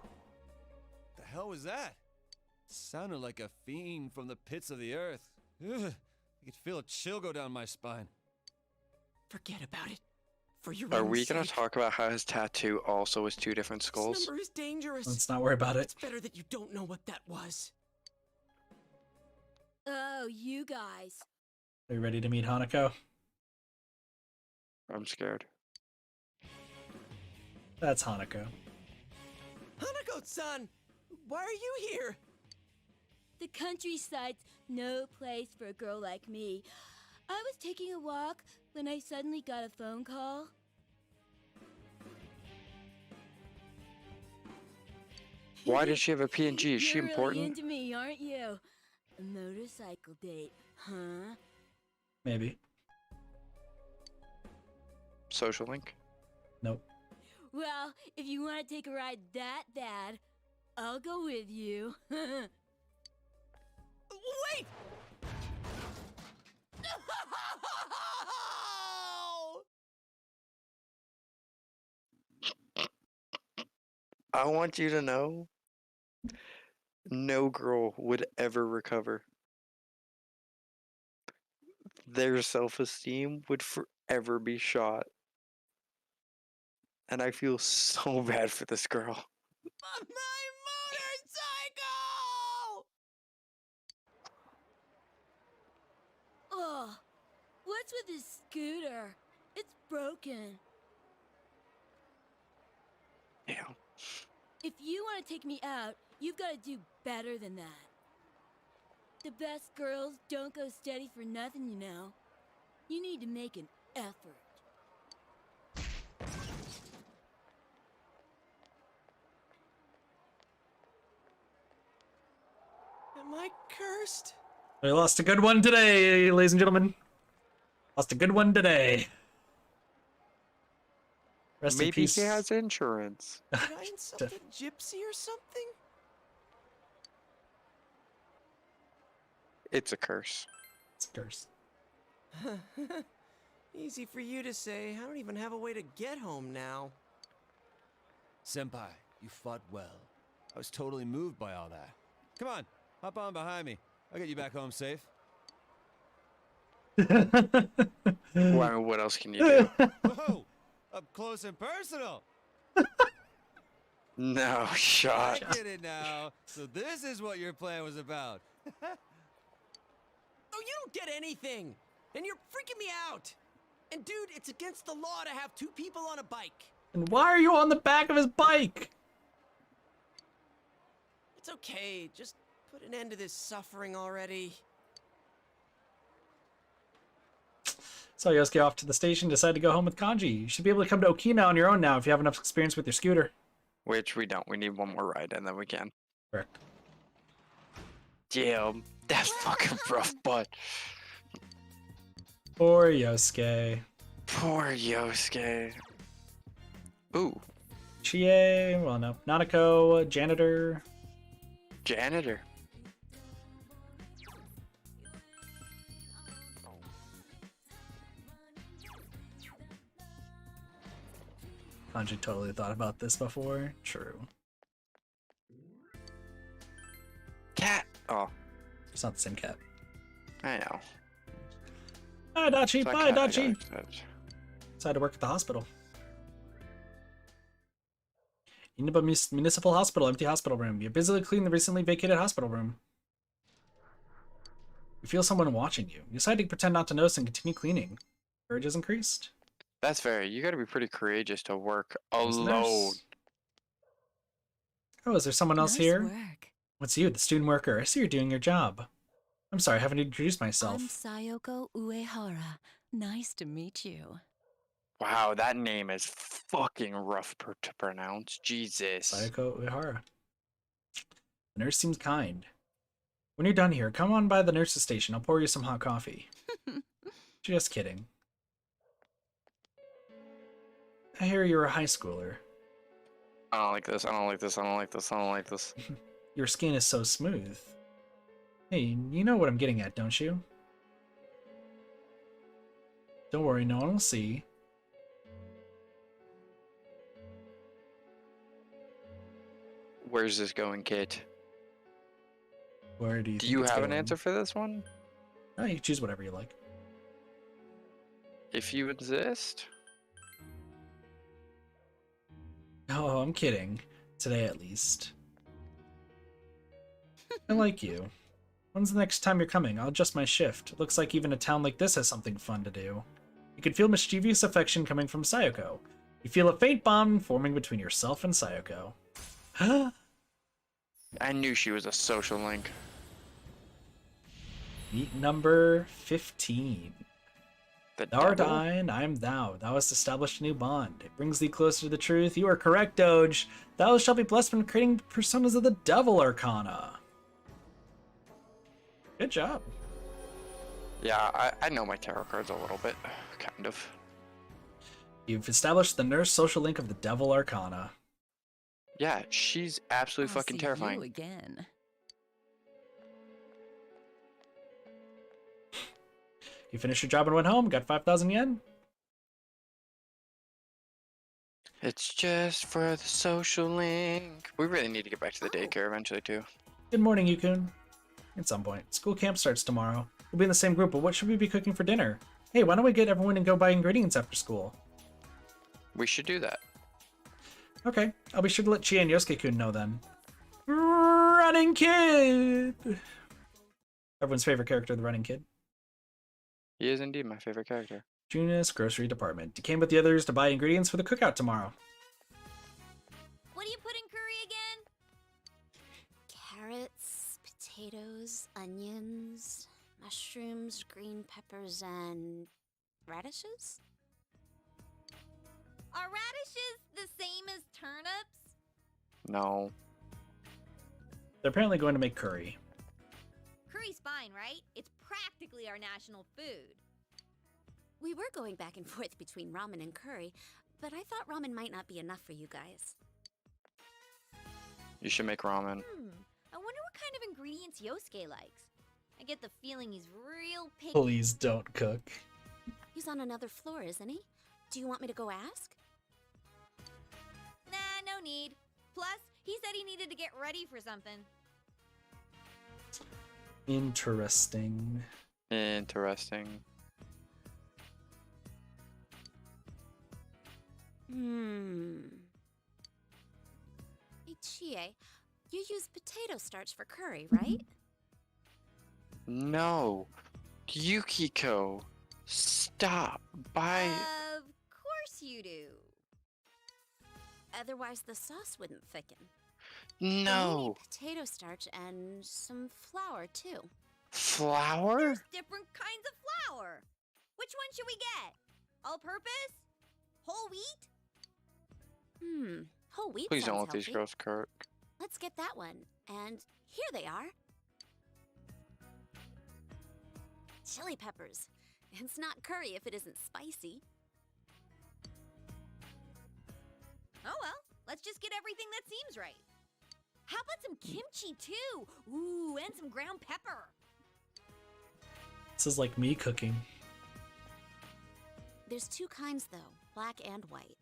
The hell was that? Sounded like a fiend from the pits of the earth. Ugh, I could feel a chill go down my spine. Forget about it. For your Are own we gonna sake. talk about how his tattoo also was two different This skulls? number is dangerous. Let's not worry about it. It's better that you don't know what that was. Oh, you guys. Are you ready to meet Hanako? I'm scared. That's Hanako. Hanako-san! Why are you here? The countryside's no place for a girl like me. I was taking a walk when I suddenly got a phone call. Why does she have a PNG? Is she You're important? really into me, aren't you? A motorcycle date, huh? Maybe. Social link? Nope. Well, if you want to take a ride that bad, I'll go with you. Wait! I want you to know, no girl would ever recover. Their self-esteem would forever be shot. And I feel so bad for this girl. My motorcycle! Oh, what's with this scooter? It's broken. Yeah. If you want to take me out, you've got to do better than that. The best girls don't go steady for nothing, you know. You need to make an effort. Am I cursed? We lost a good one today, ladies and gentlemen. Lost a good one today. Rest in Maybe peace. he has insurance. Did I insult a gypsy or something? It's a curse. It's a curse. Easy for you to say. I don't even have a way to get home now. Senpai, you fought well. I was totally moved by all that. Come on, hop on behind me. I'll get you back home safe. Well, what else can you do? Whoa! Up close and personal! No shot. I get it now. So this is what your plan was about. Oh, you don't get anything! And you're freaking me out! And dude, it's against the law to have two people on a bike. And why are you on the back of his bike? It's okay, just put an end to this suffering already. So Yosuke off to the station, decided to go home with Kanji. You should be able to come to Okina on your own now if you have enough experience with your scooter. Which we don't. We need one more ride and then we can. Correct. Yeah, that's fucking rough, but. Poor Yosuke. Poor Yosuke. Ooh. Chie, well no. Nanako, janitor. Janitor. Kanji totally thought about this before. True. Cat. Oh. It's not the same cat. I know. Bye, Dachi. So Bye, Dachi. Decided to work at the hospital. Inaba Municipal Hospital, empty hospital room. You busily clean the recently vacated hospital room. You feel someone watching you. You decide to pretend not to notice and continue cleaning. Courage has increased. That's fair. You gotta be pretty courageous to work There's the alone. nurse. Oh, is there someone else Nice here? work. What's you, the student worker? I see you're doing your job. I'm sorry, I haven't introduced I'm myself. Sayoko Uehara. Nice to meet you. Wow, that name is fucking rough to pronounce. Jesus. Sayoko Uehara. The nurse seems kind. When you're done here, come on by the nurse's station. I'll pour you some hot coffee. Just kidding. I hear you're a high schooler. I don't like this. I don't like this. I don't like this. I don't like this. Your skin is so smooth. Hey, you know what I'm getting at, don't you? Don't worry, no one will see. Where's this going, Kit? Where do you Do think you it's have an going? answer for this one? No, you can choose whatever you like. If you exist? Oh, I'm kidding. Today, at least. I like you. When's the next time you're coming? I'll adjust my shift. Looks like even a town like this has something fun to do. You can feel mischievous affection coming from Sayoko. You feel a faint bond forming between yourself and Sayoko. I knew she was a social link. Meet number 15. Thou art devil? I, and I am thou. Thou hast established a new bond. It brings thee closer to the truth. You are correct, Doge. Thou shalt be blessed when creating personas of the Devil Arcana. Good job. Yeah, I know my tarot cards a little bit, kind of. You've established the nurse social link of the Devil Arcana. Yeah, she's absolutely I'll fucking see terrifying. You again. You finished your job and went home, got 5,000 yen? It's just for the social link. We really need to get back to the daycare eventually, too. Good morning, Yukun. At some point. School camp starts tomorrow. We'll be in the same group, but what should we be cooking for dinner? Hey, why don't we get everyone and go buy ingredients after school? We should do that. Okay, I'll be sure to let Chie and Yosuke-kun know then. Running Kid! Everyone's favorite character, the Running Kid. He is indeed my favorite character. Junis Grocery Department. He came with the others to buy ingredients for the cookout tomorrow. What do you put in curry again? Carrots, potatoes, onions, mushrooms, green peppers, and radishes? Are radishes the same as turnips? No. They're apparently going to make curry. Curry's fine, right? It's practically our national food. We were going back and forth between ramen and curry, but I thought ramen might not be enough for you guys. You should make ramen. I wonder what kind of ingredients Yosuke likes. I get the feeling he's real picky. Please don't cook. He's on another floor, isn't he? Do you want me to go ask? Nah, no need. Plus, he said he needed to get ready for something. Interesting. Interesting. Hey, Chie, you use potato starch for curry, right? No. Yukiko. Stop. Bye. Of course you do. Otherwise, the sauce wouldn't thicken. No. Potato starch and some flour, too. Flour? There's different kinds of flour. Which one should we get? All-purpose? Whole wheat? Whole wheat Please don't sounds let these healthy. girls cook. Let's get that one. And here they are. Chili peppers. It's not curry if it isn't spicy. Oh well, let's just get everything that seems right. How about some kimchi too? Ooh, and some ground pepper. This is like me cooking. There's two kinds though, black and white.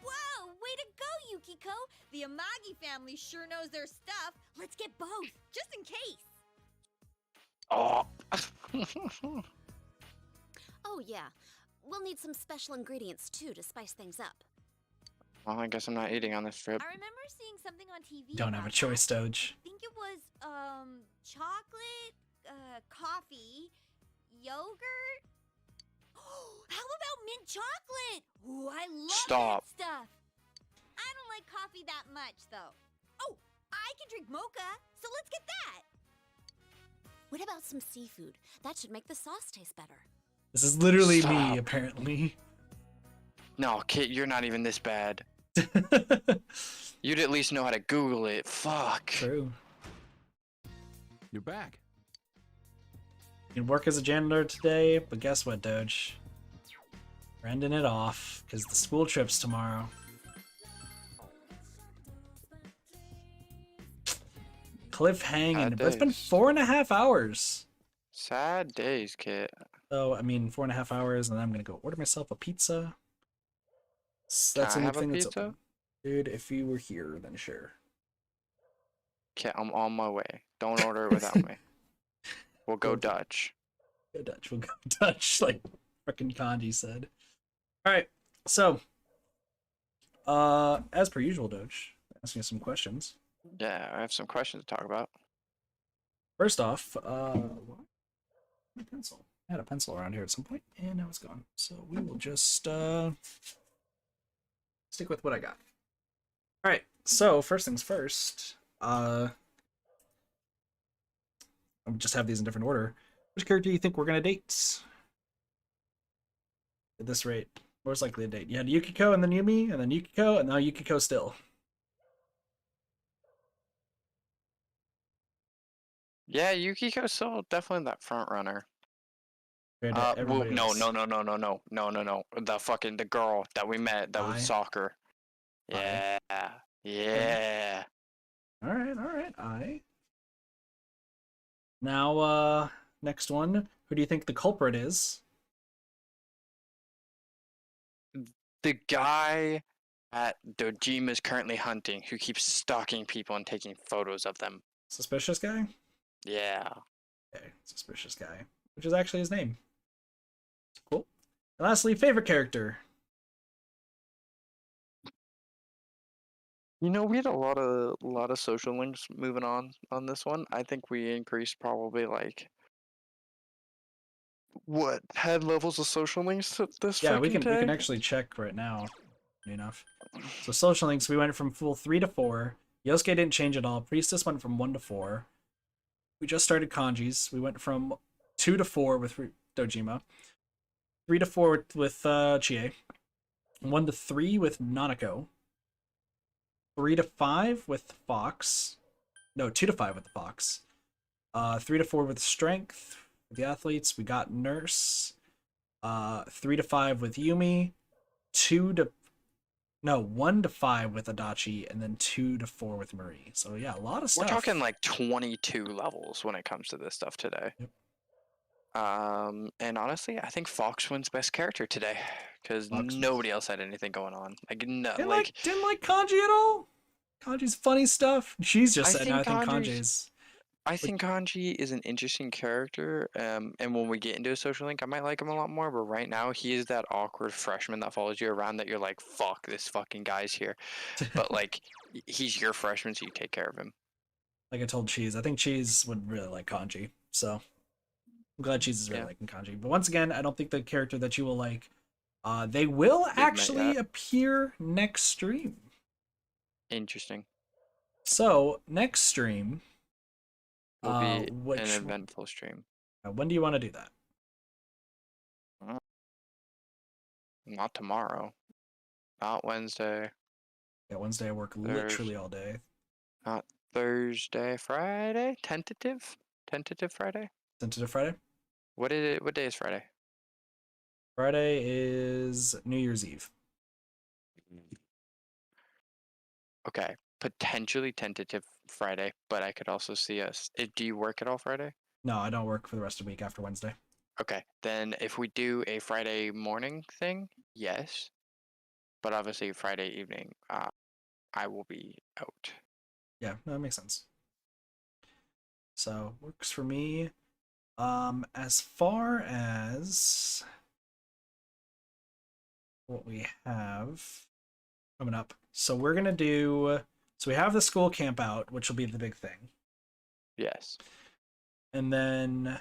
Whoa, way to go, Yukiko! The Amagi family sure knows their stuff. Let's get both, just in case. Oh. Oh yeah, we'll need some special ingredients too to spice things up. Well, I guess I'm not eating on this trip. I remember seeing something on TV. Don't have a about choice, that. Doge. I think it was chocolate, coffee, yogurt. How about mint chocolate? Ooh, I love Stop. that stuff. I don't like coffee that much though. Oh, I can drink mocha, so let's get that. What about some seafood? That should make the sauce taste better. This is literally Stop. me, apparently. No, Kit, you're not even this bad. You'd at least know how to Google it. Fuck. True. You're back. You can work as a janitor today, but guess what, Doge? We're ending it off, because the school trip's tomorrow. Cliffhanging. Sad But it's been days. 4.5 hours. Sad days, Kit. So, I mean, 4.5 hours, and then I'm going to go order myself a pizza. That's Can the I only have a thing that's pizza? open. Dude, if you were here, then sure. Kit, I'm on my way. Don't order it without me. We'll go Dutch. Go Dutch. We'll go Dutch, like frickin' Kanji said. Alright, so, as per usual, Doge, asking you some questions. Yeah, I have some questions to talk about. First off, my pencil. I had a pencil around here at some point, and now it's gone. So we will just stick with what I got. All right. So first things first. I'll just have these in different order. Which character do you think we're gonna date? At this rate, most likely to date. You had Yukiko, and then Yumi, and then Yukiko, and now Yukiko still. Yeah, Yukiko's still definitely that front runner. Compared to Well, everybody no, else. no. The girl that we met that was soccer. Yeah, yeah. All right. Now, next one. Who do you think the culprit is? The guy that Dojima is currently hunting, who keeps stalking people and taking photos of them. Suspicious guy? Yeah. Okay, suspicious guy. Which is actually his name. Cool. And lastly, favorite character. You know, we had a lot of social links moving on this one. I think we increased probably like what 10 levels of social links this Yeah, we freaking can tag? actually check right now. Funny enough. So social links, we went from full 3 to 4. Yosuke didn't change at all. Priestess went from 1 to 4. We just started kanjis. We went from 2 to 4 with Dojima, 3 to 4 with Chie, 1 to 3 with Nanako, 3 to 5 with Fox. No, 2 to 5 with the Fox. 3 to 4 with Strength. For the athletes, we got Nurse. 3 to 5 with Yumi. 1 to 5 with Adachi, and then 2 to 4 with Marie. So yeah, a lot of stuff. We're talking like 22 levels when it comes to this stuff today. Yep. And honestly, I think Fox wins best character today because nobody else had anything going on. Like no, didn't like Kanji at all. Kanji's funny stuff. She's just said, I think Kanji's. I think Kanji is an interesting character, and when we get into a social link, I might like him a lot more. But right now, he is that awkward freshman that follows you around that you're like, "Fuck, this fucking guy's here," but like, he's your freshman, so you take care of him. Like I told Cheese, I think Cheese would really like Kanji, so I'm glad Cheese is really liking Kanji. But once again, I don't think the character that you will like. They will actually appear next stream. Interesting. So next stream. Will be an eventful stream. When do you want to do that? Not tomorrow. Not Wednesday. Yeah, Wednesday I work literally all day. Not Thursday, Friday? Tentative Friday? Tentative Friday? What day is Friday? Friday is New Year's Eve. Okay. Potentially tentative Friday, but I could also see us. Do you work at all Friday? No, I don't work for the rest of the week after Wednesday. Okay, then if we do a Friday morning thing, yes. But obviously Friday evening, I will be out. Yeah, that makes sense. So works for me. As far as what we have coming up, so we're gonna do. So we have the school camp out, which will be the big thing. Yes. And then, let's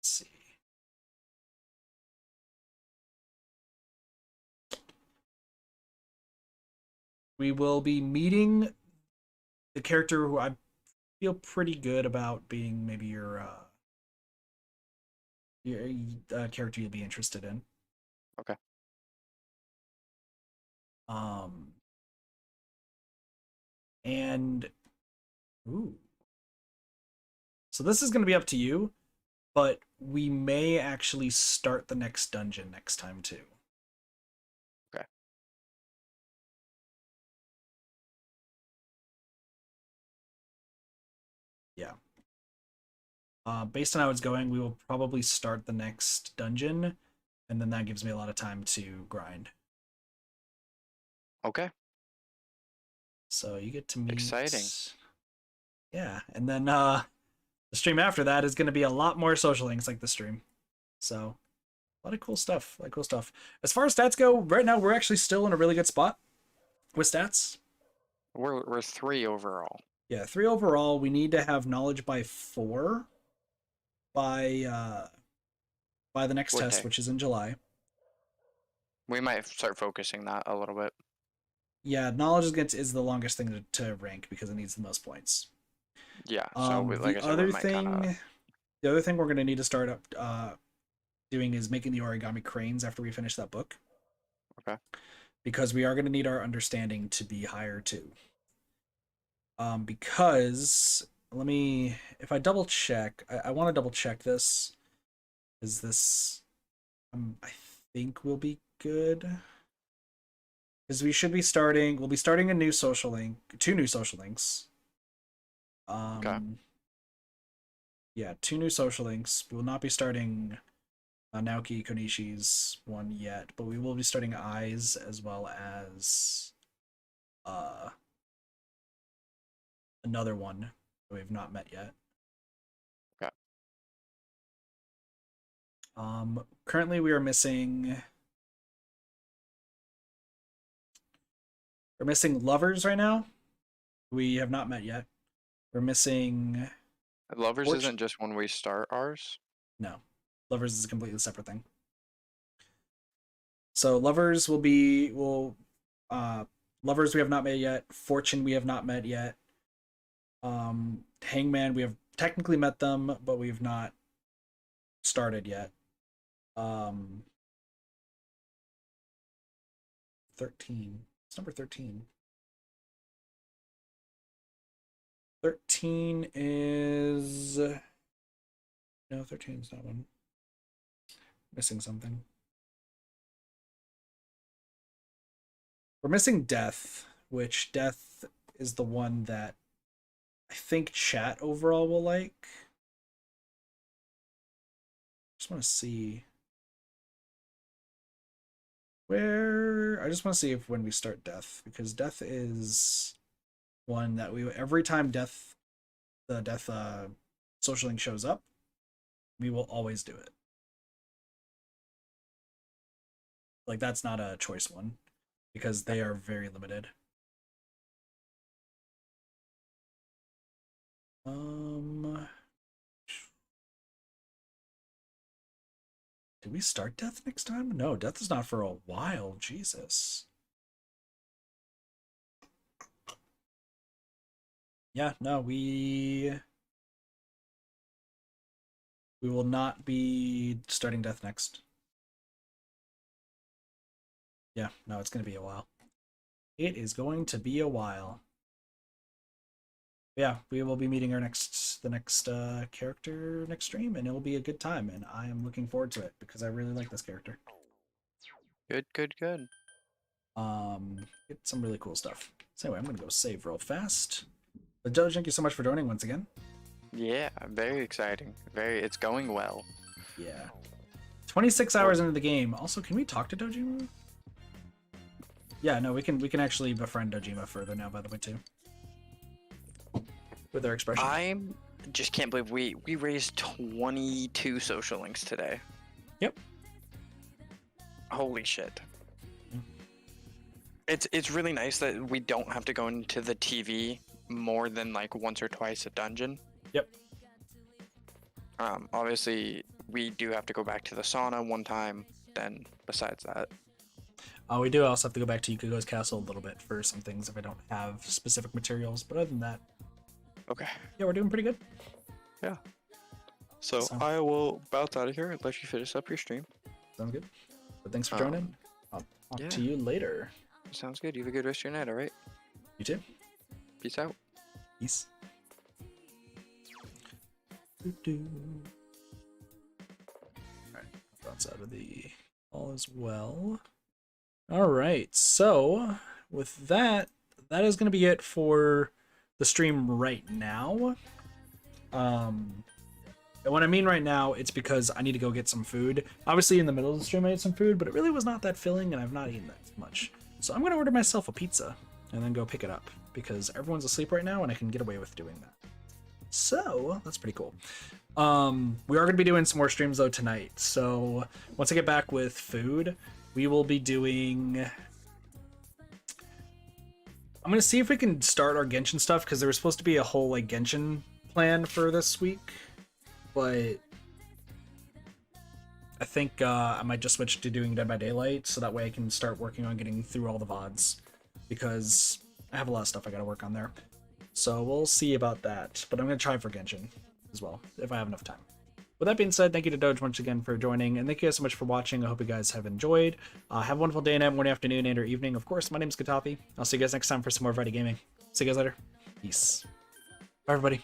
see. We will be meeting the character who I feel pretty good about being maybe your character you'll be interested in. Okay. And so this is going to be up to you, but we may actually start the next dungeon next time too. Okay. Yeah. Based on how it's going, we will probably start the next dungeon, and then that gives me a lot of time to grind. Okay. So you get to meet. Exciting. Yeah, and then the stream after that is going to be a lot more social links like the stream. So a lot of cool stuff. As far as stats go, right now we're actually still in a really good spot with stats. We're 3 overall. Yeah, 3 overall. We need to have knowledge by 4 by the next test, which is in July. We might start focusing that a little bit. Yeah, knowledge is the longest thing to rank because it needs the most points. Yeah. So the other thing we're going to need to start up doing is making the origami cranes after we finish that book. Okay. Because we are going to need our understanding to be higher too. Because if I double check, I want to double check this. Is this, I think will be good. Because we'll be starting a new social link, 2 new social links. Okay. Yeah, 2 new social links. We will not be starting Naoki Konishi's one yet, but we will be starting Eyes as well as another one that we have not met yet. Okay. Currently we are missing Lovers right now. We have not met yet. We're missing Lovers isn't just when we start ours? No. Lovers is a completely separate thing. So Lovers will Lovers we have not met yet. Fortune we have not met yet. Hangman, we have technically met them, but we've not started yet. 13. It's number 13. 13 is... No, 13 is not one. Missing something. We're missing Death, which Death is the one that I think chat overall will like. Just want to see where... I just want to see if when we start Death, because Death is one that we... Every time the Death social link shows up, we will always do it. Like, that's not a choice one, because they are very limited. Did we start Death next time? No, Death is not for a while. Jesus. Yeah, no, we will not be starting Death next. Yeah, no, it's going to be a while. It is going to be a while. Yeah, we will be meeting the next character next stream, and it will be a good time, and I am looking forward to it because I really like this character. Good. Get some really cool stuff. So anyway, I'm gonna go save real fast. But Doge, thank you so much for joining once again. Yeah, very exciting. It's going well. Yeah. 26 hours into the game. Also, can we talk to Dojima? Yeah, no, we can actually befriend Dojima further now, by the way, too. With their expression. I just can't believe we raised 22 social links today. Yep. Holy shit. Mm. It's really nice that we don't have to go into the TV more than like once or twice a dungeon. Yep. Obviously we do have to go back to the sauna one time, then besides that. We do also have to go back to Yukugo's castle a little bit for some things if I don't have specific materials, but other than that, okay. Yeah, we're doing pretty good. Yeah. So I will bounce out of here and let you finish up your stream. Sounds good. But thanks for joining. I'll talk to you later. Sounds good. You have a good rest of your night, alright? You too. Peace out. Peace. Alright, bounce out of the all as well. Alright, so with that is going to be it for the stream right now. And what I mean right now, it's because I need to go get some food. Obviously in the middle of the stream I ate some food, but it really was not that filling and I've not eaten that much. So I'm going to order myself a pizza and then go pick it up because everyone's asleep right now and I can get away with doing that. So that's pretty cool. We are going to be doing some more streams though tonight. So once I get back with food, we will be doing... I'm going to see if we can start our Genshin stuff because there was supposed to be a whole like Genshin plan for this week. But I think I might just switch to doing Dead by Daylight so that way I can start working on getting through all the VODs because I have a lot of stuff I got to work on there. So we'll see about that. But I'm going to try for Genshin as well if I have enough time. With that being said, thank you to Doge once again for joining, and thank you guys so much for watching. I hope you guys have enjoyed. Have a wonderful day, night, morning, afternoon, and or evening. Of course, my name is Katafi. I'll see you guys next time for some more Friday gaming. See you guys later. Peace. Bye, everybody.